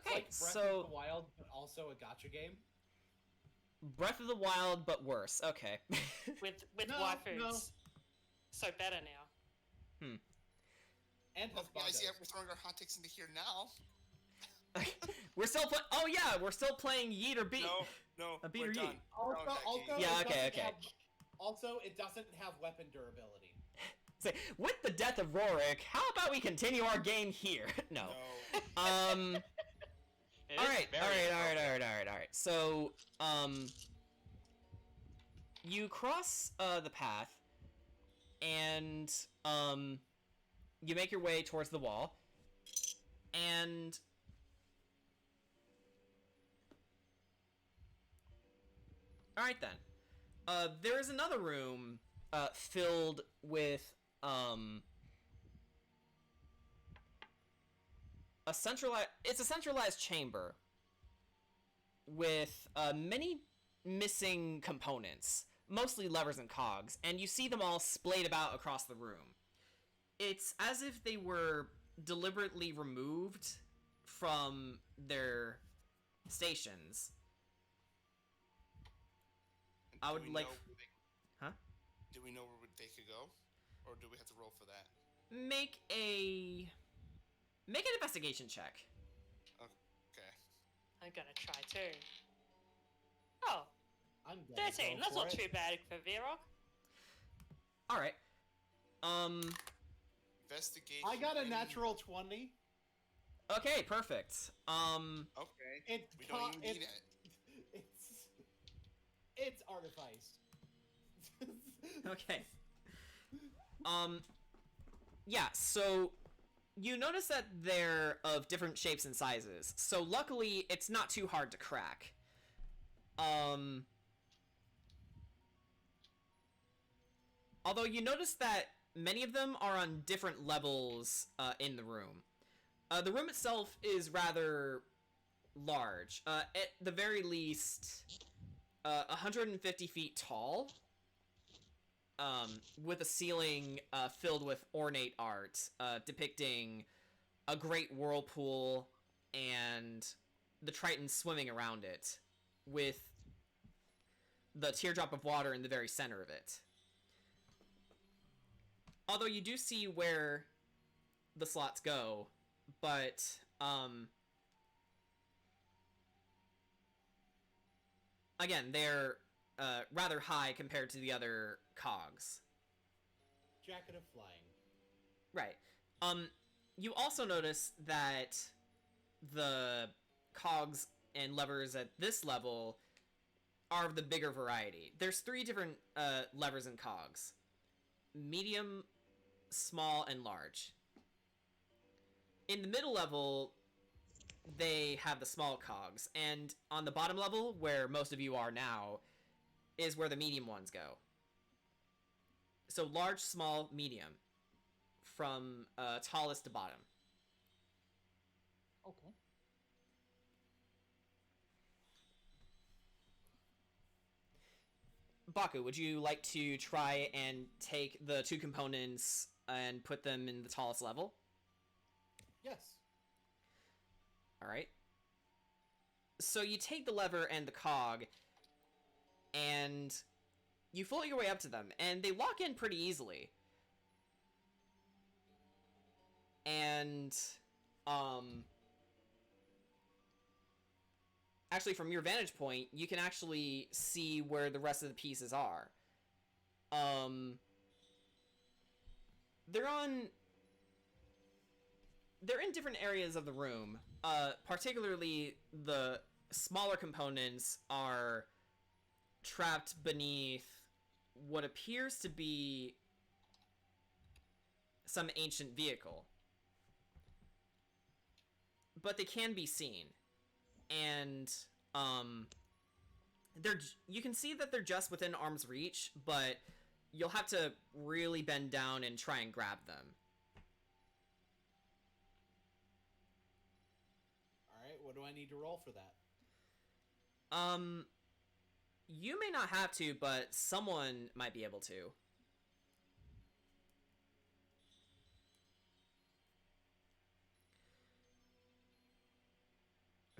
[SPEAKER 1] Okay,
[SPEAKER 10] like Breath of the Wild, but also a gacha game.
[SPEAKER 1] Breath of the Wild, but worse. Okay.
[SPEAKER 9] with waifus. No. So better now.
[SPEAKER 10] And
[SPEAKER 6] guys, yeah, we're throwing our hot takes into here now.
[SPEAKER 1] We're still playing. Oh yeah, we're still playing Yeet or Beat.
[SPEAKER 6] No,
[SPEAKER 1] Beat or Yeet.
[SPEAKER 10] Also,
[SPEAKER 1] yeah, okay.
[SPEAKER 10] Also, it doesn't have weapon durability.
[SPEAKER 1] Say, with the death of Rorik, how about we continue our game here? No. All right. So, you cross the path, and you make your way towards the wall, and all right then. There is another room filled with it's a centralized chamber with many missing components, mostly levers and cogs, and you see them all splayed about across the room. It's as if they were deliberately removed from their stations. I would like... Huh?
[SPEAKER 6] Do we know where they could go? Or do we have to roll for that?
[SPEAKER 1] Make an investigation check.
[SPEAKER 6] Okay.
[SPEAKER 9] I'm gonna try too. Oh,
[SPEAKER 10] I'm gonna
[SPEAKER 9] 13.
[SPEAKER 10] go
[SPEAKER 9] That's
[SPEAKER 10] for
[SPEAKER 9] not
[SPEAKER 10] it.
[SPEAKER 9] too bad for Virok.
[SPEAKER 1] All right.
[SPEAKER 6] Investigation.
[SPEAKER 3] I got a natural 20.
[SPEAKER 1] Okay, perfect.
[SPEAKER 6] Okay. We don't even need it.
[SPEAKER 3] It's artificed.
[SPEAKER 1] Okay. Yeah, so you notice that they're of different shapes and sizes. So luckily, it's not too hard to crack. Although you notice that many of them are on different levels in the room. The room itself is rather large. At the very least, 150 feet tall. With a ceiling filled with ornate art depicting a great whirlpool and the Triton swimming around it, with the teardrop of water in the very center of it. Although you do see where the slots go, but again, they're rather high compared to the other cogs.
[SPEAKER 10] Jacket of flying.
[SPEAKER 1] Right. You also notice that the cogs and levers at this level are of the bigger variety. There's 3 different levers and cogs. Medium, small, and large. In the middle level, they have the small cogs, and on the bottom level, where most of you are now, is where the medium ones go. So large, small, medium, from tallest to bottom.
[SPEAKER 4] Okay.
[SPEAKER 1] Baku, would you like to try and take the 2 components and put them in the tallest level?
[SPEAKER 3] Yes.
[SPEAKER 1] Alright. So you take the lever and the cog, and you float your way up to them, and they lock in pretty easily. And, actually, from your vantage point, you can actually see where the rest of the pieces are. They're in different areas of the room. Particularly the smaller components are trapped beneath what appears to be some ancient vehicle. But they can be seen. And you can see that they're just within arm's reach, but you'll have to really bend down and try and grab them.
[SPEAKER 10] Alright, what do I need to roll for that?
[SPEAKER 1] You may not have to, but someone might be able to.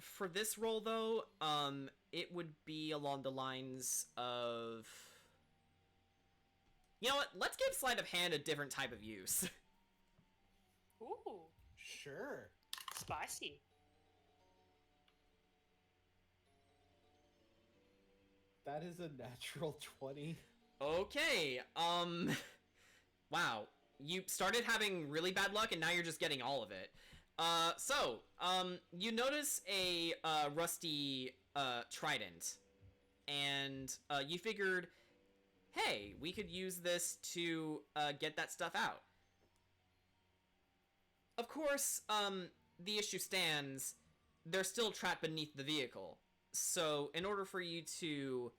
[SPEAKER 1] For this roll, though, it would be along the lines of... You know what? Let's give sleight of hand a different type of use.
[SPEAKER 9] Ooh,
[SPEAKER 10] Sure.
[SPEAKER 9] spicy.
[SPEAKER 10] That is a natural 20.
[SPEAKER 1] Okay, wow. You started having really bad luck, and now you're just getting all of it. You notice a rusty trident, and you figured, hey, we could use this to get that stuff out. Of course, the issue stands, they're still trapped beneath the vehicle. So, in order for you to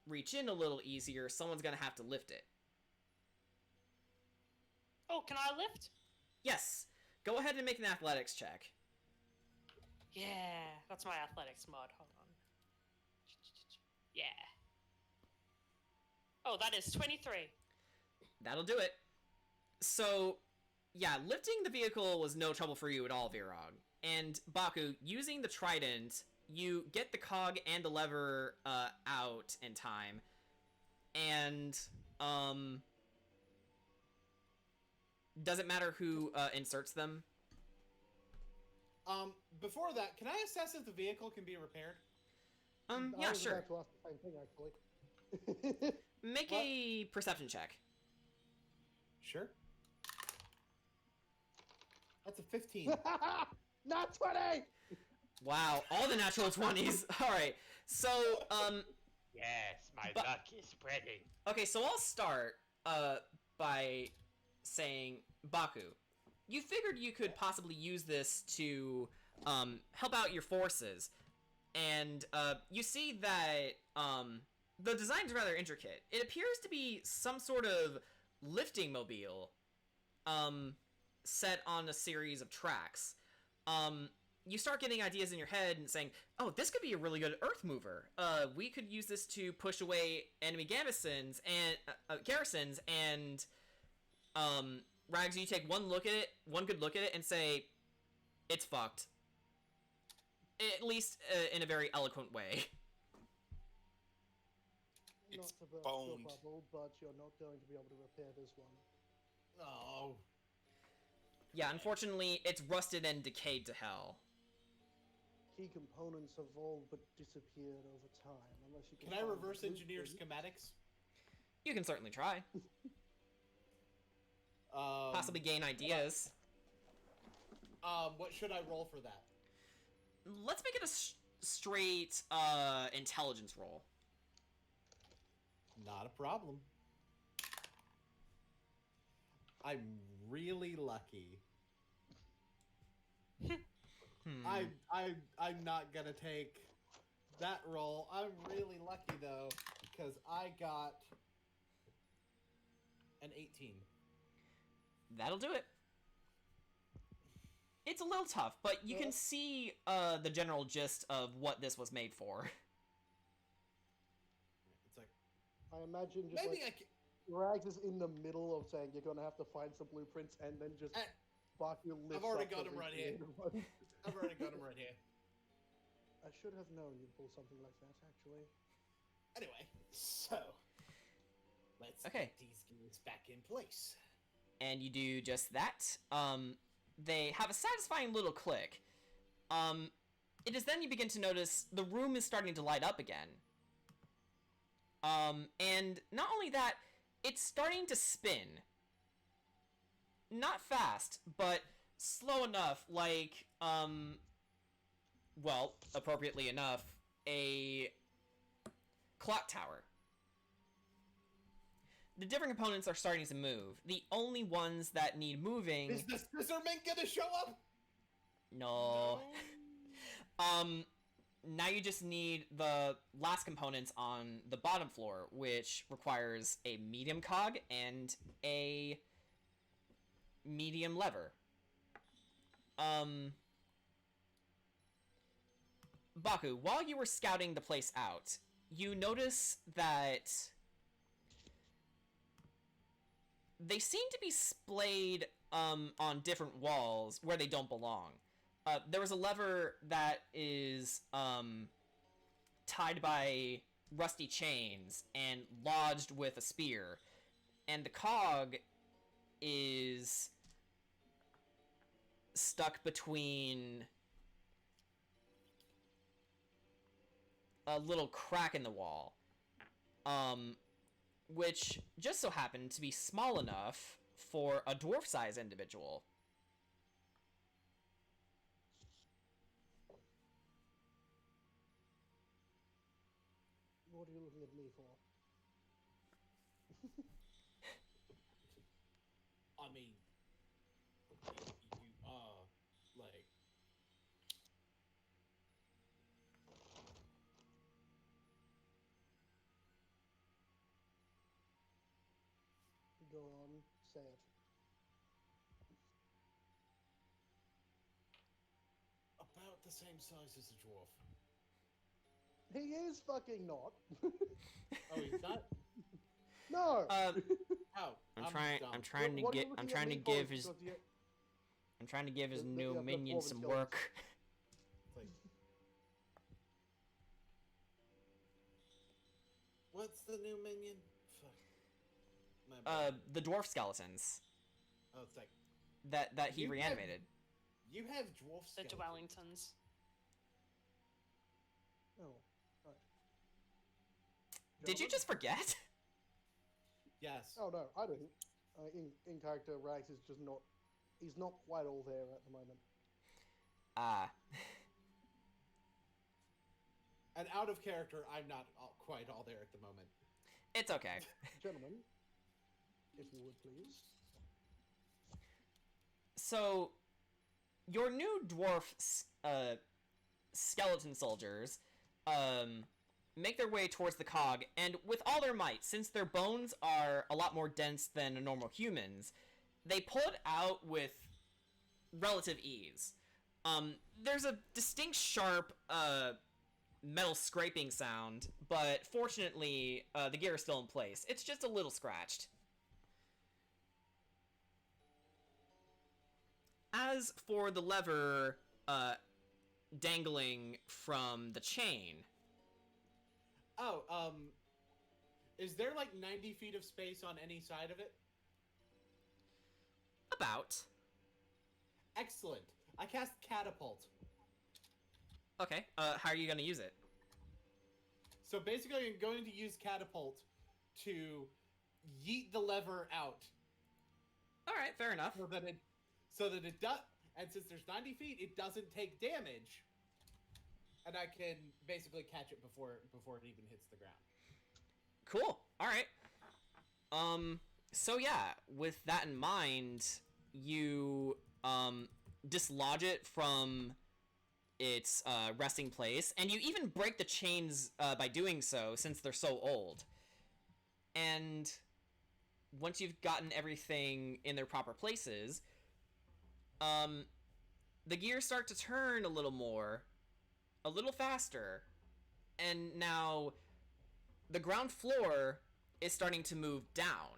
[SPEAKER 1] reach in a little easier, someone's gonna have to lift it.
[SPEAKER 9] Oh, can I lift?
[SPEAKER 1] Yes. Go ahead and make an athletics check.
[SPEAKER 9] Yeah, that's my athletics mod. Hold on. Yeah. Oh, that is 23.
[SPEAKER 1] That'll do it. So, yeah, lifting the vehicle was no trouble for you at all, Virog. And Baku, using the trident, you get the cog and the lever out in time. And, does it matter who inserts them?
[SPEAKER 10] Before that, can I assess if the vehicle can be repaired?
[SPEAKER 1] Yeah,
[SPEAKER 5] I was
[SPEAKER 1] sure.
[SPEAKER 5] about to ask the same thing, actually.
[SPEAKER 1] Make a perception check.
[SPEAKER 10] Sure. That's a 15.
[SPEAKER 5] Not 20!
[SPEAKER 1] Wow, all the natural 20s. All right. So,
[SPEAKER 2] Yes, my luck is spreading.
[SPEAKER 1] okay, so I'll start by saying, Baku, you figured you could possibly use this to help out your forces, and you see that the design's rather intricate. It appears to be some sort of lifting mobile set on a series of tracks. You start getting ideas in your head and saying, oh, this could be a really good earth mover. We could use this to push away enemy garrisons and Rags, you take one good look at it and say, it's fucked. At least in a very eloquent way.
[SPEAKER 5] Not
[SPEAKER 6] It's
[SPEAKER 5] to burst
[SPEAKER 6] boned.
[SPEAKER 5] your bubble, but you're not going to be able to repair this one.
[SPEAKER 10] Oh.
[SPEAKER 1] Yeah, unfortunately, it's rusted and decayed to hell.
[SPEAKER 5] Key components evolved but disappeared over time, unless you
[SPEAKER 10] Can I
[SPEAKER 5] find
[SPEAKER 10] reverse engineer
[SPEAKER 5] blueprints.
[SPEAKER 10] schematics?
[SPEAKER 1] You can certainly try. Possibly gain ideas.
[SPEAKER 10] What should I roll for that?
[SPEAKER 1] Let's make it a straight intelligence roll.
[SPEAKER 10] Not a problem. I'm really lucky. I'm not gonna take that roll. I'm really lucky though, because I got an 18.
[SPEAKER 1] That'll do it. It's a little tough, but you can see the general gist of what this was made for.
[SPEAKER 10] It's like,
[SPEAKER 5] I imagine just
[SPEAKER 10] maybe
[SPEAKER 5] like, Rags is in the middle of saying you're gonna have to find some blueprints and then just Baku lifts
[SPEAKER 10] I've already
[SPEAKER 5] up
[SPEAKER 10] got
[SPEAKER 5] the
[SPEAKER 10] him right here.
[SPEAKER 5] recreated one.
[SPEAKER 10] I've already got him right here.
[SPEAKER 5] I should have known you'd pull something like that, actually.
[SPEAKER 10] Anyway, so let's get these gears back in place.
[SPEAKER 1] And you do just that. They have a satisfying little click. It is then you begin to notice the room is starting to light up again. And not only that, it's starting to spin. Not fast, but slow enough, like, well, appropriately enough, a clock tower. The different components are starting to move. The only ones that need moving...
[SPEAKER 10] Is the scissorman gonna show up?
[SPEAKER 1] No. Now you just need the last components on the bottom floor, which requires a medium cog and a medium lever. Baku, while you were scouting the place out, you notice that they seem to be splayed on different walls where they don't belong. There was a lever that is tied by rusty chains and lodged with a spear, and the cog is stuck between a little crack in the wall, which just so happened to be small enough for a dwarf-sized individual.
[SPEAKER 5] What are you looking at me for?
[SPEAKER 10] I mean, you are, like...
[SPEAKER 5] Go on, say it.
[SPEAKER 10] About the the same size as a dwarf.
[SPEAKER 5] He is fucking not.
[SPEAKER 10] Oh, he's not?
[SPEAKER 5] No.
[SPEAKER 10] Oh,
[SPEAKER 1] I'm
[SPEAKER 10] dumb.
[SPEAKER 1] trying to
[SPEAKER 5] What are you
[SPEAKER 1] get. I'm
[SPEAKER 5] looking at
[SPEAKER 1] trying to
[SPEAKER 5] me for?
[SPEAKER 1] give his.
[SPEAKER 5] Because
[SPEAKER 1] I'm trying to give his
[SPEAKER 5] The-
[SPEAKER 1] new
[SPEAKER 5] the
[SPEAKER 1] minion
[SPEAKER 5] dwarven
[SPEAKER 1] some
[SPEAKER 5] skeletons.
[SPEAKER 1] work.
[SPEAKER 10] It's like, what's the new minion? Fuck. My bad.
[SPEAKER 1] The dwarf skeletons
[SPEAKER 10] Oh, it's like
[SPEAKER 1] that he
[SPEAKER 10] You have-
[SPEAKER 1] reanimated.
[SPEAKER 10] you have dwarf
[SPEAKER 9] The
[SPEAKER 10] skeletons.
[SPEAKER 9] Dwellingtons.
[SPEAKER 5] Oh, right.
[SPEAKER 1] Did you
[SPEAKER 5] Gentlemen?
[SPEAKER 1] just forget?
[SPEAKER 10] Yes.
[SPEAKER 5] Oh no, I didn't. In character, Rags is just not. He's not quite all there at the moment.
[SPEAKER 1] Ah.
[SPEAKER 10] And out of character, I'm not quite all there at the moment.
[SPEAKER 1] It's okay.
[SPEAKER 5] Gentlemen, if you would please.
[SPEAKER 1] So, your new dwarf skeleton soldiers make their way towards the cog, and with all their might, since their bones are a lot more dense than normal humans, they pull it out with relative ease. There's a distinct sharp metal scraping sound, but fortunately, the gear is still in place. It's just a little scratched. As for the lever dangling from the chain,
[SPEAKER 10] Oh, is there like 90 feet of space on any side of it?
[SPEAKER 1] about.
[SPEAKER 10] Excellent. I cast catapult.
[SPEAKER 1] Okay, how are you gonna use it?
[SPEAKER 10] So basically, I'm going to use catapult to yeet the lever out
[SPEAKER 1] Alright, fair enough.
[SPEAKER 10] so that it does. And since there's 90 feet, it doesn't take damage, and I can basically catch it before it even hits the ground.
[SPEAKER 1] Cool, alright. So yeah, with that in mind, you, dislodge it from its, resting place, and you even break the chains, by doing so, since they're so old. And once you've gotten everything in their proper places, the gears start to turn a little more, a little faster, and now the ground floor is starting to move down.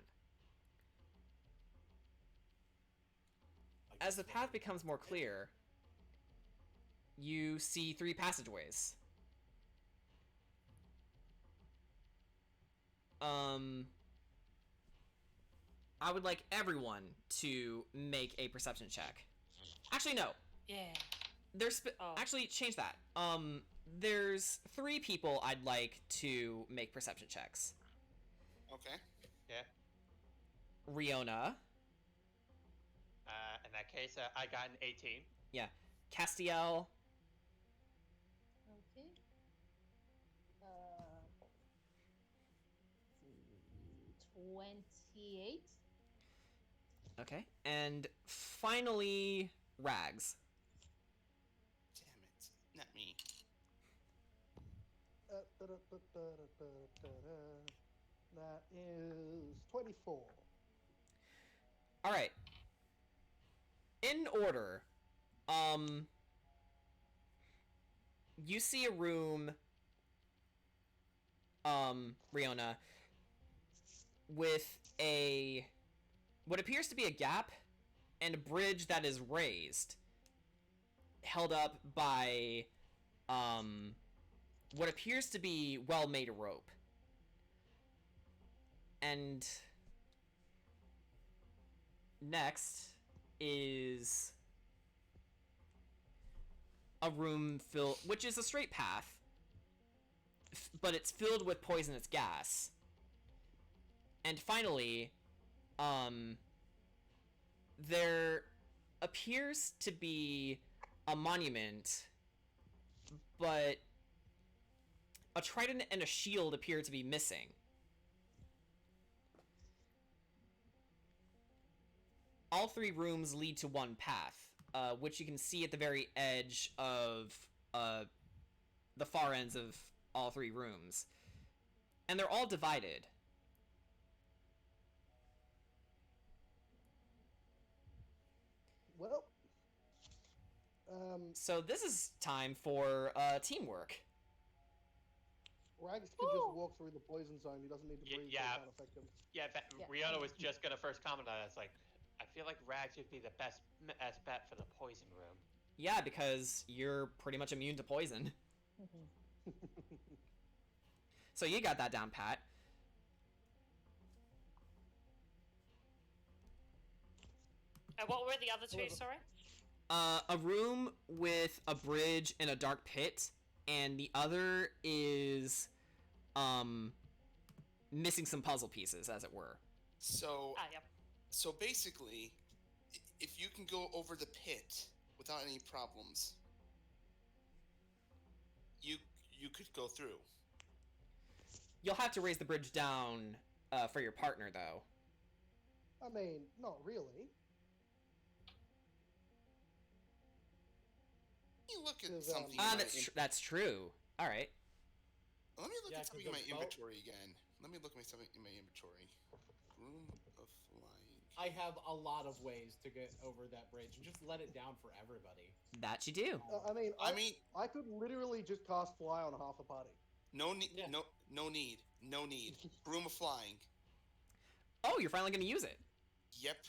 [SPEAKER 1] As the path becomes more clear, you see 3 passageways. I would like everyone to make a perception check. Actually, no.
[SPEAKER 9] Yeah.
[SPEAKER 1] Oh. Actually, change that. There's 3 people I'd like to make perception checks.
[SPEAKER 6] Okay.
[SPEAKER 2] Yeah.
[SPEAKER 1] Riona.
[SPEAKER 2] In that case, I got an 18.
[SPEAKER 1] Yeah. Castiel.
[SPEAKER 4] Okay. 28.
[SPEAKER 1] Okay. And finally, Rags.
[SPEAKER 6] Damn it. Not me.
[SPEAKER 5] That is 24.
[SPEAKER 1] Alright. In order, you see a room, Riona, with what appears to be a gap and a bridge that is raised, held up by, what appears to be well-made rope. And next is a room which is a straight path, but it's filled with poisonous gas. And finally, there appears to be a monument, but a trident and a shield appear to be missing. All 3 rooms lead to one path, which you can see at the very edge of the far ends of all 3 rooms. And they're all divided.
[SPEAKER 5] Well,
[SPEAKER 1] So this is time for teamwork.
[SPEAKER 5] Rags can just walk through the poison zone. He doesn't need to breathe, so
[SPEAKER 2] yeah.
[SPEAKER 5] it can't affect him.
[SPEAKER 2] Yeah,
[SPEAKER 4] Yeah.
[SPEAKER 2] Rihanna was just gonna first comment on it. It's like, I feel like Rags would be the best bet for the poison room.
[SPEAKER 1] Yeah, because you're pretty much immune to poison. So you got that down, Pat.
[SPEAKER 9] What were the other two, sorry?
[SPEAKER 1] A room with a bridge and a dark pit, and the other is, missing some puzzle pieces, as it were.
[SPEAKER 6] So,
[SPEAKER 9] Yep.
[SPEAKER 6] so basically, if you can go over the pit without any problems, you could go through.
[SPEAKER 1] You'll have to raise the bridge down for your partner, though.
[SPEAKER 5] I mean, not really.
[SPEAKER 6] You look at
[SPEAKER 5] 'Cause,
[SPEAKER 6] something.
[SPEAKER 1] That's true. All right.
[SPEAKER 6] Let me look
[SPEAKER 10] Yeah,
[SPEAKER 6] at something
[SPEAKER 10] 'cause
[SPEAKER 6] in my
[SPEAKER 10] the boat-
[SPEAKER 6] inventory again. Let me look at something in my inventory. Room of flying.
[SPEAKER 10] I have a lot of ways to get over that bridge and just let it down for everybody.
[SPEAKER 1] That you do.
[SPEAKER 5] I mean, I could literally just cast fly on half a party.
[SPEAKER 6] No need.
[SPEAKER 10] Yeah.
[SPEAKER 6] No need. No need. Broom of flying.
[SPEAKER 1] Oh, you're finally gonna use it.
[SPEAKER 6] Yep.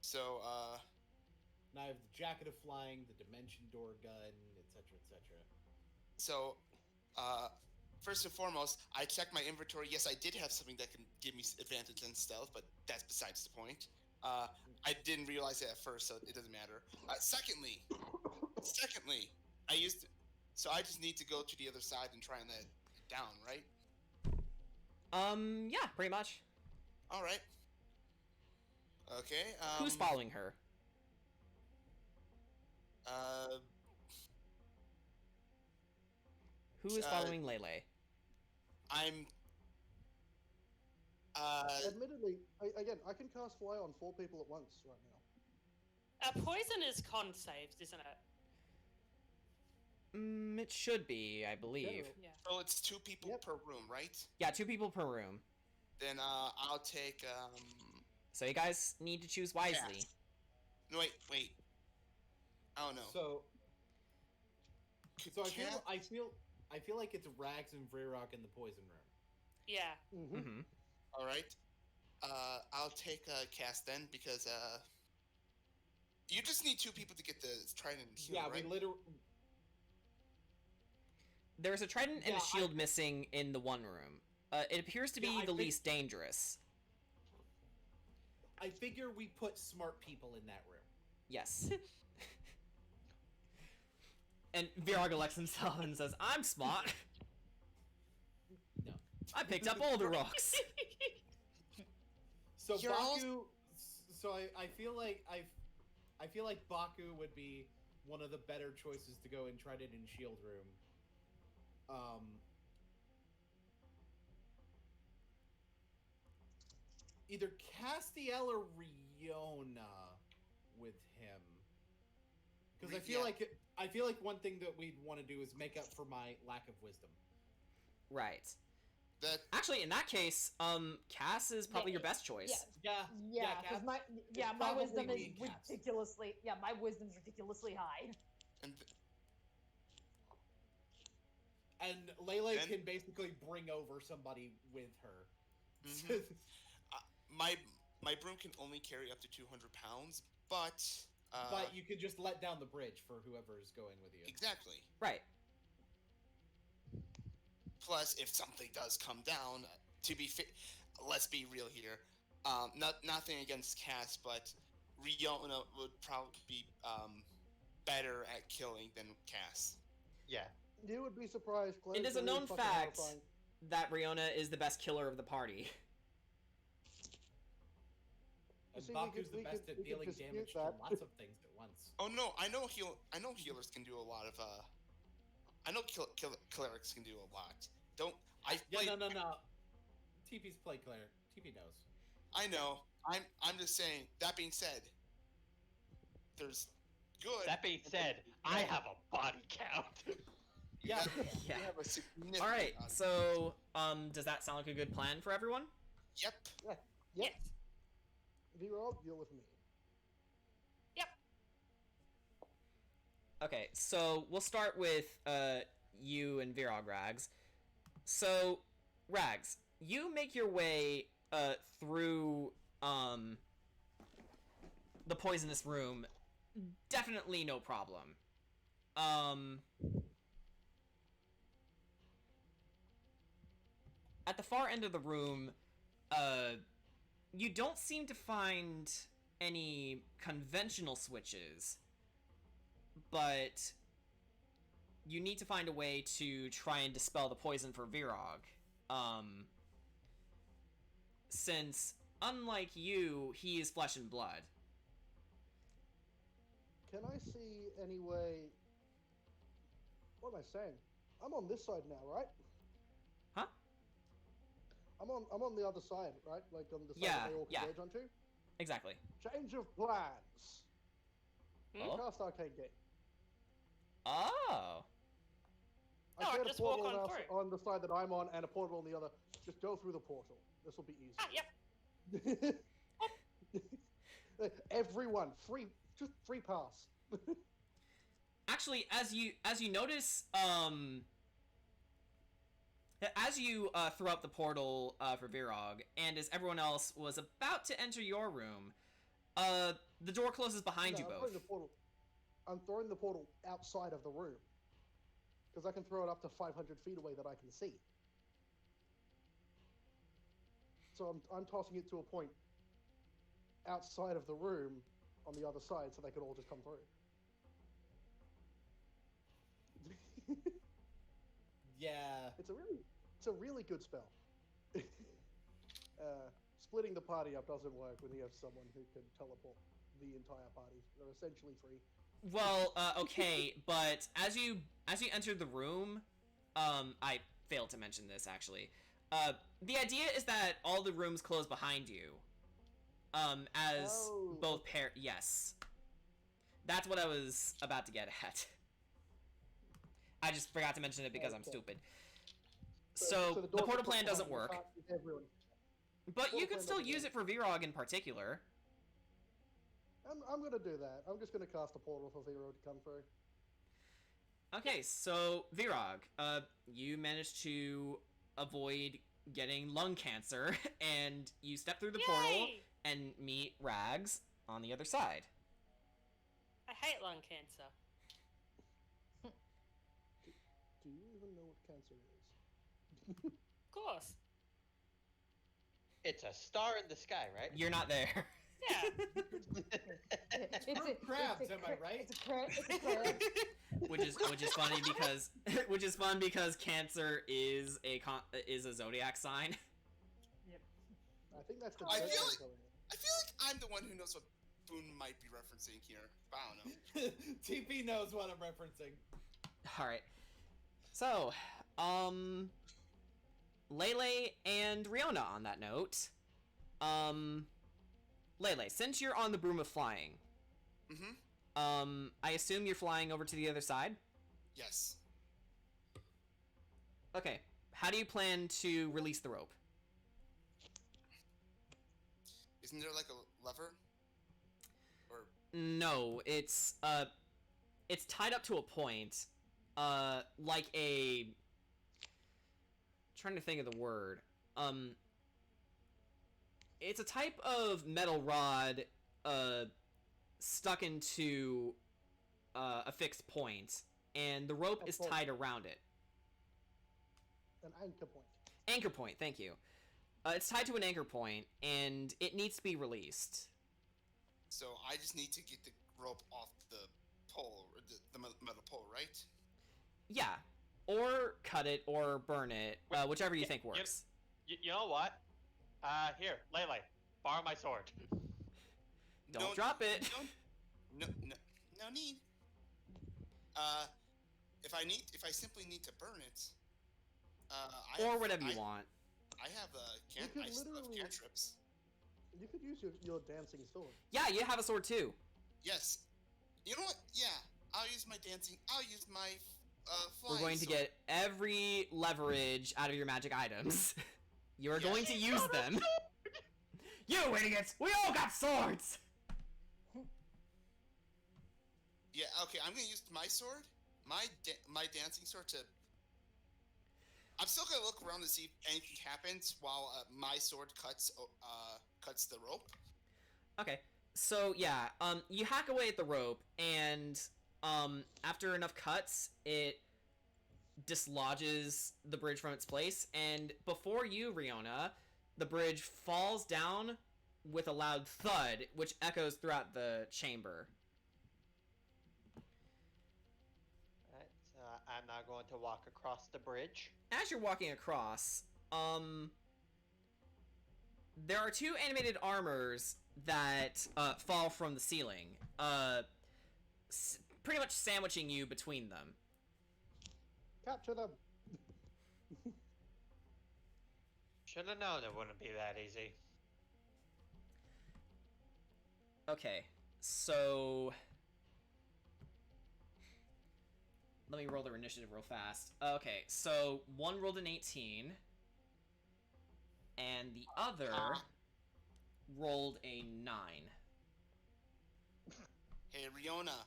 [SPEAKER 6] So,
[SPEAKER 10] And I have the jacket of flying, the dimension door gun, etc., etc.
[SPEAKER 6] So, first and foremost, I checked my inventory. Yes, I did have something that can give me advantage in stealth, but that's besides the point. I didn't realize it at first, so it doesn't matter. Secondly, I used. So I just need to go to the other side and try and let it down, right?
[SPEAKER 1] Yeah, pretty much.
[SPEAKER 6] All right. Okay.
[SPEAKER 1] Who's following her? Who is following Lele?
[SPEAKER 6] I'm.
[SPEAKER 5] Admittedly, I can cast fly on 4 people at once right now.
[SPEAKER 9] Poison is con saves, isn't it?
[SPEAKER 1] It should be, I believe.
[SPEAKER 5] General.
[SPEAKER 9] Yeah.
[SPEAKER 6] So it's 2 people
[SPEAKER 5] Yep.
[SPEAKER 6] per room, right?
[SPEAKER 1] Yeah, 2 people per room.
[SPEAKER 6] Then I'll take
[SPEAKER 1] So you guys need to choose wisely.
[SPEAKER 6] Cass. No, wait. I don't know.
[SPEAKER 10] So
[SPEAKER 6] Could
[SPEAKER 10] I
[SPEAKER 6] Cass-
[SPEAKER 10] feel like it's Rags and Vreerock in the poison room.
[SPEAKER 9] Yeah.
[SPEAKER 1] Mm-hmm.
[SPEAKER 6] All right. I'll take Cass then because you just need 2 people to get the trident and shield,
[SPEAKER 10] Yeah,
[SPEAKER 6] right?
[SPEAKER 10] we literally.
[SPEAKER 1] There's a trident and
[SPEAKER 10] Yeah,
[SPEAKER 1] a shield missing in the one room. It appears to be
[SPEAKER 10] Yeah, I
[SPEAKER 1] the
[SPEAKER 10] think-
[SPEAKER 1] least dangerous.
[SPEAKER 10] I figure we put smart people in that room.
[SPEAKER 1] Yes. And Virag elects himself and says, "I'm smart.
[SPEAKER 10] No.
[SPEAKER 1] I picked up all the rocks."
[SPEAKER 10] So
[SPEAKER 6] You're
[SPEAKER 10] Baku. So I feel like I feel like Baku would be one of the better choices to go in Trident and Shield room. Either Castiel or Riona with him, because I feel like one thing that we'd want to do is make up for my lack of wisdom.
[SPEAKER 1] Right.
[SPEAKER 6] That
[SPEAKER 1] Actually, in that case, Cass is probably your best choice.
[SPEAKER 10] Yeah,
[SPEAKER 4] Yeah, because
[SPEAKER 10] Cass-
[SPEAKER 4] my
[SPEAKER 10] it's
[SPEAKER 4] my
[SPEAKER 10] probably
[SPEAKER 4] wisdom is
[SPEAKER 10] me and Cass.
[SPEAKER 4] ridiculously my wisdom's ridiculously high.
[SPEAKER 6] and
[SPEAKER 10] And Lele
[SPEAKER 6] Then-
[SPEAKER 10] can basically bring over somebody with her.
[SPEAKER 6] Mhm. my broom can only carry up to 200 pounds, but
[SPEAKER 10] But you can just let down the bridge for whoever is going with you.
[SPEAKER 6] exactly.
[SPEAKER 1] Right.
[SPEAKER 6] Plus, if something does come down, to be let's be real here. Nothing against Cass, but Riona would probably be better at killing than Cass.
[SPEAKER 2] Yeah.
[SPEAKER 5] You would be surprised.
[SPEAKER 1] It
[SPEAKER 5] Claire's
[SPEAKER 1] is a
[SPEAKER 5] really
[SPEAKER 1] known
[SPEAKER 5] fucking
[SPEAKER 1] fact
[SPEAKER 5] horrifying.
[SPEAKER 1] that Riona is the best killer of the party.
[SPEAKER 10] And
[SPEAKER 5] see, we
[SPEAKER 10] Baku's
[SPEAKER 5] could-
[SPEAKER 10] the
[SPEAKER 5] we
[SPEAKER 10] best
[SPEAKER 5] could-
[SPEAKER 10] at
[SPEAKER 5] we could
[SPEAKER 10] dealing
[SPEAKER 5] dispute
[SPEAKER 10] damage to
[SPEAKER 5] that.
[SPEAKER 10] lots of things at once.
[SPEAKER 6] Oh no, I know healers can do a lot of I know clerics can do a lot.
[SPEAKER 10] Yeah, no. TP's play Claire. TP knows.
[SPEAKER 6] I know. I'm just saying. That being said, there's good.
[SPEAKER 2] That being said, I have a body count.
[SPEAKER 10] Yeah.
[SPEAKER 1] Yeah.
[SPEAKER 6] You have a significant
[SPEAKER 1] All right.
[SPEAKER 6] amount.
[SPEAKER 1] So, does that sound like a good plan for everyone?
[SPEAKER 6] Yep.
[SPEAKER 5] Yep.
[SPEAKER 9] Yes.
[SPEAKER 5] V-Roll, deal with me.
[SPEAKER 1] Okay, so we'll start with you and Virog, Rags. So, Rags, you make your way through the poisonous room. Definitely no problem. At the far end of the room, you don't seem to find any conventional switches, but you need to find a way to try and dispel the poison for Virog. Since, unlike you, he is flesh and blood.
[SPEAKER 5] Can I see any way? What am I saying? I'm on this side now, right?
[SPEAKER 1] Huh?
[SPEAKER 5] I'm on the other side, right? Like on the side
[SPEAKER 1] Yeah,
[SPEAKER 5] that they all
[SPEAKER 1] yeah.
[SPEAKER 5] converge onto.
[SPEAKER 1] Exactly.
[SPEAKER 5] Change of plans.
[SPEAKER 1] Oh.
[SPEAKER 5] Cast Arcane Gate.
[SPEAKER 1] Oh.
[SPEAKER 9] No,
[SPEAKER 5] I create a
[SPEAKER 9] just walk
[SPEAKER 5] portal
[SPEAKER 9] on
[SPEAKER 5] now
[SPEAKER 9] through.
[SPEAKER 5] on the side that I'm on, and a portal on the other. Just go through the portal. This will be easy.
[SPEAKER 9] Ah, yep.
[SPEAKER 5] Everyone, just free pass.
[SPEAKER 1] Actually, as you notice, as you throw up the portal for Virog, and as everyone else was about to enter your room, the door closes behind you both.
[SPEAKER 5] I'm throwing the portal outside of the room. Because I can throw it up to 500 feet away that I can see. So I'm tossing it to a point outside of the room on the other side so they can all just come through.
[SPEAKER 10] Yeah.
[SPEAKER 5] It's a really good spell. Splitting the party up doesn't work when you have someone who can teleport the entire party. They're essentially free.
[SPEAKER 1] Well, okay, but as you enter the room, I failed to mention this actually. The idea is that all the rooms close behind you. As both pair. Yes, that's what I was about to get at. I just forgot to mention it because I'm stupid. So the portal plan doesn't work. But you could still use it for Virog in particular.
[SPEAKER 5] I'm gonna do that. I'm just gonna cast a portal for Virog to come through.
[SPEAKER 1] Okay, so Virog, you managed to avoid getting lung cancer, and you step through the portal and meet Rags on the other side.
[SPEAKER 9] I hate lung cancer.
[SPEAKER 5] Do you even know what cancer is?
[SPEAKER 9] Of course.
[SPEAKER 7] It's a star in the sky, right?
[SPEAKER 1] You're not there.
[SPEAKER 9] Yeah.
[SPEAKER 10] It's crabs, am I right?
[SPEAKER 4] It's a crab.
[SPEAKER 1] which is funny because Cancer is a zodiac sign.
[SPEAKER 4] Yep.
[SPEAKER 5] I think that's the.
[SPEAKER 6] I feel like I'm the one who knows what Boone might be referencing here. But I don't know.
[SPEAKER 10] TP knows what I'm referencing.
[SPEAKER 1] All right. So, Lele and Riona on that note. Lele, since you're on the Broom of Flying, I assume you're flying over to the other side?
[SPEAKER 6] Yes.
[SPEAKER 1] Okay. How do you plan to release the rope?
[SPEAKER 6] Isn't there like a lever? Or
[SPEAKER 1] No, it's tied up to a point, like a. Trying to think of the word. It's a type of metal rod, stuck into a fixed point, and the rope is tied around it.
[SPEAKER 5] An anchor point.
[SPEAKER 1] Anchor point, thank you. It's tied to an anchor point, and it needs to be released.
[SPEAKER 6] So I just need to get the rope off the pole, or the metal pole, right?
[SPEAKER 1] Yeah. Or cut it, or burn it, whichever you think works.
[SPEAKER 2] You know what? Here, Lele, borrow my sword.
[SPEAKER 1] Don't drop it.
[SPEAKER 6] No need. If I simply need to burn it,
[SPEAKER 1] or whatever you want.
[SPEAKER 6] I have cantrips.
[SPEAKER 5] You could use your dancing sword.
[SPEAKER 1] Yeah, you have a sword too.
[SPEAKER 6] Yes. You know what? Yeah, I'll use my flying
[SPEAKER 1] We're going to
[SPEAKER 6] sword.
[SPEAKER 1] get every leverage out of your magic items. You're going to use them. You idiots! We all got swords!
[SPEAKER 6] Yeah, okay, I'm gonna use my sword, my dancing sword to. I'm still gonna look around to see if anything happens while my sword cuts the rope.
[SPEAKER 1] Okay, so yeah, you hack away at the rope, and after enough cuts, it dislodges the bridge from its place, and before you, Riona, the bridge falls down with a loud thud, which echoes throughout the chamber.
[SPEAKER 7] Alright, so I'm now going to walk across the bridge.
[SPEAKER 1] As you're walking across, there are two animated armors that fall from the ceiling, pretty much sandwiching you between them.
[SPEAKER 5] Capture them.
[SPEAKER 7] Should have known it wouldn't be that easy.
[SPEAKER 1] Okay, so let me roll their initiative real fast. Okay, so one rolled an 18, and the other rolled a 9.
[SPEAKER 6] Hey, Riona.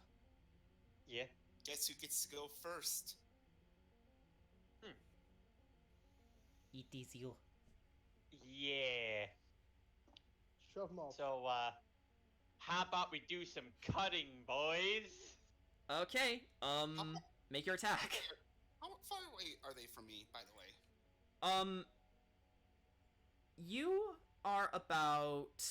[SPEAKER 7] Yeah.
[SPEAKER 6] Guess who gets to go first?
[SPEAKER 1] It is you.
[SPEAKER 7] Yeah.
[SPEAKER 5] Shove them off.
[SPEAKER 7] So, how about we do some cutting, boys?
[SPEAKER 1] Okay, make your attack.
[SPEAKER 6] How far away are they from me, by the way?
[SPEAKER 1] You are about...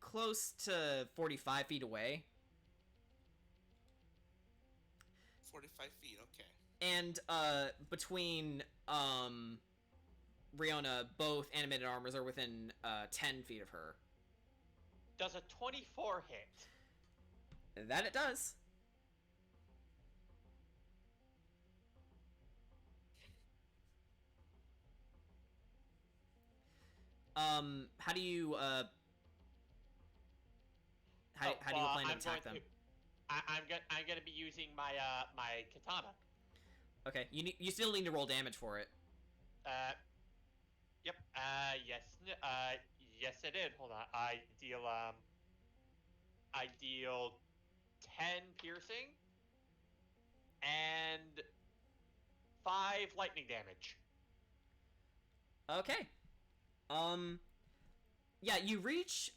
[SPEAKER 1] close to 45 feet away.
[SPEAKER 6] 45 feet, okay.
[SPEAKER 1] And, between, Riona, both animated armors are within, 10 feet of her.
[SPEAKER 7] Does a 24 hit?
[SPEAKER 1] That it does. How do you, how do you plan to attack them?
[SPEAKER 7] I'm gonna be using my my katana.
[SPEAKER 1] Okay, you still need to roll damage for it.
[SPEAKER 7] Yep. Yes. Yes, I did. Hold on. I deal 10 piercing and 5 lightning damage.
[SPEAKER 1] Okay. Yeah, you reach,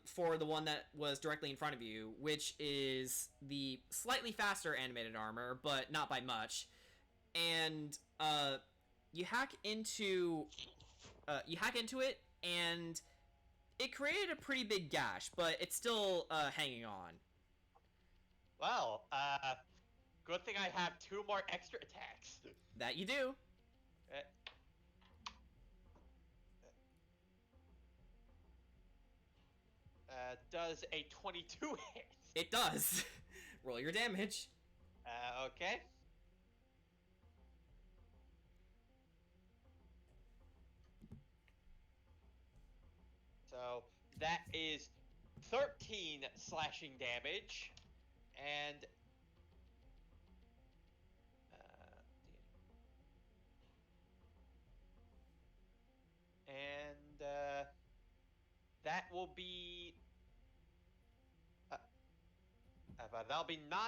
[SPEAKER 1] for the one that was directly in front of you, which is the slightly faster animated armor, but not by much. And, you hack into it, and it created a pretty big gash, but it's still, hanging on.
[SPEAKER 7] Well, good thing I have 2 more extra attacks.
[SPEAKER 1] That you do.
[SPEAKER 7] Does a 22 hit?
[SPEAKER 1] It does. Roll your damage.
[SPEAKER 7] Okay. So that is 13 slashing damage, and that will be that'll be 9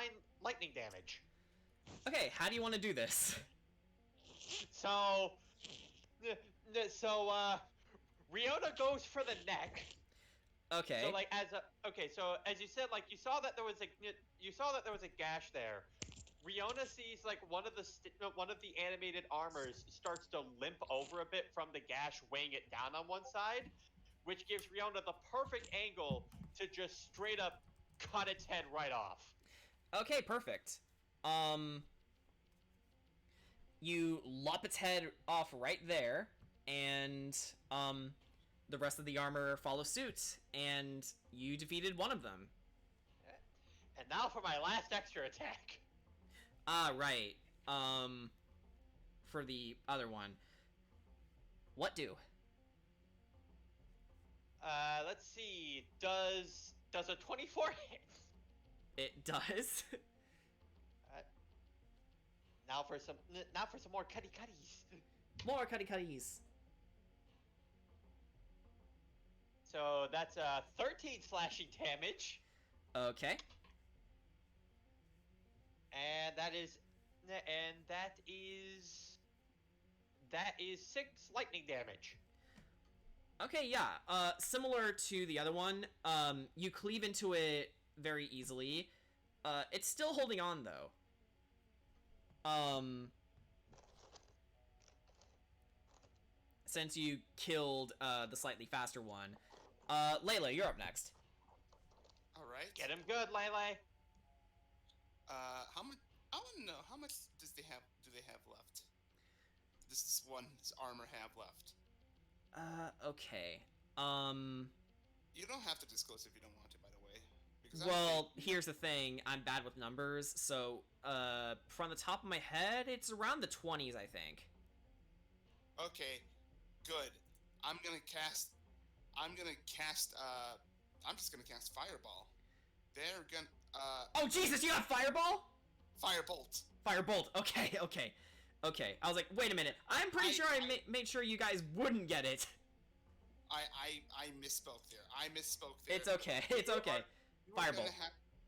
[SPEAKER 7] lightning damage.
[SPEAKER 1] Okay, how do you want to do this?
[SPEAKER 7] So Riona goes for the neck.
[SPEAKER 1] Okay.
[SPEAKER 7] So so as you said, like you saw that there was a gash there. Riona sees like one of the animated armors starts to limp over a bit from the gash, weighing it down on one side, which gives Riona the perfect angle to just straight up cut its head right off.
[SPEAKER 1] Okay, perfect. You lop its head off right there, and the rest of the armor follows suit, and you defeated one of them.
[SPEAKER 7] And now for my last extra attack.
[SPEAKER 1] Ah, right. For the other one. What do?
[SPEAKER 7] Let's see. Does a 24 hit?
[SPEAKER 1] It does.
[SPEAKER 7] Now for some more cutty cutties.
[SPEAKER 1] More cutty cutties.
[SPEAKER 7] So that's 13 slashing damage,
[SPEAKER 1] Okay.
[SPEAKER 7] and that is 6 lightning damage.
[SPEAKER 1] Okay, yeah. Similar to the other one, you cleave into it very easily. It's still holding on though. Since you killed the slightly faster one, Layla, you're up next.
[SPEAKER 6] All right.
[SPEAKER 7] Get him good, Lele.
[SPEAKER 6] How much? I want to know how much does they have? Do they have left? This one's armor have left.
[SPEAKER 1] Okay.
[SPEAKER 6] You don't have to disclose if you don't want to, by the way. Because
[SPEAKER 1] Well, here's the thing. I'm bad with numbers, so from the top of my head, it's around the 20s, I think.
[SPEAKER 6] Okay, good. I'm just gonna cast Fireball. They're gonna.
[SPEAKER 1] Oh Jesus! You got Fireball?
[SPEAKER 6] Firebolt.
[SPEAKER 1] Firebolt. Okay. I was like, wait a minute. I'm pretty sure I made sure you guys wouldn't get it.
[SPEAKER 6] I misspoke there.
[SPEAKER 1] It's okay. It's okay. Fireball.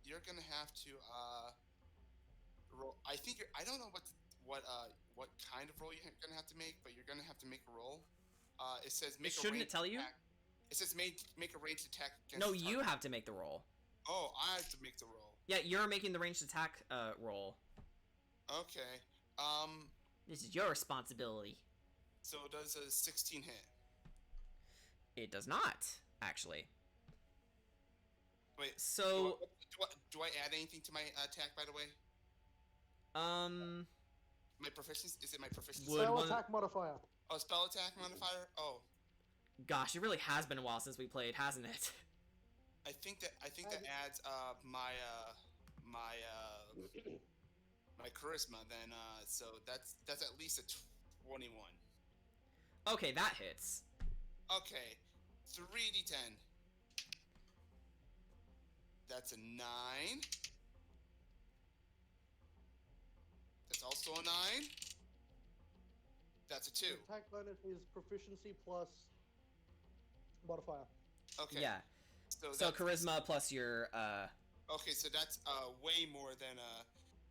[SPEAKER 6] You're gonna have to roll. I think I don't know what kind of roll you're gonna have to make, but you're gonna have to make a roll. It says make.
[SPEAKER 1] Shouldn't it tell you?
[SPEAKER 6] It says make a ranged attack against.
[SPEAKER 1] No, you have to make the roll.
[SPEAKER 6] Oh, I have to make the roll.
[SPEAKER 1] Yeah, you're making the ranged attack roll.
[SPEAKER 6] Okay.
[SPEAKER 1] This is your responsibility.
[SPEAKER 6] So does a 16 hit?
[SPEAKER 1] It does not, actually.
[SPEAKER 6] Wait.
[SPEAKER 1] So
[SPEAKER 6] do I add anything to my attack, by the way? My proficiency? Is it my proficiency?
[SPEAKER 5] Spell attack modifier.
[SPEAKER 6] Oh, spell attack modifier? Oh.
[SPEAKER 1] Gosh, it really has been a while since we played, hasn't it?
[SPEAKER 6] I think that adds my charisma then, so that's at least a 21.
[SPEAKER 1] Okay, that hits.
[SPEAKER 6] Okay. 3d10. That's a 9. That's also a 9. That's a 2.
[SPEAKER 5] Attack bonus is proficiency plus modifier.
[SPEAKER 6] Okay.
[SPEAKER 1] Yeah. So charisma plus your
[SPEAKER 6] Okay, so that's way more than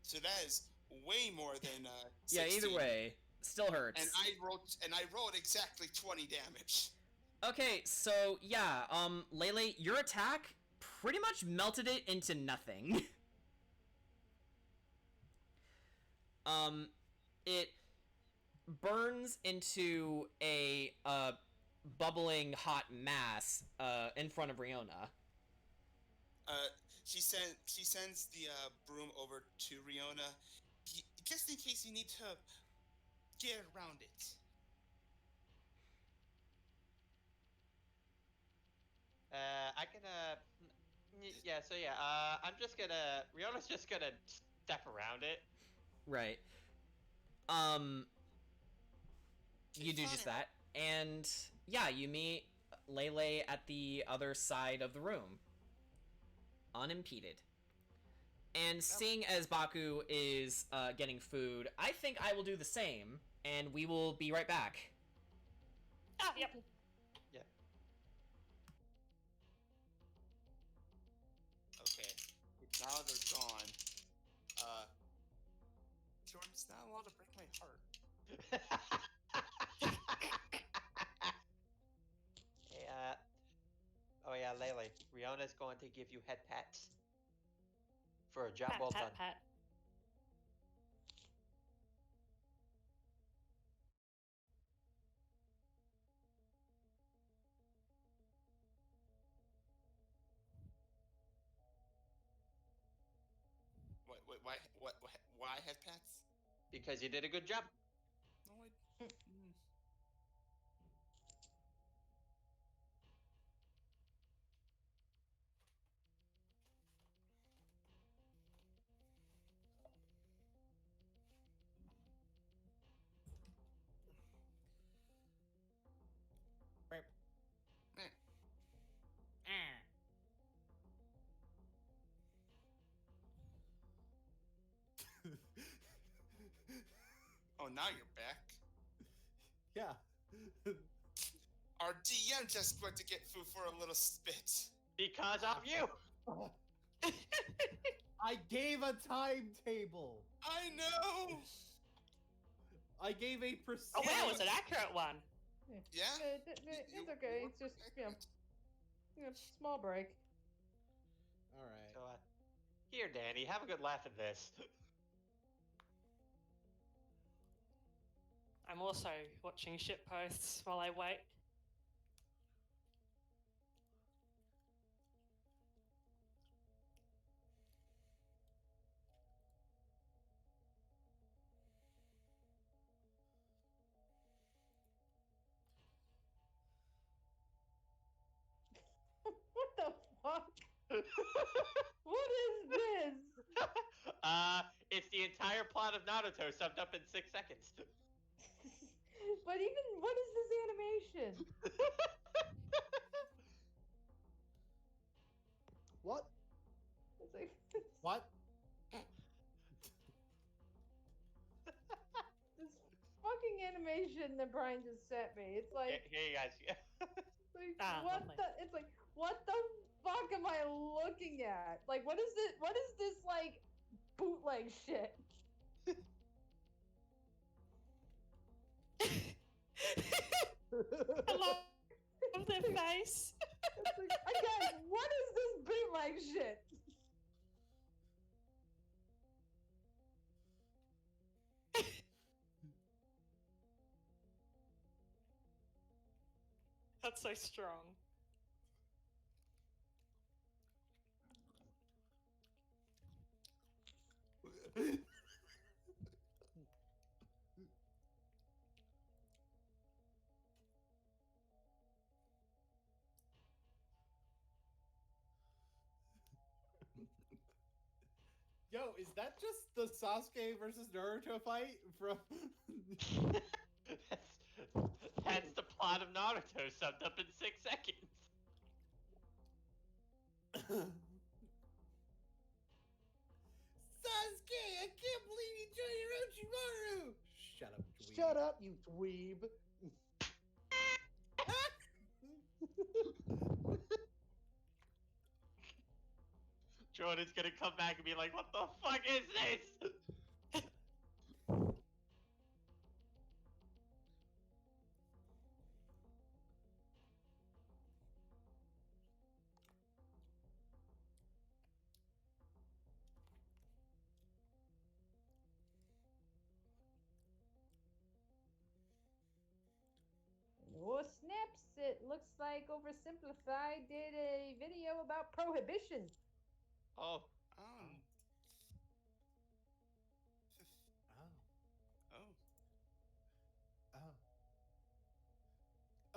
[SPEAKER 6] so that is way more than 16.
[SPEAKER 1] Yeah, either way, still hurts.
[SPEAKER 6] And I rolled exactly 20 damage.
[SPEAKER 1] Okay, so yeah, Lele, your attack pretty much melted it into nothing. It burns into a bubbling hot mass in front of Riona.
[SPEAKER 6] She sends the broom over to Riona, just in case you need to get around it.
[SPEAKER 7] I'm just gonna. Riona's just gonna step around it.
[SPEAKER 1] Right. You do just that, and yeah, you meet Lele at the other side of the room, unimpeded. And seeing as Baku is getting food, I think I will do the same, and we will be right back.
[SPEAKER 9] Oh, yep.
[SPEAKER 7] Yeah.
[SPEAKER 6] Okay. Now they're gone. Jordan's not allowed to break my heart.
[SPEAKER 7] Oh yeah, Lele. Riona's going to give you head pats for a job
[SPEAKER 9] Pat,
[SPEAKER 7] well
[SPEAKER 9] pat,
[SPEAKER 7] done.
[SPEAKER 9] pat.
[SPEAKER 6] Why have pets?
[SPEAKER 7] Because you did a good job.
[SPEAKER 6] No, Oh, now you're back.
[SPEAKER 10] Yeah.
[SPEAKER 6] Our DM just went to get food for a little spit.
[SPEAKER 7] Because of you!
[SPEAKER 10] I gave a timetable.
[SPEAKER 6] I know.
[SPEAKER 10] I gave a precise.
[SPEAKER 9] Oh wow, it's an accurate one.
[SPEAKER 6] Yeah.
[SPEAKER 4] It's okay. It's just small break.
[SPEAKER 10] All right.
[SPEAKER 7] So, here, Danny, have a good laugh at this.
[SPEAKER 9] I'm also watching shit posts while I wait.
[SPEAKER 4] What the fuck? What is this?
[SPEAKER 7] It's the entire plot of Naruto summed up in 6 seconds.
[SPEAKER 4] But even what is this animation?
[SPEAKER 5] What?
[SPEAKER 4] It's like
[SPEAKER 10] What?
[SPEAKER 4] this fucking animation that Brian just sent me. It's like,
[SPEAKER 7] Here you guys.
[SPEAKER 4] what
[SPEAKER 9] lovely.
[SPEAKER 4] the? It's like, what the fuck am I looking at? Like, what is this? What is this like bootleg shit?
[SPEAKER 9] I love their face.
[SPEAKER 4] It's like, again, what is this bootleg shit?
[SPEAKER 9] That's so strong.
[SPEAKER 10] Yo, is that just the Sasuke versus Naruto fight from?
[SPEAKER 7] That's the plot of Naruto summed up in 6 seconds.
[SPEAKER 10] Sasuke, I can't believe you joined Orochimaru! Shut up, dweeb.
[SPEAKER 5] Shut up, you dweeb.
[SPEAKER 7] Jordan's gonna come back and be like, what the fuck is this?
[SPEAKER 4] Oh, snaps. It looks like Oversimplified did a video about prohibition.
[SPEAKER 7] Oh.
[SPEAKER 6] Oh.
[SPEAKER 10] Oh.
[SPEAKER 6] Oh.
[SPEAKER 10] Oh.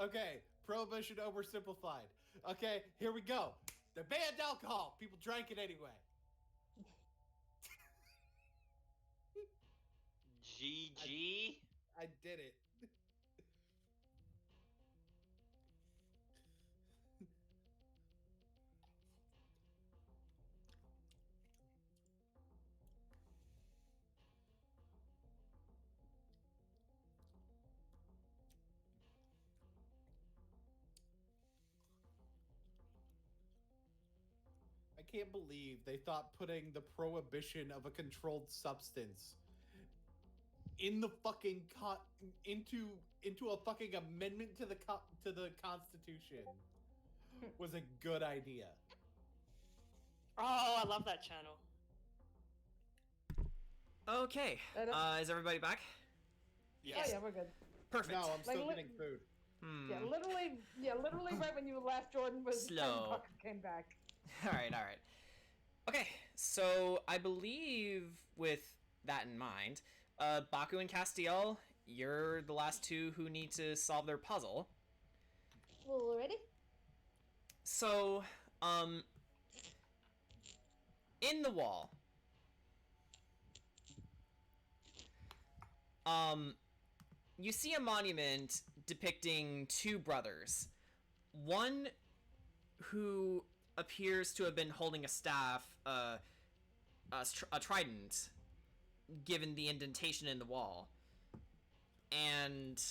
[SPEAKER 10] Okay, prohibition oversimplified. Okay, here we go. They banned alcohol. People drank it anyway.
[SPEAKER 7] GG?
[SPEAKER 10] I did it. I can't believe they thought putting the prohibition of a controlled substance in the fucking into a fucking amendment to the Constitution was a good idea.
[SPEAKER 9] Oh, I love that channel.
[SPEAKER 1] Okay. Is everybody back?
[SPEAKER 4] Oh yeah, we're good.
[SPEAKER 1] Perfect.
[SPEAKER 10] No, I'm still
[SPEAKER 4] Like,
[SPEAKER 10] getting food.
[SPEAKER 4] Yeah, literally right when you left, Jordan was
[SPEAKER 1] Slow.
[SPEAKER 4] Puck came back.
[SPEAKER 1] All right. Okay, so I believe with that in mind, Baku and Castiel, you're the last two who need to solve their puzzle.
[SPEAKER 4] Already?
[SPEAKER 1] So, in the wall, you see a monument depicting two brothers. One who appears to have been holding a staff, a trident, given the indentation in the wall. And,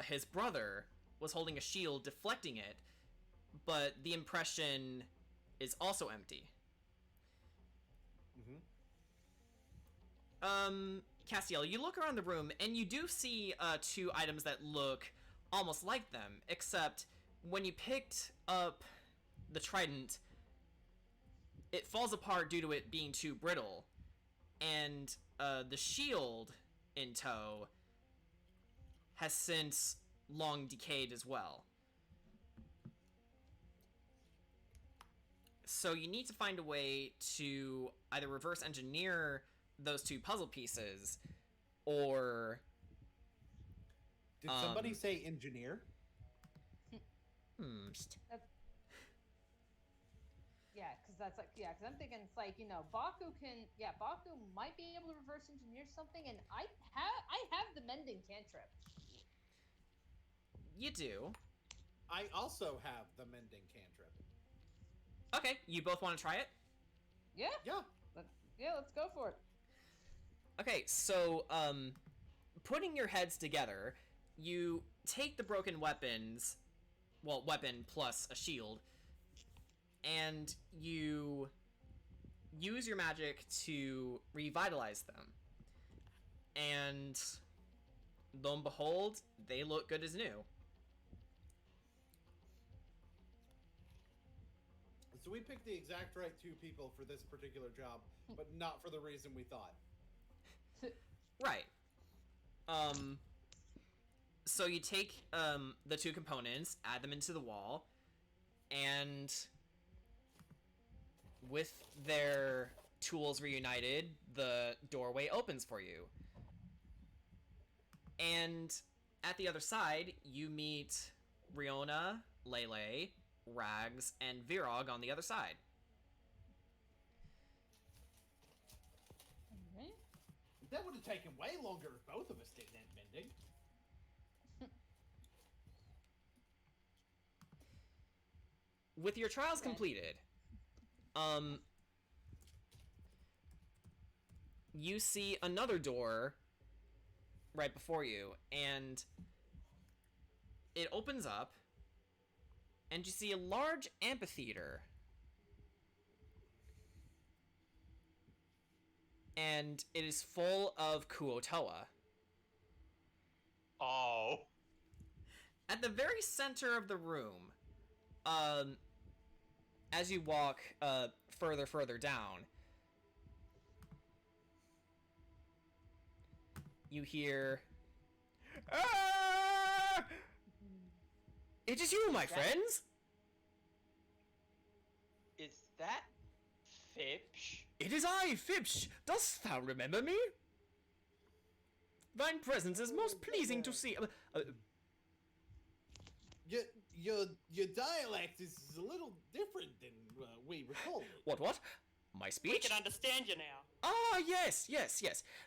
[SPEAKER 1] his brother was holding a shield deflecting it, but the impression is also empty. Castiel, you look around the room and you do see 2 items that look almost like them, except when you picked up the trident, it falls apart due to it being too brittle, and the shield in tow has since long decayed as well. So you need to find a way to either reverse engineer those 2 puzzle pieces, or...
[SPEAKER 10] Did somebody say engineer?
[SPEAKER 4] Yeah, because that's like, yeah, because I'm thinking it's like, you know, Baku might be able to reverse engineer something, and I have the mending cantrip.
[SPEAKER 1] You do.
[SPEAKER 10] I also have the mending cantrip.
[SPEAKER 1] Okay, you both want to try it?
[SPEAKER 4] Yeah.
[SPEAKER 10] Yeah.
[SPEAKER 4] Let's go for it.
[SPEAKER 1] Okay, so, putting your heads together, you take the broken weapons, well, weapon plus a shield, and you use your magic to revitalize them. And lo and behold, they look good as new.
[SPEAKER 10] So we picked the exact right 2 people for this particular job, but not for the reason we thought.
[SPEAKER 1] Right. So you take the 2 components, add them into the wall, and with their tools reunited, the doorway opens for you. And at the other side, you meet Riona, Lele, Rags, and Virog on the other side.
[SPEAKER 10] That would have taken way longer if both of us did that mending.
[SPEAKER 1] With your trials completed, you see another door right before you, and it opens up, and you see a large amphitheater. And it is full of Kuotoa.
[SPEAKER 2] Oh.
[SPEAKER 1] At the very center of the room, as you walk further down, you hear, "Ah! It is you, my friends!"
[SPEAKER 2] Is that Fibsh?
[SPEAKER 1] "It is I, Fibsh. Dost thou remember me? Thine presence is most pleasing to see."
[SPEAKER 10] Your dialect is a little different than we recall.
[SPEAKER 1] What? My
[SPEAKER 9] We
[SPEAKER 1] speech?
[SPEAKER 9] can understand you now.
[SPEAKER 1] Ah, yes.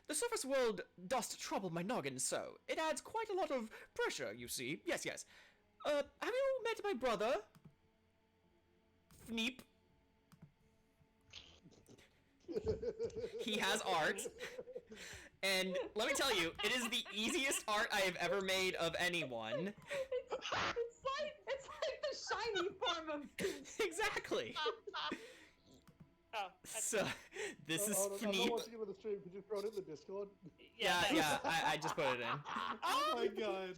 [SPEAKER 1] The surface world dost trouble my noggin so. It adds quite a lot of pressure, you see. Yes. Have you met my brother? Fneep. He has art. And let me tell you, it is the easiest art I have ever made of anyone.
[SPEAKER 4] It's like the shiny form of
[SPEAKER 1] Exactly.
[SPEAKER 9] Oh,
[SPEAKER 1] So, this is
[SPEAKER 5] I'm not
[SPEAKER 1] Fneep.
[SPEAKER 5] watching it with the stream. Could you throw it in the Discord?
[SPEAKER 1] Yeah, I just put it in.
[SPEAKER 10] Oh my god.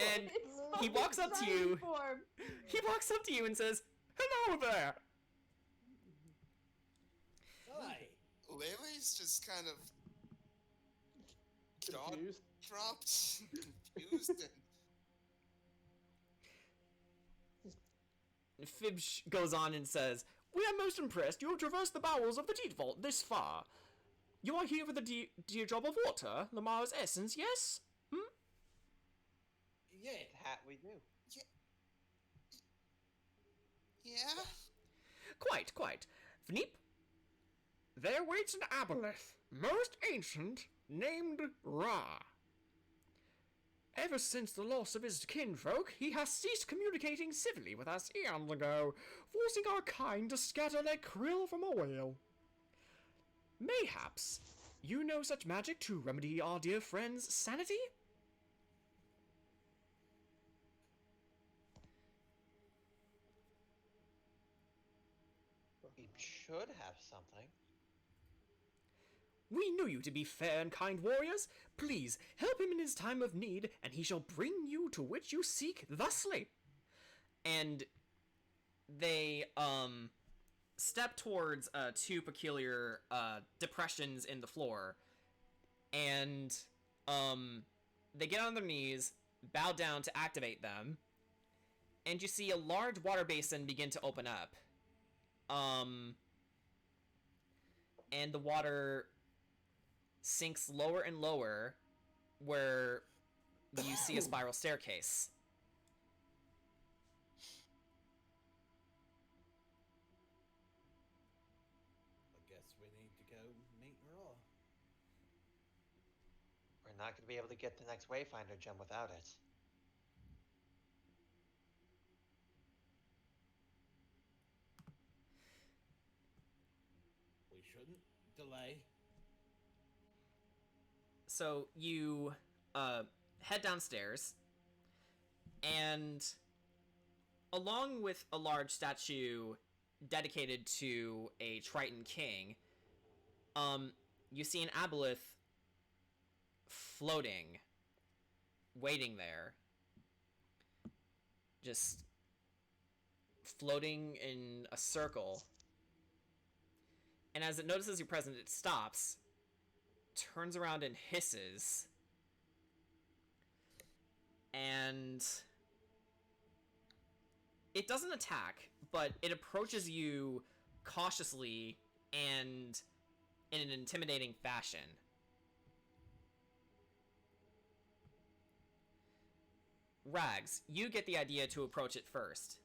[SPEAKER 1] And
[SPEAKER 4] It's
[SPEAKER 1] he walks up to
[SPEAKER 4] shiny
[SPEAKER 1] you.
[SPEAKER 4] form.
[SPEAKER 1] He walks up to you and says, "Hello there."
[SPEAKER 10] Hi.
[SPEAKER 6] Lele's just kind of jaw
[SPEAKER 5] Confused.
[SPEAKER 6] dropped, confused, and
[SPEAKER 1] Fibsh goes on and says, "We are most impressed you have traversed the bowels of the Teat Vault this far. You are here for the dear drop of water, Lamar's essence, yes?
[SPEAKER 10] Yeah.
[SPEAKER 7] That we do.
[SPEAKER 6] yeah.
[SPEAKER 1] Quite. Fneep, there waits an aboleth, most ancient, named Ra. Ever since the loss of his kinfolk, he has ceased communicating civilly with us eons ago, forcing our kind to scatter like krill from a whale. Mayhaps You know such magic to remedy our dear friend's sanity?
[SPEAKER 7] We should have something.
[SPEAKER 1] We know you to be fair and kind warriors. Please, help him in his time of need, and he shall bring you to which you seek thusly. And they, step towards, two peculiar, depressions in the floor. And, they get on their knees, bow down to activate them, and you see a large water basin begin to open up. And the water sinks lower and lower, where you see a spiral staircase.
[SPEAKER 10] I guess we need to go meet Raw.
[SPEAKER 7] We're not going to be able to get the next Wayfinder gem without it.
[SPEAKER 10] We shouldn't delay.
[SPEAKER 1] So you head downstairs, and along with a large statue dedicated to a Triton king, you see an aboleth floating, waiting there, just floating in a circle. And as it notices your presence, it stops, turns around and hisses, and it doesn't attack, but it approaches you cautiously and in an intimidating fashion. Rags, you get the idea to approach it first.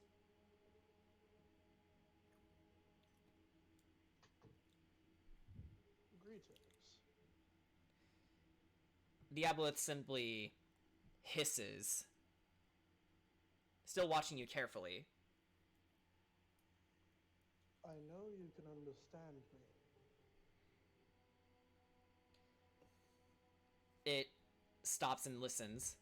[SPEAKER 1] The aboleth simply hisses, still watching you carefully.
[SPEAKER 5] I know you can understand me.
[SPEAKER 1] It stops and listens.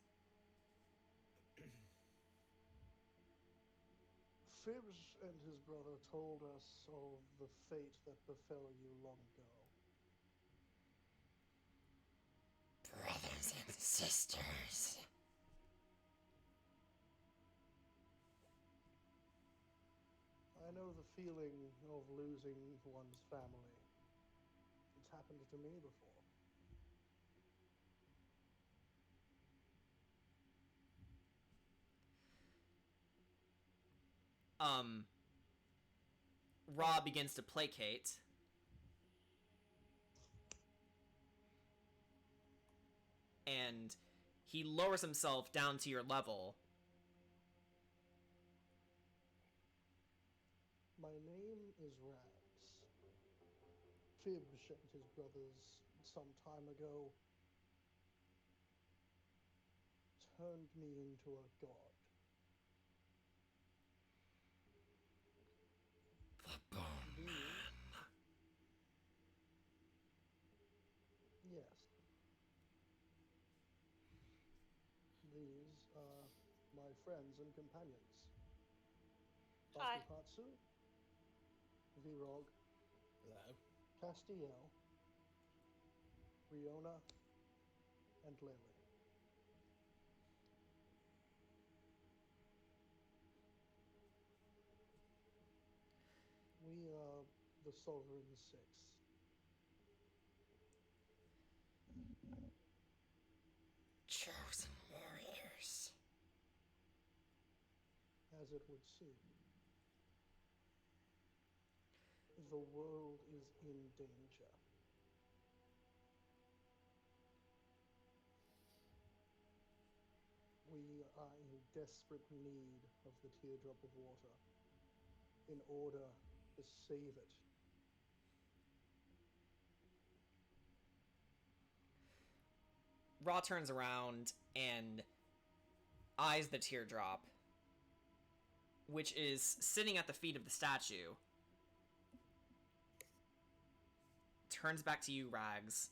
[SPEAKER 5] Phibbs and his brother told us of the fate that befell you long ago.
[SPEAKER 11] Brothers and sisters.
[SPEAKER 5] I know the feeling of losing one's family. It's happened to me before.
[SPEAKER 1] Ra begins to placate. And he lowers himself down to your level.
[SPEAKER 5] My name is Rags. Phibbs and his brothers, some time ago, turned me into a god.
[SPEAKER 11] The Bone Man.
[SPEAKER 5] Yes. These are my friends and companions.
[SPEAKER 9] Hi.
[SPEAKER 5] Bakuhatsu, Virog,
[SPEAKER 10] Hello.
[SPEAKER 5] Castiel, Riona, and Lily. We are the Sovereign Six.
[SPEAKER 11] Chosen warriors.
[SPEAKER 5] As it would seem. The world is in danger. We are in desperate need of the teardrop of water in order to save it.
[SPEAKER 1] Ra turns around and eyes the teardrop, which is sitting at the feet of the statue. Turns back to you, Rags,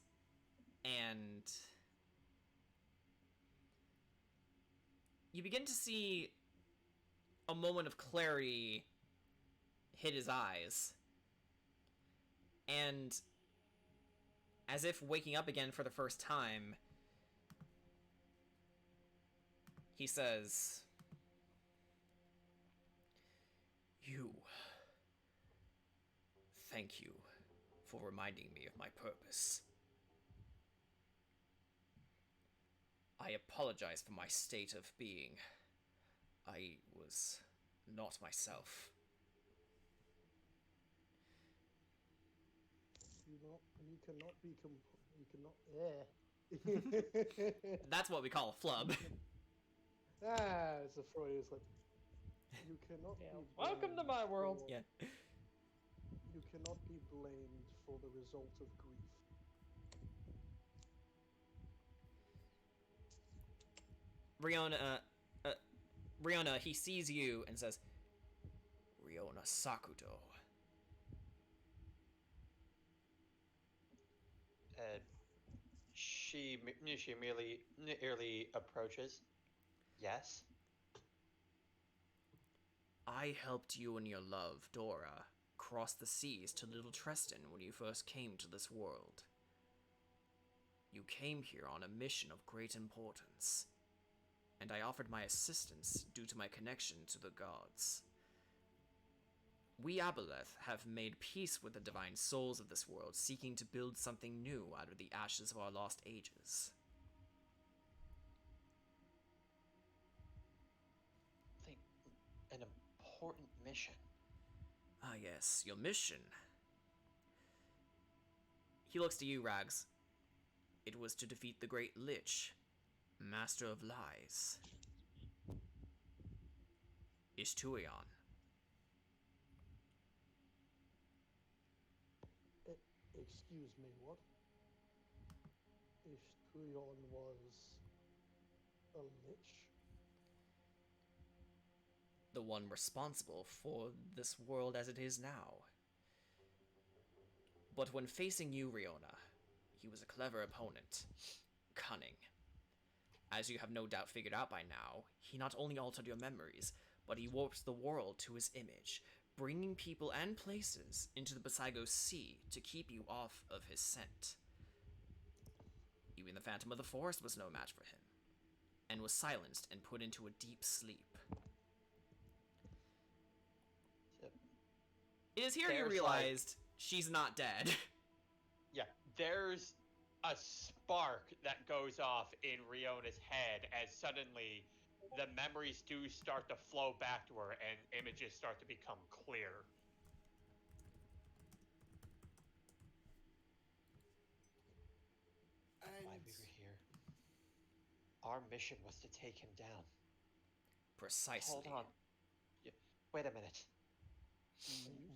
[SPEAKER 1] and you begin to see a moment of clarity hit his eyes. And as if waking up again for the first time, he says, Thank you for reminding me of my purpose. I apologize for my state of being. I was not myself.
[SPEAKER 5] You cannot be you cannot.
[SPEAKER 1] That's what we call a flub.
[SPEAKER 5] It's a Freudian slip. You cannot be.
[SPEAKER 4] Welcome to my world.
[SPEAKER 1] Yeah.
[SPEAKER 5] You cannot be blamed for the result of grief.
[SPEAKER 1] Riona, he sees you and says, Riona Sakuto.
[SPEAKER 7] She merely approaches. Yes?
[SPEAKER 1] I helped you and your love, Dora, cross the seas to Little Treston when you first came to this world. You came here on a mission of great importance, and I offered my assistance due to my connection to the gods. We Aboleth have made peace with the divine souls of this world, seeking to build something new out of the ashes of our lost ages.
[SPEAKER 7] An important mission.
[SPEAKER 1] Ah yes, your mission. He looks to you, Rags. It was to defeat the Great Lich, Master of Lies. Ishtuion.
[SPEAKER 5] Excuse me, what? Ishtuion was a lich?
[SPEAKER 1] The one responsible for this world as it is now. But when facing you, Riona, he was a clever opponent. Cunning. As you have no doubt figured out by now, he not only altered your memories, but he warped the world to his image, bringing people and places into the Basigo Sea to keep you off of his scent. Even the Phantom of the Forest was no match for him, and was silenced and put into a deep sleep. It is here you realized she's not dead.
[SPEAKER 2] Yeah, there's a spark that goes off in Riona's head as suddenly the memories do start to flow back to her and images start to become clear.
[SPEAKER 7] Why we were here. Our mission was to take him down.
[SPEAKER 1] Precisely.
[SPEAKER 7] Hold on. Wait a minute.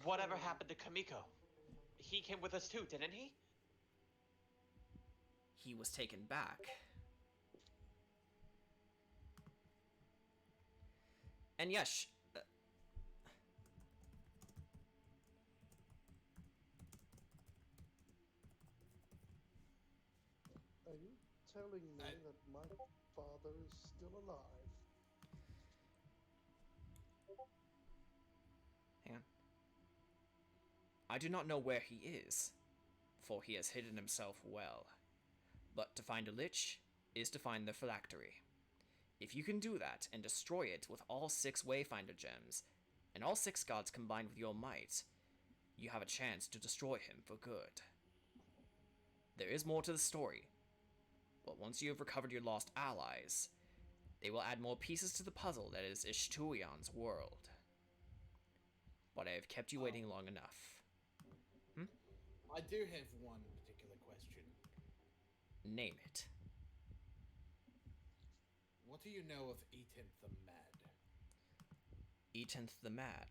[SPEAKER 7] Whatever happened to Kamiko? He came with us too, didn't he?
[SPEAKER 1] He was taken back. And yes,
[SPEAKER 5] Are you telling me that my father is still alive?
[SPEAKER 1] hang on. I do not know where he is, for he has hidden himself well. But to find a lich is to find the phylactery. If you can do that and destroy it with all 6 Wayfinder gems, and all 6 gods combined with your might, you have a chance to destroy him for good. There is more to the story, but once you have recovered your lost allies, they will add more pieces to the puzzle that is Ishtuion's world. But I have kept you waiting long enough.
[SPEAKER 10] I do have one particular question.
[SPEAKER 1] Name it.
[SPEAKER 10] What do you know of Etenth the Mad?
[SPEAKER 1] Etenth the Mad.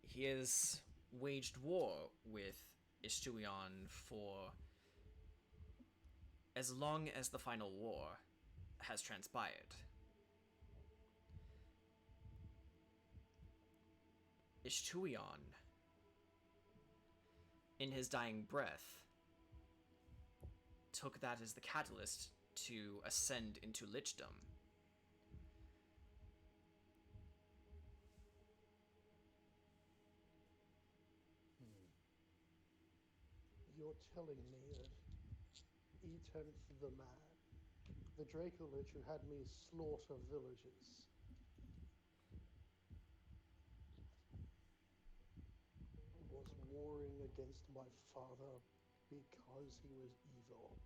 [SPEAKER 1] He has waged war with Ishtuion for as long as the final war has transpired. Ishtuion, in his dying breath, took that as the catalyst to ascend into lichdom.
[SPEAKER 5] You're telling me that E-10th the man, the Draco Lich who had me slaughter villagers, was warring against my father because he was evil.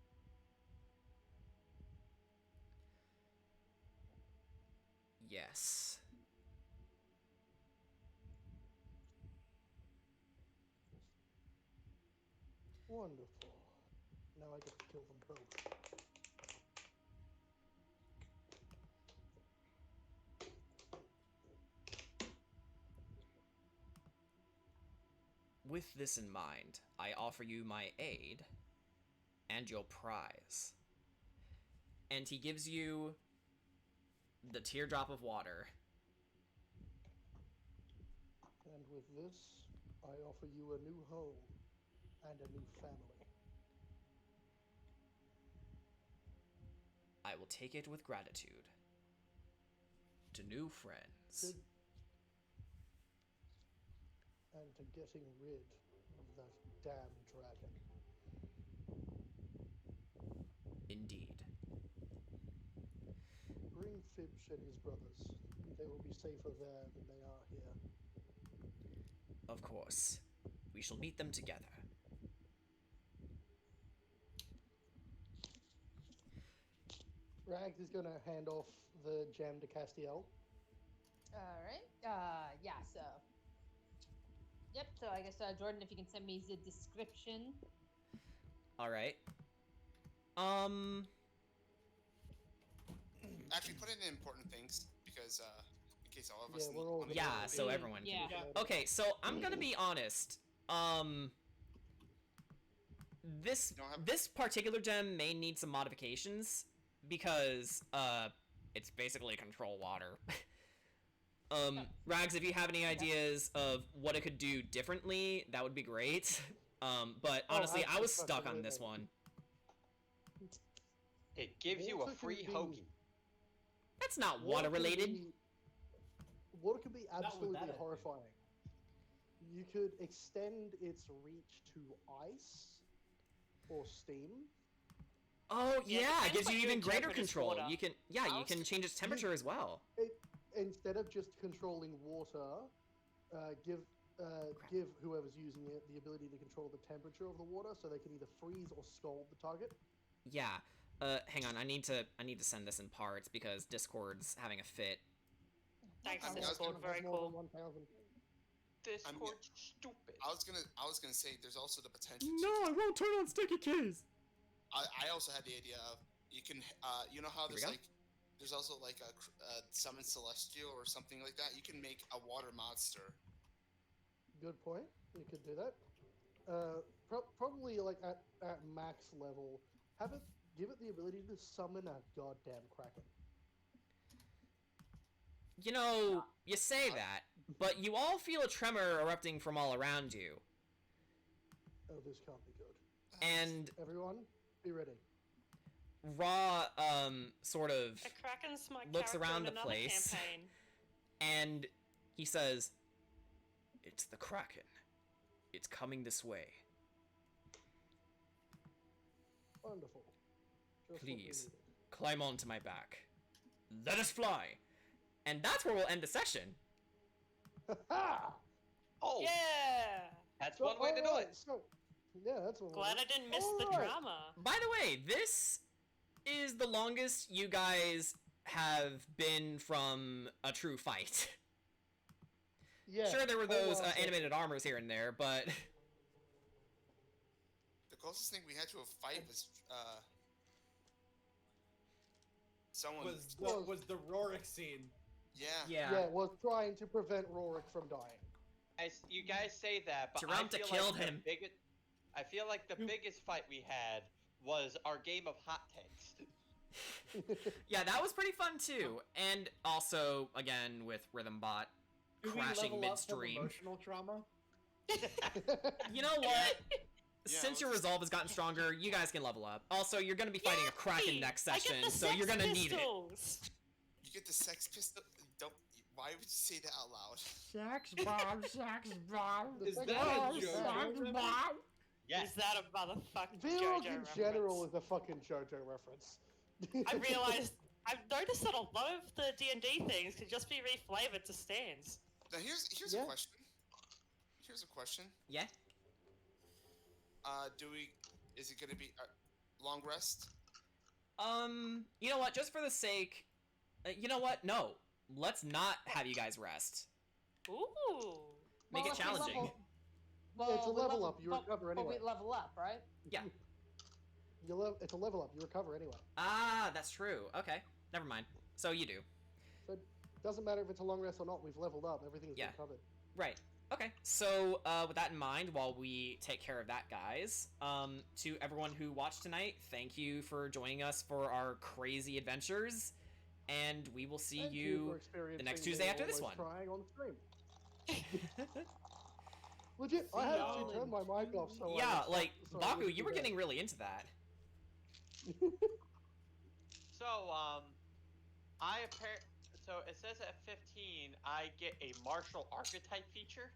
[SPEAKER 1] Yes.
[SPEAKER 5] Wonderful. Now I get to kill them both.
[SPEAKER 1] With this in mind, I offer you my aid and your prize. And he gives you the teardrop of water.
[SPEAKER 5] And with this, I offer you a new home and a new family.
[SPEAKER 1] I will take it with gratitude. To new friends.
[SPEAKER 5] Good. And to getting rid of that damn dragon.
[SPEAKER 1] Indeed.
[SPEAKER 5] Bring Fibsh and his brothers. They will be safer there than they are here.
[SPEAKER 1] Of course. We shall meet them together.
[SPEAKER 5] Rags is gonna hand off the gem to Castiel.
[SPEAKER 4] Alright. Yeah, so. Yep, so I guess, Jordan, if you can send me the description.
[SPEAKER 1] Alright.
[SPEAKER 6] Actually, put it in important things because in case all of us.
[SPEAKER 5] Yeah, we're all.
[SPEAKER 1] Yeah, so everyone can.
[SPEAKER 4] Yeah.
[SPEAKER 1] Okay, so I'm gonna be honest. This particular gem may need some modifications because it's basically control water. Rags, if you have any ideas of what it could do differently, that would be great. But honestly, I was stuck on this one.
[SPEAKER 7] It gives you a free hoagie.
[SPEAKER 1] That's not water related.
[SPEAKER 5] Water could be absolutely
[SPEAKER 8] that
[SPEAKER 5] horrifying. You could extend its reach to ice or steam.
[SPEAKER 1] Oh yeah, it
[SPEAKER 9] depends
[SPEAKER 1] gives
[SPEAKER 9] what
[SPEAKER 1] you
[SPEAKER 9] you
[SPEAKER 1] even greater
[SPEAKER 9] interpret as
[SPEAKER 1] control.
[SPEAKER 9] water.
[SPEAKER 1] You can you can change its temperature as well.
[SPEAKER 5] Instead of just controlling water, give whoever's using it the ability to control the temperature of the water, so they can either freeze or scald the target.
[SPEAKER 1] Yeah. Hang on. I need to send this in parts because Discord's having a fit.
[SPEAKER 9] Thanks,
[SPEAKER 6] I mean,
[SPEAKER 9] Discord. Very cool.
[SPEAKER 7] Discord's stupid.
[SPEAKER 6] I was gonna say there's also the potential.
[SPEAKER 1] No, I won't turn on sticky keys.
[SPEAKER 6] I also had the idea of you can you know how
[SPEAKER 1] Here we
[SPEAKER 6] there's
[SPEAKER 1] go.
[SPEAKER 6] like there's also like a summon celestial or something like that. You can make a water monster.
[SPEAKER 5] Good point. You could do that. Probably like at max level, give it the ability to summon a goddamn kraken.
[SPEAKER 1] You know, you say that, but you all feel a tremor erupting from all around you.
[SPEAKER 5] Oh, this can't be good.
[SPEAKER 1] And
[SPEAKER 5] Everyone, be ready.
[SPEAKER 1] Ra, sort of
[SPEAKER 9] The Kraken's my
[SPEAKER 1] looks
[SPEAKER 9] character
[SPEAKER 1] around
[SPEAKER 9] in
[SPEAKER 1] the
[SPEAKER 9] another
[SPEAKER 1] place.
[SPEAKER 9] campaign.
[SPEAKER 1] And he says, "It's the Kraken. It's coming this way.
[SPEAKER 5] Wonderful. Just what we
[SPEAKER 1] Please,
[SPEAKER 5] needed.
[SPEAKER 1] climb onto my back. Let us fly." And that's where we'll end the session.
[SPEAKER 5] Ha!
[SPEAKER 7] Oh,
[SPEAKER 9] Yeah!
[SPEAKER 7] that's one way to do it.
[SPEAKER 5] So, yeah, that's one.
[SPEAKER 9] Glad I didn't miss the
[SPEAKER 5] Alright.
[SPEAKER 9] drama.
[SPEAKER 1] By the way, this is the longest you guys have been from a true fight.
[SPEAKER 5] Yeah.
[SPEAKER 1] Sure, there were those
[SPEAKER 5] well,
[SPEAKER 1] animated armors here and there, but
[SPEAKER 6] The closest thing we had to a fight was someone.
[SPEAKER 10] Was the Rorik scene.
[SPEAKER 6] Yeah.
[SPEAKER 5] Yeah, was trying to prevent Rorik from dying.
[SPEAKER 7] You guys say that, but
[SPEAKER 1] Taramta
[SPEAKER 7] I feel
[SPEAKER 1] killed
[SPEAKER 7] like
[SPEAKER 1] him.
[SPEAKER 7] I feel like the biggest fight we had was our game of hot takes.
[SPEAKER 1] Yeah, that was pretty fun too. And also, again, with Rhythmbot
[SPEAKER 10] Do we
[SPEAKER 1] crashing
[SPEAKER 10] level up from
[SPEAKER 1] midstream.
[SPEAKER 10] emotional trauma?
[SPEAKER 1] You know what? since your resolve has gotten stronger, you guys can level up. Also, you're going to be fighting a Kraken next session, so you're going to need it.
[SPEAKER 6] You get the sex pistol. Don't. Why would you say that out loud?
[SPEAKER 11] Sex bomb, sex bomb.
[SPEAKER 3] Is that a
[SPEAKER 11] sex
[SPEAKER 3] JoJo
[SPEAKER 11] bomb?
[SPEAKER 9] Is that a motherfucking
[SPEAKER 5] Vilg
[SPEAKER 9] JoJo
[SPEAKER 5] in general is a fucking JoJo reference.
[SPEAKER 9] I realized, I've noticed that a lot of the D&D things can just be reflavored to stands.
[SPEAKER 6] Now here's a question. Here's a question.
[SPEAKER 1] Yeah?
[SPEAKER 6] Is it gonna be long rest?
[SPEAKER 1] You know what? Just for the sake, you know what? No, let's not have you guys rest.
[SPEAKER 9] Ooh.
[SPEAKER 1] Make it
[SPEAKER 4] if we
[SPEAKER 1] challenging.
[SPEAKER 5] It's a
[SPEAKER 4] we
[SPEAKER 5] level up, you recover
[SPEAKER 4] But
[SPEAKER 5] anyway.
[SPEAKER 4] we level up, right?
[SPEAKER 1] Yeah.
[SPEAKER 5] It's a level up, you recover anyway.
[SPEAKER 1] Ah, that's true. Okay, never mind. So you do.
[SPEAKER 5] So it doesn't matter if it's a long rest or not, we've leveled up, everything's been covered.
[SPEAKER 1] Right. Okay, so with that in mind, while we take care of that, guys, to everyone who watched tonight, thank you for joining us for our crazy adventures, and we will see you the next Tuesday after this one.
[SPEAKER 5] Crying on stream. Legit, I had to turn my mic off. So
[SPEAKER 1] yeah, like
[SPEAKER 5] so
[SPEAKER 1] Baku, you were getting really into that.
[SPEAKER 2] So, so it says at 15 I get a martial archetype feature.